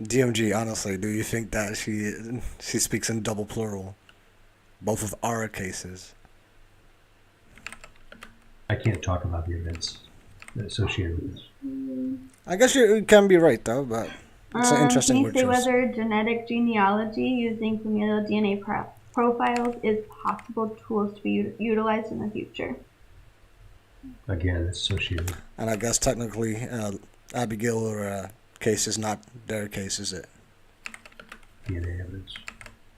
DMG, honestly, do you think that she speaks in double plural? Both of our cases. I can't talk about the events associated with this. I guess you can be right, though, but it's an interesting Can you word say choice. whether genetic genealogy using familial DNA profiles is possible tools to be utilized in the future? Again, it's associated. And I guess technically, Abigail or case is not their case, is it? DNA evidence.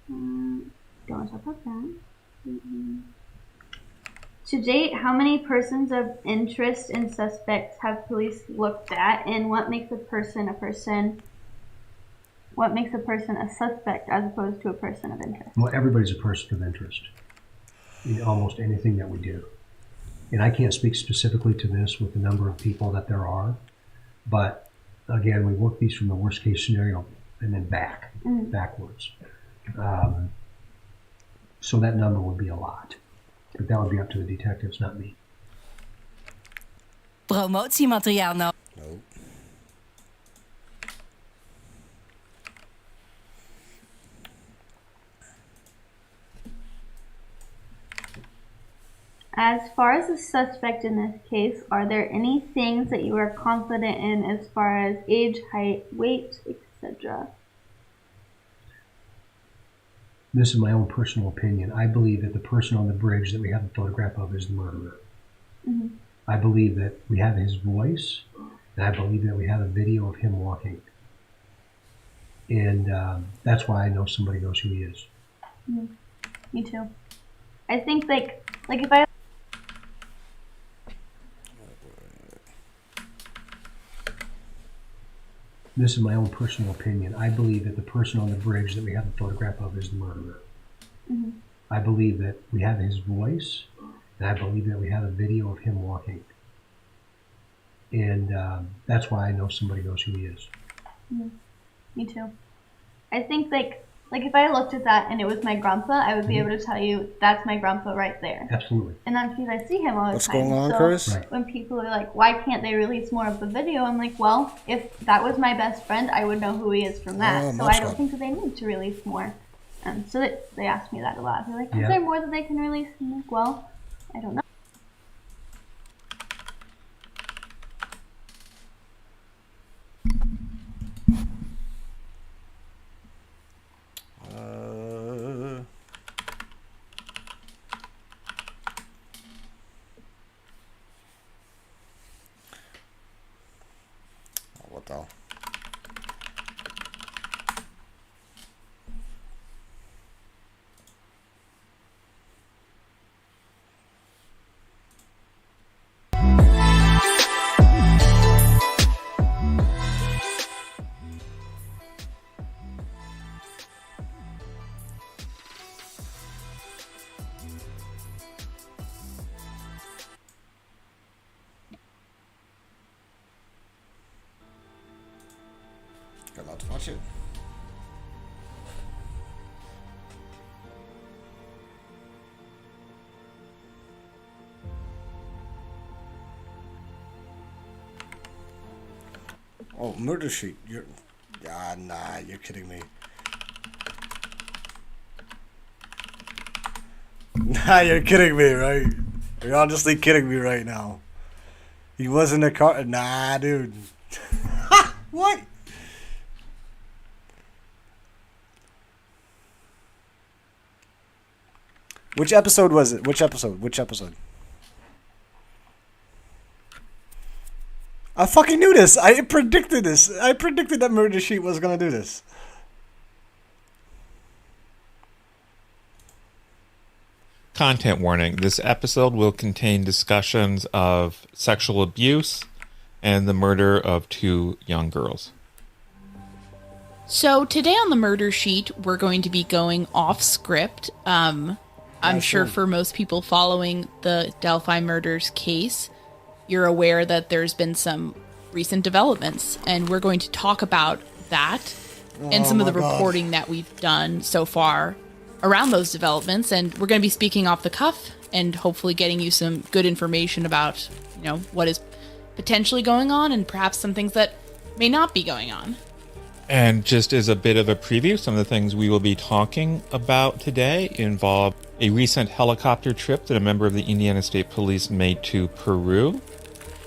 Don't want to talk about that. To date, how many persons of interest and suspects have police looked at, and what makes a person a suspect as opposed to a person of interest? Well, everybody's a person of interest. in almost anything that we do. And I can't speak specifically to this with the number of people that there are, but again, we work these from the worst case scenario and then backwards. So that number would be a lot, but that would be up to the detectives, not me. Promotiemateriaal nodig. Nope. As far as the suspect in this case, are there any things that you are confident in as far as age, height, weight, etc.? This is my own personal opinion. I believe that the person on the bridge that we have a photograph of is the murderer. Mm-hmm. I believe that we have his voice, and I believe that we have a video of him walking. And that's why I know somebody knows who he is. Mm-hmm. Me too. I think like if I... This is my own personal opinion. I believe that the person on the bridge that we have a photograph of is the murderer. Mm-hmm. I believe that we have his voice, and I believe that we have a video of him walking. And that's why I know somebody knows who he is. Mm-hmm. Me too. I think like if I looked at that and it was my grandpa, I would be able to tell you that's my grandpa right there. Absolutely. And that's because I see him all the What's time. going on, so Chris? Right. When people are like, why can't they release more of the video? I'm like, well, if that was my best friend, I would know who he is from that. Oh, so much I don't fun. think that they need to release more. So they ask me that a lot. They're like, is Yeah. there more that they can release? I'm like, well, I don't know. What the hell? Got not to watch it. Oh, murder sheet. You're nah, you're kidding me. Nah, you're kidding me, right? You're honestly kidding me right now. He was in the car. Nah, dude. What? Which episode was it? Which episode? I fucking knew this. I predicted this. I predicted that Murder Sheet was gonna do this. Content warning. This episode will contain discussions of sexual abuse and the murder of 2 young girls. So today on the murder sheet, we're going to be going off script. I'm sure for most people following the Delphi murders case, you're aware that there's been some recent developments, and we're going to talk about that and some of the reporting that we've done so far around those developments. And we're going to be speaking off the cuff and hopefully getting you some good information about, what is potentially going on and perhaps some things that may not be going on. And just as a bit of a preview, some of the things we will be talking about today involve a recent helicopter trip that a member of the Indiana State Police made to Peru,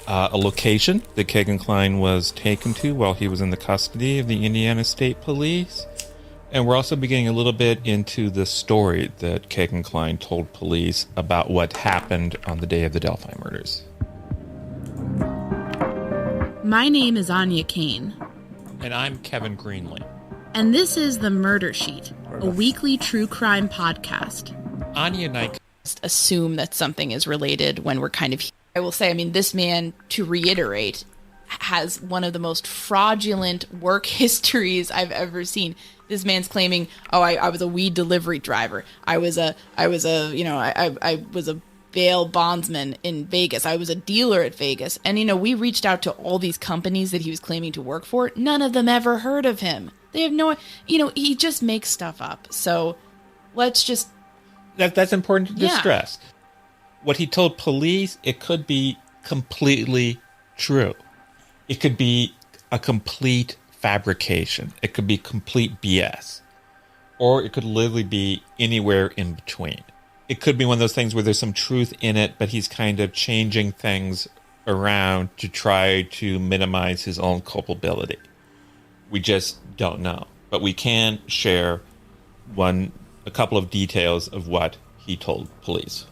a location that Kegan Kline was taken to while he was in the custody of the Indiana State Police. And we're also beginning a little bit into the story that Kegan Kline told police about what happened on the day of the Delphi murders. My name is Anya Kane. And I'm Kevin Greenlee. And this is The Murder Sheet, a weekly true crime podcast. Anya and I just assume that something is related when we're kind of... I will say, this man, to reiterate, has one of the most fraudulent work histories I've ever seen. This man's claiming, oh, I was a weed delivery driver. I was a bail bondsman in Vegas. I was a dealer at Vegas. And, we reached out to all these companies that he was claiming to work for. None of them ever heard of him. They have no, he just makes stuff up. So let's just. That's important to Yeah. stress. What he told police, it could be completely true. It could be a complete fabrication. It could be complete BS. Or it could literally be anywhere in between. It could be one of those things where there's some truth in it, but he's kind of changing things around to try to minimize his own culpability. We just don't know. But we can share a couple of details of what he told police.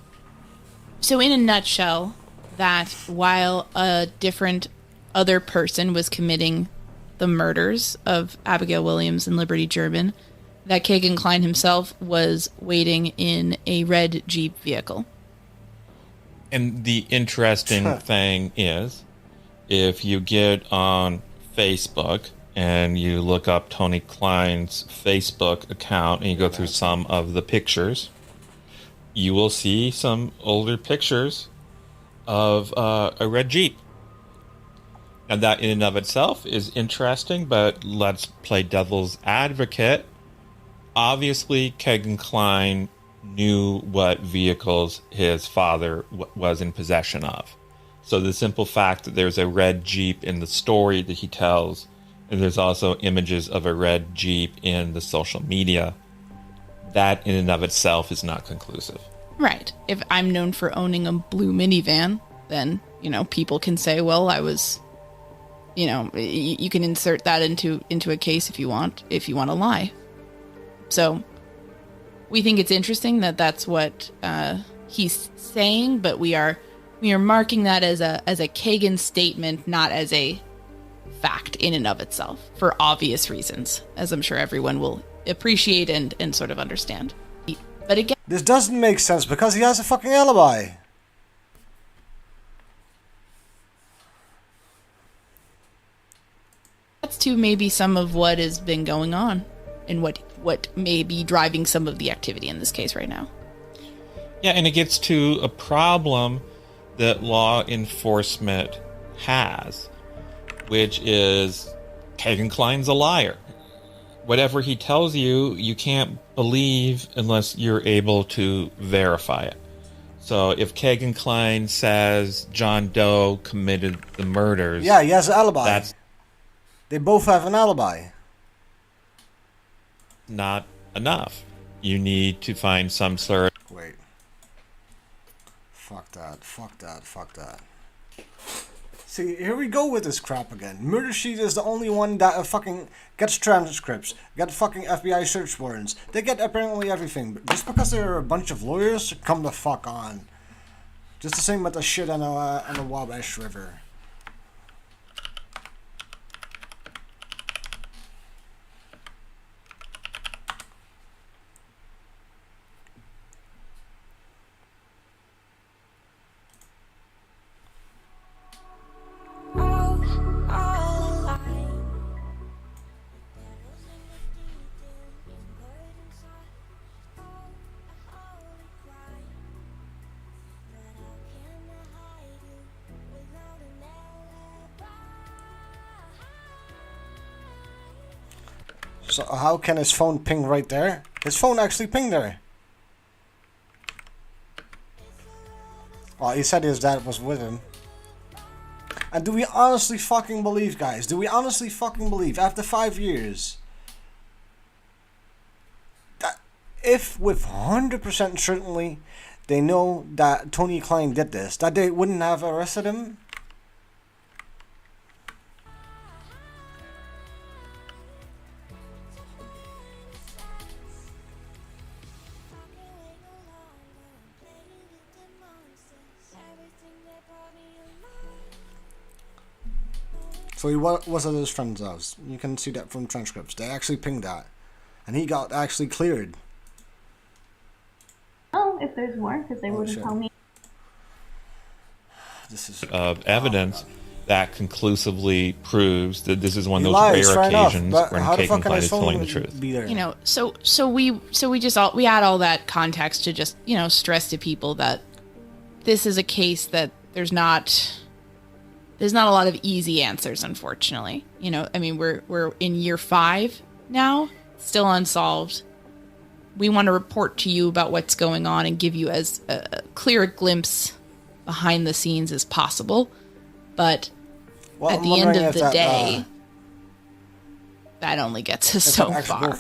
So in a nutshell, that while a different other person was committing the murders of Abigail Williams and Liberty German, that Kagan Klein himself was waiting in a red Jeep vehicle. And the interesting thing is, if you get on Facebook and you look up Tony Klein's Facebook account and you go through some of the pictures, you will see some older pictures of a red Jeep. Now that in and of itself is interesting, but let's play devil's advocate. Obviously, Kagan Klein knew what vehicles his father was in possession of. So the simple fact that there's a red Jeep in the story that he tells, and there's also images of a red Jeep in the social media, that in and of itself is not conclusive. Right. If I'm known for owning a blue minivan, then, people can say, well, I was, you can insert that into a case if you want to lie. So we think it's interesting that that's what he's saying, but we are marking that as a Kagan statement, not as a fact in and of itself, for obvious reasons, as I'm sure everyone will appreciate and sort of understand. But again, this doesn't make sense because he has a fucking alibi. that's to maybe some of what has been going on and what may be driving some of the activity in this case right now. Yeah, and it gets to a problem that law enforcement has, which is Kagan Klein's a liar. Whatever he tells you, you can't believe unless you're able to verify it. So if Kagan Klein says John Doe committed the murders... Yeah, he has an alibi. They both have an alibi. Not enough. You need to find some sort of... Wait. Fuck that. See, here we go with this crap again. Murder Sheet is the only one that fucking gets transcripts, get fucking FBI search warrants. They get apparently everything. But just because they're a bunch of lawyers, come the fuck on. Just the same with the shit on the Wabash River. So how can his phone ping right there? His phone actually pinged there. Well, he said his dad was with him. And do we honestly fucking believe, guys? Do we honestly fucking believe, after 5 years, that if with 100% certainty they know that Tony Klein did this, that they wouldn't have arrested him? So he was at his friend's house. You can see that from transcripts. They actually pinged that. And he got actually cleared. Oh, if there's more, because they wouldn't tell me. This is of evidence that conclusively proves that this is one of He those lies, rare fair enough, occasions but when how the Kate fuck can Confide his is phone telling the truth. be there? You know, so we add all that context to just, you know, stress to people that this is a case that there's not a lot of easy answers, unfortunately. You know, I mean, we're in year 5 now, still unsolved. We want to report to you about what's going on and give you as clear a glimpse behind the scenes as possible. But at the end of the day, that only gets us so far.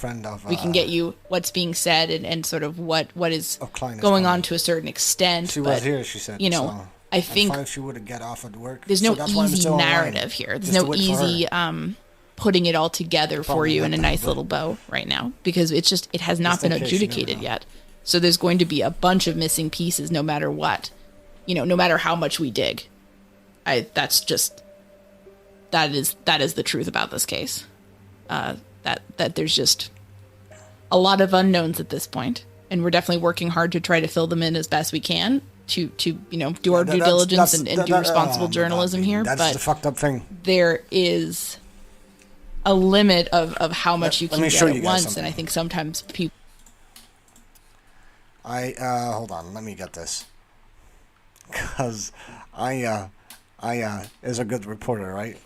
We can get you what's being said and sort of what is going on to a certain extent. She was here, she said. You know, so I think at 5 she would have get off at work. there's So no that's why I'm easy still online, narrative here. There's just to no wait for her. easy putting it all together for Probably you not in a that, nice but- little bow right now, because it has not Just in been case, you never adjudicated know. yet. So there's going to be a bunch of missing pieces no matter what. You know, no matter how much we dig. That is the truth about this case. That there's just a lot of unknowns at this point, and we're definitely working hard to try to fill them in as best we can to you know, do our due diligence and do responsible journalism here. That's But the fucked up thing. there is a limit of how much you Let can me get show you at guys once, something. and I think sometimes people. Hold on, let me get this, cause I is a good reporter, right?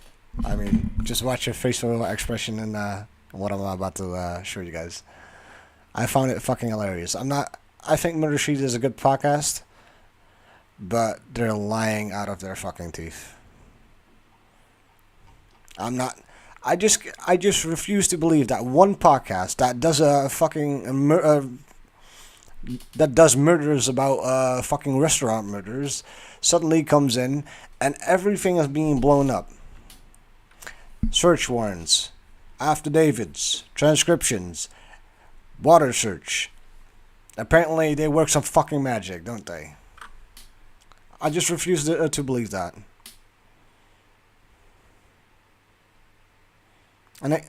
I mean, just watch your facial expression and what I'm about to show you guys. I found it fucking hilarious. I think Murder Sheet is a good podcast, but they're lying out of their fucking teeth. I just refuse to believe that one podcast that does a fucking that does murders about fucking restaurant murders suddenly comes in and everything is being blown up. Search warrants, affidavits, transcriptions, water search. Apparently they work some fucking magic, don't they? I just refuse to believe that. And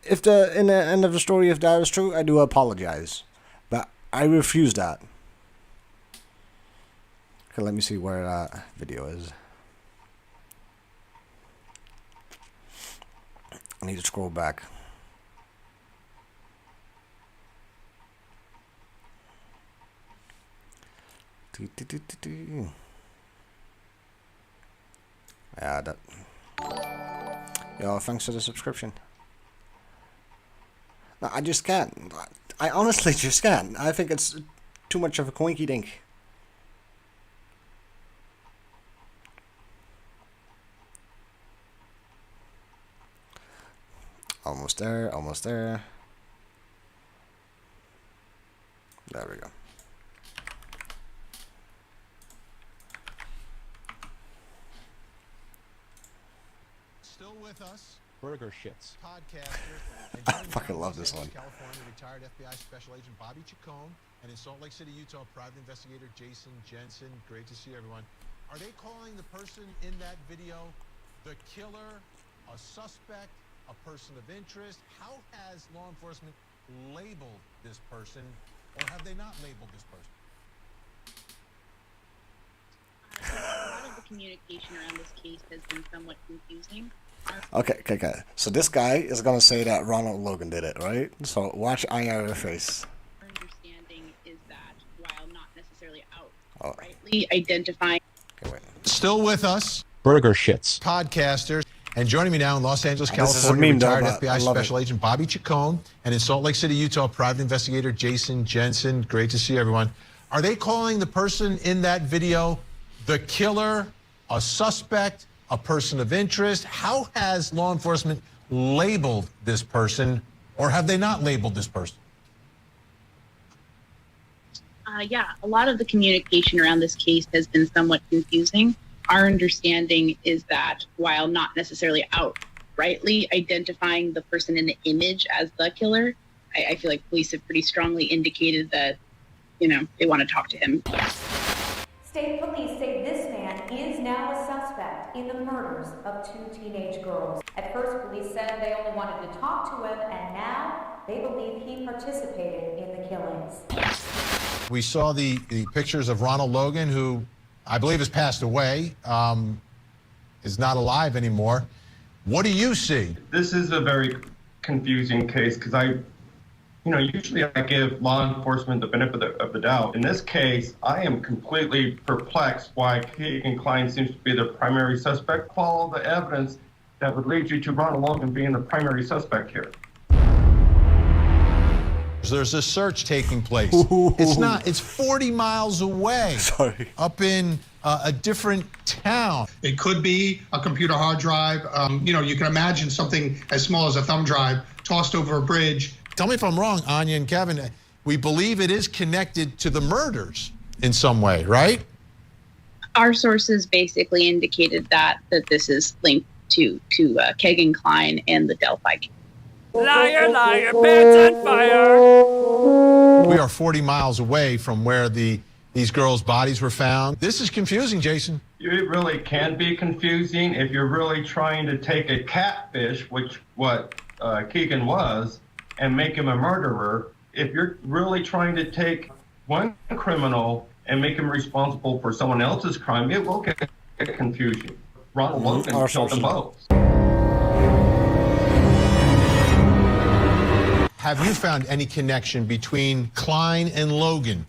if in the end of the story, if that is true, I do apologize. But I refuse that. Okay, let me see where that video is. I need to scroll back. Yeah, that. Yo, thanks for the subscription. No, I just can't. I honestly just can't. I think it's too much of a coinky dink. Almost there, almost there. There we go. Still with us, Burger shits. podcaster. I fucking love this one. California, retired FBI Special Agent Bobby Chacon, and in Salt Lake City, Utah, private investigator Jason Jensen. Great to see everyone. Are they calling the person in that video the killer, a suspect, a person of interest? How has law enforcement labeled this person, or have they not labeled this person? A lot of the communication around this case has been somewhat confusing. Okay. So this guy is gonna say that Ronald Logan did it, right? So watch eye on your face. Our understanding is that while not necessarily Oh. outrightly identifying. Still with us, Burger shits. podcasters. And joining me now in Los Angeles, This is a California, meme, though, retired but I FBI love Special Agent Bobby Chacon, and in Salt Lake City, Utah, private investigator Jason Jensen. Great to see everyone. Are they calling the person in that video the killer, a suspect, a person of interest? How has law enforcement labeled this person, or have they not labeled this person? Yeah, a lot of the communication around this case has been somewhat confusing. Our understanding is that while not necessarily outrightly identifying the person in the image as the killer, I feel like police have pretty strongly indicated that, you know, they want to talk to him. State police say this man is now a suspect in the murders of 2 teenage girls. At first, police said they only wanted to talk to him, and now they believe he participated in the killings. We saw the pictures of Ronald Logan, who I believe has passed away. is not alive anymore. What do you see? This is a very confusing case because usually I give law enforcement the benefit of the doubt. In this case, I am completely perplexed why Keegan Klein seems to be the primary suspect. Follow the evidence that would lead you to Ronald Logan being the primary suspect here. There's a search taking place. It's 40 miles away. Sorry. Up in a different town. It could be a computer hard drive. You can imagine something as small as a thumb drive tossed over a bridge. Tell me if I'm wrong, Anya and Kevin. We believe it is connected to the murders in some way, right? Our sources basically indicated that this is linked to Keegan Klein and the Delphi case. Liar, liar, pants on fire. We are 40 miles away from where these girls' bodies were found. This is confusing, Jason. It really can be confusing if you're really trying to take a catfish, which what Keegan was, and make him a murderer. If you're really trying to take one criminal and make him responsible for someone else's crime, it will get confusing. Ronald Logan killed them both. Have you found any connection between Klein and Logan?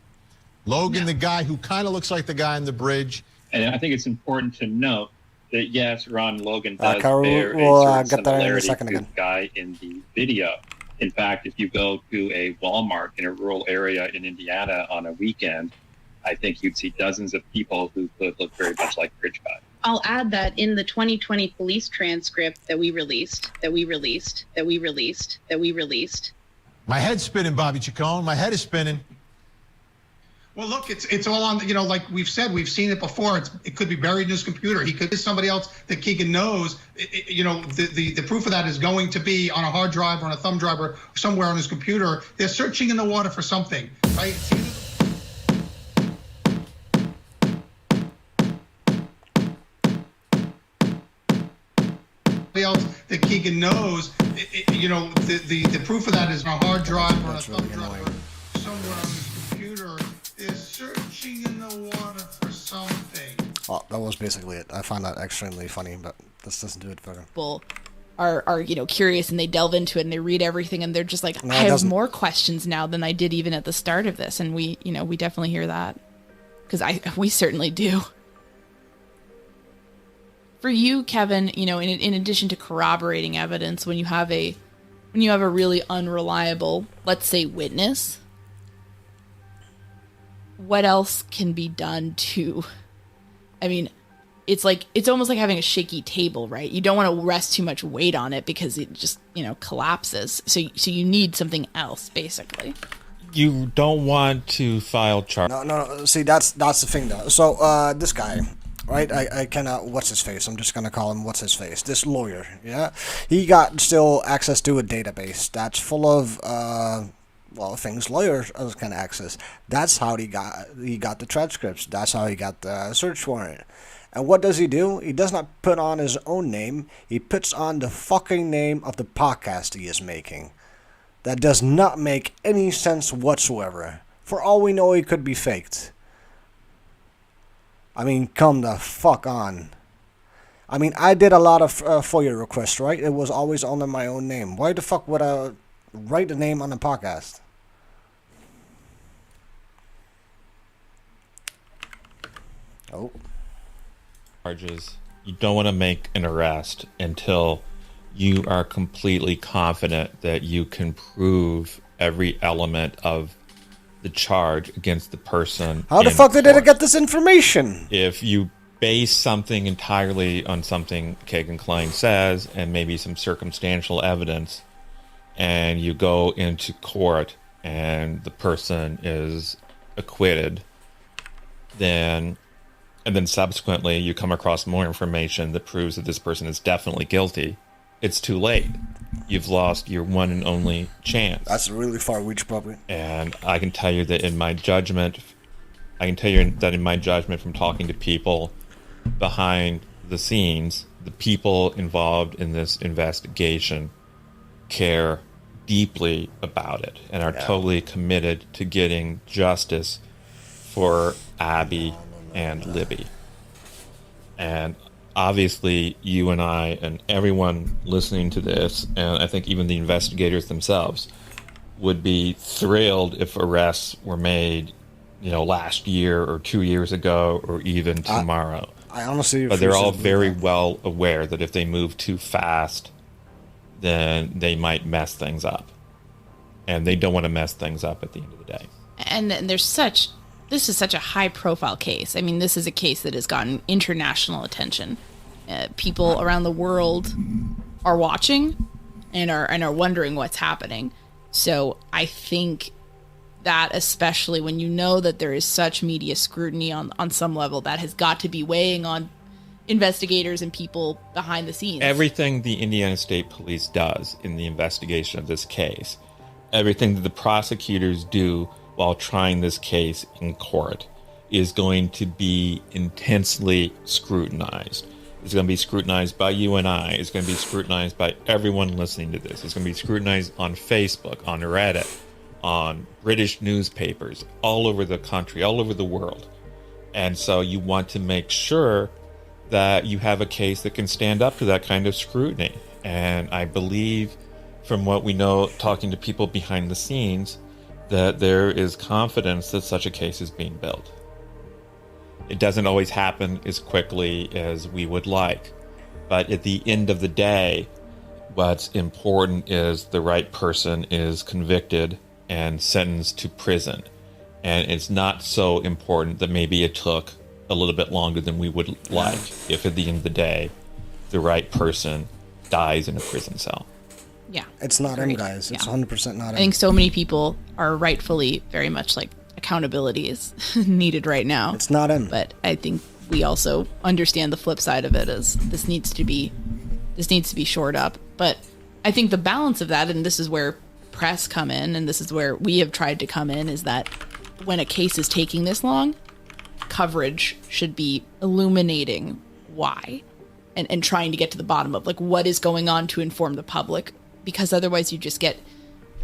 Logan, the guy who kind of looks like the guy on the bridge. And I think it's important to note that, yes, Ron Logan does Carl, bear we'll a get that in a similarity second to again. the guy in the video. In fact, if you go to a Walmart in a rural area in Indiana on a weekend, I think you'd see dozens of people who could look very much like Bridge Guy. I'll add that in the 2020 police transcript that we released, My head's spinning, Bobby Chacon. My head is spinning. Well, look, it's all on, like we've said, we've seen it before. It could be buried in his computer. He could be somebody else that Keegan knows. The proof of that is going to be on a hard drive or on a thumb drive or somewhere on his computer. They're searching in the water for something, right? Somebody else that Keegan knows. The proof of that is on a hard drive or on a thumb drive or somewhere on his computer. They're searching in the water for something. Oh, that was basically it. I found that extremely funny, but this doesn't do it better. People are curious and they delve into it and they read everything and they're just like, No, I it have doesn't. more questions now than I did even at the start of this. And we definitely hear that because we certainly do. For you, Kevin, in addition to corroborating evidence, when you have a really unreliable, let's say, witness, what else can be done to, it's almost like having a shaky table, right? You don't want to rest too much weight on it because it just, collapses. So you need something else, basically. You don't want to file charges. No. See, that's the thing, though. So, this guy, right? I cannot. What's his face? I'm just gonna call him what's his face. This lawyer, yeah. He got still access to a database that's full of things lawyers can access. That's how he got the transcripts. That's how he got the search warrant. And what does he do? He does not put on his own name. He puts on the fucking name of the podcast he is making. That does not make any sense whatsoever. For all we know, it could be faked. Come the fuck on. I did a lot of FOIA requests, right? It was always under my own name. Why the fuck would I write the name on the podcast? Oh. Charges. You don't want to make an arrest until you are completely confident that you can prove every element of the charge against the person. How the fuck did they get this information? If you base something entirely on something Keegan Klein says and maybe some circumstantial evidence, and you go into court and the person is acquitted, and then subsequently you come across more information that proves that this person is definitely guilty, it's too late. You've lost your one and only chance. That's a really far reach, probably. And I can tell you that in my judgment, from talking to people behind the scenes, the people involved in this investigation care deeply about it and are totally committed to getting justice for Abby and Libby. And obviously you and I and everyone listening to this, and I think even the investigators themselves, would be thrilled if arrests were made, last year or 2 years ago or even tomorrow. I honestly, but they're all very well aware that if they move too fast, then they might mess things up, and they don't want to mess things up at the end of the day. And this is such a high-profile case. I mean, this is a case that has gotten international attention. People around the world are watching and are wondering what's happening. So I think that, especially when you know that there is such media scrutiny on some level, that has got to be weighing on investigators and people behind the scenes. Everything the Indiana State Police does in the investigation of this case, everything that the prosecutors do while trying this case in court, is going to be intensely scrutinized. It's going to be scrutinized by you and I. It's going to be scrutinized by everyone listening to this. It's going to be scrutinized on Facebook, on Reddit, on British newspapers, all over the country, all over the world. And so you want to make sure that you have a case that can stand up to that kind of scrutiny. And I believe, from what we know, talking to people behind the scenes, that there is confidence that such a case is being built. It doesn't always happen as quickly as we would like, but at the end of the day, what's important is the right person is convicted and sentenced to prison. And it's not so important that maybe it took a little bit longer than we would like if at the end of the day, the right person dies in a prison cell. Yeah. It's not him, guys. It's 100% not him. I think so many people are rightfully very much like, accountability is needed right now. It's not him. But I think we also understand the flip side of it as this needs to be shored up. But I think the balance of that, and this is where press come in, and this is where we have tried to come in, is that when a case is taking this long, coverage should be illuminating why and trying to get to the bottom of like what is going on to inform the public, because otherwise you just get,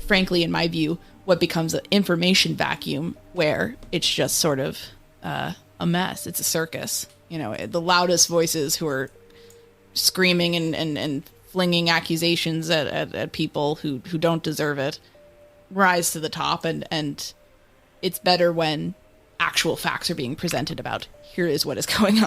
frankly, in my view, what becomes an information vacuum where it's just sort of a mess. It's a circus. The loudest voices who are screaming and flinging accusations at people who don't deserve it rise to the top, and it's better when actual facts are being presented about here is what is going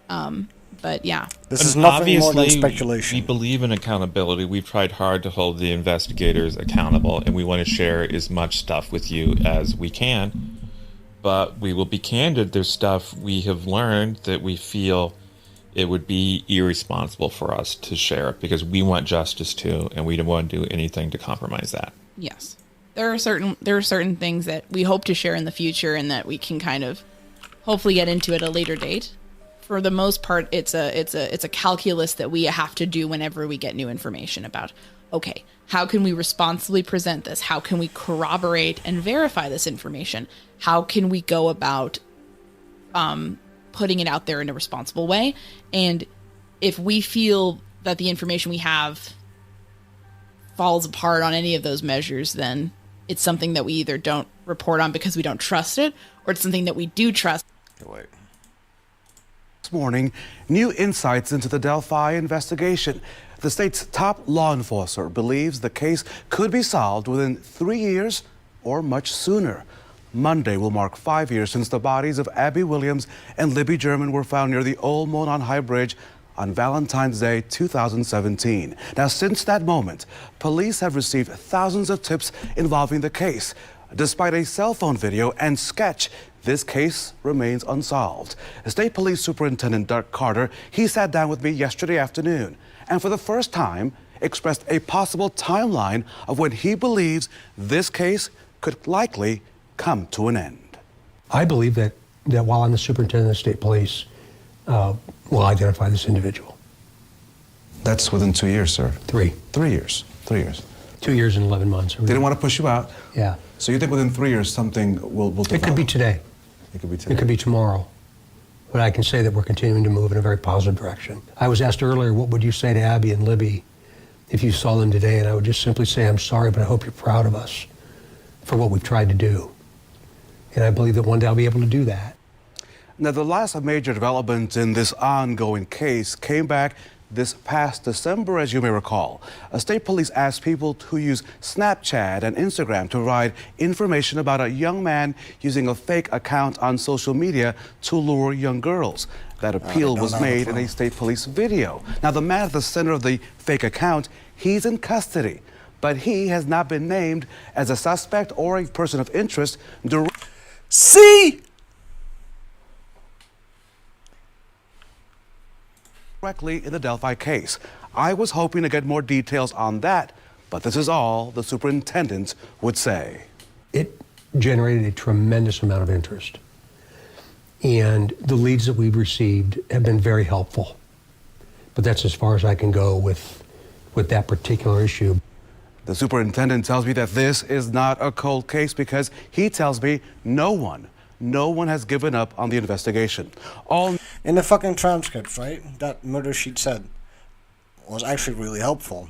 on. But yeah, this is nothing more than speculation. We believe in accountability. We've tried hard to hold the investigators accountable, and we want to share as much stuff with you as we can. But we will be candid. There's stuff we have learned that we feel it would be irresponsible for us to share because we want justice too, and we don't want to do anything to compromise that. Yes, there are certain things that we hope to share in the future, and that we can kind of hopefully get into at a later date. For the most part, it's a calculus that we have to do whenever we get new information about, okay, how can we responsibly present this? How can we corroborate and verify this information? How can we go about putting it out there in a responsible way? And if we feel that the information we have falls apart on any of those measures, then it's something that we either don't report on because we don't trust it, or it's something that we do trust. Wait. This morning, new insights into the Delphi investigation. The state's top law enforcer believes the case could be solved within 3 years or much sooner. Monday will mark 5 years since the bodies of Abby Williams and Libby German were found near the old Monon High Bridge on Valentine's Day 2017. Now, since that moment, police have received thousands of tips involving the case. Despite a cell phone video and sketch, this case remains unsolved. State Police Superintendent Dirk Carter, he sat down with me yesterday afternoon and for the first time expressed a possible timeline of when he believes this case could likely come to an end. I believe that while I'm the superintendent of the state police, we'll identify this individual. That's within 2 years, sir. 3. 3 years. 3 years. 2 years and 11 months. Didn't want to push you out. Yeah. So you think within 3 years something will develop? It could be today. It could be today. It could be tomorrow. But I can say that we're continuing to move in a very positive direction. I was asked earlier, what would you say to Abby and Libby if you saw them today? And I would just simply say, I'm sorry, but I hope you're proud of us for what we've tried to do. And I believe that one day I'll be able to do that. Now, the last major development in this ongoing case came back this past December, as you may recall. State police asked people to use Snapchat and Instagram to provide information about a young man using a fake account on social media to lure young girls. That appeal was made in a state police video. Now, the man at the center of the fake account, he's in custody, but he has not been named as a suspect or a person of interest. See? Directly in the Delphi case. I was hoping to get more details on that, but this is all the superintendent would say. It generated a tremendous amount of interest. And the leads that we've received have been very helpful. But that's as far as I can go with that particular issue. The superintendent tells me that this is not a cold case because he tells me no one has given up on the investigation. All in the fucking transcripts, right? That murder sheet said was actually really helpful.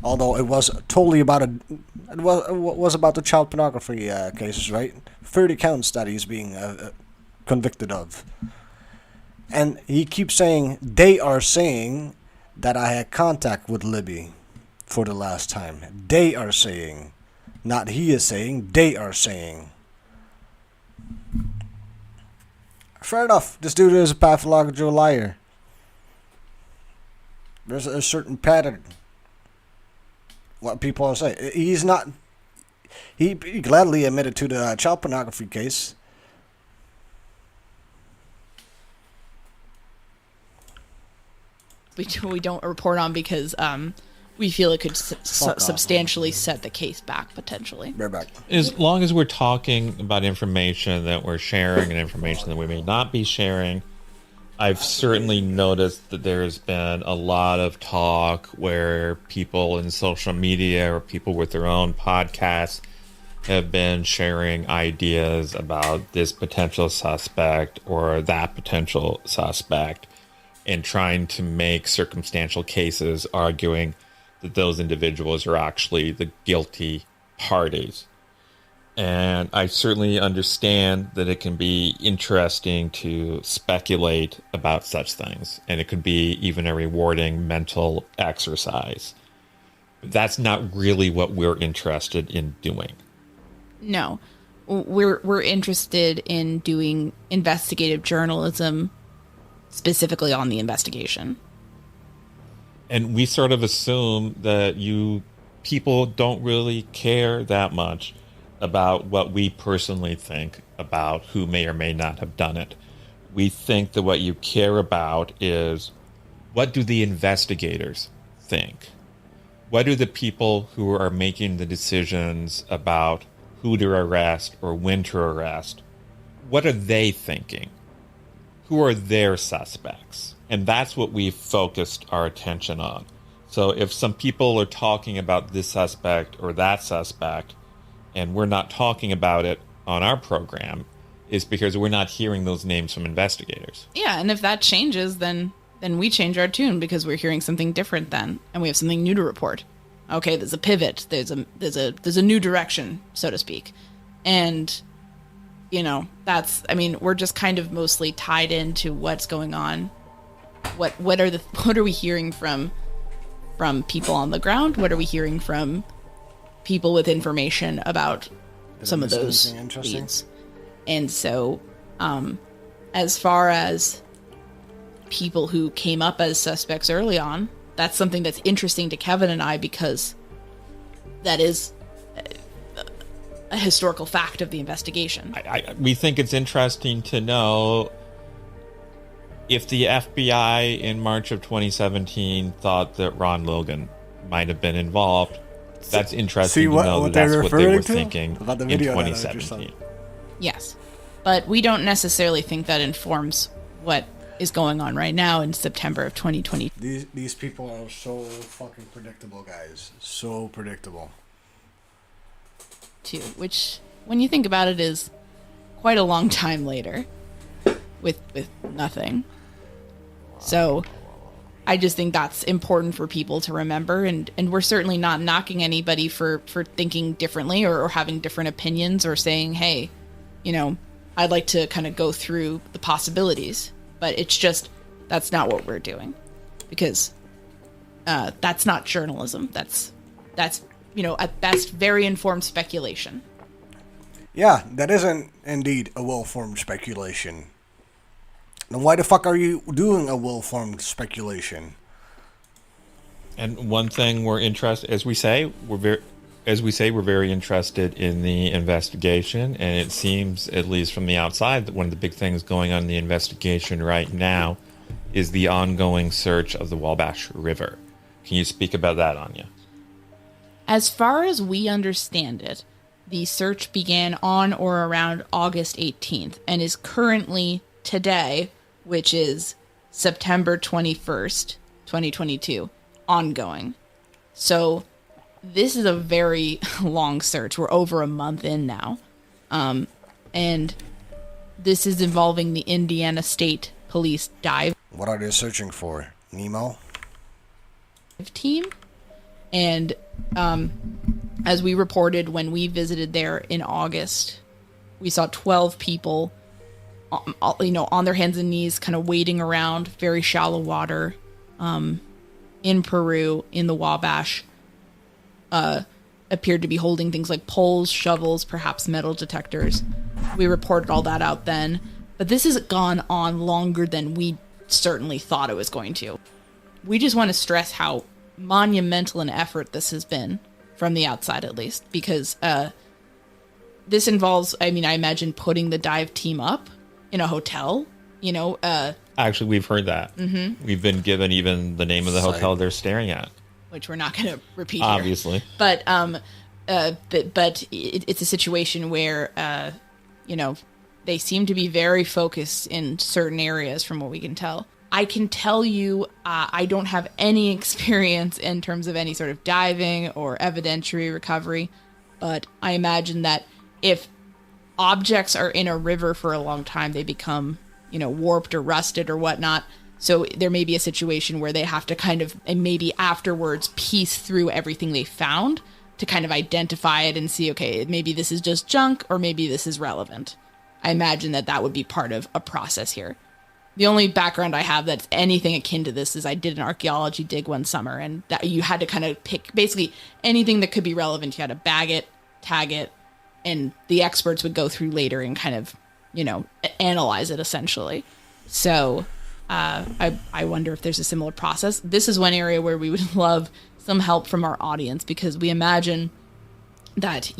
Although it was totally about it was about the child pornography cases, right? 30 counts that he's being convicted of. And he keeps saying, they are saying that I had contact with Libby for the last time. They are saying. Not he is saying, they are saying. Fair enough. This dude is a pathological liar. There's a certain pattern. What people are saying. He's not... He gladly admitted to the child pornography case. We don't report on because we feel it could substantially set the case back, potentially. Right back. As long as we're talking about information that we're sharing and information that we may not be sharing, I've certainly noticed that there's been a lot of talk where people in social media or people with their own podcasts have been sharing ideas about this potential suspect or that potential suspect and trying to make circumstantial cases arguing that those individuals are actually the guilty parties. And I certainly understand that it can be interesting to speculate about such things, and it could be even a rewarding mental exercise. But that's not really what we're interested in doing. No, we're interested in doing investigative journalism specifically on the investigation. And we sort of assume that you people don't really care that much about what we personally think about who may or may not have done it. We think that what you care about is, what do the investigators think? What do the people who are making the decisions about who to arrest or when to arrest, what are they thinking? Who are their suspects? And that's what we've focused our attention on. So if some people are talking about this suspect or that suspect, and we're not talking about it on our program, is because we're not hearing those names from investigators. Yeah, and if that changes, then we change our tune because we're hearing something different then, and we have something new to report. Okay, there's a pivot. There's a new direction, so to speak. And you know, we're just kind of mostly tied into what's going on. What are we hearing from people on the ground? What are we hearing from people with information about some of those leads? And so, as far as people who came up as suspects early on, that's something that's interesting to Kevin and I because that is a historical fact of the investigation. We think it's interesting to know if the FBI in March of 2017 thought that Ron Logan might have been involved. That's interesting to know that that's what they were thinking in 2017. Yes, but we don't necessarily think that informs what is going on right now in September of 2020. These people are so fucking predictable, guys. So predictable. Too, which, when you think about it, is quite a long time later with nothing. So I just think that's important for people to remember, and we're certainly not knocking anybody for thinking differently or having different opinions or saying, hey, you know, I'd like to kind of go through the possibilities, but it's just, that's not what we're doing, because that's not journalism. That's at best very informed speculation. Yeah, that isn't indeed a well-formed speculation. Then why the fuck are you doing a well-formed speculation? And one thing we're interested, as we say, we're very interested in the investigation, and it seems, at least from the outside, that one of the big things going on in the investigation right now is the ongoing search of the Wabash River. Can you speak about that, Anya? As far as we understand it, the search began on or around August 18th and is currently today, which is September 21st, 2022, ongoing. So this is a very long search. We're over a month in now. And this is involving the Indiana State Police dive. What are they searching for? Nemo? Team. And as we reported when we visited there in August, we saw 12 people, on their hands and knees, kind of wading around very shallow water in Peru, in the Wabash. Appeared to be holding things like poles, shovels, perhaps metal detectors. We reported all that out then. But this has gone on longer than we certainly thought it was going to. We just want to stress how monumental an effort this has been, from the outside at least, because this involves, I imagine, putting the dive team up in a hotel, Actually, we've heard that. Mm-hmm. We've been given even the name of the hotel they're staring at. Which we're not going to repeat Obviously. here. But it's a situation where, they seem to be very focused in certain areas from what we can tell. I can tell you I don't have any experience in terms of any sort of diving or evidentiary recovery, but I imagine that if objects are in a river for a long time, they become, warped or rusted or whatnot. So there may be a situation where they have to kind of, and maybe afterwards, piece through everything they found to kind of identify it and see, okay, maybe this is just junk or maybe this is relevant. I imagine that would be part of a process here. The only background I have that's anything akin to this is I did an archaeology dig one summer, and that you had to kind of pick basically anything that could be relevant. You had to bag it, tag it, and the experts would go through later and kind of, analyze it essentially. So I wonder if there's a similar process. This is one area where we would love some help from our audience, because we imagine that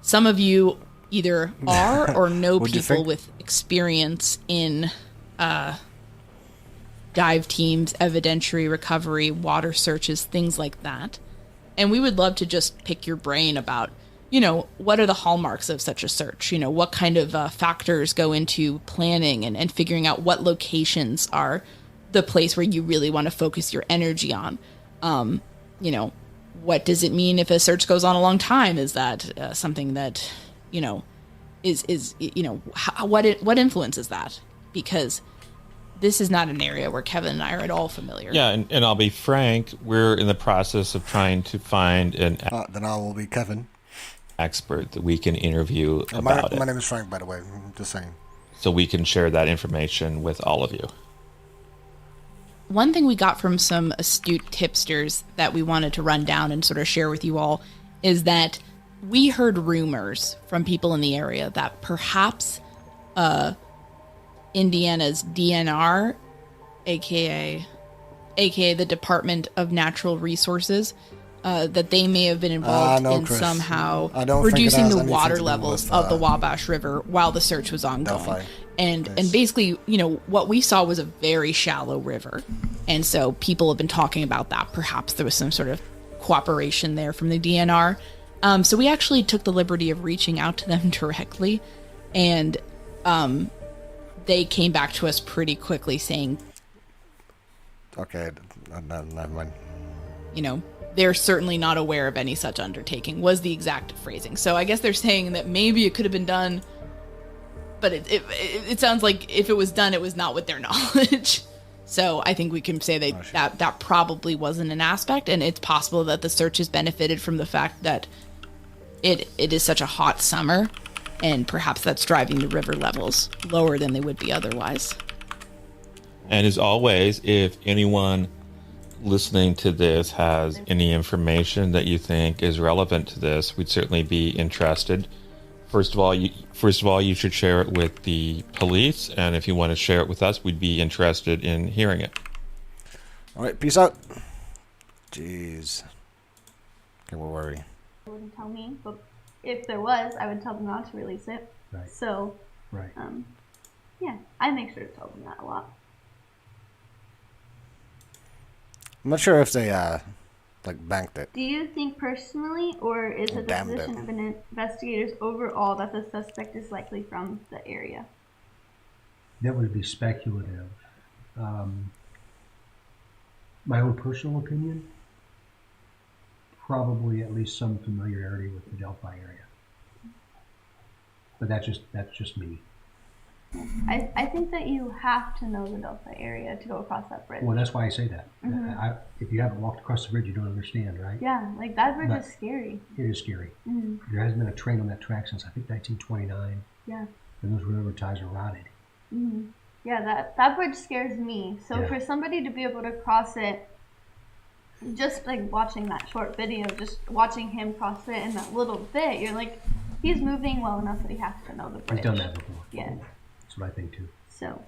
some of you either are or know people with experience in dive teams, evidentiary recovery, water searches, things like that. And we would love to just pick your brain about, what are the hallmarks of such a search? What kind of factors go into planning and figuring out what locations are the place where you really want to focus your energy on? What does it mean if a search goes on a long time? Is that something that, what influences that? Because this is not an area where Kevin and I are at all familiar. Yeah, and I'll be frank, we're in the process of trying to find an then I will be Kevin. Expert that we can interview about it. My name is Frank, by the way. Just saying. So we can share that information with all of you. One thing we got from some astute tipsters that we wanted to run down and sort of share with you all is that we heard rumors from people in the area that perhaps Indiana's DNR, aka the Department of Natural Resources, that they may have been involved in somehow reducing the water levels of the Wabash River while the search was ongoing. Delphi. And basically, what we saw was a very shallow river. And so people have been talking about that. Perhaps there was some sort of cooperation there from the DNR. So we actually took the liberty of reaching out to them directly. And they came back to us pretty quickly saying, okay, never mind. They're certainly not aware of any such undertaking, was the exact phrasing. So I guess they're saying that maybe it could have been done, but it sounds like if it was done, it was not with their knowledge. So I think we can say that probably wasn't an aspect, and it's possible that the search has benefited from the fact that it is such a hot summer, and perhaps that's driving the river levels lower than they would be otherwise. And as always, if anyone listening to this has any information that you think is relevant to this, we'd certainly be interested. First of all, you should share it with the police, and if you want to share it with us, we'd be interested in hearing it. All right, peace out. Jeez. Okay, we'll worry. They wouldn't tell me, but if there was, I would tell them not to release it. Right. So, right. Yeah, I make sure to tell them that a lot. I'm not sure if they banked it. Do you think personally, or is it the position of investigators overall that the suspect is likely from the area? That would be speculative. My own personal opinion, probably at least some familiarity with the Delphi area. But that's just me. I think that you have to know the Delphi area to go across that bridge. Well, that's why I say that. Mm-hmm. If you haven't walked across the bridge, you don't understand, right? Yeah, like that bridge But is scary. It is scary. Mm-hmm. There hasn't been a train on that track since I think 1929. Yeah. And those railroad ties are rotted. Mm-hmm. Yeah, that bridge scares me. So Yeah. for somebody to be able to cross it, just like watching that short video, just watching him cross it in that little bit, you're like, he's moving well enough that he has to know the bridge. He's done that before. Yeah. That's what I think too. So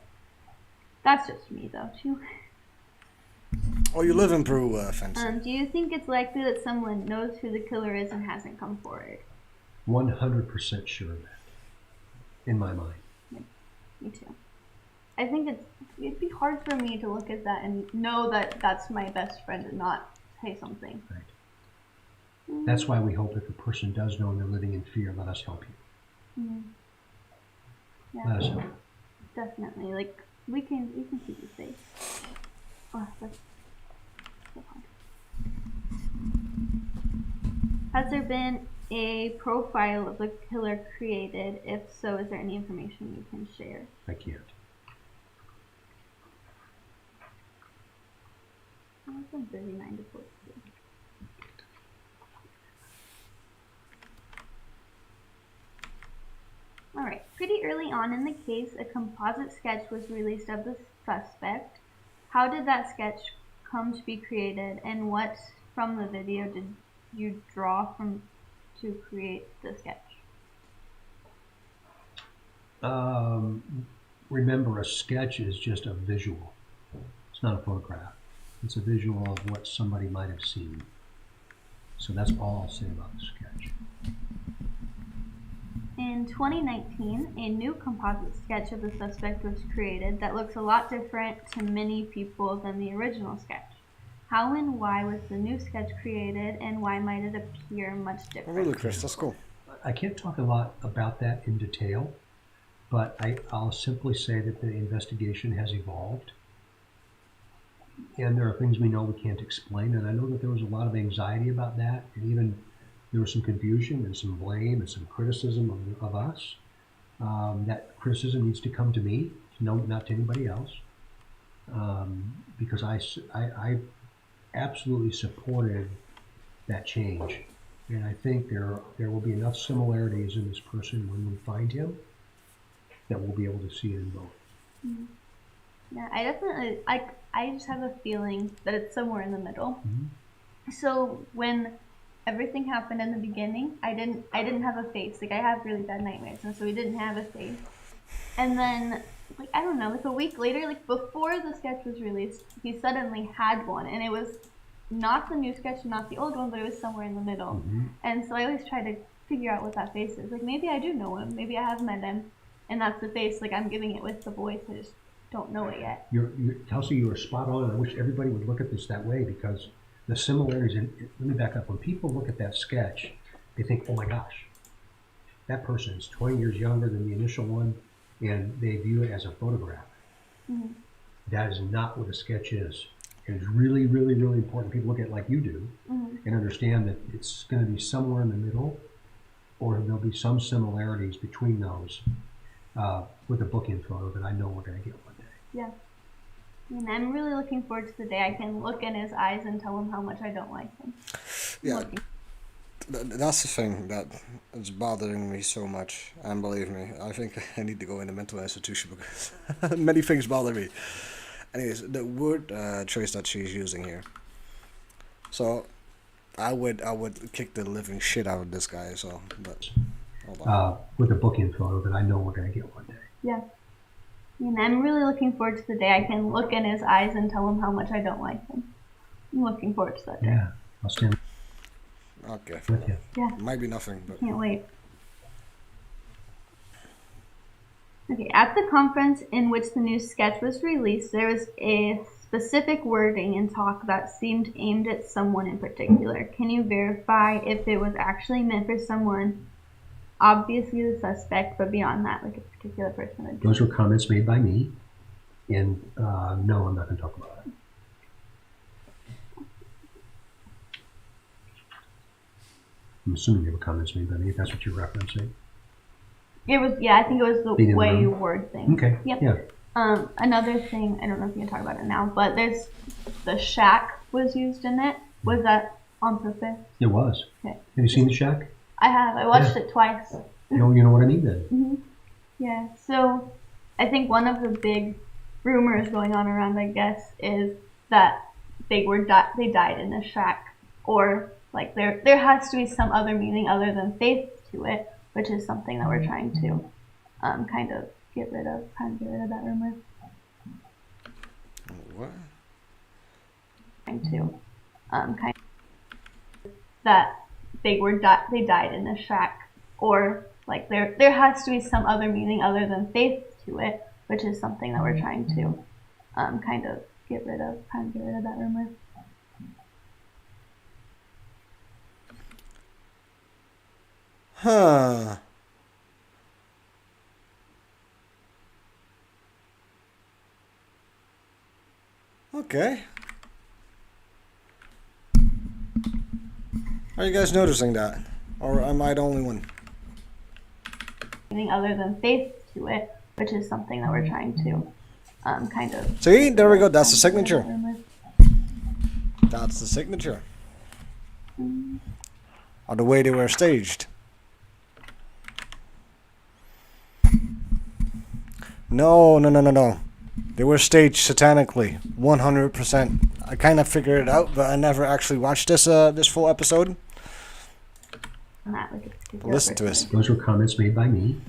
that's just me though too. Oh, you live in Peru, Fancy. Do you think it's likely that someone knows who the killer is and hasn't come forward? 100% sure of that. In my mind. Yeah, me too. I think it'd be hard for me to look at that and know that that's my best friend and not say something. Right. That's why we hope if a person does know and they're living in fear, let us help you. Mm-hmm. Yeah, Let us help. definitely. Like we can keep you safe. Oh, that's so hard. Has there been a profile of the killer created? If so, is there any information you can share? I can't. Oh, it's been 39 to 42. Alright, pretty early on in the case, a composite sketch was released of the suspect. How did that sketch come to be created, and what from the video did you draw from to create the sketch? Remember, a sketch is just a visual. It's not a photograph. It's a visual of what somebody might have seen. So that's all I'll say about the sketch. In 2019, a new composite sketch of the suspect was created that looks a lot different to many people than the original sketch. How and why was the new sketch created, and why might it appear much different? Really, Chris, that's cool. I can't talk a lot about that in detail, but I'll simply say that the investigation has evolved. And there are things we know we can't explain, and I know that there was a lot of anxiety about that, and even there was some confusion and some blame and some criticism of us. That criticism needs to come to me, not to anybody else, because I absolutely supported that change, and I think there will be enough similarities in this person when we find him that we'll be able to see it in both. Mm-hmm. Yeah, I definitely I just have a feeling that it's somewhere in the middle. Mm-hmm. So when everything happened in the beginning, I didn't have a face. Like I have really bad nightmares, and so we didn't have a face. And then like I don't know, like a week later, like before the sketch was released, he suddenly had one, and it was not the new sketch, not the old one, but it was somewhere in the middle. Mm-hmm. And so I always try to figure out what that face is. Like maybe I do know him, maybe I have met him, and that's the face. Like I'm giving it with the voice. I just don't know it yet. Kelsey, you are spot on, and I wish everybody would look at this that way, because the similarities, and let me back up, when people look at that sketch, they think, oh my gosh, that person is 20 years younger than the initial one, and they view it as a photograph. Mm-hmm. That is not what a sketch is. It is really, really, really important people look at it like you do, Mm-hmm. and understand that it's going to be somewhere in the middle, or there'll be some similarities between those with a booking photo that I know we're going to get one day. Yeah. And I'm really looking forward to the day I can look in his eyes and tell him how much I don't like him. Yeah. That's the thing that is bothering me so much. And believe me, I think I need to go in a mental institution because many things bother me. Anyways, the word choice that she's using here. So, I would kick the living shit out of this guy. So, but hold on. With a booking photo that I know we're gonna get one day. Yeah. And I'm really looking forward to the day I can look in his eyes and tell him how much I don't like him. I'm looking forward to that day. Yeah, I'll stand Okay. with you. Yeah. Might be nothing, but Can't wait. Okay, at the conference in which the new sketch was released, there was a specific wording and talk that seemed aimed at someone in particular. Can you verify if it was actually meant for someone, obviously the suspect, but beyond that, like a particular person? Those were comments made by me, and no, I'm not going to talk about it. I'm assuming they were comments made by me, if that's what you're referencing. It was, yeah, I think it was the Being in the way room? you word things. Okay, Yep. yeah. Another thing, I don't know if you can talk about it now, but there's the shack was used in it. Was that on purpose? It was. Okay. Have you seen the shack? I have. I watched it twice. You know what I mean then. hmm Yeah. So I think one of the big rumors going on around, I guess, is that they died in the shack, or like there has to be some other meaning other than faith to it, which is something that we're trying to kind of get rid of that rumor. What? Trying to kind of that they died in the shack, or like there has to be some other meaning other than faith to it, which is something that we're trying to kind of get rid of that rumor. Huh. Okay. Are you guys noticing that? Or am I the only one? Meaning other than faith to it, which is something that we're trying to kind of. See, there we go. That's the signature. That's the signature. Or the way they were staged. No. They were staged satanically, 100%. I kind of figured it out, but I never actually watched this full episode. But listen to this. Those were comments made by me,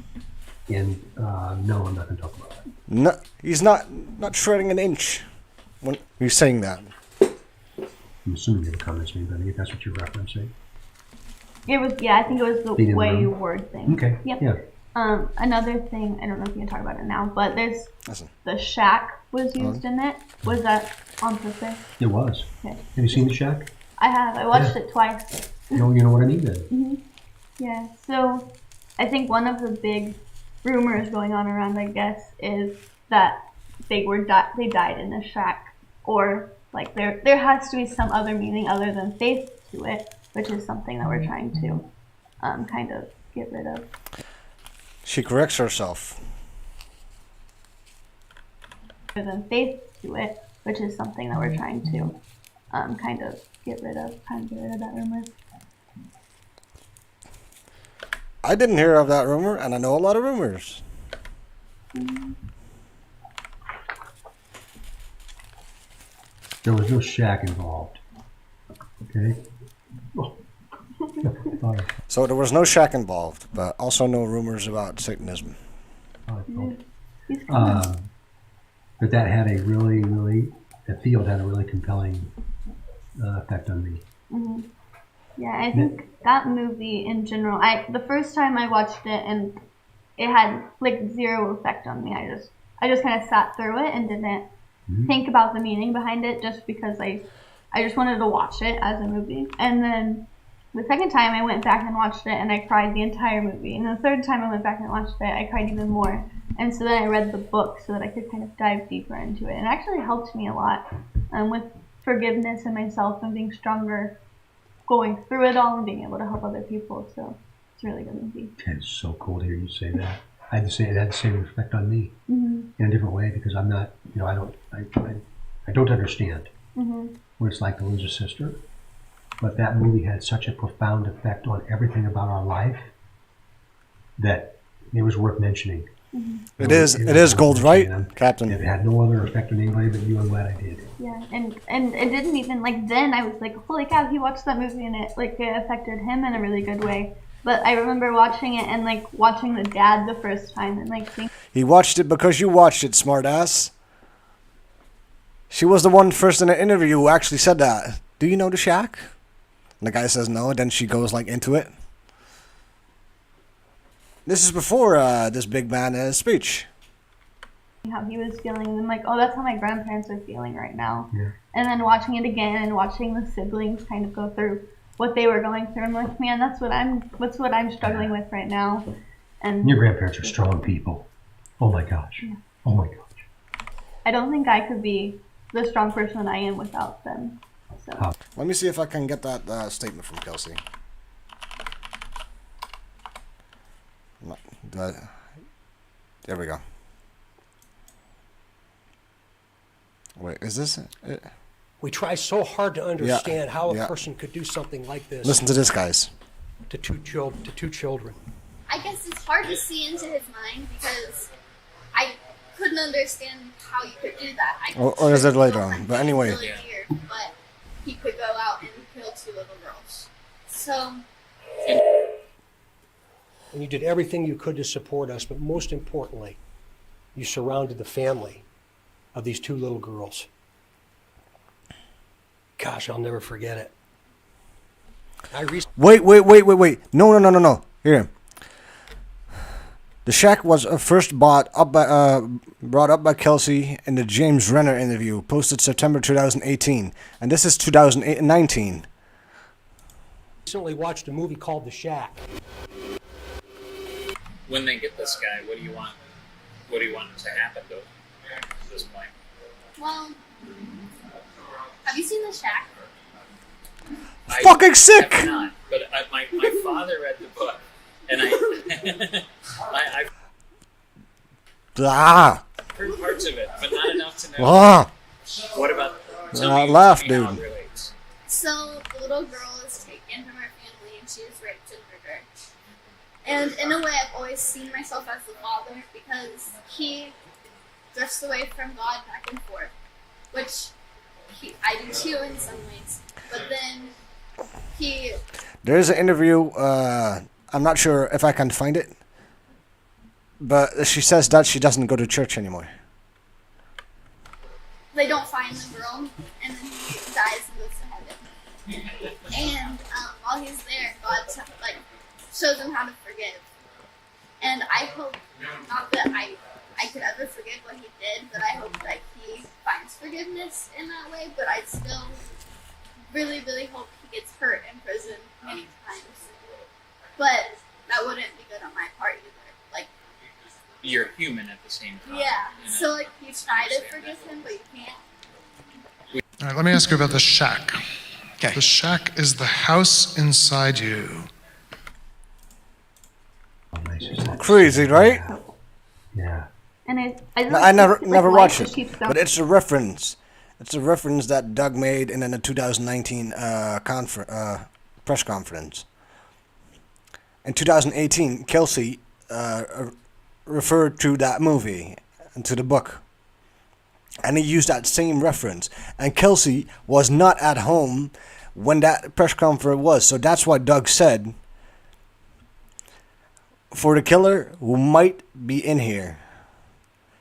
and no, I'm not going to talk about it. No, he's not shredding an inch when he's saying that. I'm assuming they were comments made by me, if that's what you're referencing. It was, yeah, I think it was the Being in the way room? you word things. Okay, Yep. yeah. Another thing, I don't know if you can talk about it now, but there's Listen. the shack was used in it. Was that on purpose? It was. Okay. Have you seen the shack? I have. I watched it twice. You know what I mean then. hmm Yeah. So I think one of the big rumors going on around, I guess, is that they died in the shack, or like there has to be some other meaning other than faith to it, which is something that we're trying to kind of get rid of. She corrects herself. Other than faith to it, which is something that we're trying to kind of get rid of that rumor. I didn't hear of that rumor, and I know a lot of rumors. There was no shack involved. Okay? So there was no shack involved, but also no rumors about Satanism. But that had a the field had a really compelling effect on me. hmm Yeah, I think that movie in general, the first time I watched it, and it had like zero effect on me. I just kind of sat through it and didn't think about the meaning behind it, just because I just wanted to watch it as a movie. And then the second time I went back and watched it, and I cried the entire movie. And the third time I went back and watched it, I cried even more. And so then I read the book so that I could kind of dive deeper into it. And it actually helped me a lot with forgiveness in myself and being stronger going through it all and being able to help other people. So it's a really good movie. It's so cool to hear you say that. I had to say it had the same effect on me in a different way, because I'm not, I don't understand Mm-hmm. what it's like to lose a sister. but that movie had such a profound effect on everything about our life that it was worth mentioning. Mm-hmm. It is gold, right, Captain? It had no other effect on anybody but you. I'm glad I did. Yeah, and it didn't even, like, then I was like, holy cow, he watched that movie and it affected him in a really good way. But I remember watching it and, like, watching the dad the first time and, like, thinking... He watched it because you watched it, smartass. She was the one first in the interview who actually said that. Do you know the shack? And the guy says no, and then she goes, like, into it. This is before this big man speech. How he was feeling, and I'm like, oh, that's how my grandparents are feeling right now. Yeah. And then watching it again and watching the siblings kind of go through what they were going through, I'm like, man, that's what I'm struggling with right now. And your grandparents are strong people. Oh my gosh. Yeah. Oh my gosh. I don't think I could be the strong person I am without them. So. Let me see if I can get that statement from Kelsey. There we go. Wait, is this it? We try so hard to understand how a person could do something like this. Listen to this, guys. To two children. I guess it's hard to see into his mind because I couldn't understand how you could do that. Or is it later on? But anyway. Really weird, but he could go out and kill 2 little girls. So. And you did everything you could to support us, but most importantly, you surrounded the family of these 2 little girls. Gosh, I'll never forget it. Wait. No. Here. The shack was first brought up by Kelsey in the James Renner interview, posted September 2018. And this is 2019. Recently watched a movie called The Shack. When they get this guy, what do you want? What do you want to happen to him at this point? Well, have you seen The Shack? Fucking sick! I have not, but my father read the book, and I've heard parts of it, but not enough to know. What about? Laugh, dude. How it relates. So the little girl is taken from her family, and she is raped and murdered. And in a way, I've always seen myself as the father because he drifts away from God back and forth, which I do too in some ways. But then there's an interview. I'm not sure if I can find it, but she says that she doesn't go to church anymore. They don't find the girl, and then he dies and goes to heaven. And while he's there, God shows him how to forgive. And I hope, not that I could ever forgive what he did, but I hope that he finds forgiveness in that way. But I still really, really hope he gets hurt in prison many times. But that wouldn't be good on my part either. You're human at the same time. Yeah. So you try to forgive him, but you can't. All right, let me ask you about the shack. Okay. The shack is the house inside you. Crazy, right? Yeah. And I never watched it, but it's a reference. It's a reference that Doug made in the 2019 press conference. In 2018, Kelsey referred to that movie and to the book. And he used that same reference. And Kelsey was not at home when that press conference was. So that's why Doug said, for the killer who might be in here.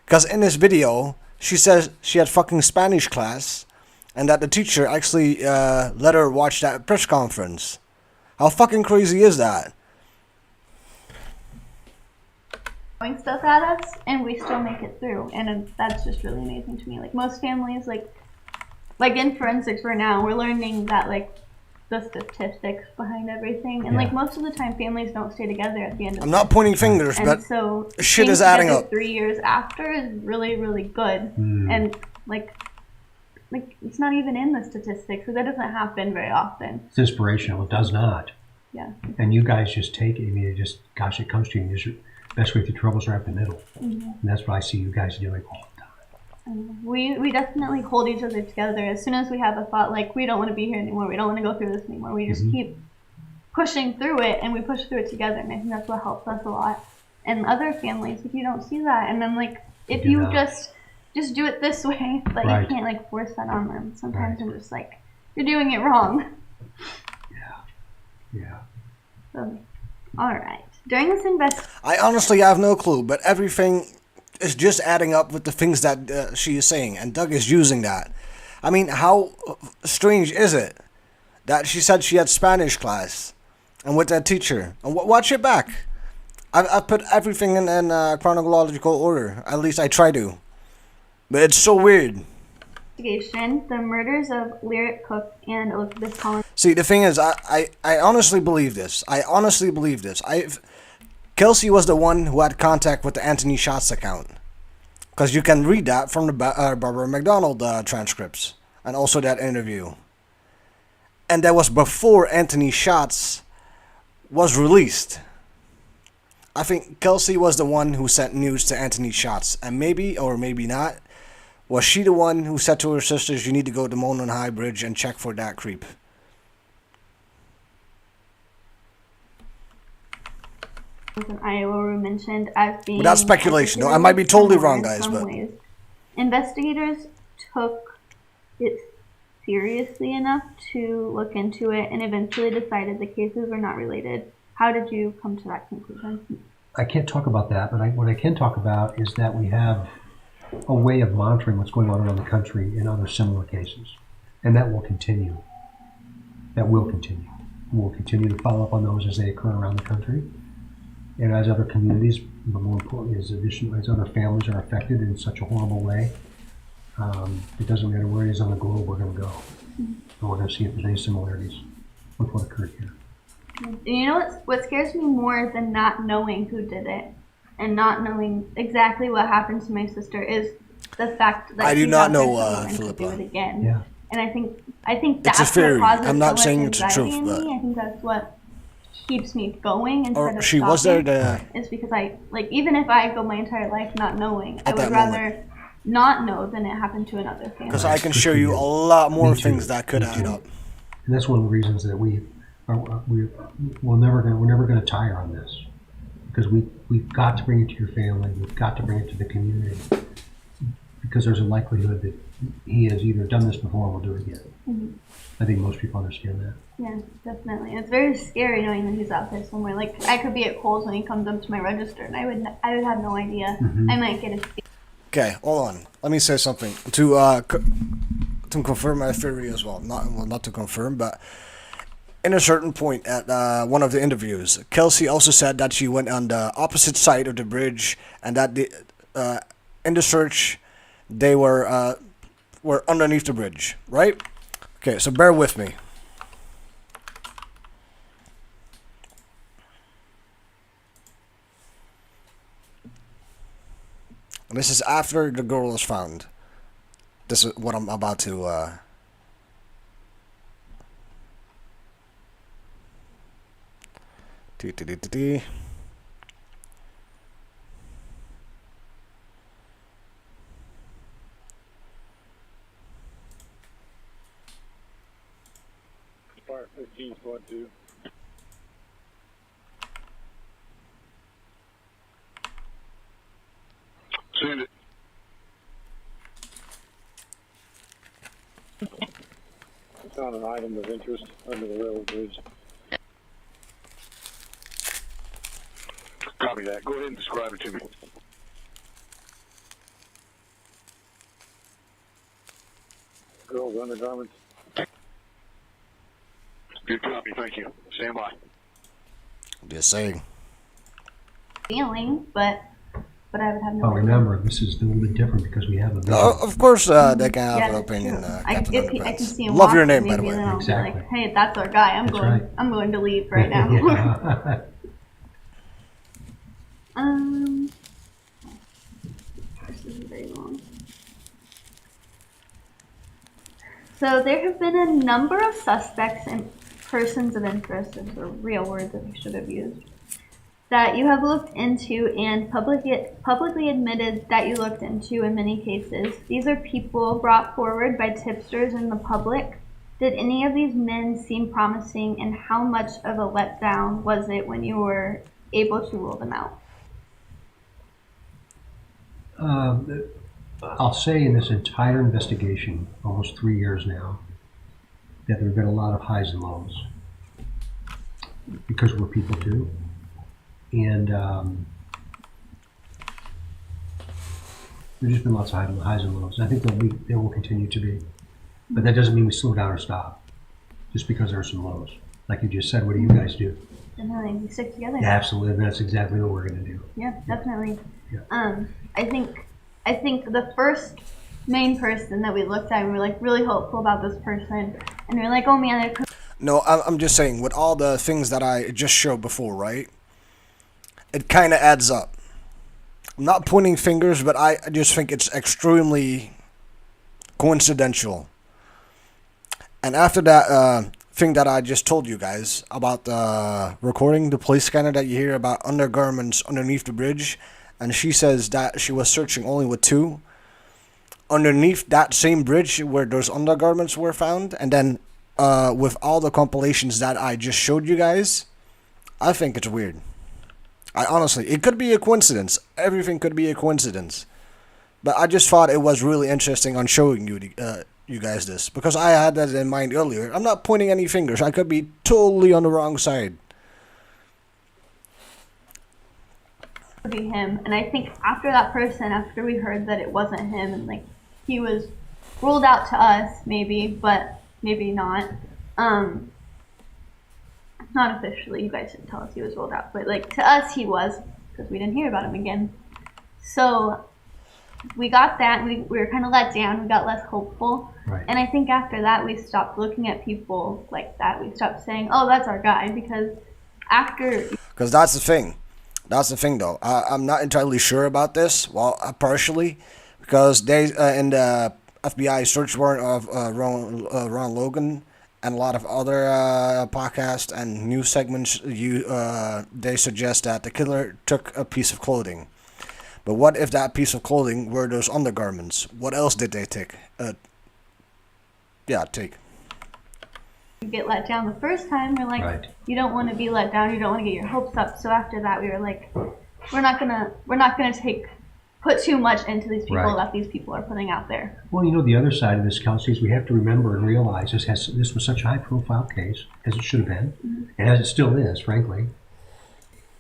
Because in this video, she says she had fucking Spanish class and that the teacher actually let her watch that press conference. How fucking crazy is that? Throwing stuff at us, and we still make it through, and that's just really amazing to me. Like most families, like in forensics right now, we're learning that the statistics behind everything, and most of the time, families don't stay together at the end of I'm not pointing fingers, and but so shit is adding up. 3 years after is really, really good, and it's not even in the statistics, so that doesn't happen very often. It's inspirational. It does not. Yeah. And you guys just take it. I mean, gosh, it comes to you. Best way through trouble is right in the middle. Mm-hmm. And that's what I see you guys doing all the time. We definitely hold each other together. As soon as we have a thought like we don't want to be here anymore, we don't want to go through this anymore, we just keep pushing through it, and we push through it together. And I think that's what helps us a lot. And other families, if you don't see that, and then like if you just do it this way, but you can't like force that on them. Sometimes I'm just like, you're doing it wrong. Yeah. So, all right. During this I honestly have no clue, but everything is just adding up with the things that she is saying, and Doug is using that. I mean, how strange is it that she said she had Spanish class and with that teacher? And watch it back. I've put everything in chronological order. At least I try to. But it's so weird. investigation, the murders of Lyric Cook and Elizabeth Collins. See, the thing is, I honestly believe this. Kelsey was the one who had contact with the Anthony Schatz account. Because you can read that from the Barbara McDonald transcripts. And also that interview. And that was before Anthony Schatz was released. I think Kelsey was the one who sent news to Anthony Schatz. And maybe, or maybe not, was she the one who said to her sisters, you need to go to Monon High Bridge and check for that creep? In Iowa were mentioned as being... Without speculation, though. I might be totally wrong, guys, but... Ways. Investigators took it seriously enough to look into it and eventually decided the cases were not related. How did you come to that conclusion? I can't talk about that, but what I can talk about is that we have a way of monitoring what's going on around the country in other similar cases. And that will continue. We'll continue to follow up on those as they occur around the country. And as other communities, but more importantly, as other families are affected in such a horrible way, it doesn't matter where it is on the globe, we're going to go. Mm-hmm. And we're going to see if there's any similarities with what occurred here. And you know what scares me more than not knowing who did it and not knowing exactly what happened to my sister is the fact that I do not know Philippa. Do it again. Yeah. And I think that's it's a theory. what causes I'm not so saying much it's the anxiety truth, in but me. I think that's what keeps me going instead or of she was there stopping. to... It's because even if I go my entire life not knowing, I At would that rather moment. not know than it happened to another family. Because I can show you a lot more things that could add up. And that's one of the reasons that we're never going to tire on this, because we've got to bring it to your family. We've got to bring it to the community, because there's a likelihood that he has either done this before or will do it again. Mm-hmm. I think most people understand that. Yeah, definitely. It's very scary knowing that he's out there somewhere. Like I could be at Kohl's when he comes up to my register, and I would have no idea. Mm-hmm. I might get a. Okay, hold on. Let me say something to confirm my theory as well. Not to confirm, but in a certain point at one of the interviews, Kelsey also said that she went on the opposite side of the bridge, and that in the search they were underneath the bridge, right? Okay, so bear with me. And this is after the girl is found. This is what I'm about to... Fire 15 squad 2. Send it. I found an item of interest under the railroad bridge. Copy that. Go ahead and describe it to me. Girls' undergarments. Good copy. Thank you. Stand by. Just saying. Feeling, but I would have no. But remember, this is a little bit different because we have a. Of course, they can have an opinion. I can see him. Love your name, by the way. Exactly. Like, hey, that's our guy. I'm going to leave right now. This is very long. So there have been a number of suspects and persons of interest. Those are real words that I should have used. that you have looked into and publicly admitted that you looked into in many cases. These are people brought forward by tipsters in the public. Did any of these men seem promising, and how much of a letdown was it when you were able to rule them out? I'll say in this entire investigation, almost 3 years now, that there have been a lot of highs and lows. Because we're people too. And there's just been lots of highs and lows. I think there will continue to be. But that doesn't mean we slow down or stop. Just because there are some lows. Like you just said, what do you guys do? Definitely, we stick together. Yeah, absolutely, and that's exactly what we're going to do. Yeah, definitely. Yeah. I think the first main person that we looked at, we were like really hopeful about this person, and we were like, oh man, there could. No, I'm just saying, with all the things that I just showed before, right? It kind of adds up. I'm not pointing fingers, but I just think it's extremely coincidental. And after that thing that I just told you guys about the recording, the police scanner that you hear about undergarments underneath the bridge, and she says that she was searching only with 2 underneath that same bridge where those undergarments were found, and then with all the compilations that I just showed you guys, I think it's weird. I honestly, it could be a coincidence. Everything could be a coincidence. But I just thought it was really interesting on showing you guys this, because I had that in mind earlier. I'm not pointing any fingers. I could be totally on the wrong side. Be him, and I think after that person, after we heard that it wasn't him, and like he was ruled out to us, maybe, but maybe not. Not officially. You guys didn't tell us he was ruled out, but like to us he was, because we didn't hear about him again. So we got that, and we were kind of let down. We got less hopeful, right. And I think after that we stopped looking at people like that. We stopped saying, "Oh, that's our guy," because after. Because that's the thing. That's the thing, though. I'm not entirely sure about this. Well, partially, because they in the FBI search warrant of Ron Logan and a lot of other podcasts and news segments, they suggest that the killer took a piece of clothing. But what if that piece of clothing were those undergarments? What else did they take? Take. You get let down the first time, we're like, right. You don't want to be let down. You don't want to get your hopes up. So after that, we were like, we're not gonna put too much into these people right. that these people are putting out there. Well, you know, the other side of this, Kelsey, is we have to remember and realize this was such a high-profile case, as it should have been, and as it still is, frankly,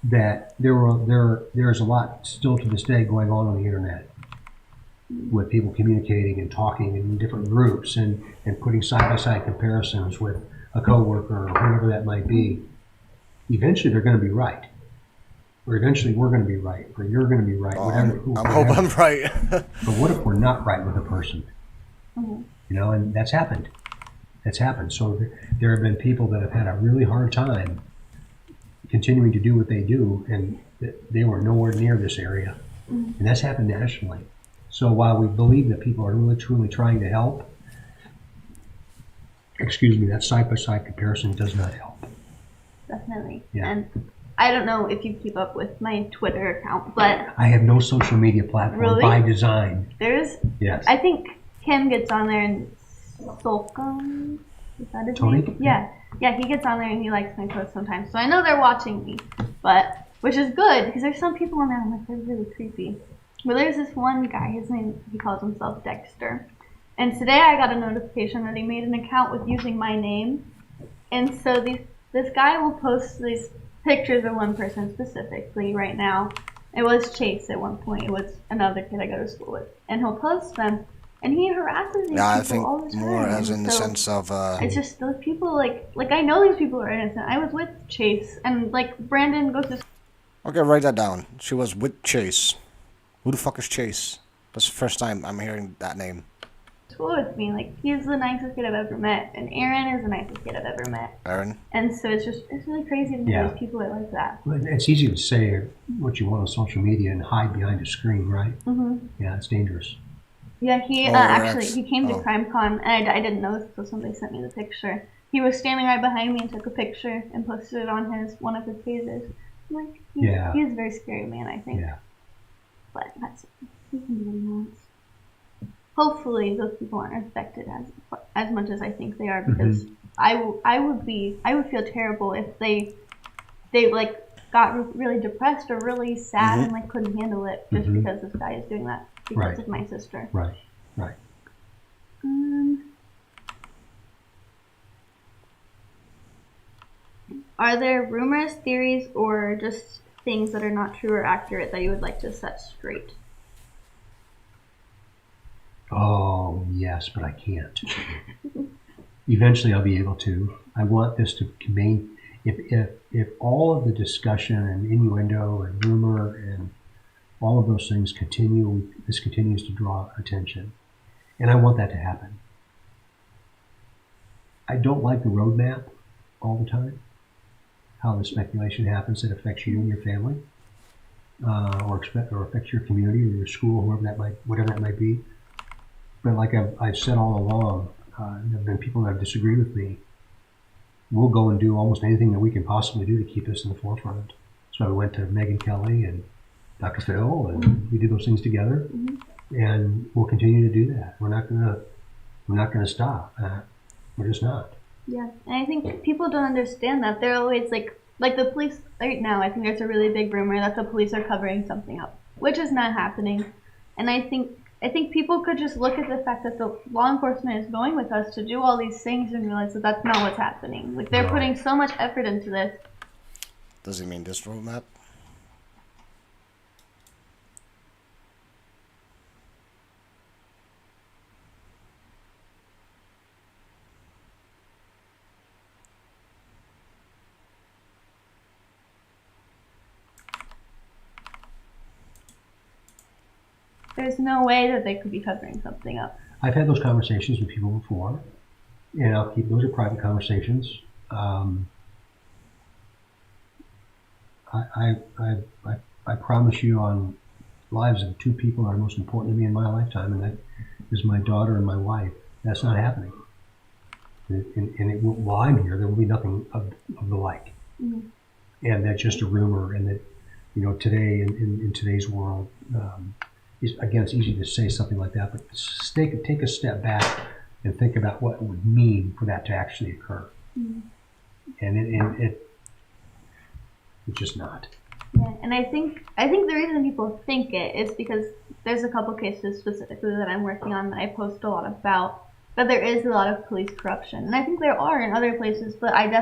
that there's a lot still to this day going on the internet with people communicating and talking in different groups and putting side-by-side comparisons with a coworker or whoever that might be. Eventually, they're going to be right. Or eventually we're going to be right, or you're going to be right. I hope I'm right. But what if we're not right with a person? Mm-hmm. You know, and that's happened. That's happened. So there have been people that have had a really hard time continuing to do what they do, and they were nowhere near this area. Mm-hmm. And that's happened nationally. So while we believe that people are really, truly trying to help, that side-by-side comparison does not help. Definitely. Yeah. And I don't know if you keep up with my Twitter account, but I have no social media platform really? By design. Yes. I think Kim gets on there and Solcom, is that his Tony? name? Yeah, he gets on there and he likes my posts sometimes. So I know they're watching me, which is good because there's some people on there I'm like, they're really creepy. But there's this one guy, his name, he calls himself Dexter. And today I got a notification that he made an account with using my name. And so this guy will post these pictures of one person specifically right now. It was Chase at one point. It was another kid I go to school with. And he'll post them. And he harasses these people all the time. More as in the sense of... it's just those people, like I know these people are innocent. I was with Chase. And, Brandon goes to... Okay, write that down. She was with Chase. Who the fuck is Chase? That's the first time I'm hearing that name. School with me. He's the nicest kid I've ever met. And Aaron is the nicest kid I've ever met. Aaron? And so it's really crazy to know these people are like that. Well, it's easy to say what you want on social media and hide behind a screen, right? Mm-hmm. Yeah, it's dangerous. Yeah, he he came to CrimeCon, and I didn't know this until somebody sent me the picture. He was standing right behind me and took a picture and posted it on one of his pages. Like, Yeah. he's a very scary man, I think. Yeah. But that's he can do what he wants. Hopefully, those people aren't affected as much as I think they are, because I would feel terrible if they like got really depressed or really sad and like couldn't handle it just because this guy is doing that because of my sister. Right. Right. Are there rumors, theories, or just things that are not true or accurate that you would like to set straight? Oh, yes, but I can't. Eventually I'll be able to. I want this to remain, if all of the discussion and innuendo and rumor and all of those things continue, this continues to draw attention. And I want that to happen. I don't like the roadmap all the time. How the speculation happens that affects you and your family, or affects your community or your school, whatever that might be. But like I've said all along, there have been people that have disagreed with me. We'll go and do almost anything that we can possibly do to keep this in the forefront. So I went to Megyn Kelly and Dr. Phil, and we did those things together, and we'll continue to do that. We're not gonna stop. We're just not. Yeah, and I think people don't understand that. They're always like the police right now. I think there's a really big rumor that the police are covering something up, which is not happening. And I think people could just look at the fact that the law enforcement is going with us to do all these things and realize that that's not what's happening. Like, they're putting so much effort into this. Does he mean this roadmap? There's no way that they could be covering something up. I've had those conversations with people before, and I'll keep those are private conversations. I promise you on lives of two people that are most important to me in my lifetime, and that is my daughter and my wife. That's not happening. And while I'm here, there will be nothing of the like. And that's just a rumor, and that, today in today's world, again, it's easy to say something like that, but take a step back and think about what it would mean for that to actually occur. And it's just not. Yeah, and I think the reason people think it is because there's a couple cases specifically that I'm working on that I post a lot about, but there is a lot of police corruption, and I think there are in other places, but I definitely